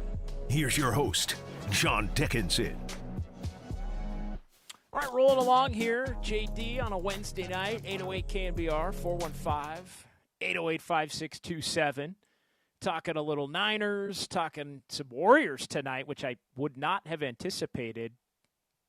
Here's your host, John Dickinson. All right, rolling along here. JD on a Wednesday night, 808 KNBR, 415-808-5627. Talking a little Niners, talking some Warriors tonight, which I would not have anticipated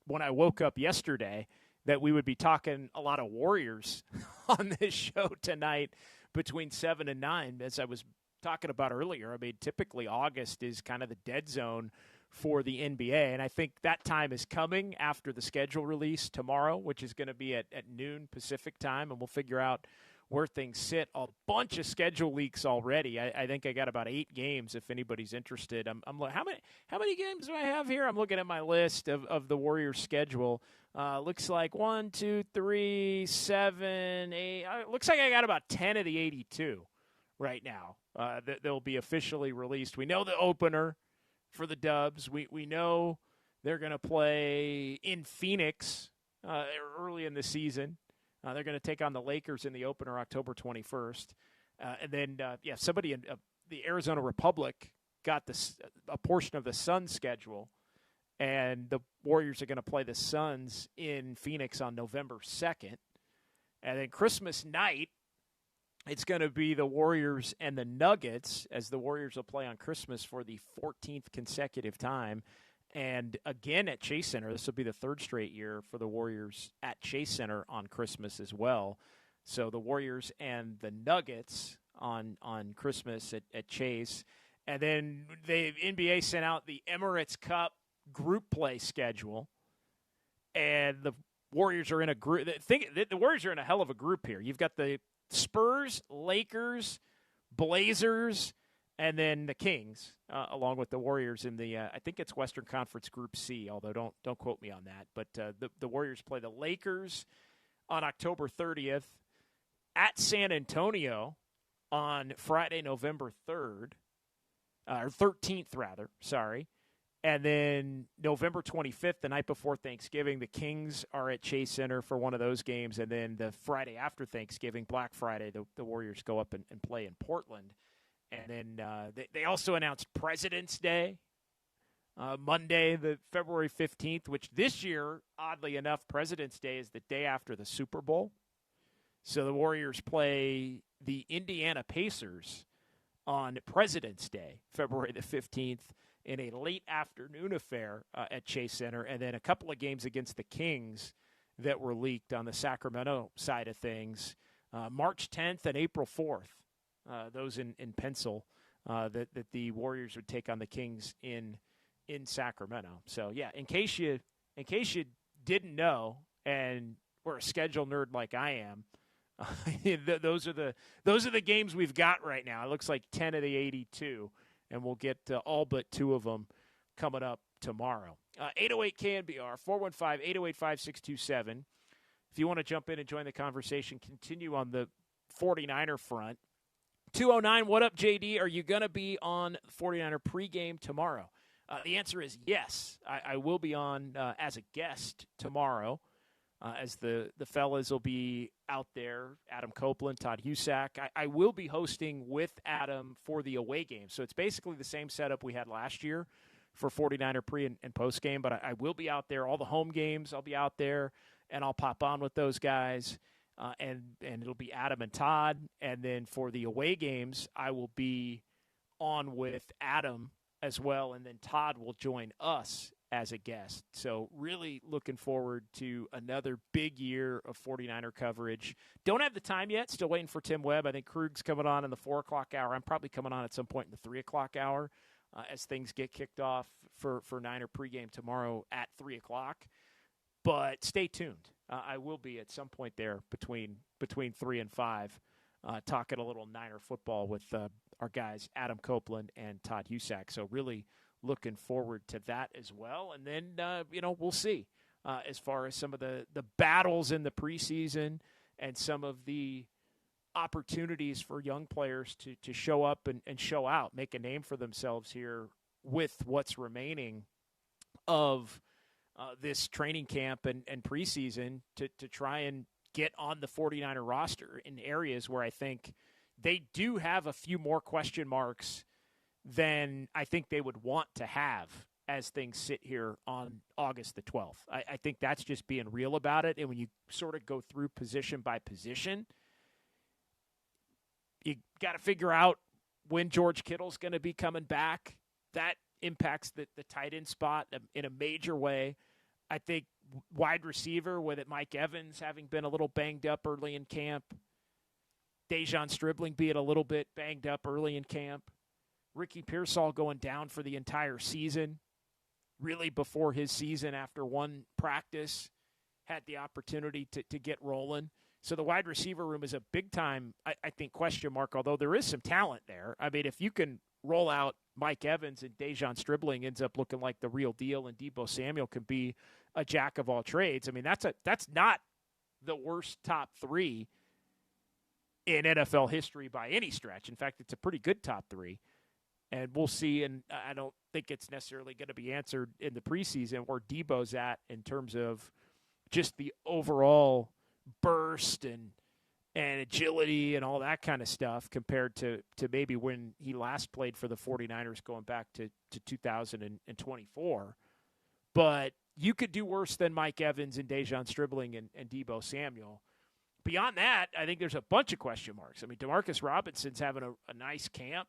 when I woke up yesterday that we would be talking a lot of Warriors on this show tonight between 7 and 9. As I was talking about earlier, I mean, typically August is kind of the dead zone for the NBA, and I think that time is coming after the schedule release tomorrow, which is going to be at noon Pacific time, and we'll figure out where things sit. A bunch of schedule leaks already. I think I got about 8 games if anybody's interested. I'm how many games do I have here? I'm looking at my list of the Warriors schedule. Looks like 1, 2, 3, 7, 8. Looks like I got about 10 of the 82 right now that they'll be officially released. We know the opener for the Dubs. We know they're going to play in Phoenix early in the season. They're going to take on the Lakers in the opener October 21st. And then, somebody in the Arizona Republic got a portion of the Suns schedule, and the Warriors are going to play the Suns in Phoenix on November 2nd. And then Christmas night, it's going to be the Warriors and the Nuggets, as the Warriors will play on Christmas for the 14th consecutive time. And again at Chase Center, this will be the 3rd straight year for the Warriors at Chase Center on Christmas as well. So the Warriors and the Nuggets on Christmas at Chase. And then the NBA sent out the Emirates Cup group play schedule. And the Warriors are in a group. The Warriors are in a hell of a group here. You've got the Spurs, Lakers, Blazers, and then the Kings, along with the Warriors in the, I think it's Western Conference Group C, although don't quote me on that. But the Warriors play the Lakers on October 30th at San Antonio on Friday, November 3rd, or 13th, rather, sorry. And then November 25th, the night before Thanksgiving, the Kings are at Chase Center for one of those games. And then the Friday after Thanksgiving, Black Friday, the Warriors go up and play in Portland. And then they also announced President's Day, Monday, the February 15th, which this year, oddly enough, President's Day is the day after the Super Bowl. So the Warriors play the Indiana Pacers on President's Day, February the 15th, in a late afternoon affair at Chase Center. And then a couple of games against the Kings that were leaked on the Sacramento side of things, March 10th and April 4th. Those in pencil, that the Warriors would take on the Kings in Sacramento. So yeah, in case you didn't know, and we're a schedule nerd like I am, those are the games we've got right now. It looks like 10 of the 82, and we'll get all but 2 of them coming up tomorrow. 808 KNBR 415-808-5627. If you want to jump in and join the conversation, continue on the 49er front. 209, what up, JD? Are you going to be on 49er pregame tomorrow? The answer is yes. I will be on as a guest tomorrow, as the fellas will be out there, Adam Copeland, Todd Husak. I will be hosting with Adam for the away game. So it's basically the same setup we had last year for 49er pre and post game, but I will be out there. All the home games, I'll be out there, and I'll pop on with those guys. And it'll be Adam and Todd. And then for the away games, I will be on with Adam as well. And then Todd will join us as a guest. So really looking forward to another big year of 49er coverage. Don't have the time yet. Still waiting for Tim Webb. I think Krug's coming on in the 4 o'clock hour. I'm probably coming on at some point in the 3 o'clock hour as things get kicked off for Niner pregame tomorrow at 3 o'clock. But stay tuned. I will be at some point there between 3 and 5 talking a little Niner football with our guys Adam Copeland and Todd Husak. So really looking forward to that as well. And then, we'll see as far as some of the battles in the preseason and some of the opportunities for young players to show up and show out, make a name for themselves here with what's remaining of this training camp and preseason to try and get on the 49er roster in areas where I think they do have a few more question marks than I think they would want to have as things sit here on August the 12th. I think that's just being real about it. And when you sort of go through position by position, you got to figure out when George Kittle's going to be coming back. That impacts the tight end spot in a major way. I think wide receiver, with it Mike Evans having been a little banged up early in camp, Dejon Stribling being a little bit banged up early in camp, Ricky Pearsall going down for the entire season, really before his season after one practice had the opportunity to get rolling. So the wide receiver room is a big-time, I think, question mark, although there is some talent there. I mean, if you can roll out Mike Evans and Dejon Stribling ends up looking like the real deal, and Deebo Samuel can be a jack of all trades, I mean, that's not the worst top three in NFL history by any stretch. In fact, it's a pretty good top three. And we'll see, and I don't think it's necessarily going to be answered in the preseason where Deebo's at in terms of just the overall burst and agility and all that kind of stuff compared to maybe when he last played for the 49ers going back to 2024. But you could do worse than Mike Evans and Dejon Stribling and Deebo Samuel. Beyond that, I think there's a bunch of question marks. I mean, Demarcus Robinson's having a nice camp.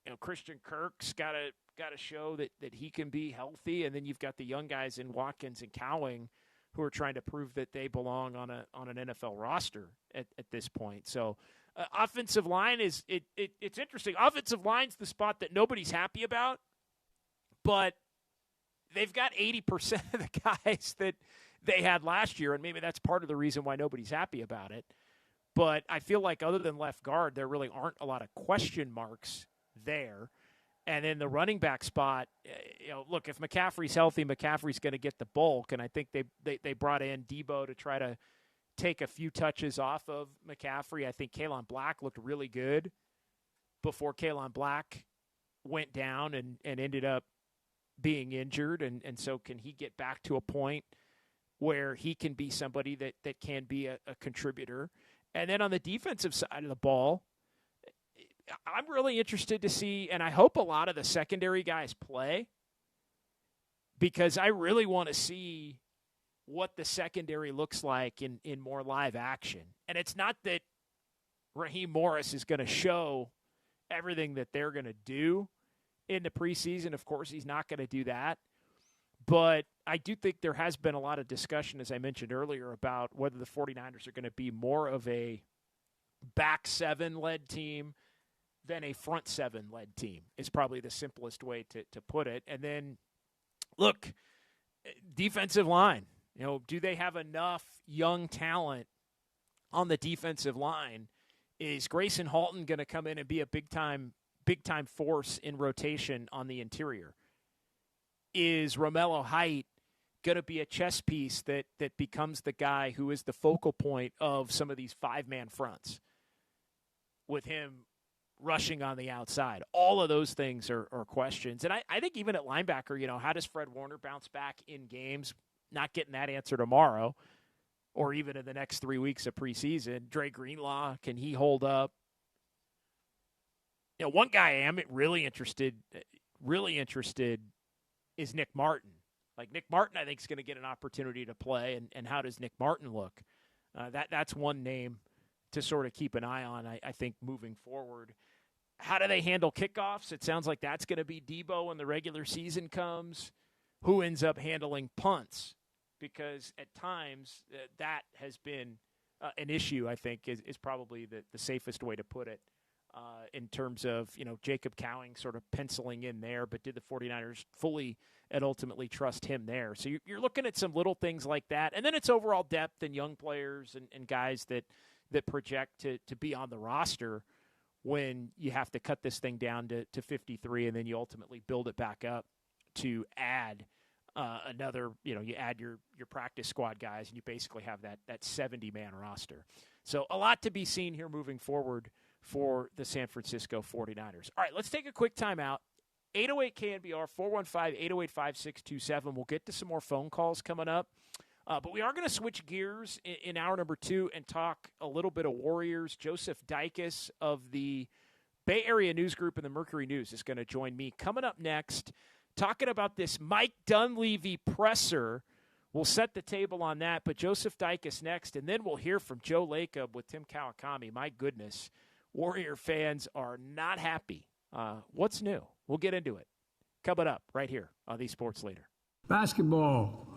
You know, Christian Kirk's got to show that he can be healthy, and then you've got the young guys in Watkins and Cowing who are trying to prove that they belong on an NFL roster at this point. So, offensive line it's interesting. Offensive line's the spot that nobody's happy about, but they've got 80% of the guys that they had last year, and maybe that's part of the reason why nobody's happy about it. But I feel like other than left guard, there really aren't a lot of question marks there. And then the running back spot, look, if McCaffrey's healthy, McCaffrey's going to get the bulk. And I think they brought in Deebo to try to take a few touches off of McCaffrey. I think Kalen Black looked really good before Kalen Black went down and ended up being injured. And so can he get back to a point where he can be somebody that can be a contributor? And then on the defensive side of the ball, I'm really interested to see, and I hope a lot of the secondary guys play, because I really want to see what the secondary looks like in more live action. And it's not that Raheem Morris is going to show everything that they're going to do in the preseason. Of course, he's not going to do that. But I do think there has been a lot of discussion, as I mentioned earlier, about whether the 49ers are going to be more of a back seven-led team than a front seven-led team is probably the simplest way to put it. And then, look, defensive line. Do they have enough young talent on the defensive line? Is Grayson Halton going to come in and be a big-time force in rotation on the interior? Is Romello Height going to be a chess piece that becomes the guy who is the focal point of some of these five-man fronts with him rushing on the outside? All of those things are questions. And I think even at linebacker, how does Fred Warner bounce back in games? Not getting that answer tomorrow or even in the next 3 weeks of preseason. Dre Greenlaw, can he hold up? One guy I am really interested is Nick Martin. Like, Nick Martin, I think, is going to get an opportunity to play, and how does Nick Martin look? That's one name to sort of keep an eye on, I think, moving forward. How do they handle kickoffs? It sounds like that's going to be Deebo when the regular season comes. Who ends up handling punts? Because at times that has been an issue, I think, is probably the safest way to put it. In terms of, Jacob Cowing sort of penciling in there, but did the 49ers fully and ultimately trust him there? So you're looking at some little things like that. And then it's overall depth and young players and guys that project to be on the roster when you have to cut this thing down to 53, and then you ultimately build it back up to add another, you add your practice squad guys, and you basically have that 70-man roster. So a lot to be seen here moving forward for the San Francisco 49ers. All right, let's take a quick timeout. 808-KNBR, 415-808-5627. We'll get to some more phone calls coming up. But we are going to switch gears in hour number 2 and talk a little bit of Warriors. Joseph Dicus of the Bay Area News Group and the Mercury News is going to join me coming up next, talking about this Mike Dunleavy presser. We'll set the table on that, but Joseph Dicus next, and then we'll hear from Joe Lacob with Tim Kawakami. My goodness, Warrior fans are not happy. What's new? We'll get into it. Coming up right here on the Sports Leader. Basketball.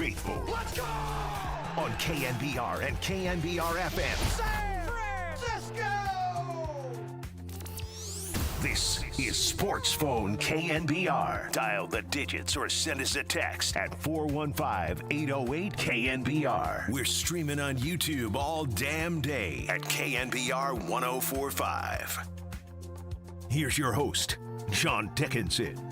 faithful. Let's go! On KNBR and KNBR FM. San Francisco! This is Sports Phone KNBR. Dial the digits or send us a text at 415-808-KNBR. We're streaming on YouTube all damn day at KNBR 1045. Here's your host, John Dickinson.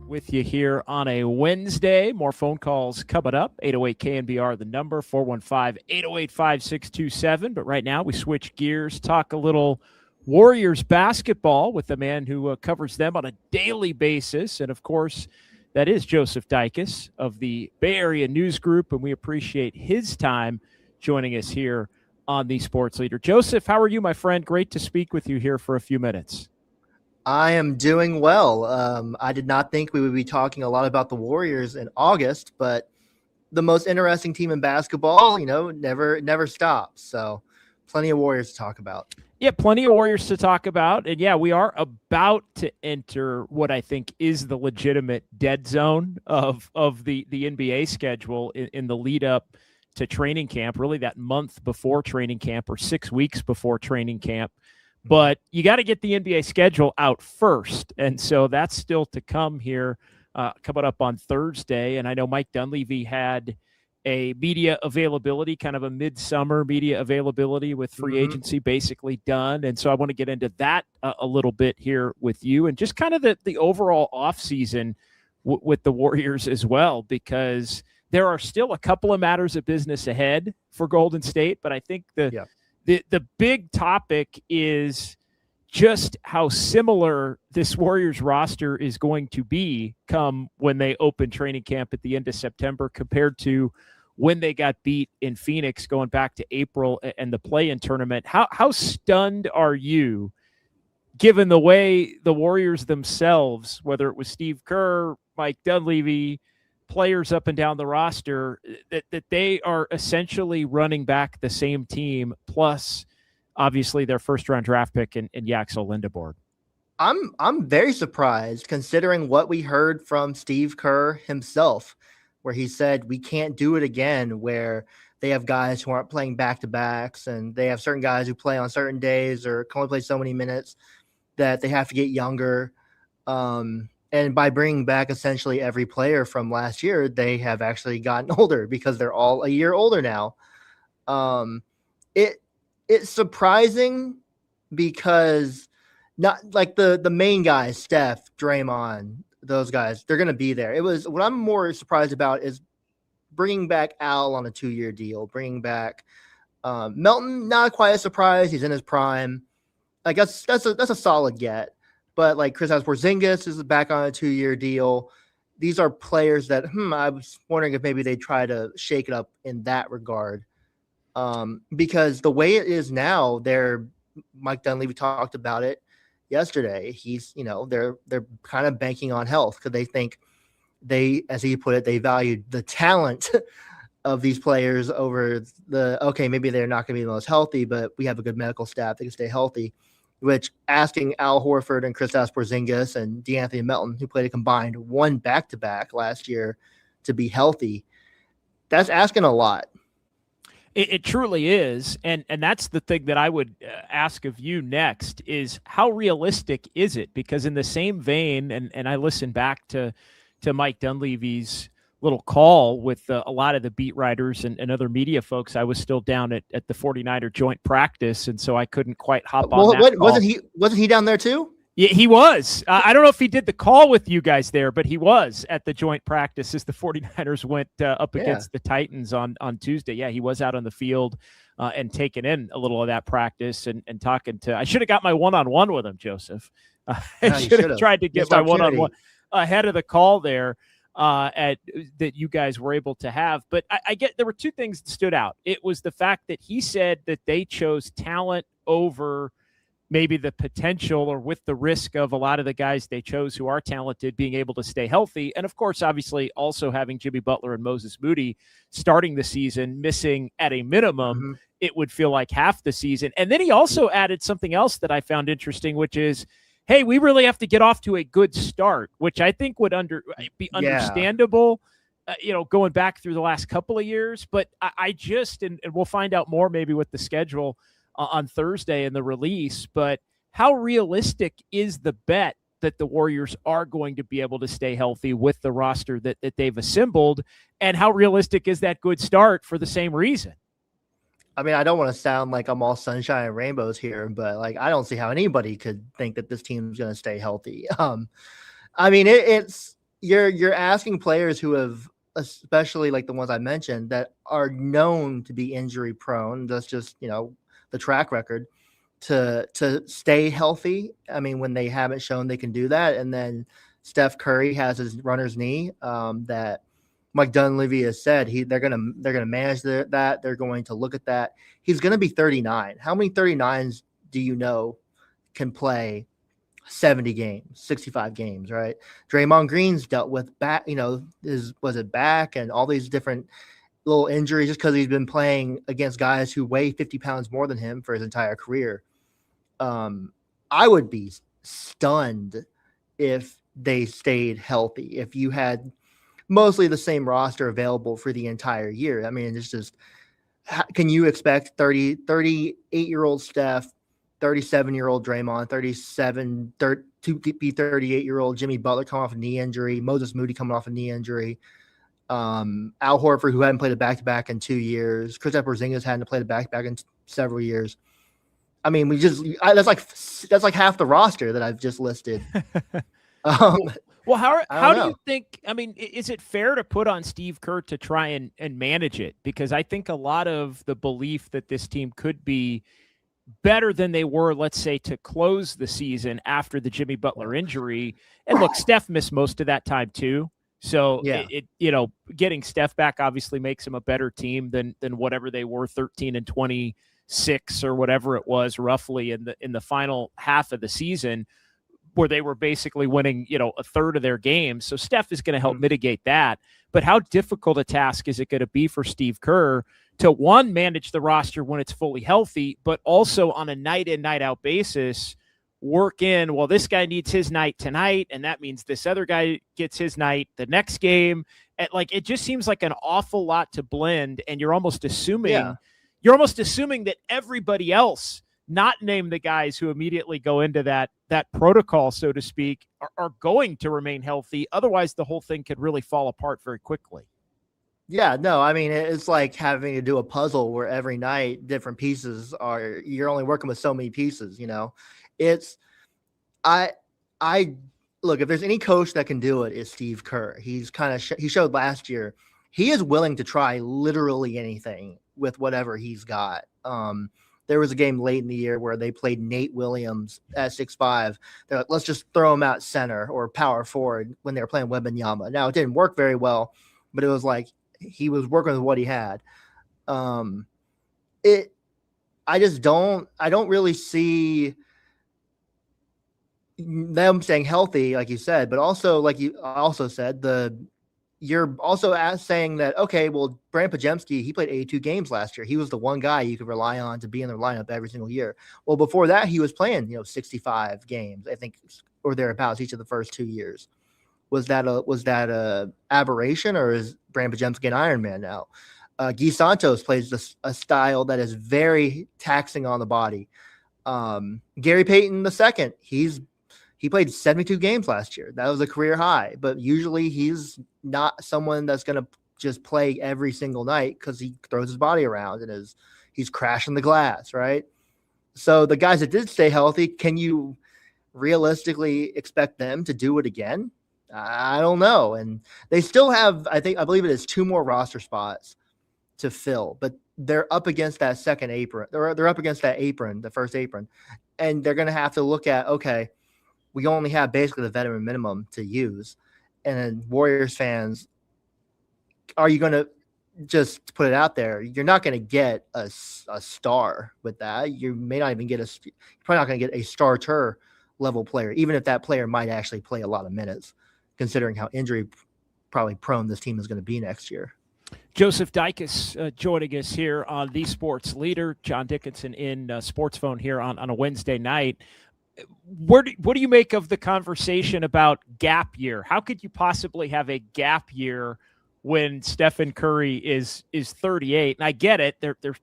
With you here on a Wednesday. More phone calls coming up. 808 KNBR, the number, 415-808-5627. But right now we switch gears, talk a little Warriors basketball with the man who covers them on a daily basis. And, of course, that is Joseph Dicus of the Bay Area News Group, and we appreciate his time joining us here on the Sports Leader. Joseph, how are you, my friend? Great to speak with you here for a few minutes. I am doing well. I did not think we would be talking a lot about the Warriors in August, but the most interesting team in basketball, never stops. So plenty of Warriors to talk about. Yeah, plenty of Warriors to talk about. And, yeah, we are about to enter what I think is the legitimate dead zone of the NBA schedule in the lead up to training camp, really that month before training camp or 6 weeks before training camp. But you got to get the NBA schedule out first. And so that's still to come here coming up on Thursday. And I know Mike Dunleavy had a media availability, kind of a midsummer media availability with free agency basically done. And so I want to get into that a little bit here with you and just kind of the overall offseason with the Warriors as well, because there are still a couple of matters of business ahead for Golden State. But I think the big topic is just how similar this Warriors roster is going to be come when they open training camp at the end of September compared to when they got beat in Phoenix going back to April and the play-in tournament. How stunned are you, given the way the Warriors themselves, whether it was Steve Kerr, Mike Dunleavy, players up and down the roster, that they are essentially running back the same team, plus obviously their first-round draft pick in Yaxel Lindeborg? I'm very surprised considering what we heard from Steve Kerr himself, where he said we can't do it again, where they have guys who aren't playing back-to-backs and they have certain guys who play on certain days or can only play so many minutes that they have to get younger. And by bringing back essentially every player from last year, they have actually gotten older because they're all a year older now. It's surprising because not like the main guys, Steph, Draymond, those guys, they're going to be there. What I'm more surprised about is bringing back Al on a 2-year deal, bringing back Melton. Not quite a surprise. He's in his prime. I guess that's a solid get. But like Kristaps Porzingis is back on a 2-year deal. These are players that I was wondering if maybe they try to shake it up in that regard. Because the way it is now, Mike Dunleavy talked about it yesterday. They're kind of banking on health because they think as he put it, they valued the talent of these players over maybe they're not going to be the most healthy, but we have a good medical staff that can stay healthy. Which asking Al Horford and Kristaps Porzingis and DeAnthony Melton, who played a combined 1 back-to-back last year, to be healthy, that's asking a lot. It truly is, and that's the thing that I would ask of you next is how realistic is it? Because in the same vein, and I listened back to Mike Dunleavy's little call with a lot of the beat writers and other media folks. I was still down at the 49er joint practice, and so I couldn't quite hop on that call. Wasn't he down there too? Yeah, he was. I don't know if he did the call with you guys there, but he was at the joint practice as the 49ers went up against the Titans on Tuesday. Yeah, he was out on the field and taking in a little of that practice and talking to – I should have got my one-on-one with him, Joseph. I should have tried to get my one-on-one ahead of the call there. That you guys were able to have. But I get there were two things that stood out. It was the fact that he said that they chose talent over maybe the potential or with the risk of a lot of the guys they chose who are talented being able to stay healthy. And of course, obviously also having Jimmy Butler and Moses Moody starting the season, missing at a minimum, it would feel like half the season. And then he also added something else that I found interesting, which is, hey, we really have to get off to a good start, which I think would be understandable, going back through the last couple of years. But I just, and we'll find out more maybe with the schedule on Thursday and the release, but how realistic is the bet that the Warriors are going to be able to stay healthy with the roster that they've assembled? And how realistic is that good start for the same reason? I mean, I don't want to sound like I'm all sunshine and rainbows here, but like, I don't see how anybody could think that this team's going to stay healthy. I mean, it's you're asking players who have, especially like the ones I mentioned, that are known to be injury prone. That's just, the track record to stay healthy. I mean, when they haven't shown they can do that. And then Steph Curry has his runner's knee that Mike Dunleavy has said they're gonna manage that. They're going to look at that. He's going to be 39. How many 39s do you know can play 70 games, 65 games, right? Draymond Green's dealt with back, was it back and all these different little injuries just because he's been playing against guys who weigh 50 pounds more than him for his entire career. I would be stunned if they stayed healthy, if you had mostly the same roster available for the entire year. I mean, it's just, can you expect 38-year-old Steph, 37-year-old Draymond, 38-year-old Jimmy Butler coming off a knee injury, Moses Moody coming off a knee injury, Al Horford, who hadn't played a back-to-back in 2 years, Kristaps Porzingis hadn't played a back-to-back in several years. I mean, that's like half the roster that I've just listed. Well, how do you think, I mean, is it fair to put on Steve Kerr to try and manage it? Because I think a lot of the belief that this team could be better than they were, let's say, to close the season after the Jimmy Butler injury. And look, Steph missed most of that time too. So getting Steph back obviously makes them a better team than whatever they were, 13-26 or whatever it was roughly in the final half of the season, where they were basically winning, a third of their games. So Steph is going to help mitigate that. But how difficult a task is it going to be for Steve Kerr to, one, manage the roster when it's fully healthy, but also on a night in, night out basis, work in, well, this guy needs his night tonight, and that means this other guy gets his night the next game. And it just seems like an awful lot to blend, and you're almost assuming that everybody else, not name the guys who immediately go into that protocol, so to speak, are going to remain healthy. Otherwise, the whole thing could really fall apart very quickly. Yeah, no, I mean, it's like having to do a puzzle where every night different pieces you're only working with so many pieces, I look, if there's any coach that can do it, is Steve Kerr. He showed last year, he is willing to try literally anything with whatever he's got. There was a game late in the year where they played Nate Williams at 6'5". They're like, let's just throw him out center or power forward when they were playing Wembanyama. Now, it didn't work very well, but it was like he was working with what he had. I don't really see them staying healthy, like you said, but also, like you also said, you're also saying that, okay, well, Brand Pajemski, he played 82 games last year. He was the one guy you could rely on to be in their lineup every single year. Well, before that, he was playing, 65 games, I think, or thereabouts each of the first 2 years. Was that a aberration, or is Brand Pajemski an Iron Man now? Guy Santos plays a style that is very taxing on the body. Gary Payton II, he played 72 games last year. That was a career high, but usually he's not someone that's going to just play every single night because he throws his body around and he's crashing the glass, right? So the guys that did stay healthy, can you realistically expect them to do it again? I don't know. And they still have, I believe it is 2 more roster spots to fill, but they're up against that second apron. They're up against that apron, the first apron, and they're going to have to look at, okay, we only have basically the veteran minimum to use. And then Warriors fans, are you going to just to put it out there, you're not going to get a star with that. You may not even get you're probably not going to get a starter level player, even if that player might actually play a lot of minutes, considering how injury probably prone this team is going to be next year. Joseph Dicus joining us here on The Sports Leader. John Dickinson in Sportsphone here on a Wednesday night. What do you make of the conversation about gap year? How could you possibly have a gap year when Stephen Curry is 38? And I get it.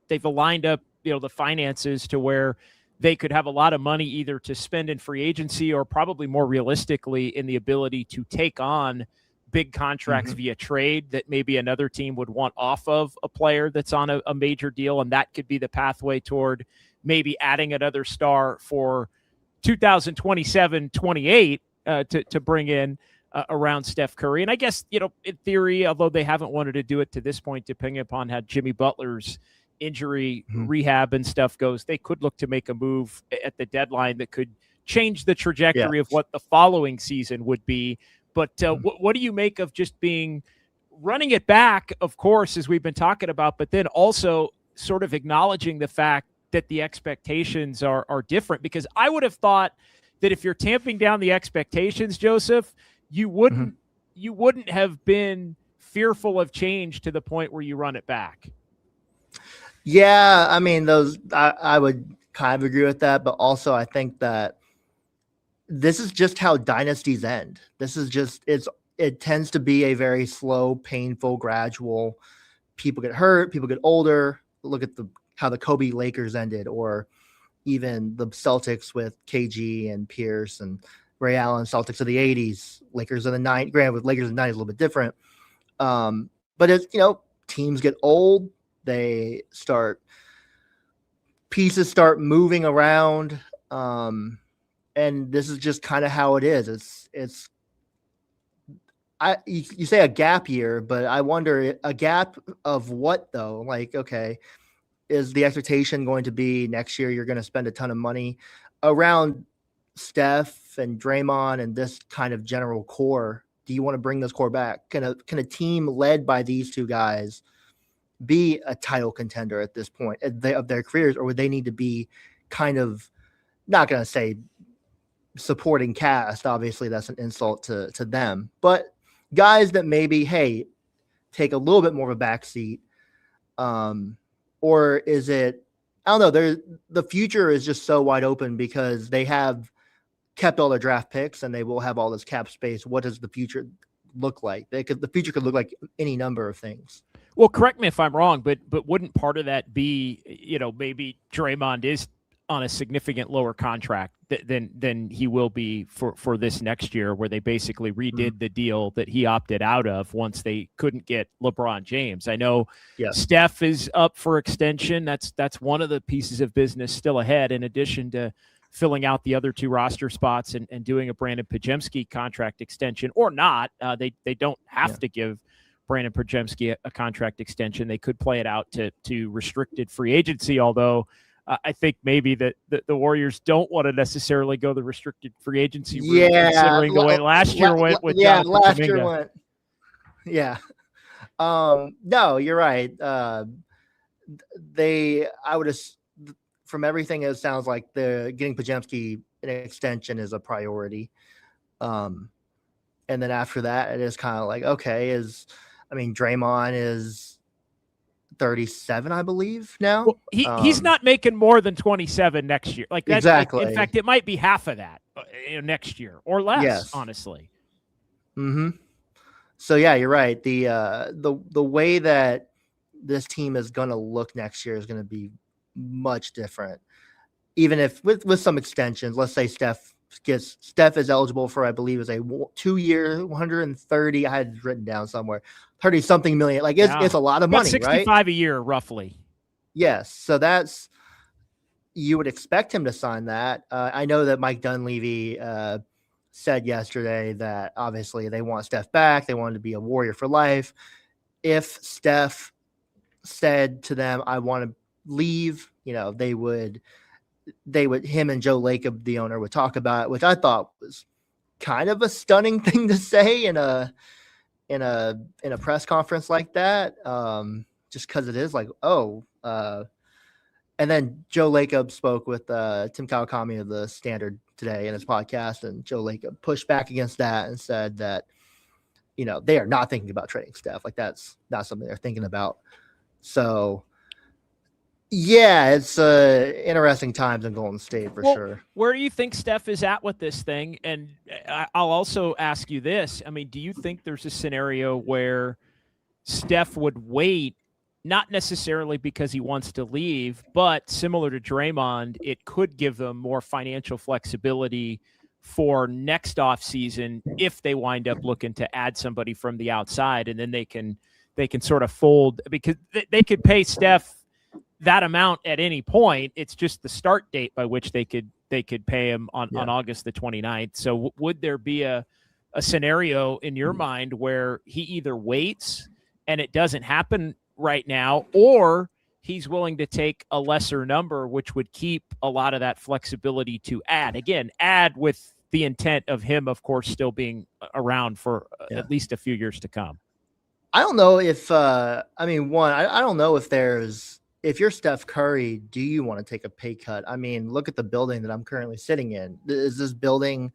They've aligned up, the finances to where they could have a lot of money either to spend in free agency or probably more realistically in the ability to take on big contracts via trade that maybe another team would want off of a player that's on a major deal. And that could be the pathway toward maybe adding another star for 2027-28 to bring in around Steph Curry. And I guess, in theory, although they haven't wanted to do it to this point, depending upon how Jimmy Butler's injury rehab and stuff goes, they could look to make a move at the deadline that could change the trajectory of what the following season would be. But what do you make of just running it back, of course, as we've been talking about, but then also sort of acknowledging the fact that the expectations are different? Because I would have thought that if you're tamping down the expectations, Joseph, you wouldn't have been fearful of change to the point where you run it back. Yeah, I mean, I would kind of agree with that, but also I think that this is just how dynasties end. This is just it tends to be a very slow, painful, gradual. People get hurt, people get older. Look at how the Kobe Lakers ended, or even the Celtics with KG and Pierce and Ray Allen, Celtics of the 80s, Lakers of the 90s. Granted, with Lakers of the 90s, a little bit different. But it's, teams get old. Pieces start moving around. And this is just kind of how it is. You say a gap year, but I wonder a gap of what though? Like, okay, is the expectation going to be next year you're going to spend a ton of money around Steph and Draymond and this kind of general core? Do you want to bring this core back? Can a team led by these two guys be a title contender at this point of their careers, or would they need to be kind of, not going to say supporting cast, obviously that's an insult to them, but guys that maybe, hey, take a little bit more of a backseat, or is it, I don't know, the future is just so wide open because they have kept all their draft picks and they will have all this cap space. What does the future look like? The future could look like any number of things. Well, correct me if I'm wrong, but wouldn't part of that be, maybe Draymond is on a significant lower contract than he will be for this next year, where they basically redid the deal that he opted out of once they couldn't get LeBron James. I know Steph is up for extension. That's one of the pieces of business still ahead, in addition to filling out the other two roster spots and doing a Brandon Podziemski contract extension or not. They don't have to give Brandon Podziemski a contract extension. They could play it out to restricted free agency, although I think maybe that the Warriors don't want to necessarily go the restricted free agency route, considering the way last year went with Jonathan last Kuminga. year went. Yeah. No, you're right. I would, from everything, it sounds like getting Podziemski an extension is a priority. And then after that, it is kind of like, okay, Draymond is 37, I believe now. Well, he's not making more than 27 next year. Like that's, exactly. In fact, it might be half of that next year or less, honestly. Mm-hmm. So yeah, you're right. The way that this team is going to look next year is going to be much different. Even if with some extensions, let's say Steph is eligible for, I believe, is a 2-year, 130. I had it written down somewhere, 30-something million. Like it's a lot of money, 65 right? a year, roughly. Yes. So you would expect him to sign that. I know that Mike Dunleavy said yesterday that obviously they want Steph back. They want him to be a Warrior for life. If Steph said to them, I want to leave, him and Joe Lacob, the owner, would talk about it, which I thought was kind of a stunning thing to say in a in a press conference like that, just because it is like, and then Joe Lacob spoke with Tim Kawakami of the Standard today in his podcast, and Joe Lacob pushed back against that and said that, they are not thinking about trading Steph. Like, that's not something they're thinking about. So, yeah, it's interesting times in Golden State for sure. Where do you think Steph is at with this thing? And I'll also ask you this. I mean, do you think there's a scenario where Steph would wait, not necessarily because he wants to leave, but similar to Draymond, it could give them more financial flexibility for next offseason if they wind up looking to add somebody from the outside, and then they can sort of fold, because they could pay Steph that amount at any point. It's just the start date by which they could pay him on August the 29th. So would there be a scenario in your mind where he either waits and it doesn't happen right now, or he's willing to take a lesser number, which would keep a lot of that flexibility to add with the intent of him, of course, still being around for at least a few years to come? I don't know if, I don't know if you're Steph Curry, do you want to take a pay cut? I mean, look at the building that I'm currently sitting in. Is this building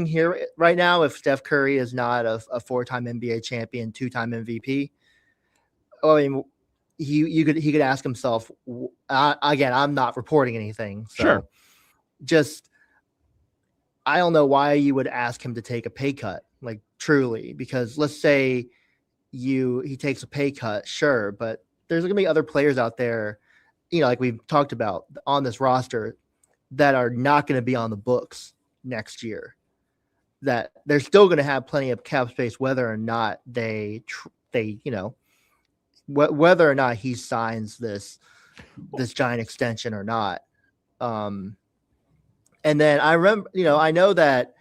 here right now if Steph Curry is not a 4-time NBA champion, 2-time MVP? I mean, he could ask himself, again, I'm not reporting anything. So sure. Just, I don't know why you would ask him to take a pay cut, like truly, because let's say he takes a pay cut, sure, but there's going to be other players out there, like we've talked about on this roster, that are not going to be on the books next year, that they're still going to have plenty of cap space, whether or not whether or not he signs this giant extension or not. And then I remember, I know that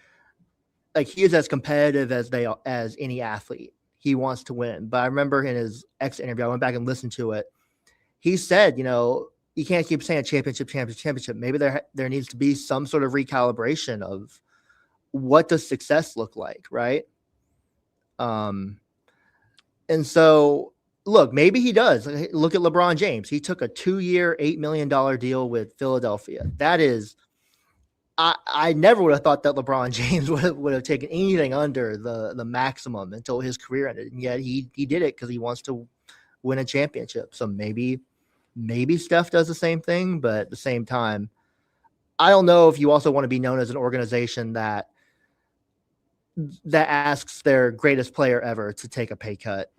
like he is as competitive as any athlete. He wants to win. But I remember in his exit interview, I went back and listened to it. He said, you can't keep saying championship. Maybe there needs to be some sort of recalibration of what does success look like, right? And so, look, maybe he does. Look at LeBron James. He took a 2-year, $8 million deal with Philadelphia. That is, I never would have thought that LeBron James would have taken anything under the maximum until his career ended. And yet he did it because he wants to win a championship. So maybe Steph does the same thing, but at the same time, I don't know if you also want to be known as an organization that asks their greatest player ever to take a pay cut.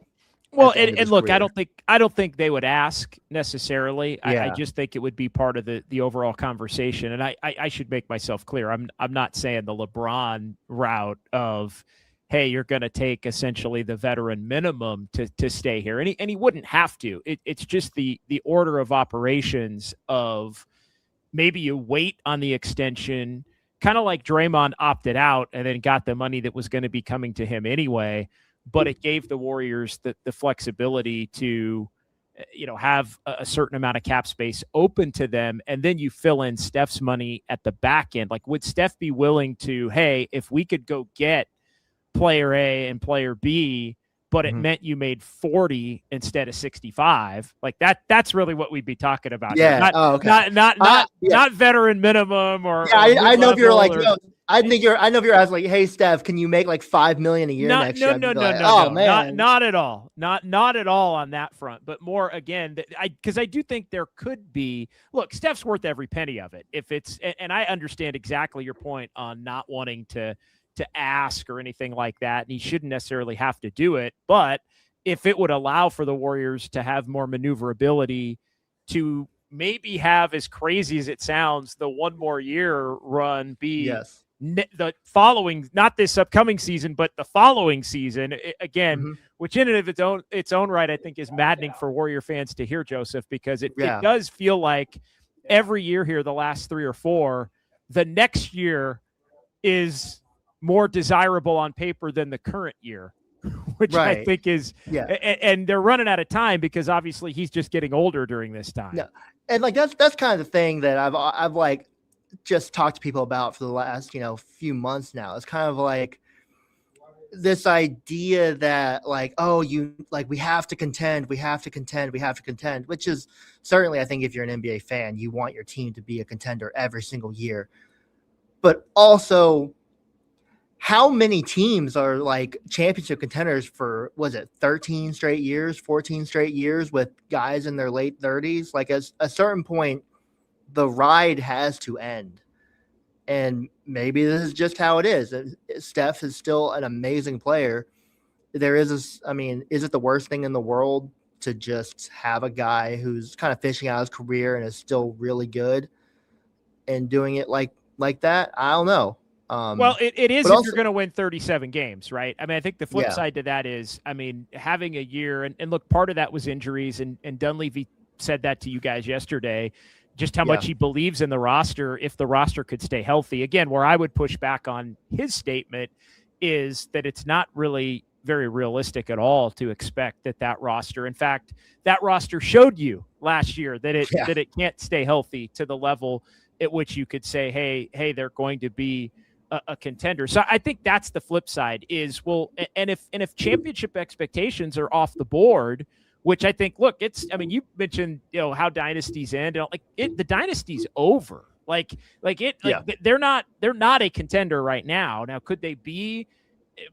Well, and look, career. I don't think they would ask necessarily. Yeah. I just think it would be part of the overall conversation. And I should make myself clear. I'm not saying the LeBron route of, hey, you're going to take essentially the veteran minimum to stay here, and he wouldn't have to. It's just the order of operations of maybe you wait on the extension, kind of like Draymond opted out and then got the money that was going to be coming to him anyway. But it gave the Warriors the flexibility to, have a certain amount of cap space open to them. And then you fill in Steph's money at the back end. Like, would Steph be willing to, hey, if we could go get player A and player B, but it meant you made 40 instead of 65, like that's really what we'd be talking about. Yeah. Not veteran minimum or. Yeah, I know if you're like, I know if you're asking like, hey, Steph, can you make like $5 million a year next year? No, man. Not at all. Not at all on that front. But more again, because I do think there could be. Look, Steph's worth every penny of it. If it's, and I understand exactly your point on not wanting to ask or anything like that, and he shouldn't necessarily have to do it. But if it would allow for the Warriors to have more maneuverability to maybe have, as crazy as it sounds, the one more year run be the following, not this upcoming season, but the following season again, which in and of its own right, I think is maddening for Warrior fans to hear, Joseph, because it does feel like every year here, the last 3 or 4, the next year is more desirable on paper than the current year, which I think is, and they're running out of time because obviously he's just getting older during this time. Yeah. And like, that's kind of the thing that I've like just talked to people about for the last, few months now. It's kind of like, this idea that like, oh, we have to contend, which is certainly, I think if you're an NBA fan, you want your team to be a contender every single year. But also, how many teams are like championship contenders for, was it 13 straight years, 14 straight years with guys in their late 30s? Like at a certain point, the ride has to end. And maybe this is just how it is. Steph is still an amazing player. Is it the worst thing in the world to just have a guy who's kind of fishing out his career and is still really good and doing it like that? I don't know. Well, it is if also, you're going to win 37 games, right? I mean, I think the flip side to that is, I mean, having a year, and look, part of that was injuries, and Dunleavy said that to you guys yesterday, just how much he believes in the roster if the roster could stay healthy. Again, where I would push back on his statement is that it's not really very realistic at all to expect that roster. In fact, that roster showed you last year that it can't stay healthy to the level at which you could say, hey, they're going to be a contender. So I think that's the flip side is, well, and if championship expectations are off the board, which I think, look, you mentioned, how dynasties end. The dynasty's over. They're not a contender right now. Now, could they be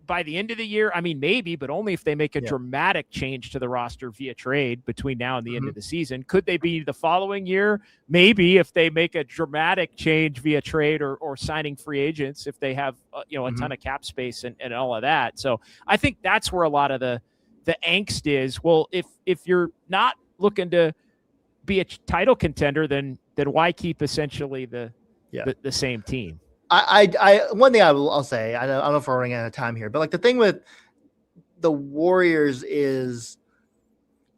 by the end of the year? I mean, maybe, but only if they make a dramatic change to the roster via trade between now and the end of the season. Could they be the following year? Maybe, if they make a dramatic change via trade or signing free agents, if they have a ton of cap space and all of that. So I think that's where a lot of the angst is. Well, if you're not looking to be a title contender, then why keep essentially the same team? One thing I'll say, I don't know if we're running out of time here, but like the thing with the Warriors is,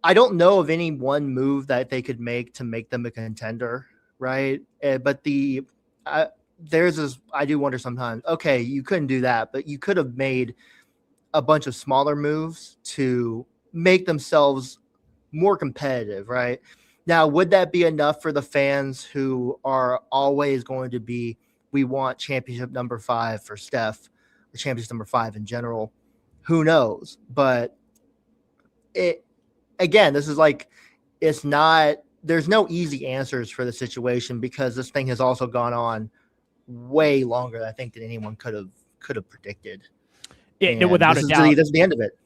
I don't know of any one move that they could make to make them a contender, right? But there's this, I do wonder sometimes, okay, you couldn't do that, but you could have made a bunch of smaller moves to make themselves more competitive, right? Now, would that be enough for the fans who are always going to be, we want championship number 5 for Steph, or championship number 5 in general? Who knows? But this is like, it's not, there's no easy answers for the situation, because this thing has also gone on way longer, I think, than anyone could have predicted. Yeah, without a doubt. This is the end of it.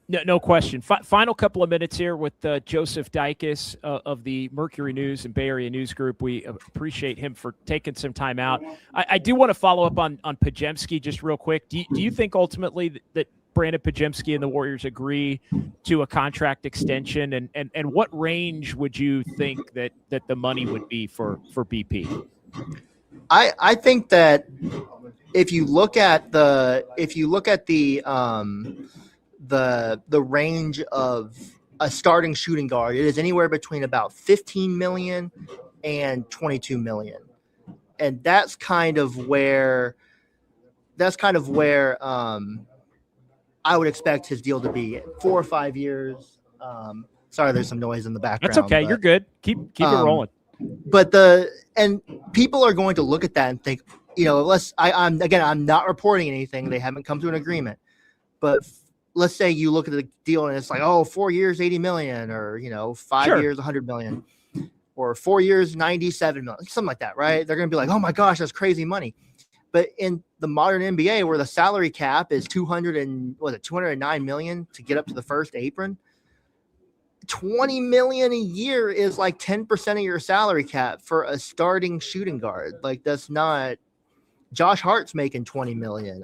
No question. Final couple of minutes here with Joseph Dickinson of the Mercury News and Bay Area News Group. We appreciate him for taking some time out. I do want to follow up on Podziemski just real quick. Do you think ultimately that Brandon Podziemski and the Warriors agree to a contract extension? And what range would you think that the money would be for BP? I think that if you look at the range of a starting shooting guard, it is anywhere between about 15 million and 22 million. And that's kind of where I would expect his deal to be, 4 or 5 years. Sorry, there's some noise in the background. That's okay. You're good. Keep it rolling. But people are going to look at that and think, I'm not reporting anything. They haven't come to an agreement. But let's say you look at the deal and it's like, 4 years, 80 million, or 5 years, 100 million, or 4 years, 97 million, something like that, right? They're going to be like, oh my gosh, that's crazy money. But in the modern NBA, where the salary cap is 209 million to get up to the first apron, 20 million a year is like 10% of your salary cap for a starting shooting guard. Like, that's not. Josh Hart's making 20 million.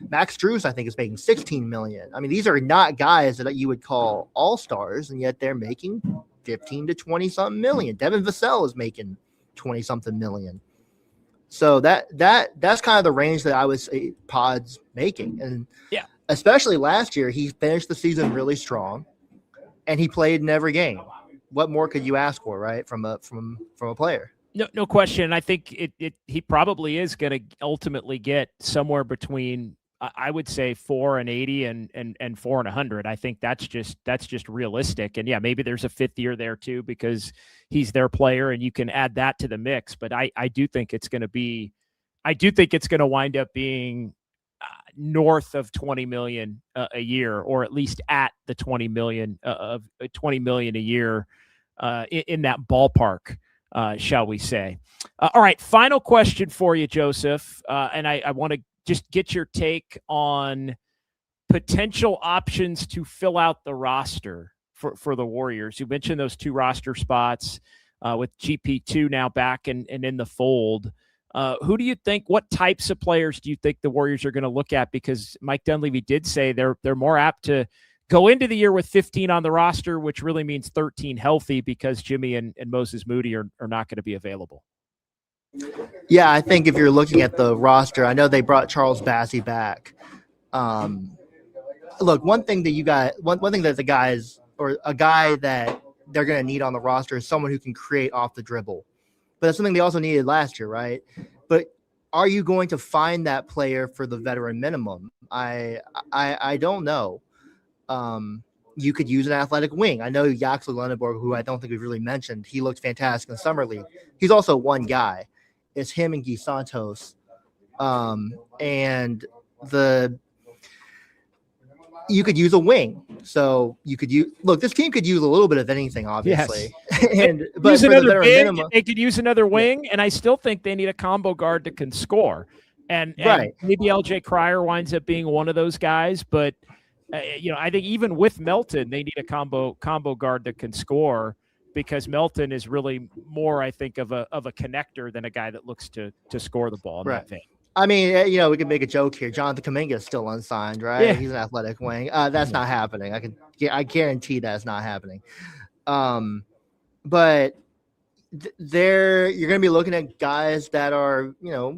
Max Strus, I think, is making 16 million. I mean, these are not guys that you would call all-stars, and yet they're making 15 to 20 something million. Devin Vassell is making 20 something million. So that's kind of the range that I would say Pod's making. And especially last year, he finished the season really strong, and he played in every game. What more could you ask for, right, from a player? No question. I think he probably is going to ultimately get somewhere between, I would say, 4 and 80 and 4 and 100. I think that's just realistic. And maybe there's a fifth year there too, because he's their player and you can add that to the mix. But I do think it's going to be, I do think it's going to wind up being north of 20 million a year, or at least at the 20 million of 20 million a year in that ballpark, shall we say. All right, final question for you, Joseph, and I want to just get your take on potential options to fill out the roster for the Warriors. You mentioned those 2 roster spots with GP2 now back and in the fold. Who do you think, what types of players do you think the Warriors are going to look at? Because Mike Dunleavy did say they're more apt to go into the year with 15 on the roster, which really means 13 healthy, because Jimmy and Moses Moody are not going to be available. Yeah, I think if you're looking at the roster, I know they brought Charles Bassey back. Look, one thing that the guys, or a guy that they're going to need on the roster, is someone who can create off the dribble. But that's something they also needed last year, right? But are you going to find that player for the veteran minimum? I don't know. You could use an athletic wing. I know Yaxel Lundeborg, who I don't think we've really mentioned, he looked fantastic in the summer league. He's also one guy. It's him and Guy Santos. And you could use a wing. So you could this team could use a little bit of anything, obviously. Yes. But for the veteran minimum, they could use another wing, and I still think they need a combo guard that can score. And maybe LJ Cryer winds up being one of those guys, but I think even with Melton, they need a combo guard that can score, because Melton is really more, I think, of a connector than a guy that looks to score the ball in that vein. I mean, we could make a joke here. Jonathan Kuminga is still unsigned, right? Yeah. He's an athletic wing. That's not happening. I guarantee that's not happening. But you're going to be looking at guys that are, they're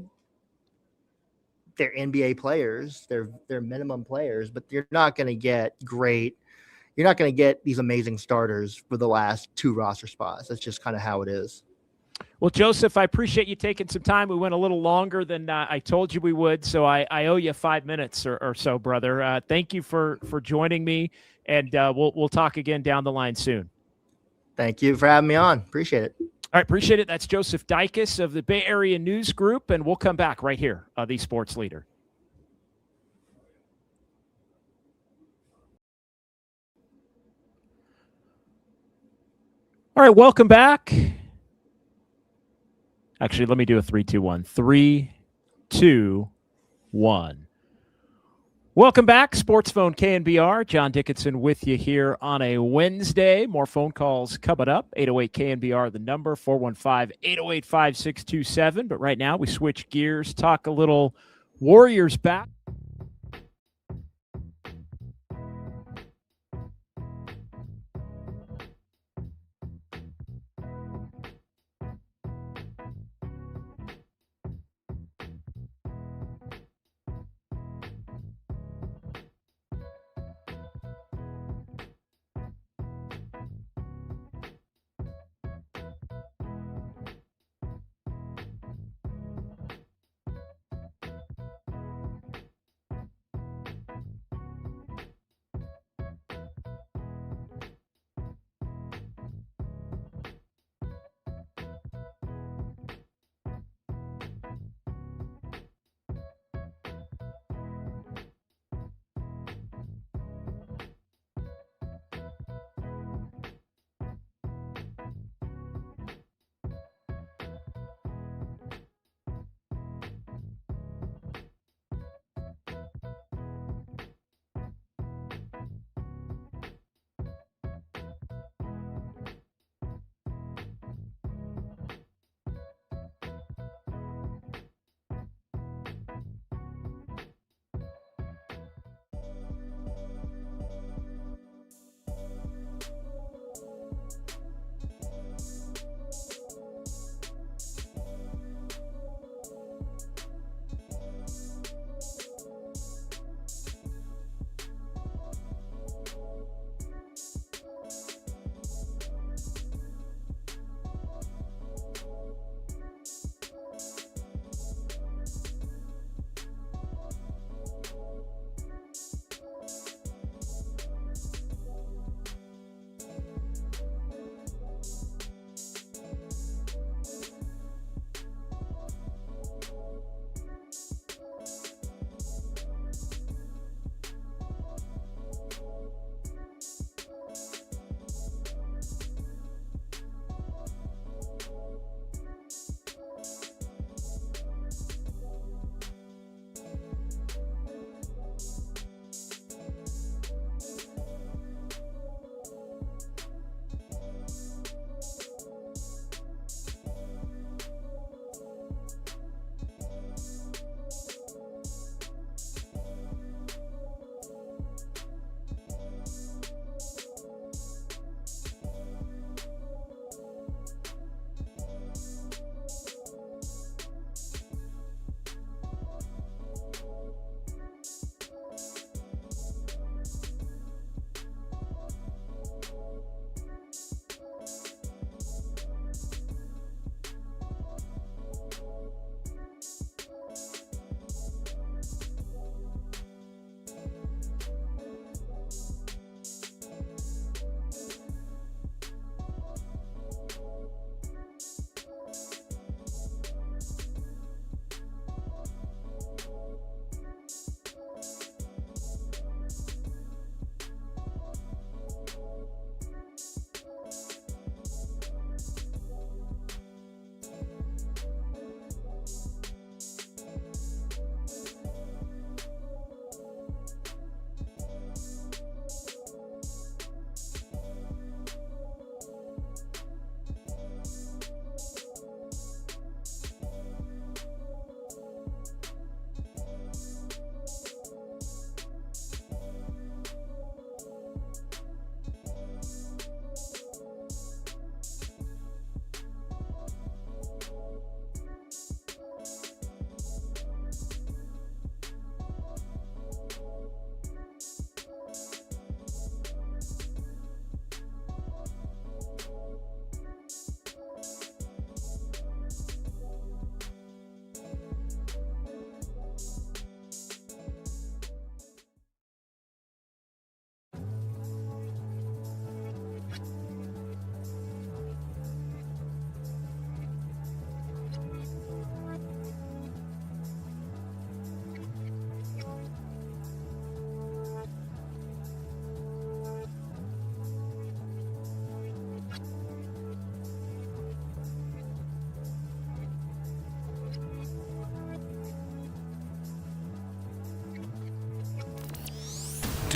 NBA players, they're minimum players, but you're not going to get these amazing starters for the last 2 roster spots. That's just kind of how it is. Well, Joseph, I appreciate you taking some time. We went a little longer than I told you we would, so I owe you 5 minutes or so, brother. Thank you for joining me, and we'll talk again down the line soon. Thank you for having me on. Appreciate it. All right, appreciate it. That's Joseph Dickinson of the Bay Area News Group, and we'll come back right here on The Sports Leader. All right, welcome back. Actually, let me do a 3-2-1. 3, 2, 1. Welcome back. Sportsphone KNBR. John Dickinson with you here on a Wednesday. More phone calls coming up. 808 KNBR, the number, 415-808-5627. But right now, we switch gears, talk a little Warriors back.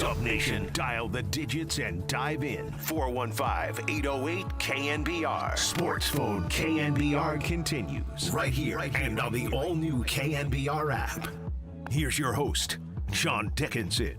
Dub Nation, dial the digits and dive in. 415-808-KNBR. Sports Phone KNBR continues right here and on the all-new KNBR app. Here's your host, John Dickinson.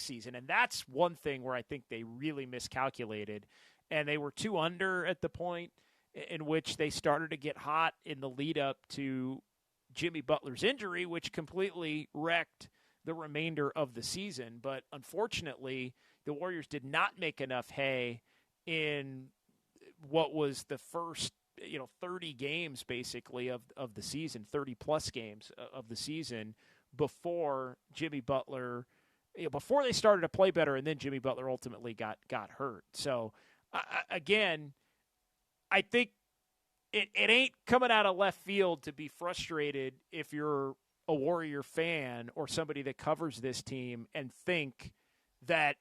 next season. And that's one thing where I think they really miscalculated. And they were 2 under at the point in which they started to get hot in the lead up to Jimmy Butler's injury, which completely wrecked the remainder of the season. But unfortunately, the Warriors did not make enough hay in what was the first 30 games basically of the season, 30 plus games of the season before Jimmy Butler, before they started to play better, and then Jimmy Butler ultimately got hurt. So again, I think it ain't coming out of left field to be frustrated if you're a Warrior fan or somebody that covers this team and think that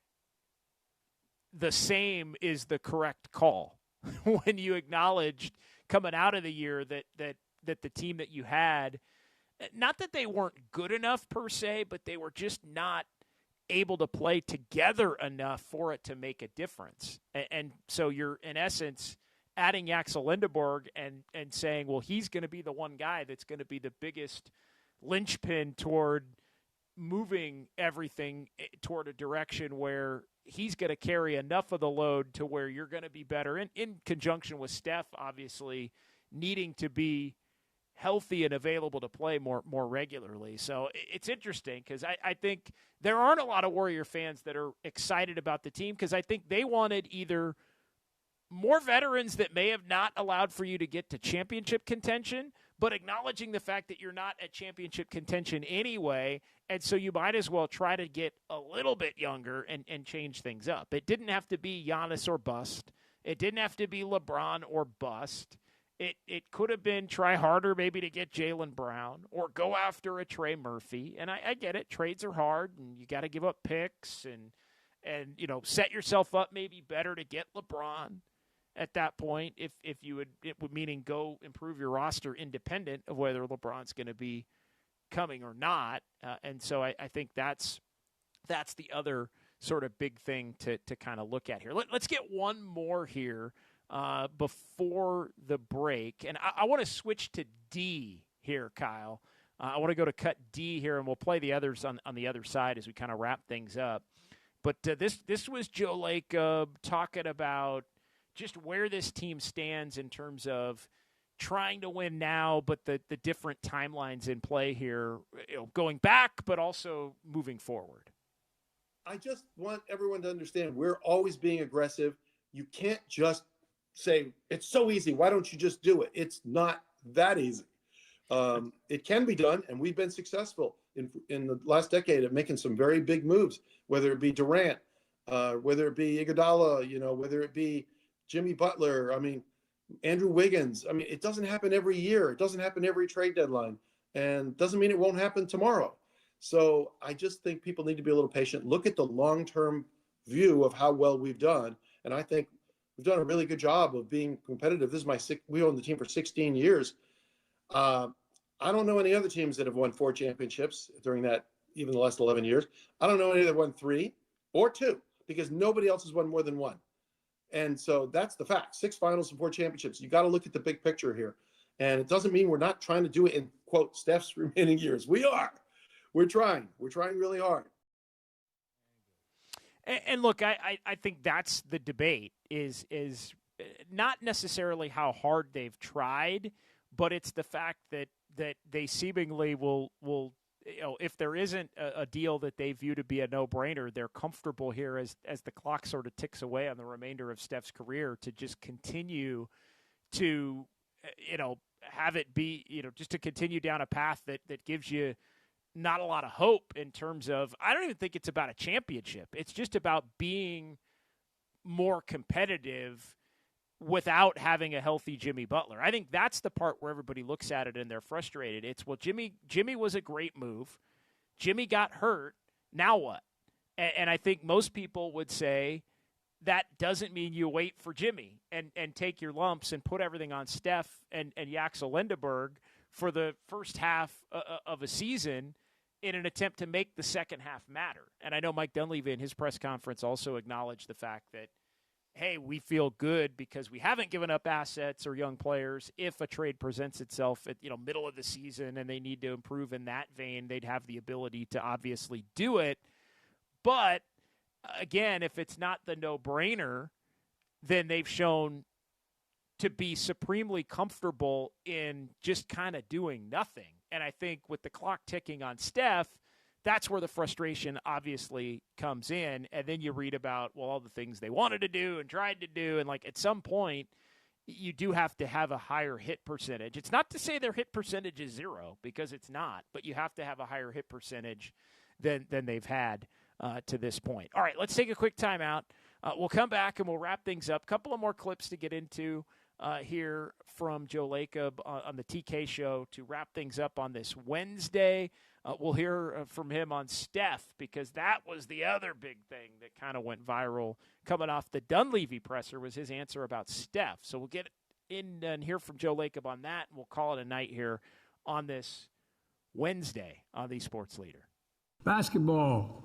the same is the correct call when you acknowledged coming out of the year that the team that you had, not that they weren't good enough per se, but they were just not able to play together enough for it to make a difference. And so you're, in essence, adding Axel Lindeberg and saying, well, he's going to be the one guy that's going to be the biggest linchpin toward moving everything toward a direction where he's going to carry enough of the load to where you're going to be better in conjunction with Steph, obviously needing to be healthy and available to play more regularly. So it's interesting because I think there aren't a lot of Warrior fans that are excited about the team because I think they wanted either more veterans that may have not allowed for you to get to championship contention, but acknowledging the fact that you're not at championship contention anyway, and so you might as well try to get a little bit younger and change things up. It didn't have to be Giannis or bust. It didn't have to be LeBron or bust. It could have been try harder maybe to get Jaylen Brown or go after a Trey Murphy. And I get it. Trades are hard, and you got to give up picks and set yourself up maybe better to get LeBron at that point, if you would, meaning go improve your roster independent of whether LeBron's going to be coming or not. And so I think that's the other sort of big thing to kind of look at here. Let's get one more here before the break. And I want to switch to D here, Kyle. I want to go to cut D here, and we'll play the others on the other side as we kind of wrap things up. But this was Joe Lacob talking about just where this team stands in terms of trying to win now, but the different timelines in play here, going back, but also moving forward. I just want everyone to understand we're always being aggressive. You can't just say, it's so easy, why don't you just do it? It's not that easy. It can be done, and we've been successful in the last decade of making some very big moves, whether it be Durant, whether it be Iguodala, whether it be Jimmy Butler, Andrew Wiggins. It doesn't happen every year. It doesn't happen every trade deadline, and doesn't mean it won't happen tomorrow. So I just think people need to be a little patient, look at the long-term view of how well we've done. And I think we've done a really good job of being competitive. This is we owned the team for 16 years. I don't know any other teams that have won 4 championships during that, even the last 11 years. I don't know any that won 3 or 2 because nobody else has won more than 1. And so that's the fact. 6 finals and 4 championships. You got to look at the big picture here. And it doesn't mean we're not trying to do it in, quote, Steph's remaining years. We are. We're trying. We're trying really hard. And look, I think that's the debate is not necessarily how hard they've tried, but it's the fact that they seemingly will if there isn't a deal that they view to be a no-brainer, they're comfortable here as the clock sort of ticks away on the remainder of Steph's career to just continue to, have it be, just to continue down a path that gives you not a lot of hope in terms of, I don't even think it's about a championship. It's just about being more competitive without having a healthy Jimmy Butler. I think that's the part where everybody looks at it and they're frustrated. It's, well, Jimmy was a great move. Jimmy got hurt. Now what? And I think most people would say that doesn't mean you wait for Jimmy and take your lumps and put everything on Steph and Axel Lindeberg for the first half of a season in an attempt to make the second half matter. And I know Mike Dunleavy in his press conference also acknowledged the fact that, hey, we feel good because we haven't given up assets or young players. If a trade presents itself at middle of the season and they need to improve in that vein, they'd have the ability to obviously do it. But again, if it's not the no-brainer, then they've shown to be supremely comfortable in just kind of doing nothing. And I think with the clock ticking on Steph, that's where the frustration obviously comes in. And then you read about, well, all the things they wanted to do and tried to do. And, like, at some point, you do have to have a higher hit percentage. It's not to say their hit percentage is 0, because it's not, but you have to have a higher hit percentage than they've had to this point. All right, let's take a quick timeout. We'll come back and we'll wrap things up. A couple of more clips to get into here from Joe Lacob on the TK show to wrap things up on this Wednesday. We'll hear from him on Steph, because that was the other big thing that kind of went viral coming off the Dunleavy presser, was his answer about Steph. So we'll get in and hear from Joe Lacob on that, and we'll call it a night here on this Wednesday on the Sports Leader. Basketball.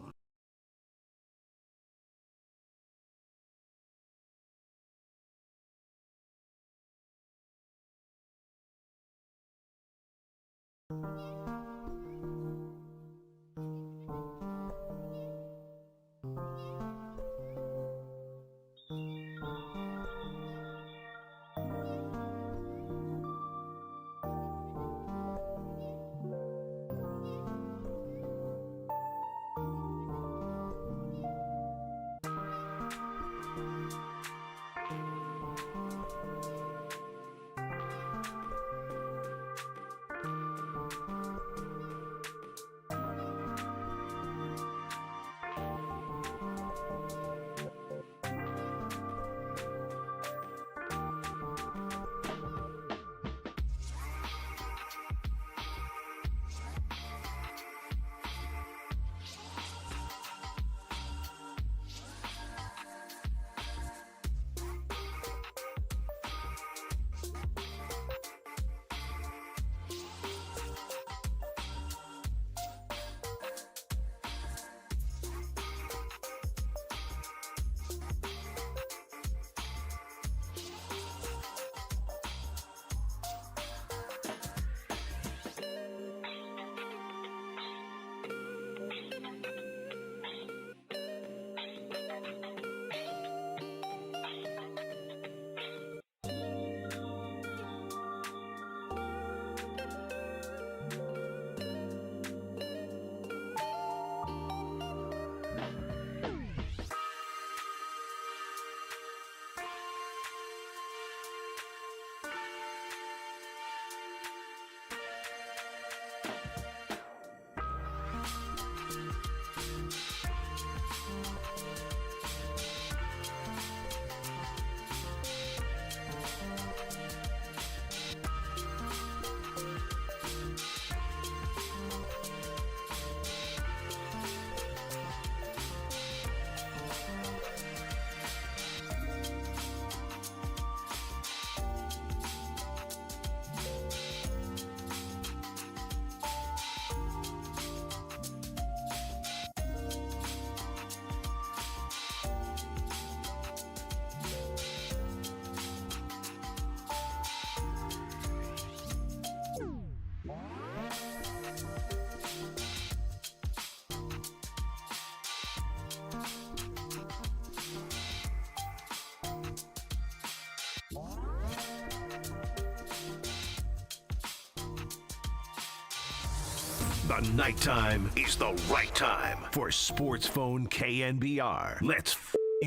The nighttime is the right time for Sportsphone KNBR. Let's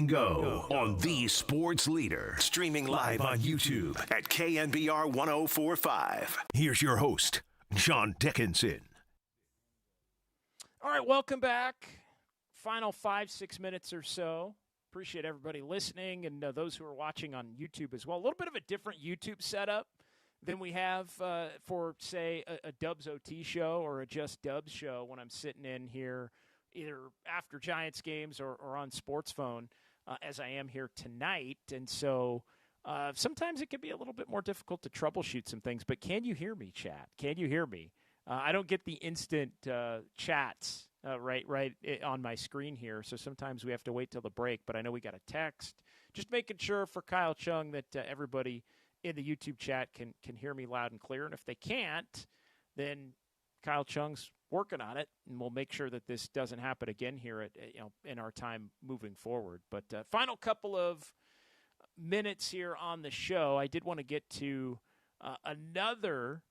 go on the Sports Leader. Streaming live on YouTube at KNBR 1045. Here's your host, John Dickinson. All right, welcome back. Final 5-6 minutes or so. Appreciate everybody listening and those who are watching on YouTube as well. A little bit of a different YouTube setup than we have for, say, a Dubs OT show or a Just Dubs show when I'm sitting in here either after Giants games or on Sportsphone as I am here tonight. And so sometimes it can be a little bit more difficult to troubleshoot some things. But can you hear me, chat? Can you hear me? I don't get the instant chats right on my screen here, so sometimes we have to wait till the break. But I know we got a text. Just making sure for Kyle Chung that everybody in the YouTube chat can hear me loud and clear. And if they can't, then Kyle Chung's working on it, and we'll make sure that this doesn't happen again here in our time moving forward. But final couple of minutes here on the show, I did want to get to another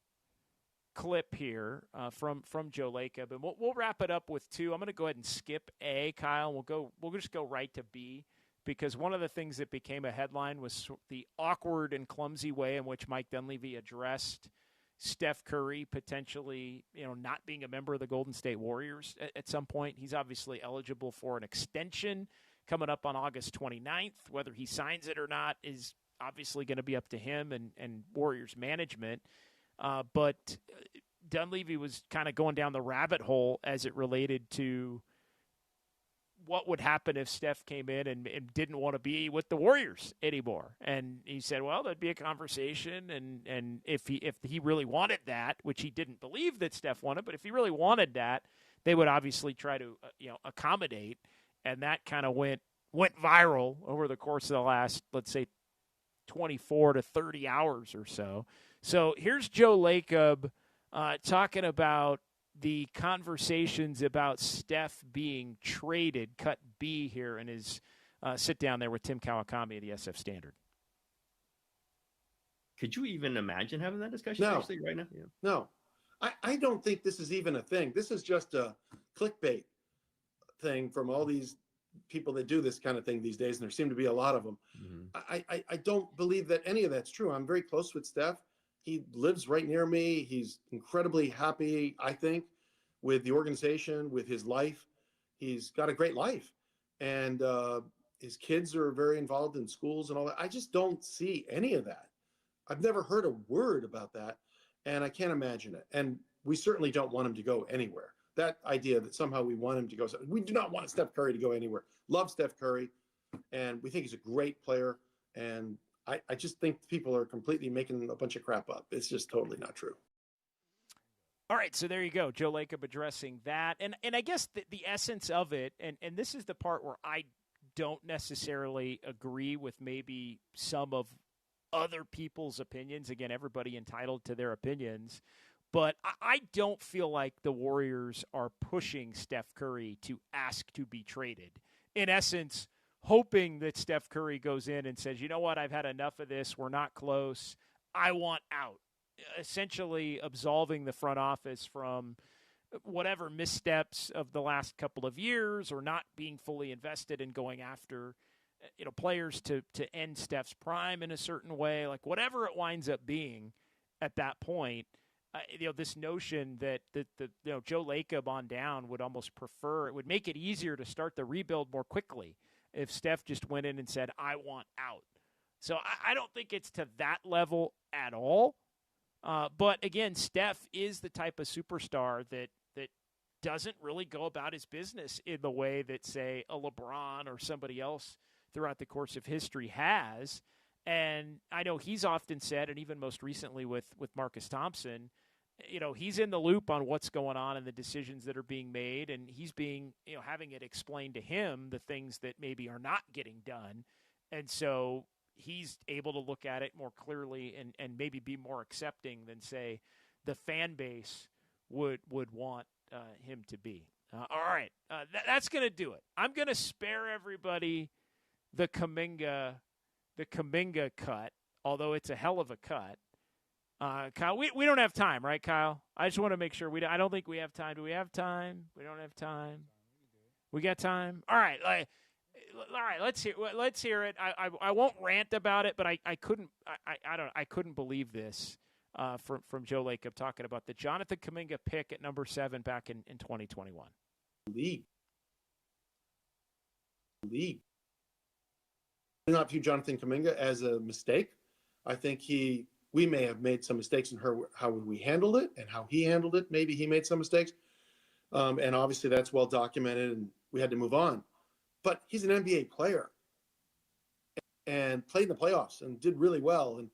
clip here from Joe Lacob, and we'll wrap it up with two. I'm going to go ahead and skip A, Kyle. We'll just go right to B, because one of the things that became a headline was the awkward and clumsy way in which Mike Dunleavy addressed Steph Curry potentially, not being a member of the Golden State Warriors at some point. He's obviously eligible for an extension coming up on August 29th. Whether he signs it or not is obviously going to be up to him and Warriors management. But Dunleavy was kind of going down the rabbit hole as it related to what would happen if Steph came in and didn't want to be with the Warriors anymore. And he said, well, there'd be a conversation, and if he really wanted that, which he didn't believe that Steph wanted, but if he really wanted that, they would obviously try to accommodate. And that kind of went viral over the course of the last, let's say, 24 to 30 hours or so. So here's Joe Lacob talking about the conversations about Steph being traded, cut B here in his sit down there with Tim Kawakami at the SF Standard. Could you even imagine having that discussion actually right now? Yeah. No, I don't think this is even a thing. This is just a clickbait thing from all these people that do this kind of thing these days, and there seem to be a lot of them. Mm-hmm. I don't believe that any of that's true. I'm very close with Steph. He lives right near me. He's incredibly happy, I think, with the organization, with his life. He's got a great life. And his kids are very involved in schools and all that. I just don't see any of that. I've never heard a word about that, and I can't imagine it. And we certainly don't want him to go anywhere. That idea that somehow we want him to go, we do not want Steph Curry to go anywhere. Love Steph Curry, and we think he's a great player. And I just think people are completely making a bunch of crap up. It's just totally not true. All right, so there you go. Joe Lacob addressing that. And I guess the essence of it, and this is the part where I don't necessarily agree with maybe some of other people's opinions. Again, everybody entitled to their opinions. But I don't feel like the Warriors are pushing Steph Curry to ask to be traded. In essence, hoping that Steph Curry goes in and says, you know what, I've had enough of this. We're not close. I want out. Essentially absolving the front office from whatever missteps of the last couple of years, or not being fully invested in going after players to end Steph's prime in a certain way. Like whatever it winds up being at that point, this notion that Joe Lacob on down would almost prefer, it would make it easier to start the rebuild more quickly if Steph just went in and said, I want out. So I don't think it's to that level at all. But again, Steph is the type of superstar that doesn't really go about his business in the way that, say, a LeBron or somebody else throughout the course of history has. And I know he's often said, and even most recently with Marcus Thompson, he's in the loop on what's going on and the decisions that are being made, and he's being, having it explained to him the things that maybe are not getting done. And so he's able to look at it more clearly and maybe be more accepting than, say, the fan base would want him to be. All right, that's going to do it. I'm going to spare everybody the Kuminga cut, although it's a hell of a cut. Kyle, we don't have time, right, Kyle? I just want to make sure I don't think we have time. Do we have time? We don't have time. We got time. All right, let's hear it. I won't rant about it, but I couldn't believe this from Joe Lacob talking about the Jonathan Kuminga pick at number 7 back in 2021. League. I do not view Jonathan Kuminga as a mistake. I think we may have made some mistakes in how we handled it and how he handled it. Maybe he made some mistakes. And obviously that's well documented and we had to move on. But he's an NBA player and played in the playoffs and did really well. And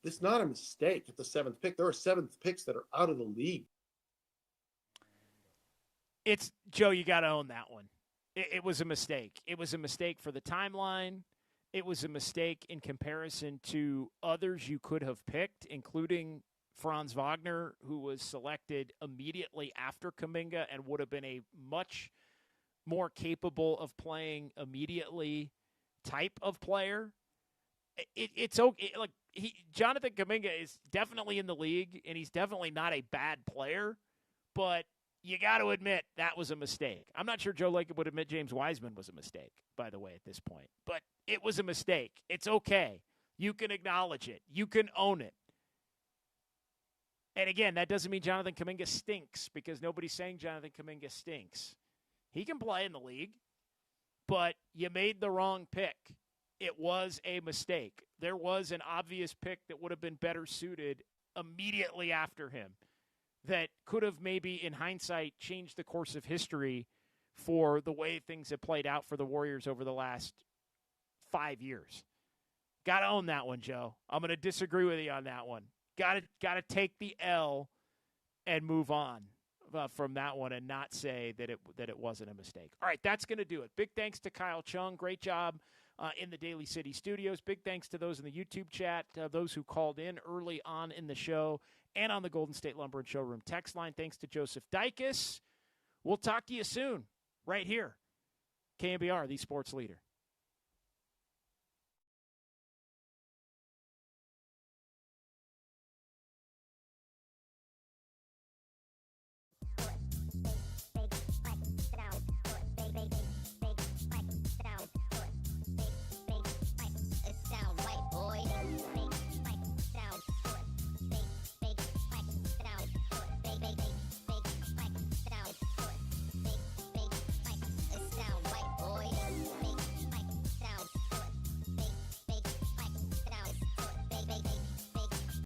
it's not a mistake at the 7th pick. There are 7th picks that are out of the league. It's Joe, you got to own that one. It was a mistake. It was a mistake for the timeline. It was a mistake in comparison to others you could have picked, including Franz Wagner, who was selected immediately after Kuminga and would have been a much more capable of playing immediately type of player. It's okay. Like Jonathan Kuminga is definitely in the league, and he's definitely not a bad player, but you got to admit that was a mistake. I'm not sure Joe Lacob would admit James Wiseman was a mistake, by the way, at this point. But it was a mistake. It's okay. You can acknowledge it. You can own it. And again, that doesn't mean Jonathan Kuminga stinks, because nobody's saying Jonathan Kuminga stinks. He can play in the league, but you made the wrong pick. It was a mistake. There was an obvious pick that would have been better suited immediately after him that could have maybe, in hindsight, changed the course of history for the way things have played out for the Warriors over the last 5 years. Got to own that one, Joe. I'm going to disagree with you on that one. Got to take the L and move on from that one and not say that it wasn't a mistake. All right, that's going to do it. Big thanks to Kyle Chung. Great job in the Daly City studios. Big thanks to those in the YouTube chat, those who called in early on in the show, and on the Golden State Lumber and Showroom text line. Thanks to Joseph Dicus. We'll talk to you soon right here. KNBR, the sports leader.